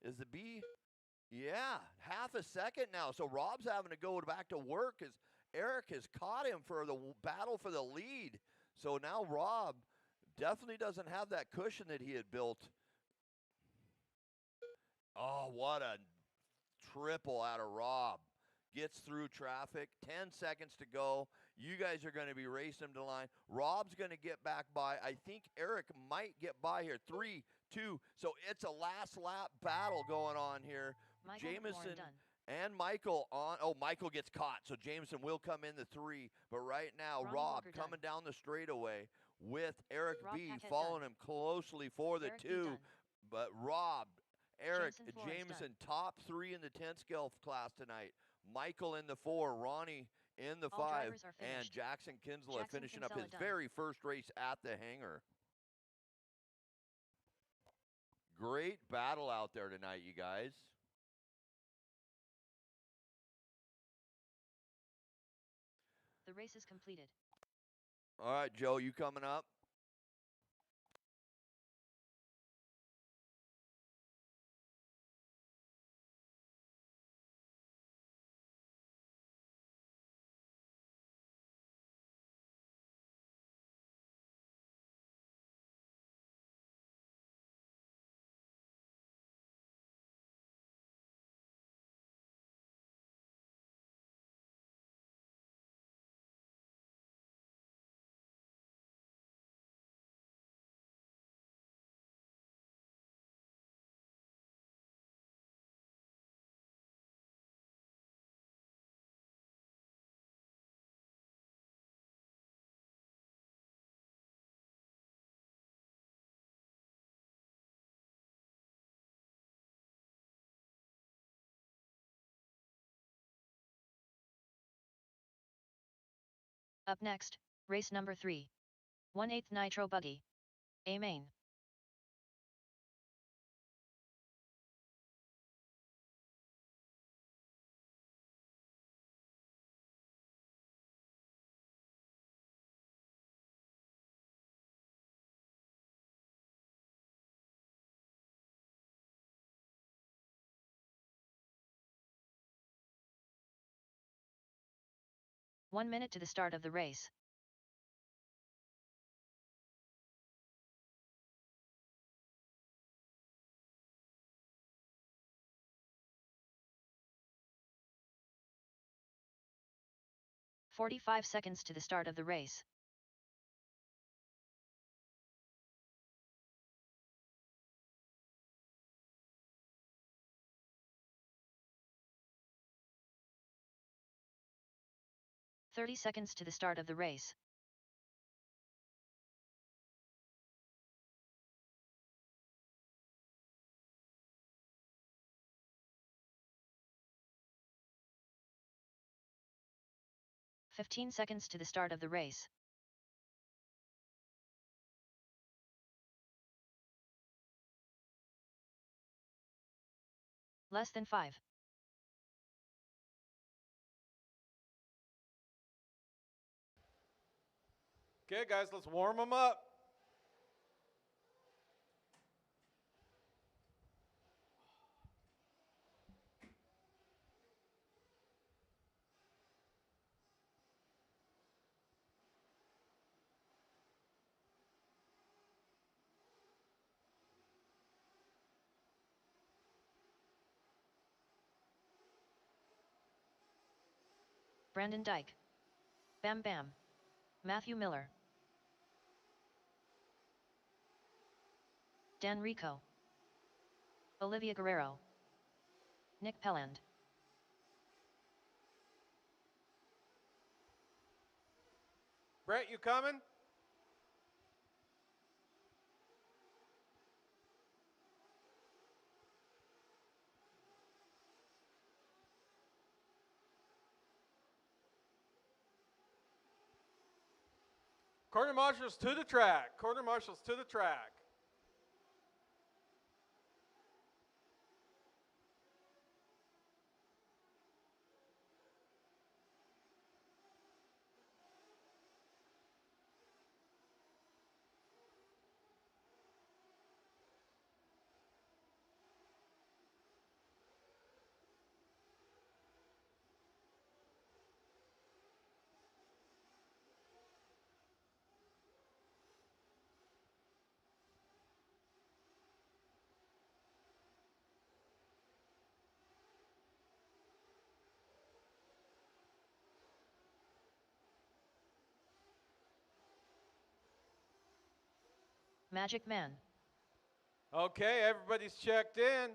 Is the B? Yeah, half a second now. So Rob's having to go back to work as Eric has caught him for the battle for the lead. So now Rob definitely doesn't have that cushion that he had built. Oh, what a triple out of Rob. Gets through traffic, 10 seconds to go. You guys are going to be racing him to the line. Rob's going to get back by. I think Eric might get by here. 3, 2. So it's a last lap battle going on here. Michael Jameson done. and Michael on. Oh, Michael gets caught. So Jameson will come in the 3. But right now, Ronnie Rob Walker coming done. down the straightaway with Eric Rob B Paquette following done. him closely for the Eric B 2. done. But Rob, Eric, Jameson Flores Jameson, top 3 in the 10 scale class tonight. Michael in the 4, Ronnie in the All 5, drivers are and finished. Jackson Kinsella Jackson finishing up Kinsella his done. very first race at the hangar. Great battle out there tonight, you guys. The race is completed. All right, Joe, you coming up? Up next, race number 3. 1/8 Nitro Buggy. A main. One minute to the start of the race. "45 seconds to the start of the race. "30 seconds to the start of the race. "15 seconds to the start of the race. Less than 5. Okay, guys, let's warm them up. Brandon Dyke. Bam Bam. Matthew Miller. Dan Rico. Olivia Guerrero. Nick Pelland. Brett, you coming? Quarter marshals to the track. Quarter marshals to the track. Magic Man. Okay, everybody's checked in.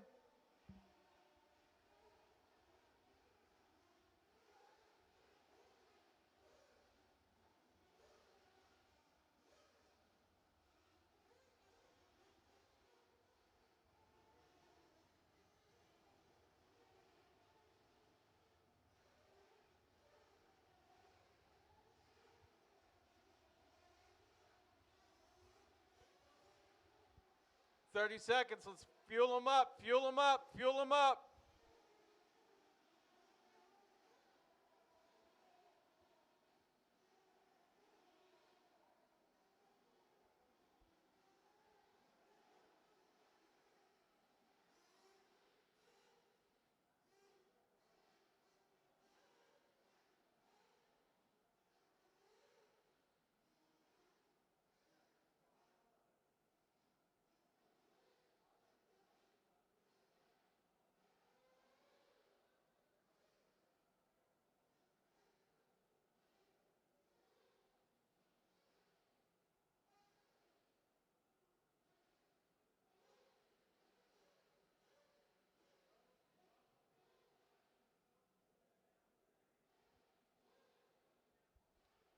"30 seconds, let's fuel them up, fuel them up, fuel them up."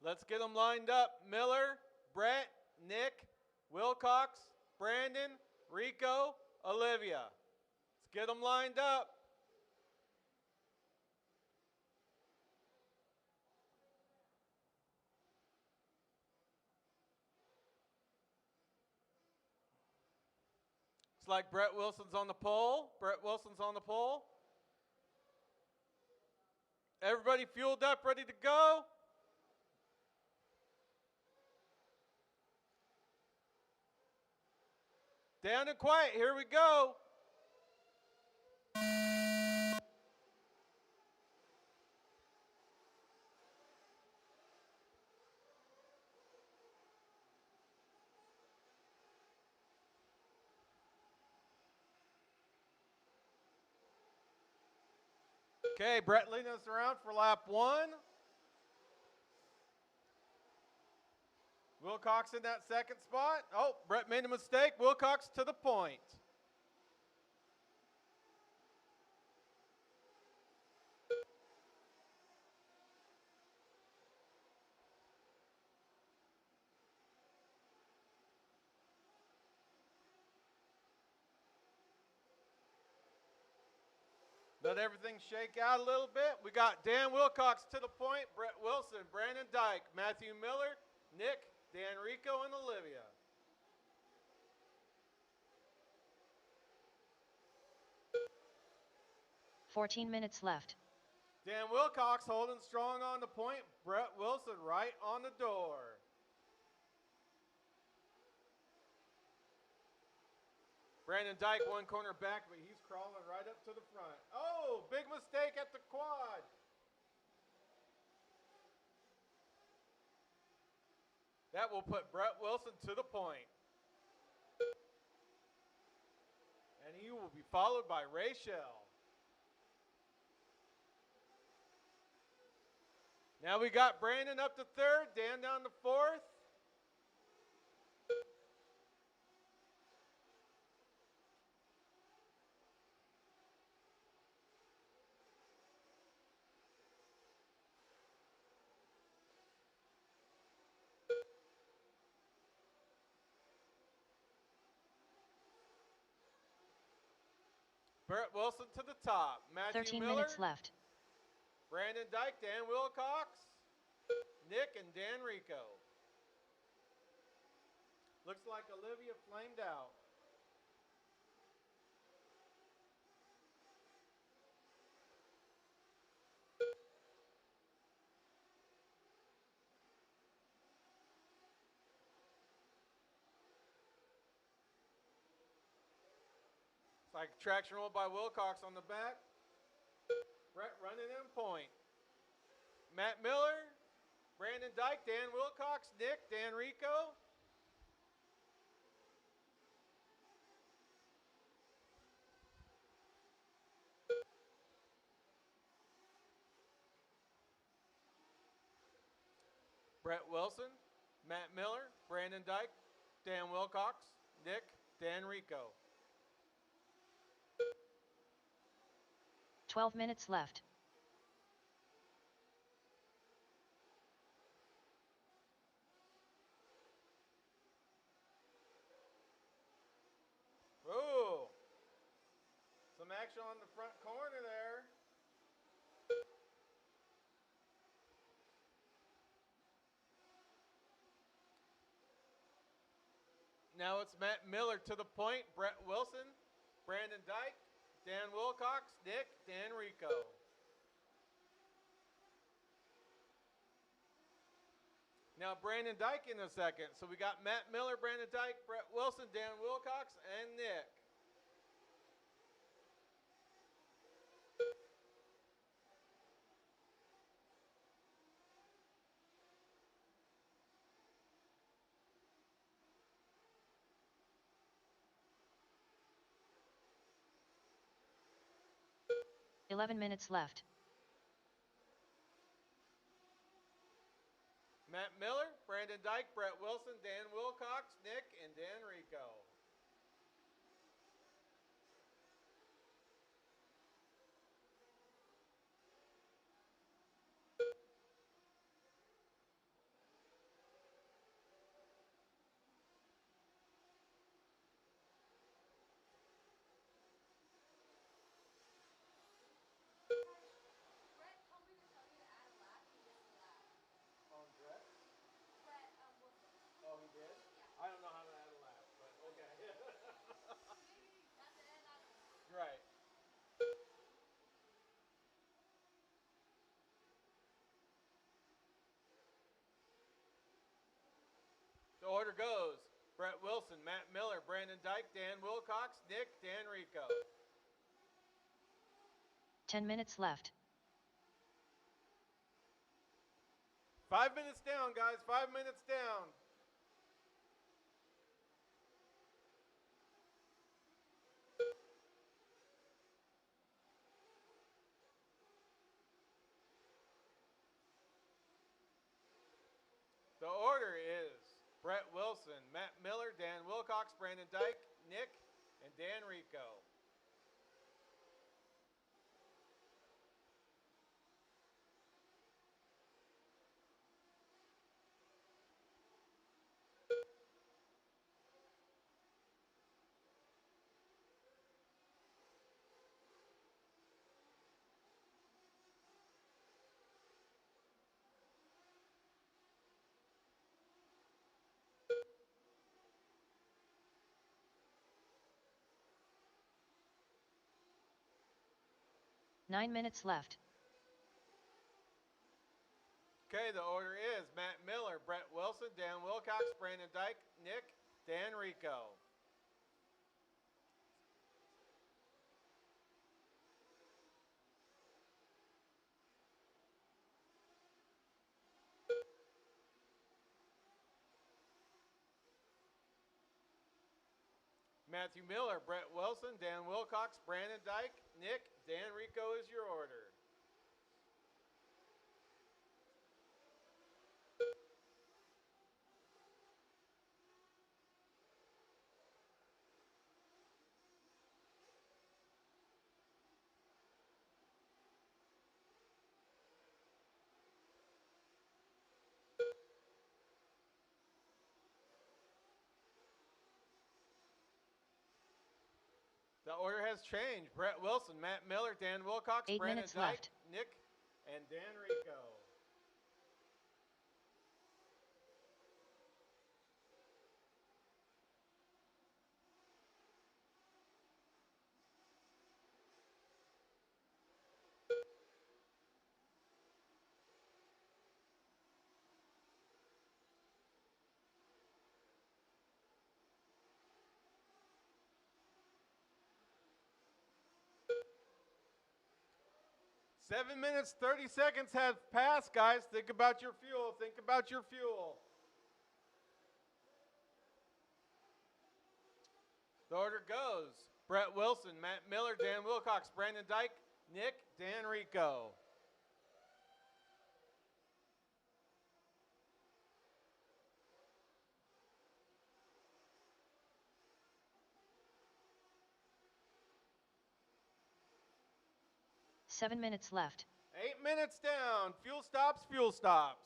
Let's get them lined up. Miller, Brett, Nick, Wilcox, Brandon, Rico, Olivia. Let's get them lined up. It's like Brett Wilson's on the pole. Brett Wilson's on the pole. Everybody fueled up, ready to go. Down and quiet, here we go. Okay, Brett leading us around for lap 1. Wilcox in that second spot. Oh, Brett made a mistake. Wilcox to the point. Let everything shake out a little bit. We got Dan Wilcox to the point, Brett Wilson, Brandon Dyke, Matthew Miller, Nick, Dan Rico, and Olivia. "14 minutes left." Dan Wilcox holding strong on the point, Brett Wilson right on the door. Brandon Dyke one corner back, but he's crawling right up to the front. Oh, big mistake at the quad. That will put Brett Wilson to the point. And he will be followed by Rachel. Now we got Brandon up to third, Dan down to fourth. Brett Wilson to the top. Matthew 13 Miller, minutes left. Brandon Dyke, Dan Wilcox, Nick, and Dan Rico. Looks like Olivia flamed out. It's like traction roll by Wilcox on the back. Brett running in point. Matt Miller, Brandon Dyke, Dan Wilcox, Nick, Dan Rico. Brett Wilson, Matt Miller, Brandon Dyke, Dan Wilcox, Nick, Dan Rico. 12 minutes left. Ooh. Some action on the front corner there. Now it's Matt Miller to the point. Brett Wilson, Brandon Dyke, Dan Wilcox, Nick, Dan Rico. Now Brandon Dyke in a second. So we got Matt Miller, Brandon Dyke, Brett Wilson, Dan Wilcox, and Nick. $11 minutes left. Matt Miller, Brandon Dyke, Brett Wilson, Dan Wilcox, Nick, and Dan Rico. Brett told me to tell you to add a lap. He missed a lap. On Brett? Brett Wilson. Oh, he did? Yeah. I don't know how to add a lap, but okay. Maybe that's it. I don't know. Right. The order goes Brett Wilson, Matt Miller, Brandon Dyke, Dan Wilcox, Nick, Dan Rico. 10 minutes left. 5 minutes down, guys. 5 minutes down. The order is Brett Wilson, Matt Miller, Dan Wilcox, Brandon Dyke, Nick, and Dan Rico. Nine minutes left. Okay, the order is Matt Miller, Brett Wilson, Dan Wilcox, Brandon Dyke, Nick, Dan Rico. Matthew Miller, Brett Wilson, Dan Wilcox, Brandon Dyke, Nick, Dan Rico is your order. The order has changed. Brett Wilson, Matt Miller, Dan Wilcox, 8 Brandon minutes Dyke, left. Nick, and Dan Rico. Seven minutes, 30 seconds have passed, guys. Think about your fuel. Think about your fuel. The order goes Brett Wilson, Matt Miller, Dan Wilcox, Brandon Dyke, Nick, Dan Rico. 7 minutes left. 8 minutes down. Fuel stops, fuel stops.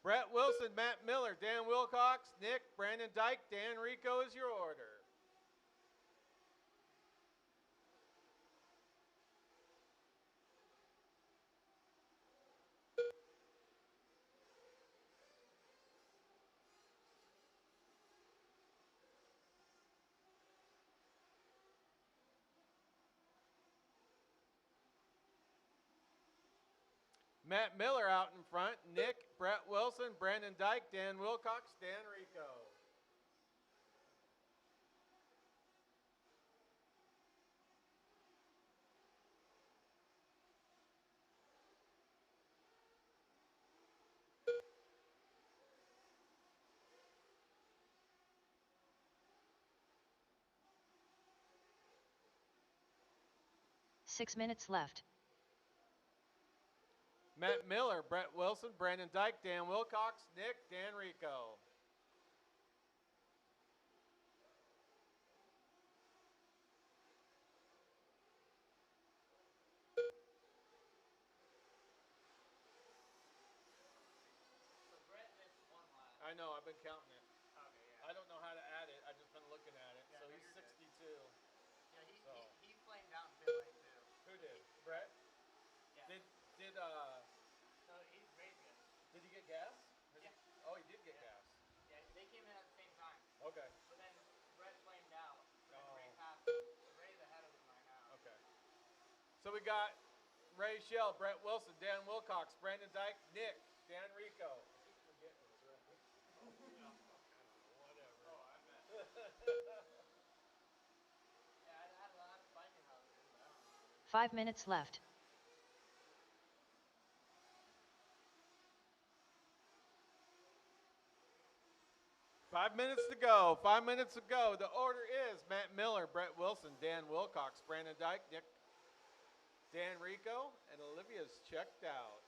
Brett Wilson, Matt Miller, Dan Wilcox, Nick, Brandon Dyke, Dan Rico is your order. Matt Miller out in front, Nick, Brett Wilson, Brandon Dyke, Dan Wilcox, Dan Rico. Six minutes left. Matt Miller, Brett Wilson, Brandon Dyke, Dan Wilcox, Nick, Dan Rico. So Brett missed one lap. I know, I've been counting it. Okay, yeah. I don't know how to add it. I've just been looking at it. Yeah, so no, he's you're good. 62. Yeah, So. he flamed out in pit lane too. Who did? Brett? Yeah. So he's great good. did he get gas? Yeah. Oh, he did get Yeah. gas. Yeah, they came in at the same time. Okay. But then Brett flamed out. But then Oh. Ray passed him. So Ray's ahead of him right now. Okay. So we got Ray Shell, Brett Wilson, Dan Wilcox, Brandon Dyke, Nick, Dan Rico. I keep forgetting this, right? Whatever. Oh, I bet. Yeah, I had to find you how it is, but I don't know. 5 minutes left. Five minutes to go. 5 minutes to go. The order is Matt Miller, Brett Wilson, Dan Wilcox, Brandon Dyke, Nick, Dan Rico, and Olivia's checked out.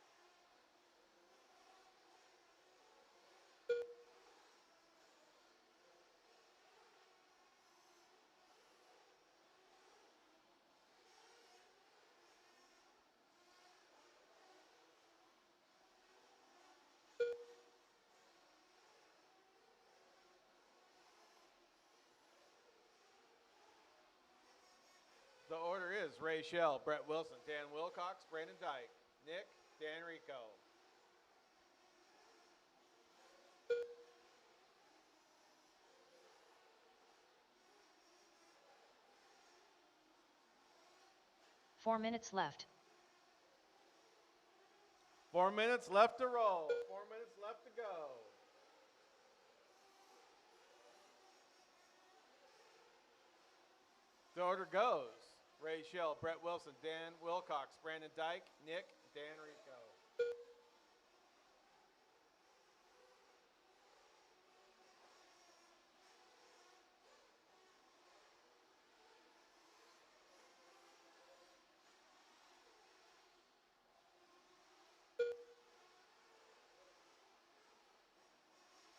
The order is Ray Shell, Brett Wilson, Dan Wilcox, Brandon Dyke, Nick, Dan Rico. Four minutes left. 4 minutes left to roll. 4 minutes left to go. The order goes Ray Shell, Brett Wilson, Dan Wilcox, Brandon Dyke, Nick, Dan Rico.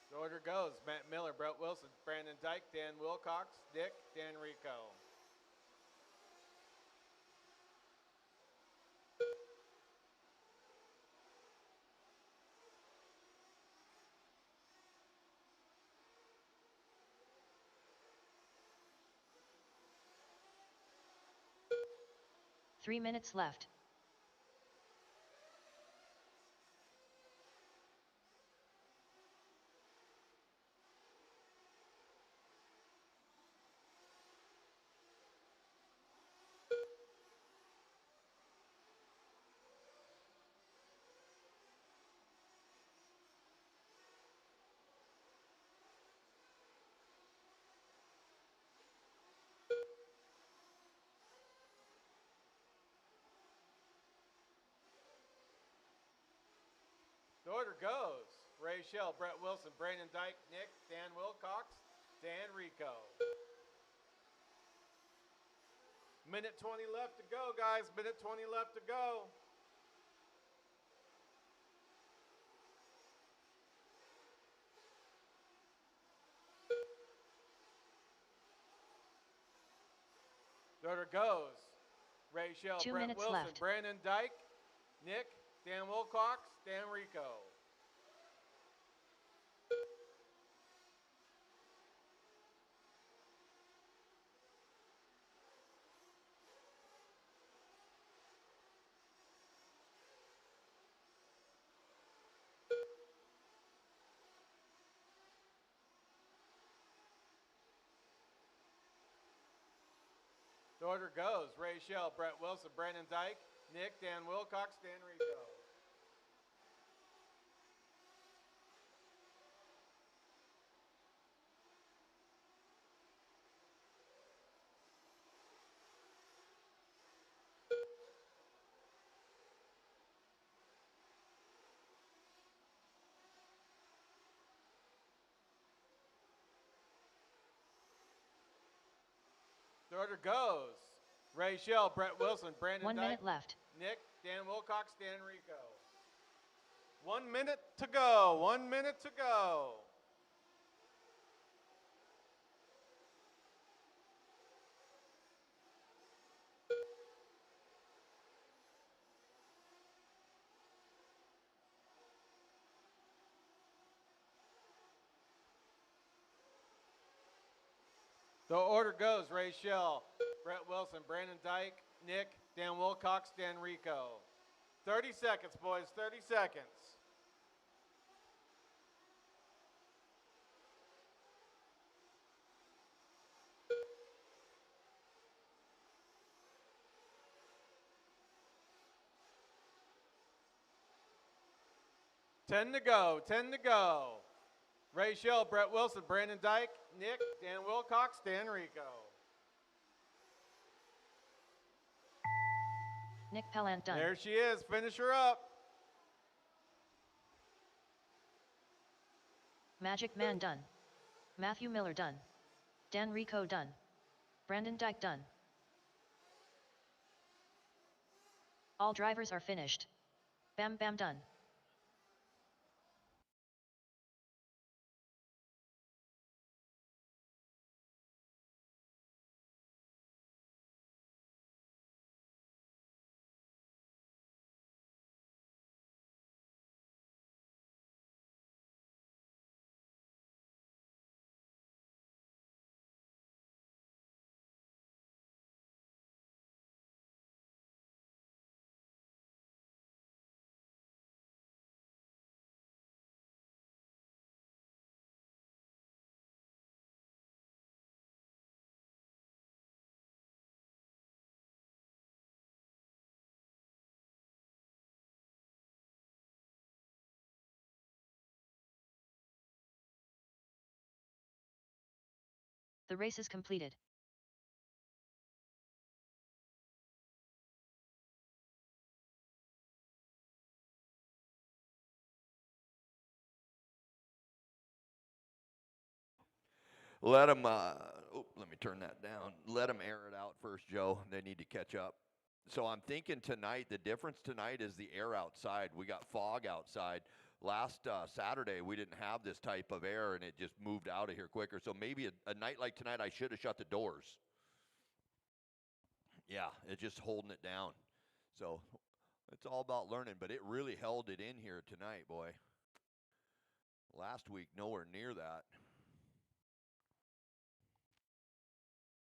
The order goes Matt Miller, Brett Wilson, Brandon Dyke, Dan Wilcox, Nick, Dan Rico. Three minutes left. The order goes Ray Shell, Brett Wilson, Brandon Dyke, Nick, Dan Wilcox, Dan Rico. Minute 20 left to go, guys. Minute 20 left to go. The order goes Ray Shell, 2 Brett minutes Wilson, left. Brandon Dyke, Nick, Dan Wilcox, Dan Rico. The order goes. Ray Shell, Brett Wilson, Brandon Dyke, Nick, Dan Wilcox, Dan Rico. The order goes. Ray Shell, Brett Wilson, Brandon 1 Dyke, minute left. Nick, Dan Wilcox, Dan Rico. 1 minute to go. 1 minute to go. The order goes. Ray Shell, Brett Wilson, Brandon Dyke, Nick, Dan Wilcox, Dan Rico. 30 seconds, boys. 30 seconds. Ten to go. 10 to go. Ray Shell, Brett Wilson, Brandon Dyke, Nick, Dan Wilcox, Dan Rico. Nick Pellant done. There she is. Finish her up. Magic Man done. Matthew Miller done. Dan Rico done. Brandon Dyke done. All drivers are finished. Bam Bam done. The race is completed. Let them, let me turn that down. Let them air it out first, Joe. They need to catch up. So I'm thinking tonight, the difference tonight is the air outside. We got fog outside. Last Saturday, we didn't have this type of air, and it just moved out of here quicker. So maybe a night like tonight, I should have shut the doors. Yeah, it's just holding it down. So it's all about learning, but it really held it in here tonight, boy. Last week, nowhere near that.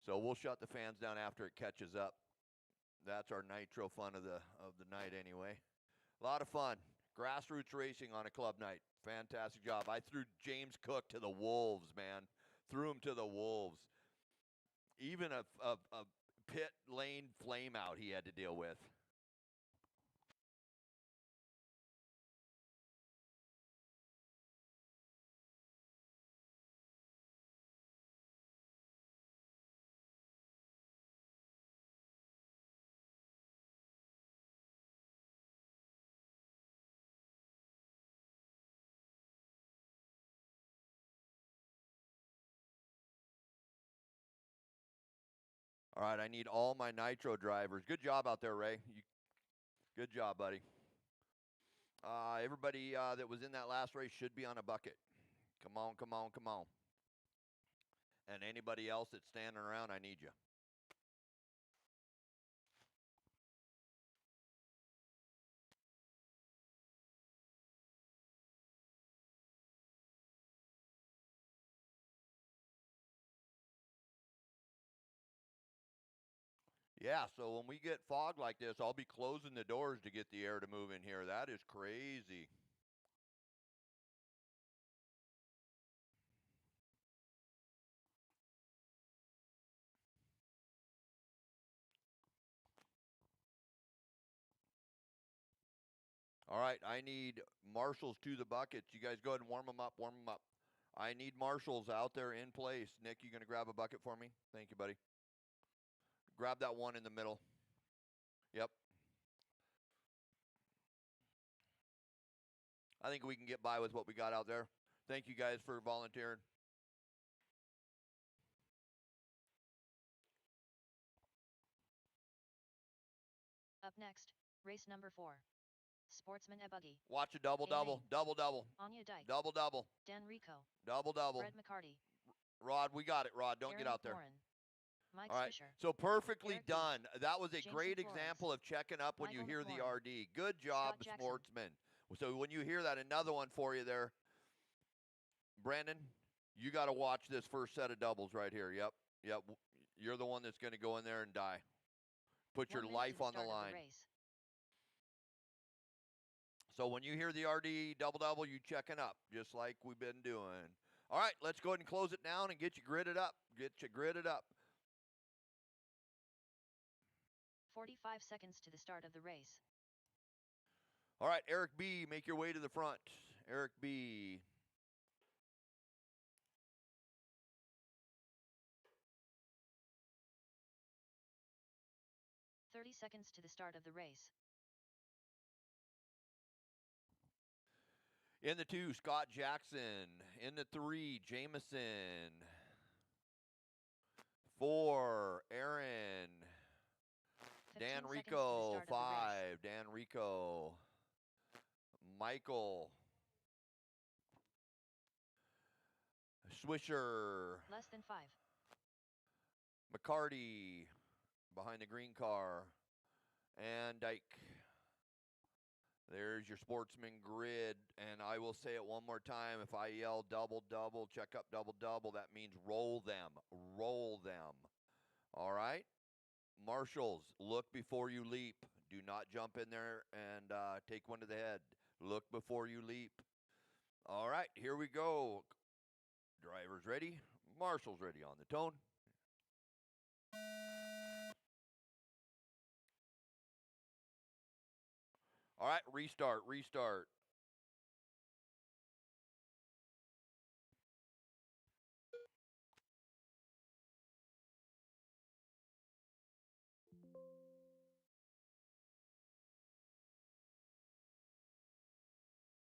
So we'll shut the fans down after it catches up. That's our nitro fun of the night anyway. A lot of fun. Grassroots racing on a club night. Fantastic job. I threw James Cook to the wolves, man. Threw him to the wolves. Even a pit lane flame out he had to deal with. All right, I need all my nitro drivers. Good job out there, Ray. Good job, buddy. Everybody that was in that last race should be on a bucket. Come on, come on, come on. And anybody else that's standing around, I need you. Yeah, so when we get fog like this, I'll be closing the doors to get the air to move in here. That is crazy. All right, I need marshals to the buckets. You guys go ahead and warm them up, warm them up. I need marshals out there in place. Nick, you going to grab a bucket for me? Thank you, buddy. Grab that one in the middle. Yep. I think we can get by with what we got out there. Thank you guys for volunteering. Up next, race number 4. Sportsman a buggy. Watch a double-double, double-double, Anya Dyke. double-double, Dan Rico. double-double. Brett McCarty. Rod, we got it, Rod. Don't Aaron get out there. McLaurin. Mike All right, Swisher. so perfectly Eric B. done. That was a Jameson great Florence. example of checking up when you Michael hear the McLaurin. RD. Good job, Scott Jackson. sportsman. So when you hear that, another one for you there. Brandon, you got to watch this first set of doubles right here. Yep, yep. You're the one that's going to go in there and die. Put 1 your minute to life the on the start of line. race. So when you hear the RD double-double, you checking up, just like we've been doing. All right, let's go ahead and close it down and get you gridded up. Get you gridded up. 45 seconds to the start of the race. All right, Eric B., make your way to the front. Eric B. 30 seconds to the start of the race. In the 2, Scott Jackson. In the 3, Jameson. 4, Aaron. 15 Dan seconds to the Rico, start of the race. 5, Dan Rico. Michael. Swisher. Less than 5. McCarty behind the green car. And Dyke. There's your sportsman grid. And I will say it one more time. If I yell double-double, check up double-double, that means roll them. Roll them. All right? Marshals, look before you leap. Do not jump in there and take one to the head. Look before you leap. All right, here we go. Drivers ready. Marshals ready on the tone. All right, restart, restart.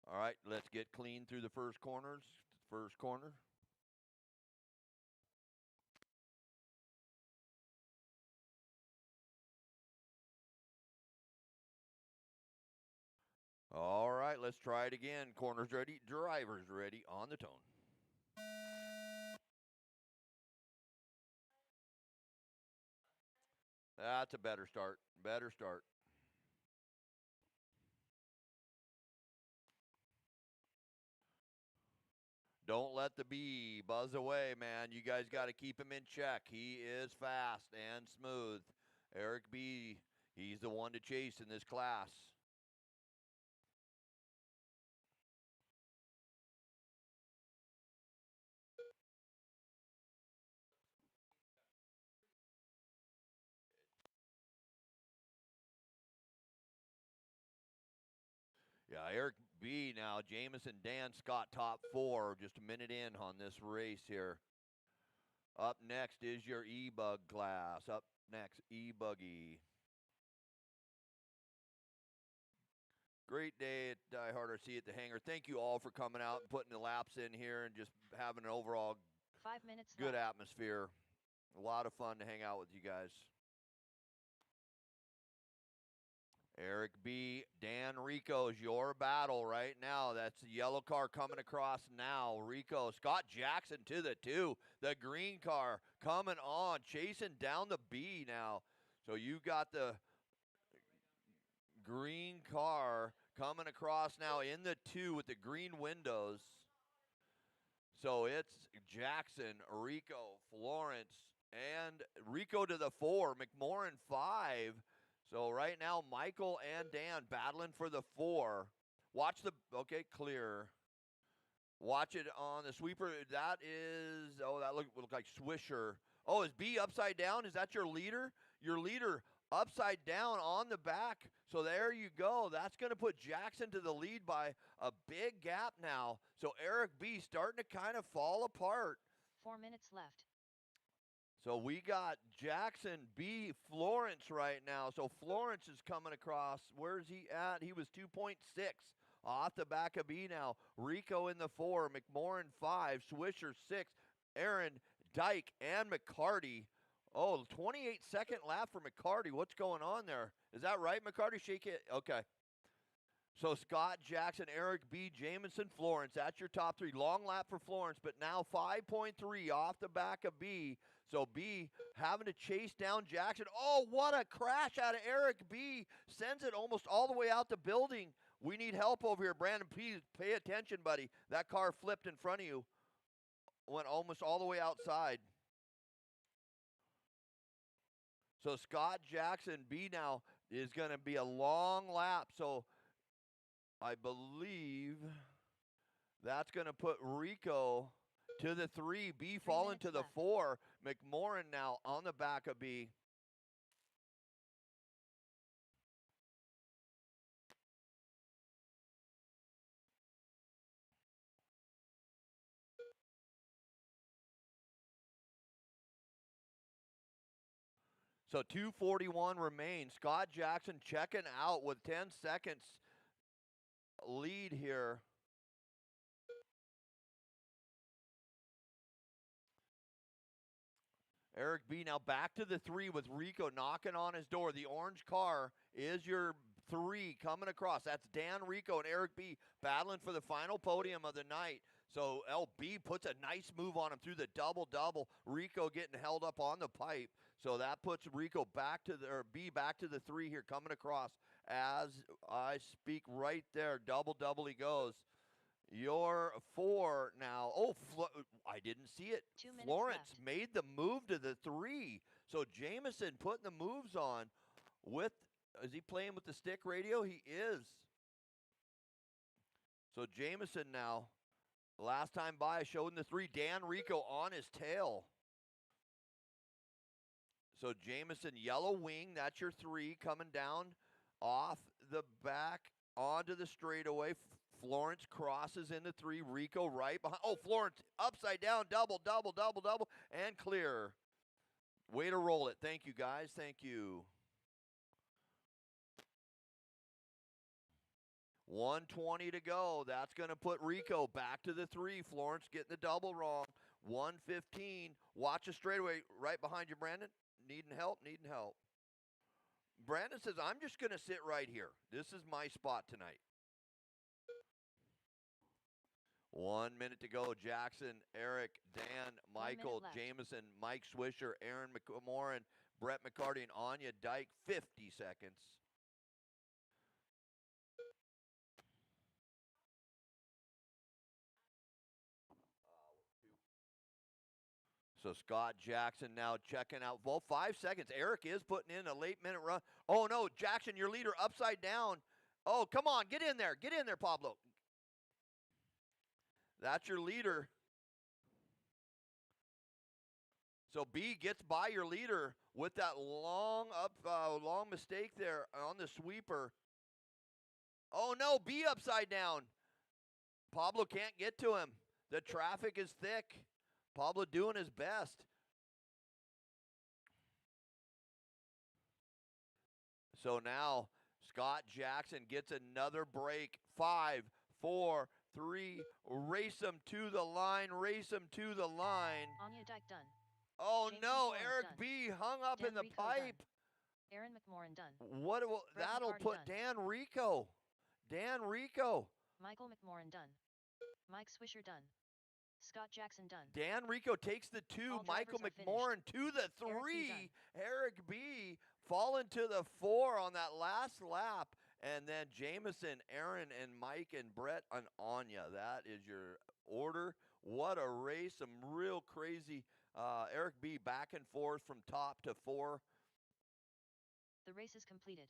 All right, let's get clean through the first corners. First corner. All right, let's try it again. Corners ready, drivers ready on the tone. That's a better start. Better start. Don't let the bee buzz away, man. You guys got to keep him in check. He is fast and smooth. Eric B., he's the one to chase in this class. Yeah, Eric B. now, Jameson, Dan, Scott, top 4, just a minute in on this race here. Up next is your E-Bug class. Up next, E-Buggy. Great day at DieHard RC at the hangar. Thank you all for coming out and putting the laps in here and just having an overall 5 minutes good left. atmosphere. A lot of fun to hang out with you guys. Eric B., Dan Rico is your battle right now. That's the yellow car coming across now. Rico, Scott Jackson to the 2. The green car coming on, chasing down the B now. So you got the green car coming across now in the 2 with the green windows. So it's Jackson, Rico, Florence, and Rico to the 4, McMorrin 5. So right now, Michael and Dan battling for the 4. Watch the, okay, clear. Watch it on the sweeper. That is, oh, that look like Swisher. Oh, is B upside down? Is that your leader? Your leader upside down on the back. So there you go. That's going to put Jackson to the lead by a big gap now. So Eric B starting to kind of fall apart. 4 minutes left. So we got Jackson B Florence right now. So Florence is coming across. Where's he at? He was 2.6 off the back of B now. Rico in the 4, McMorrin 5, Swisher 6, Aaron, Dyke, and McCarty. Oh, 28-second lap for McCarty. What's going on there? Is that right, McCarty? Shake it. Okay. So Scott, Jackson, Eric B, Jamison, Florence. That's your top 3. Long lap for Florence, but now 5.3 off the back of B. So B having to chase down Jackson. Oh, what a crash out of Eric B. Sends it almost all the way out the building. We need help over here. Brandon, please pay attention, buddy. That car flipped in front of you. Went almost all the way outside. So Scott Jackson B now is going to be a long lap. So I believe that's going to put Rico to the 3. B falling to the 4. McMorrin now on the back of B. So 2:41 remains. Scott Jackson checking out with 10 seconds lead here. Eric B now back to the 3 with Rico knocking on his door. The orange car is your 3 coming across. That's Dan, Rico, and Eric B battling for the final podium of the night. So LB puts a nice move on him through the double-double. Rico getting held up on the pipe. So that puts Rico back to the, or B back to the 3 here coming across as I speak right there. Double-double he goes. Your 4 now. Oh, I didn't see it. 2 minutes Florence left. made the move to the 3. So Jamison putting the moves on with, is he playing with the stick radio? He is. So Jamison now, last time by, showed in the 3. Dan Rico on his tail. So Jamison, yellow wing, that's your 3 coming down off the back onto the straightaway. Florence crosses into 3. Rico right behind. Oh, Florence upside down, double, and clear. Way to roll it. Thank you, guys. Thank you. 1:20 to go. That's going to put Rico back to the 3. Florence getting the double wrong. 1:15. Watch a straightaway right behind you, Brandon. Needing help? Needing help. Brandon says, I'm just going to sit right here. This is my spot tonight. 1 minute to go. Jackson, Eric, Dan, Michael, Jamison, Mike Swisher, Aaron McMorrin, Brett McCarty, and Anya Dyke. 50 seconds. So Scott Jackson now checking out. Well, 5 seconds. Eric is putting in a late minute run. Oh, no. Jackson, your leader, upside down. Oh, come on. Get in there. Get in there, Pablo. That's your leader. So B gets by your leader with that long mistake there on the sweeper. Oh, no. B upside down. Pablo can't get to him. The traffic is thick. Pablo doing his best. So now Scott Jackson gets another break. 5, 4, 3. Race him to the line. Race him to the line. Anya Dyke done. Oh, James no. Florence Eric done. B hung up Dan in the Rico pipe. Done. Aaron McMorrin done. That'll McCarty put done. Dan Rico. Dan Rico. Michael McMorrin done. Mike Swisher done. Scott Jackson done. Dan Rico takes the 2. All Michael drivers are McMorrin to the 3. Eric B. Eric B falling to the 4 on that last lap. And then Jamison, Aaron, and Mike, and Brett, and Anya. That is your order. What a race. Some real crazy Eric B. back and forth from top to 4. The race is completed.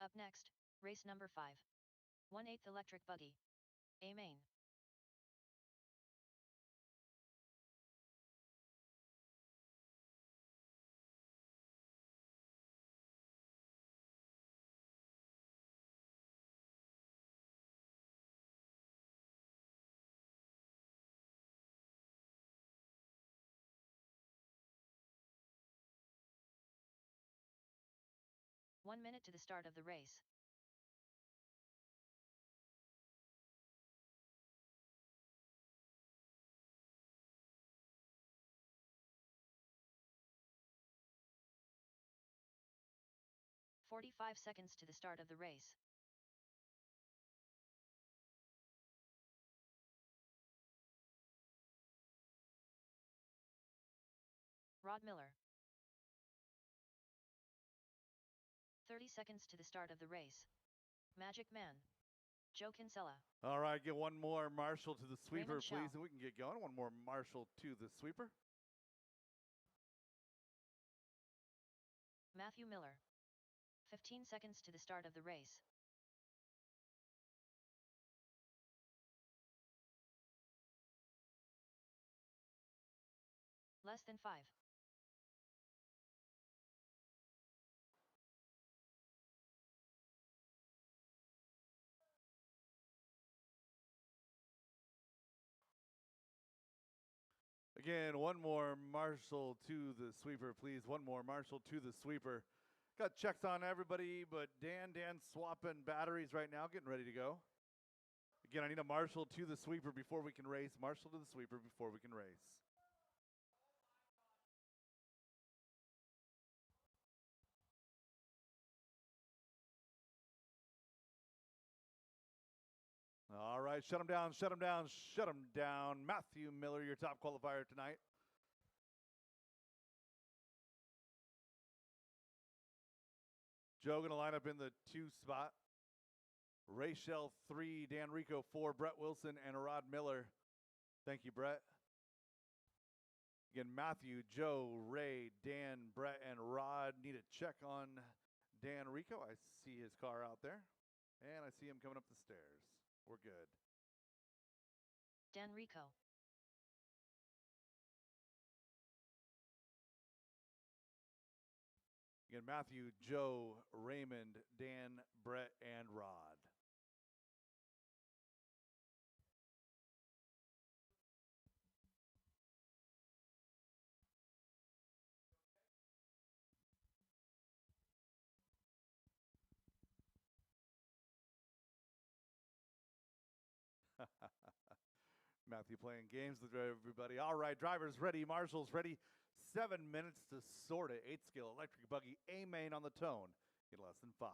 Up next, race number 5. 1/8 electric buggy. A main. One minute to the start of the race. $45 to the start of the race. Rod Miller. 30 seconds to the start of the race. Magic Man. Joe Kinsella. All right, get one more Marshall to the sweeper, Raymond please, Shell. and we can get going. One more Marshall to the sweeper. Matthew Miller. 15 seconds to the start of the race. Less than 5. Again, one more Marshall to the sweeper, please. One more Marshall to the sweeper. Got checks on everybody, but Dan's swapping batteries right now, getting ready to go. Again, I need a Marshall to the sweeper before we can race. Marshall to the sweeper before we can race. All right, shut him down, shut him down, shut him down. Matthew Miller, your top qualifier tonight. Joe going to line up in the 2 spot. Rachel 3, Dan Rico 4, Brett Wilson, and Rod Miller. Thank you, Brett. Again, Matthew, Joe, Ray, Dan, Brett, and Rod need a check on Dan Rico. I see his car out there, and I see him coming up the stairs. We're good. Dan Rico. Again, Matthew, Joe, Raymond, Dan, Brett, and Rod. Matthew playing games with everybody. All right, drivers ready, marshals ready. 7 minutes to sort it. 8 skill electric buggy A main on the tone in less than 5.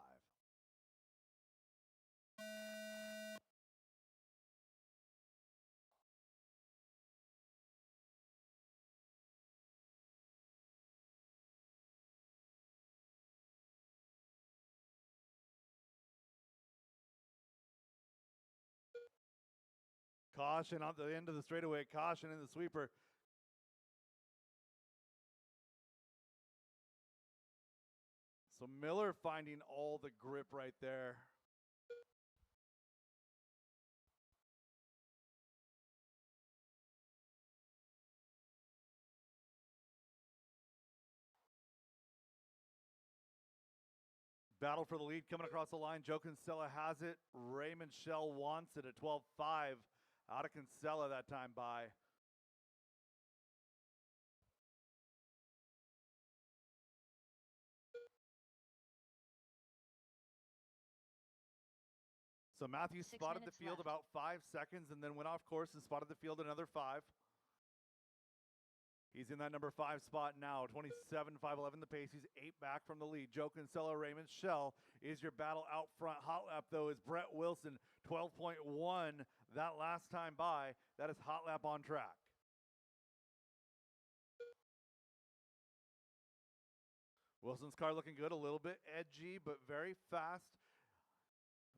Caution on the end of the straightaway. Caution in the sweeper. So Miller finding all the grip right there. Battle for the lead coming across the line. Joe Kinsella has it. Raymond Shell wants it at 12-5. Out of Kinsella that time by. So Matthew 6 spotted the minutes field left. about 5 seconds and then went off course and spotted the field another 5. He's in that number 5 spot now, 27.511 the pace. He's 8 back from the lead. Joe Kinsella, Raymond Shell is your battle out front. Hot lap, though, is Brett Wilson, 12.1 that last time by. That is hot lap on track. Wilson's car looking good, a little bit edgy, but very fast.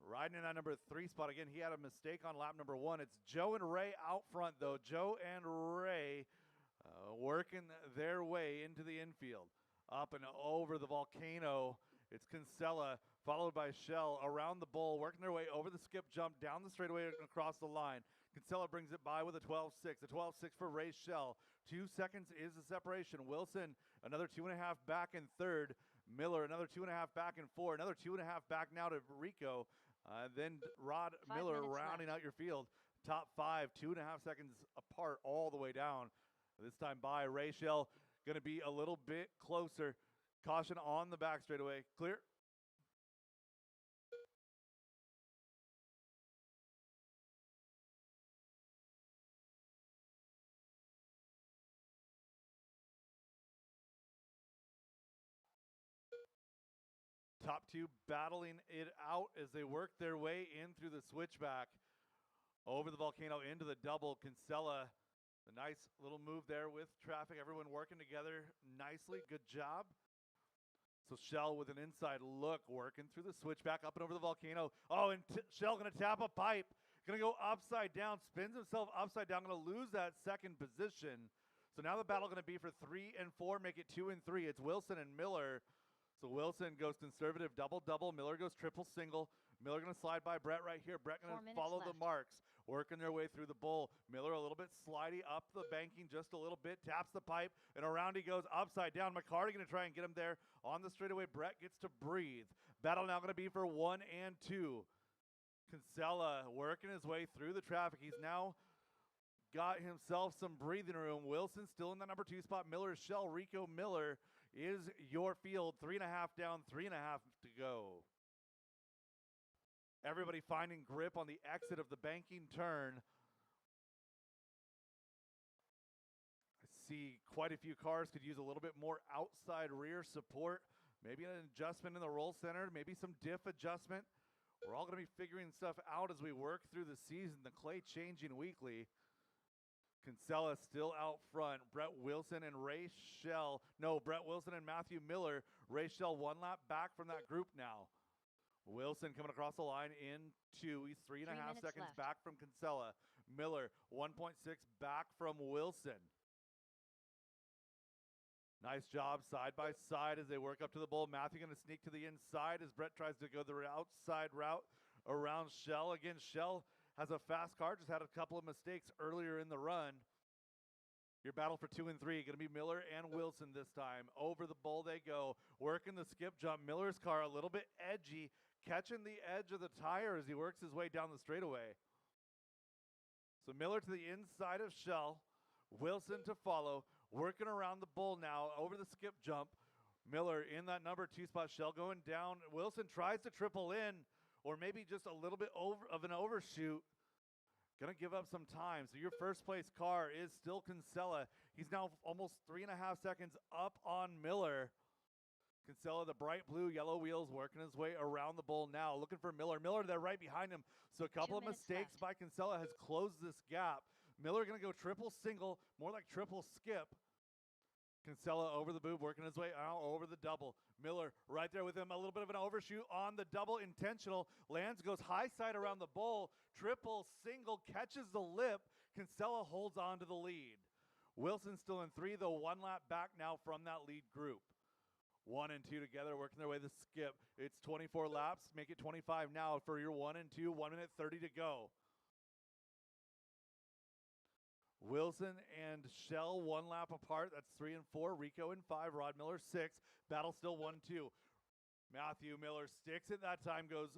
Riding in that number 3 spot. Again, he had a mistake on lap number 1. It's Joe and Ray out front, though. Joe and Ray working their way into the infield. Up and over the volcano. It's Kinsella, followed by Shell, around the bowl, working their way over the skip jump, down the straightaway and across the line. Kinsella brings it by with a 12.6. A 12.6 for Ray Shell. 2 seconds is the separation. Wilson, another 2.5 back in third. Miller, another 2.5 back in four. Another 2.5 back now to Rico. Then Rod 5 Miller minutes rounding left. out your field. Top 5, 2.5 seconds apart all the way down. This time by Ray Shell, going to be a little bit closer. Caution on the back straightaway. Clear. Top 2 battling it out as they work their way in through the switchback. Over the volcano into the double. Kinsella, a nice little move there with traffic. Everyone working together nicely. Good job. So Shell with an inside look, working through the switchback up and over the volcano. Oh, and Shell going to tap a pipe. Going to go upside down. Spins himself upside down. Going to lose that second position. So now the battle going to be for 3 and 4. Make it 2 and 3. It's Wilson and Miller. So Wilson goes conservative double-double. Miller goes triple-single. Miller going to slide by Brett right here. Brett going 4 to minutes follow the left. marks, working their way through the bowl. Miller a little bit slidey up the banking just a little bit, taps the pipe, and around he goes upside down. McCarty going to try and get him there on the straightaway. Brett gets to breathe. Battle now going to be for 1 and 2. Kinsella working his way through the traffic. He's now got himself some breathing room. Wilson still in the number 2 spot. Miller, Shell, Rico Miller is your field. 3.5 down, 3.5 to go. Everybody finding grip on the exit of the banking turn. I see quite a few cars could use a little bit more outside rear support. Maybe an adjustment in the roll center, maybe some diff adjustment. We're all going to be figuring stuff out as we work through the season. The clay changing weekly. Kinsella still out front. Brett Wilson and Ray Shell. No, Brett Wilson and Matthew Miller. Ray Shell 1 lap back from that group now. Wilson coming across the line in 2. He's 3.5 minutes seconds left. back from Kinsella. Miller 1.6 back from Wilson. Nice job side by side as they work up to the bowl. Matthew going to sneak to the inside as Brett tries to go the outside route around Shell. Again, Shell has a fast car, just had a couple of mistakes earlier in the run. Your battle for 2 and 3, going to be Miller and Wilson this time. Over the bowl they go, working the skip jump. Miller's car a little bit edgy, catching the edge of the tire as he works his way down the straightaway. So Miller to the inside of Shell, Wilson to follow, working around the bowl now, over the skip jump. Miller in that number 2 spot, Shell going down. Wilson tries to triple in, or maybe just a little bit of an overshoot. Going to give up some time. So your first place car is still Kinsella. He's now almost 3.5 seconds up on Miller. Kinsella, the bright blue, yellow wheels, working his way around the bowl now. Looking for Miller. Miller there right behind him. So a couple 2 of minutes mistakes left. by Kinsella has closed this gap. Miller going to go triple single, more like triple skip. Kinsella over the boob, working his way out over the double. Miller right there with him, a little bit of an overshoot on the double, intentional. Lands goes high side around the bowl. Triple single, catches the lip. Kinsella holds on to the lead. Wilson still in 3, though 1 lap back now from that lead group. 1 and 2 together, working their way the skip. It's 24 laps, make it 25 now for your 1 and 2, 1 minute 30 to go. Wilson and Shell 1 lap apart. That's 3 and 4. Rico in 5. Rod Miller 6. Battle still 1-2. Matthew Miller sticks it that time. Goes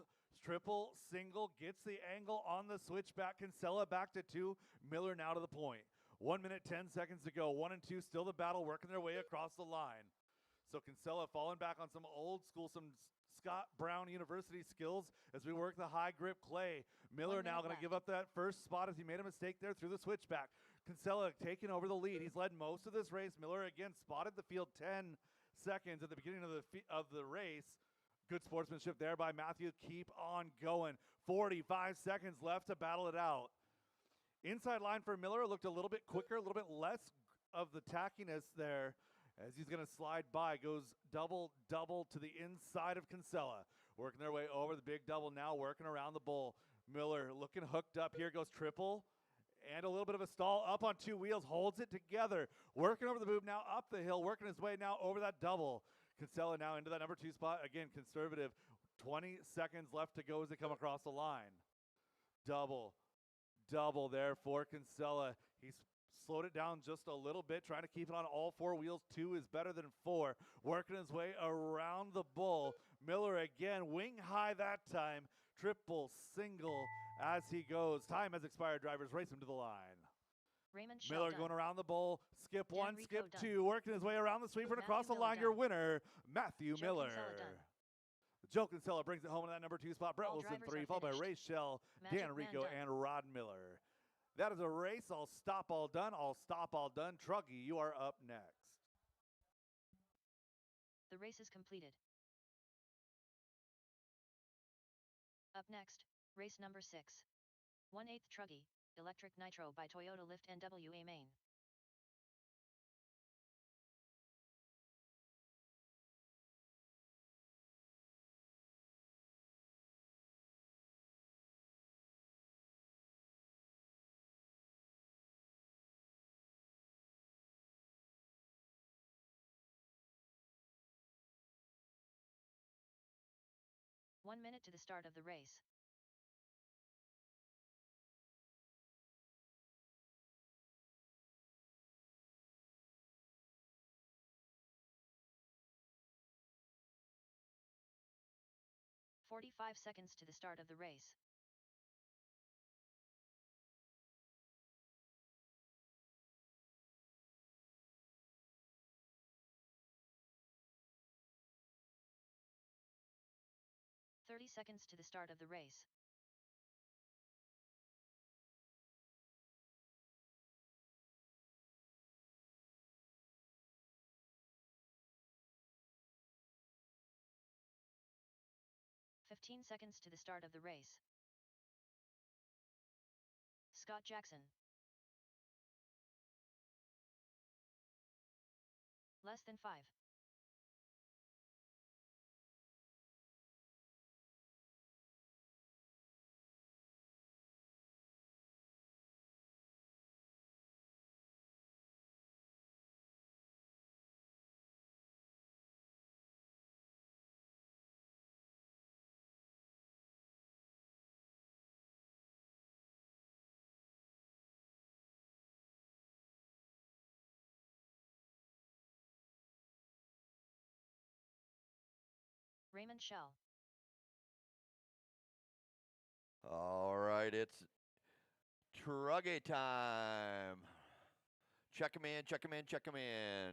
triple, single, gets the angle on the switchback. Kinsella back to 2. Miller now to the point. 1 minute 10 seconds to go. 1 and 2 still the battle, working their way across the line. So Kinsella falling back on some old school, some Scott Brown University skills as we work the high grip clay. Miller now going to give up that first spot as he made a mistake there through the switchback. Kinsella taking over the lead. He's led most of this race. Miller again spotted the field 10 seconds at the beginning of the race. Good sportsmanship there by Matthew. Keep on going. 45 seconds left to battle it out. Inside line for Miller looked a little bit quicker, a little bit less of the tackiness there as he's going to slide by. Goes double to the inside of Kinsella. Working their way over the big double now, working around the bull. Miller looking hooked up. Here goes triple. And a little bit of a stall up on two wheels, holds it together. Working over the boob now up the hill, working his way now over that double. Kinsella now into that number 2 spot. Again, conservative. 20 seconds left to go as they come across the line. Double there for Kinsella. He's slowed it down just a little bit, trying to keep it on all 4 wheels. 2 is better than 4. Working his way around the bull. Miller again, wing high that time. Triple, single as he goes. Time has expired. Drivers race him to the line. Raymond Miller Shell going done. around the bull. Skip Dan 1, Rico skip done. 2. Working his way around the sweeper and Matthew across the Miller line. done. Your winner, Matthew Joe Miller. Kinsella done. Joe Kinsella brings it home in that number 2 spot. Brett All Wilson drivers 3, are followed by finished. Ray Shell, Magic Dan Man Rico, done. and Rod Miller. That is a race. All stop, all done. All stop, all done. Truggy, you are up next. The race is completed. Up next, race number 6. 1/8 Truggy, Electric Nitro by Toyota Lift NWA Main. One minute to the start of the race. "45 seconds to the start of the race. "30 seconds to the start of the race. "15 seconds to the start of the race. Scott Jackson. Less than 5. Raymond Shell. All right, it's Truggy time. Check him in, check him in, check him in.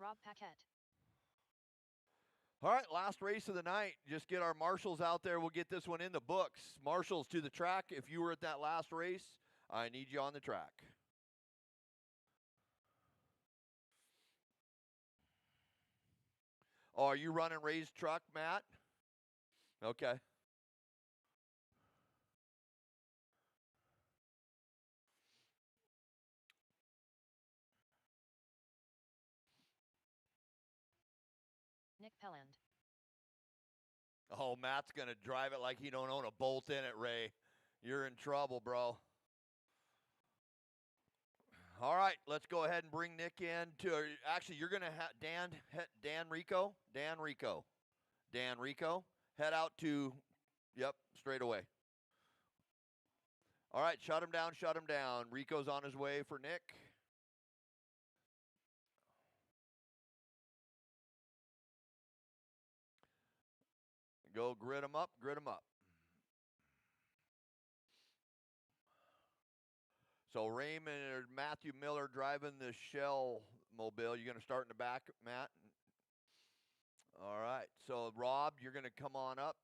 Rob Paquette. All right, last race of the night. Just get our marshals out there. We'll get this one in the books. Marshals to the track. If you were at that last race, I need you on the track. Oh, are you running Ray's truck, Matt? Okay. Nick Pelland. Oh, Matt's going to drive it like he don't own a bolt in it, Ray. You're in trouble, bro. All right, let's go ahead and bring Nick in to, actually, you're going to have Dan Rico, head out to, yep, straight away. All right, shut him down. Rico's on his way for Nick. Go grid him up. So Raymond or Matthew Miller driving the Shell Mobile. You're going to start in the back, Matt? All right. So, Rob, you're going to come on up.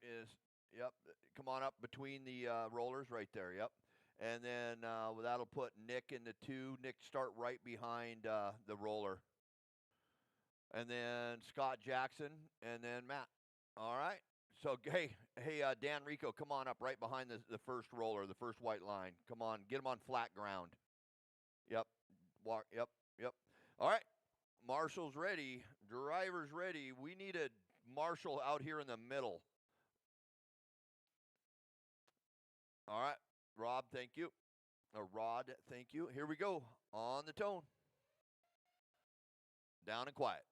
Yep, come on up between the rollers right there. Yep. And then that'll put Nick in the 2. Nick, start right behind the roller. And then Scott Jackson, and then Matt. All right. So, hey, Dan Rico, come on up right behind the first roller, the first white line. Come on, get him on flat ground. Yep. Yep. All right. Marshall's ready. Driver's ready. We need a Marshall out here in the middle. All right. Rob, thank you. Or Rod, thank you. Here we go. On the tone. Down and quiet.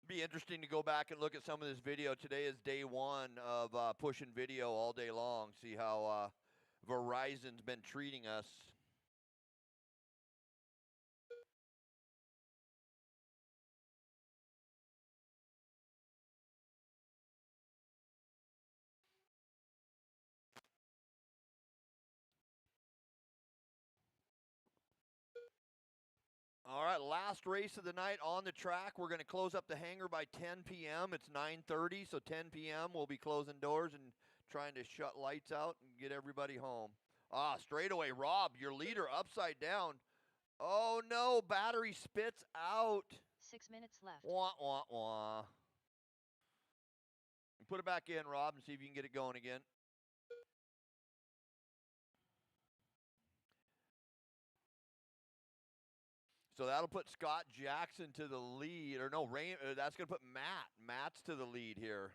Be interesting to go back and look at some of this video. Today is day 1 of pushing video all day long. See how Verizon's been treating us. All right, last race of the night on the track. We're going to close up the hangar by 10 p.m. It's 9:30, so 10 p.m. we'll be closing doors and trying to shut lights out and get everybody home. Straightaway, Rob, your leader, upside down. Oh, no, battery spits out. 6 minutes left. Wah, wah, wah. Put it back in, Rob, and see if you can get it going again. So that'll put Scott Jackson to the lead. Or no, that's going to put Matt. Matt's to the lead here.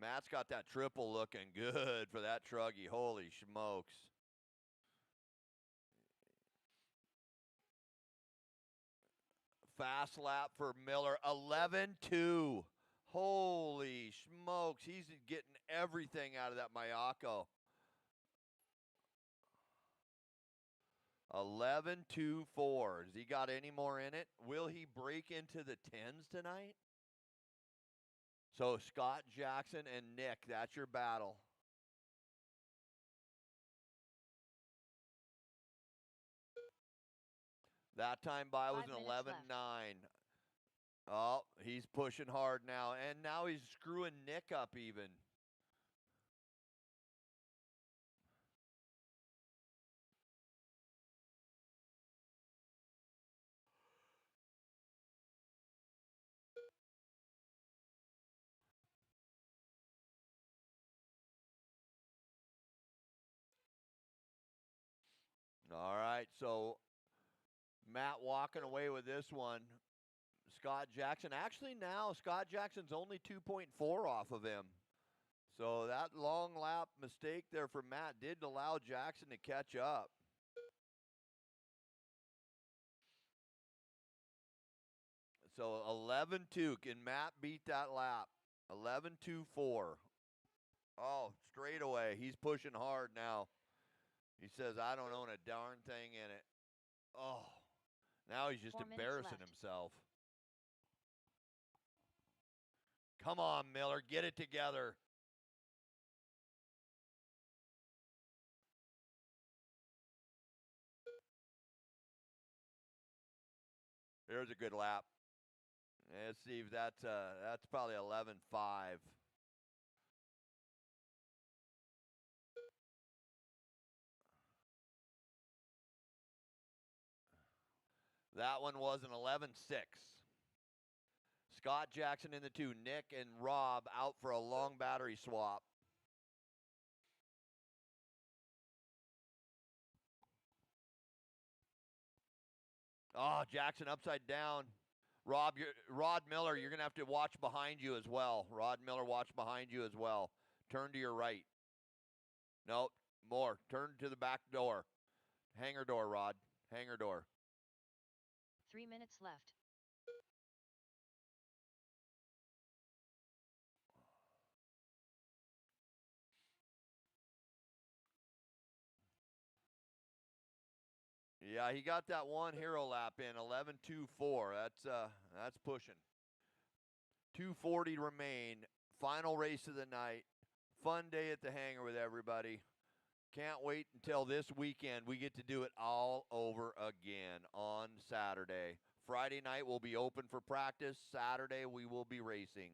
Matt's got that triple looking good for that truggy. Holy smokes. Fast lap for Miller. 11-2. Holy smokes. He's getting everything out of that Mayako. 11-2-4. Has he got any more in it? Will he break into the 10s tonight? So Scott Jackson and Nick, that's your battle. That time by was 5 an minutes 11-9. Oh, he's pushing hard now. And now he's screwing Nick up even. All right, so Matt walking away with this one. Scott Jackson. Actually, now Scott Jackson's only 2.4 off of him. So that long lap mistake there for Matt did allow Jackson to catch up. So 11-2. Can Matt beat that lap? 11-2-4. Oh, straight away. He's pushing hard now. He says, I don't own a darn thing in it. Oh, now he's just 4 minutes embarrassing left. himself. Come on, Miller. Get it together. Here's a good lap. Let's see if that's probably 11-5. That one was an 11-6. Scott Jackson in the 2. Nick and Rob out for a long battery swap. Oh, Jackson upside down. Rod Miller, you're going to have to watch behind you as well. Rod Miller, watch behind you as well. Turn to your right. No, more. Turn to the back door. Hangar door, Rod. Hangar door. 3 minutes left. Yeah, he got that one hero lap in 11.24. That's pushing. 2:40 remain. Final race of the night. Fun day at the hangar with everybody. Can't wait until this weekend. We get to do it all over again on Saturday. Friday night we'll be open for practice. Saturday we will be racing.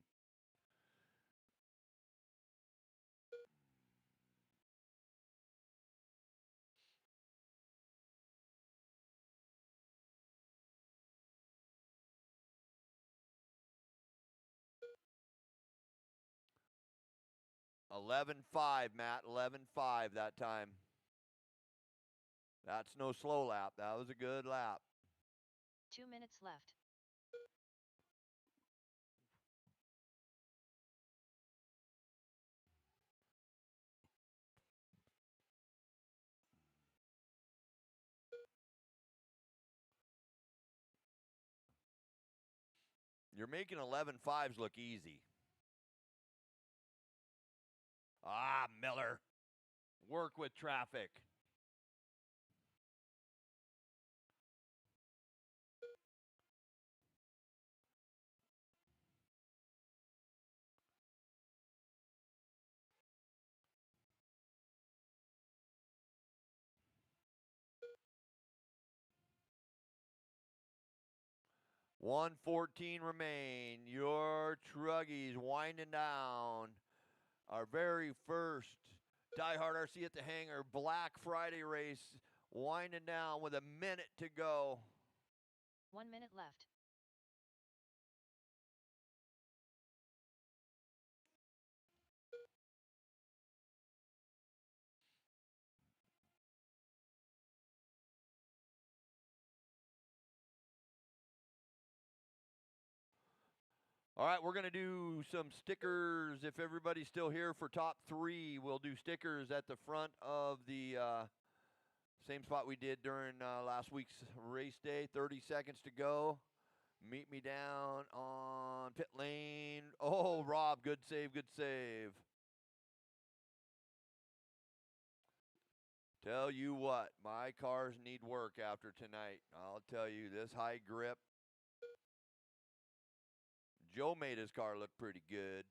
(11.5), Matt. 11.5 that time. That's no slow lap. That was a good lap. 2 minutes left. You're making 11.5s look easy. Ah, Miller. Work with traffic. $1:14 remain. Your Truggies winding down. Our very first DieHard RC at the hangar Black Friday race winding down with a minute to go. 1 minute left. All right, we're going to do some stickers. If everybody's still here for top 3, we'll do stickers at the front of the same spot we did during last week's race day. 30 seconds to go. Meet me down on pit lane. Oh, Rob, good save, good save. Tell you what, my cars need work after tonight. I'll tell you, this high grip. Joe made his car look pretty good.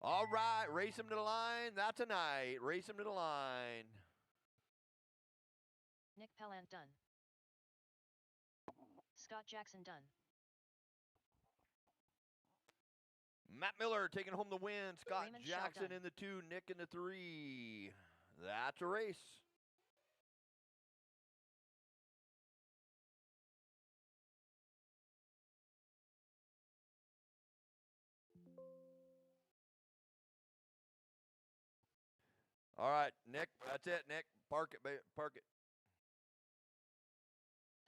All right, race him to the line. That's a night. Race him to the line. Nick Pellant done. Scott Jackson done. Matt Miller taking home the win. Scott Raymond Shaw Jackson done. in the 2, Nick in the 3. That's a race. All right, Nick, that's it, Nick. Park it, park it.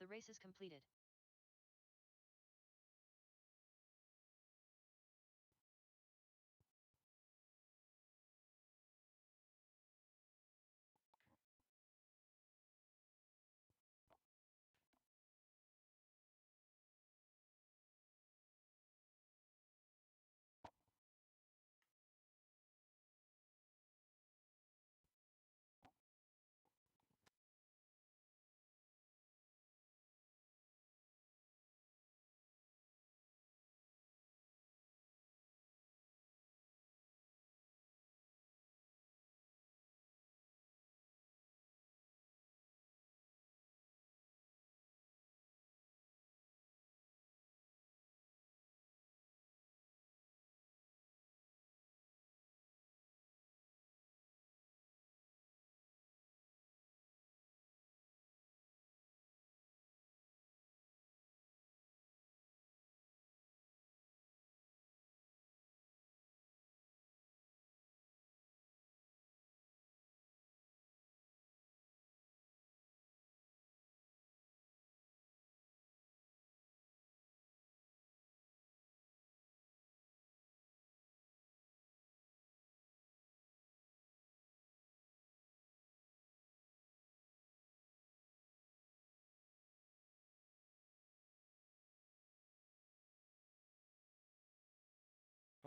The race is completed.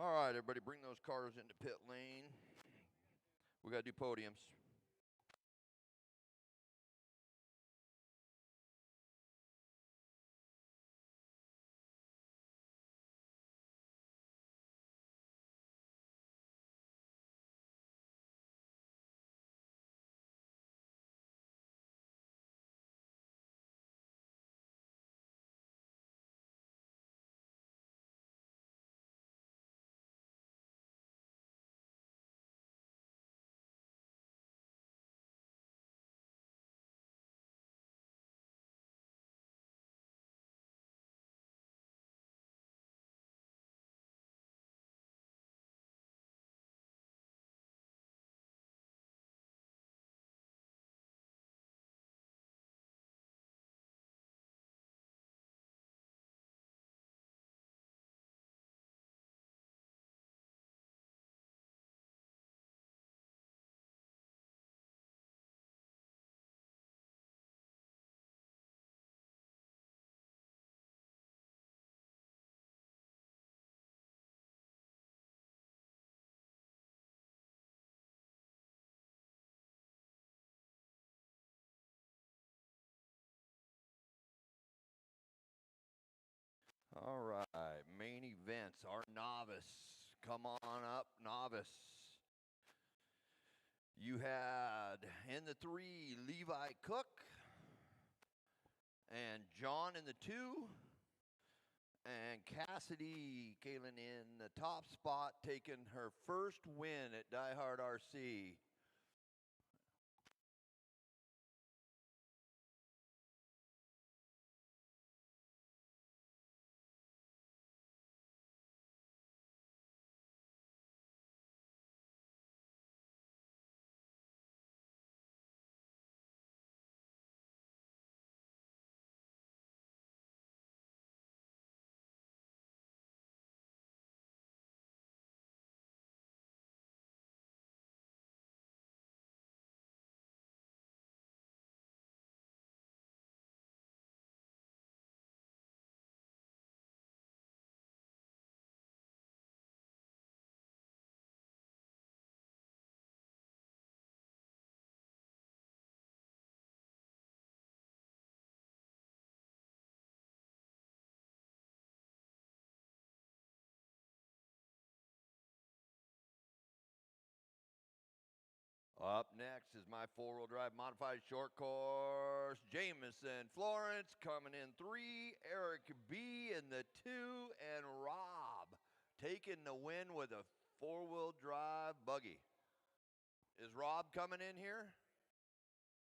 All right, everybody, bring those cars into pit lane. We got to do podiums. All right, main events. Our novice. Come on up, novice. You had in the 3, Levi Cook and John in the 2, and Cassidy Kalen in the top spot, taking her first win at DieHard RC. Up next is my 4-wheel drive modified short course. Jameson Florence coming in 3, Eric B in the 2, and Rob taking the win with a 4-wheel drive buggy. Is Rob coming in here?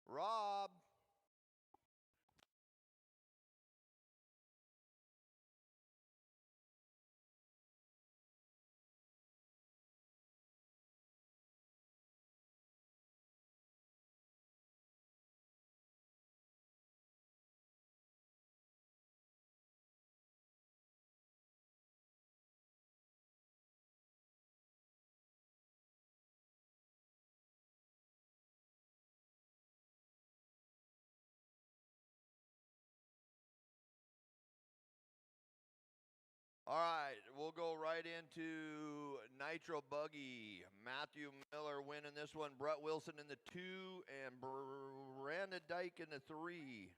Rob. All right, we'll go right into Nitro Buggy. Matthew Miller winning this one, Brett Wilson in the 2, and Brandon Dyke in the 3.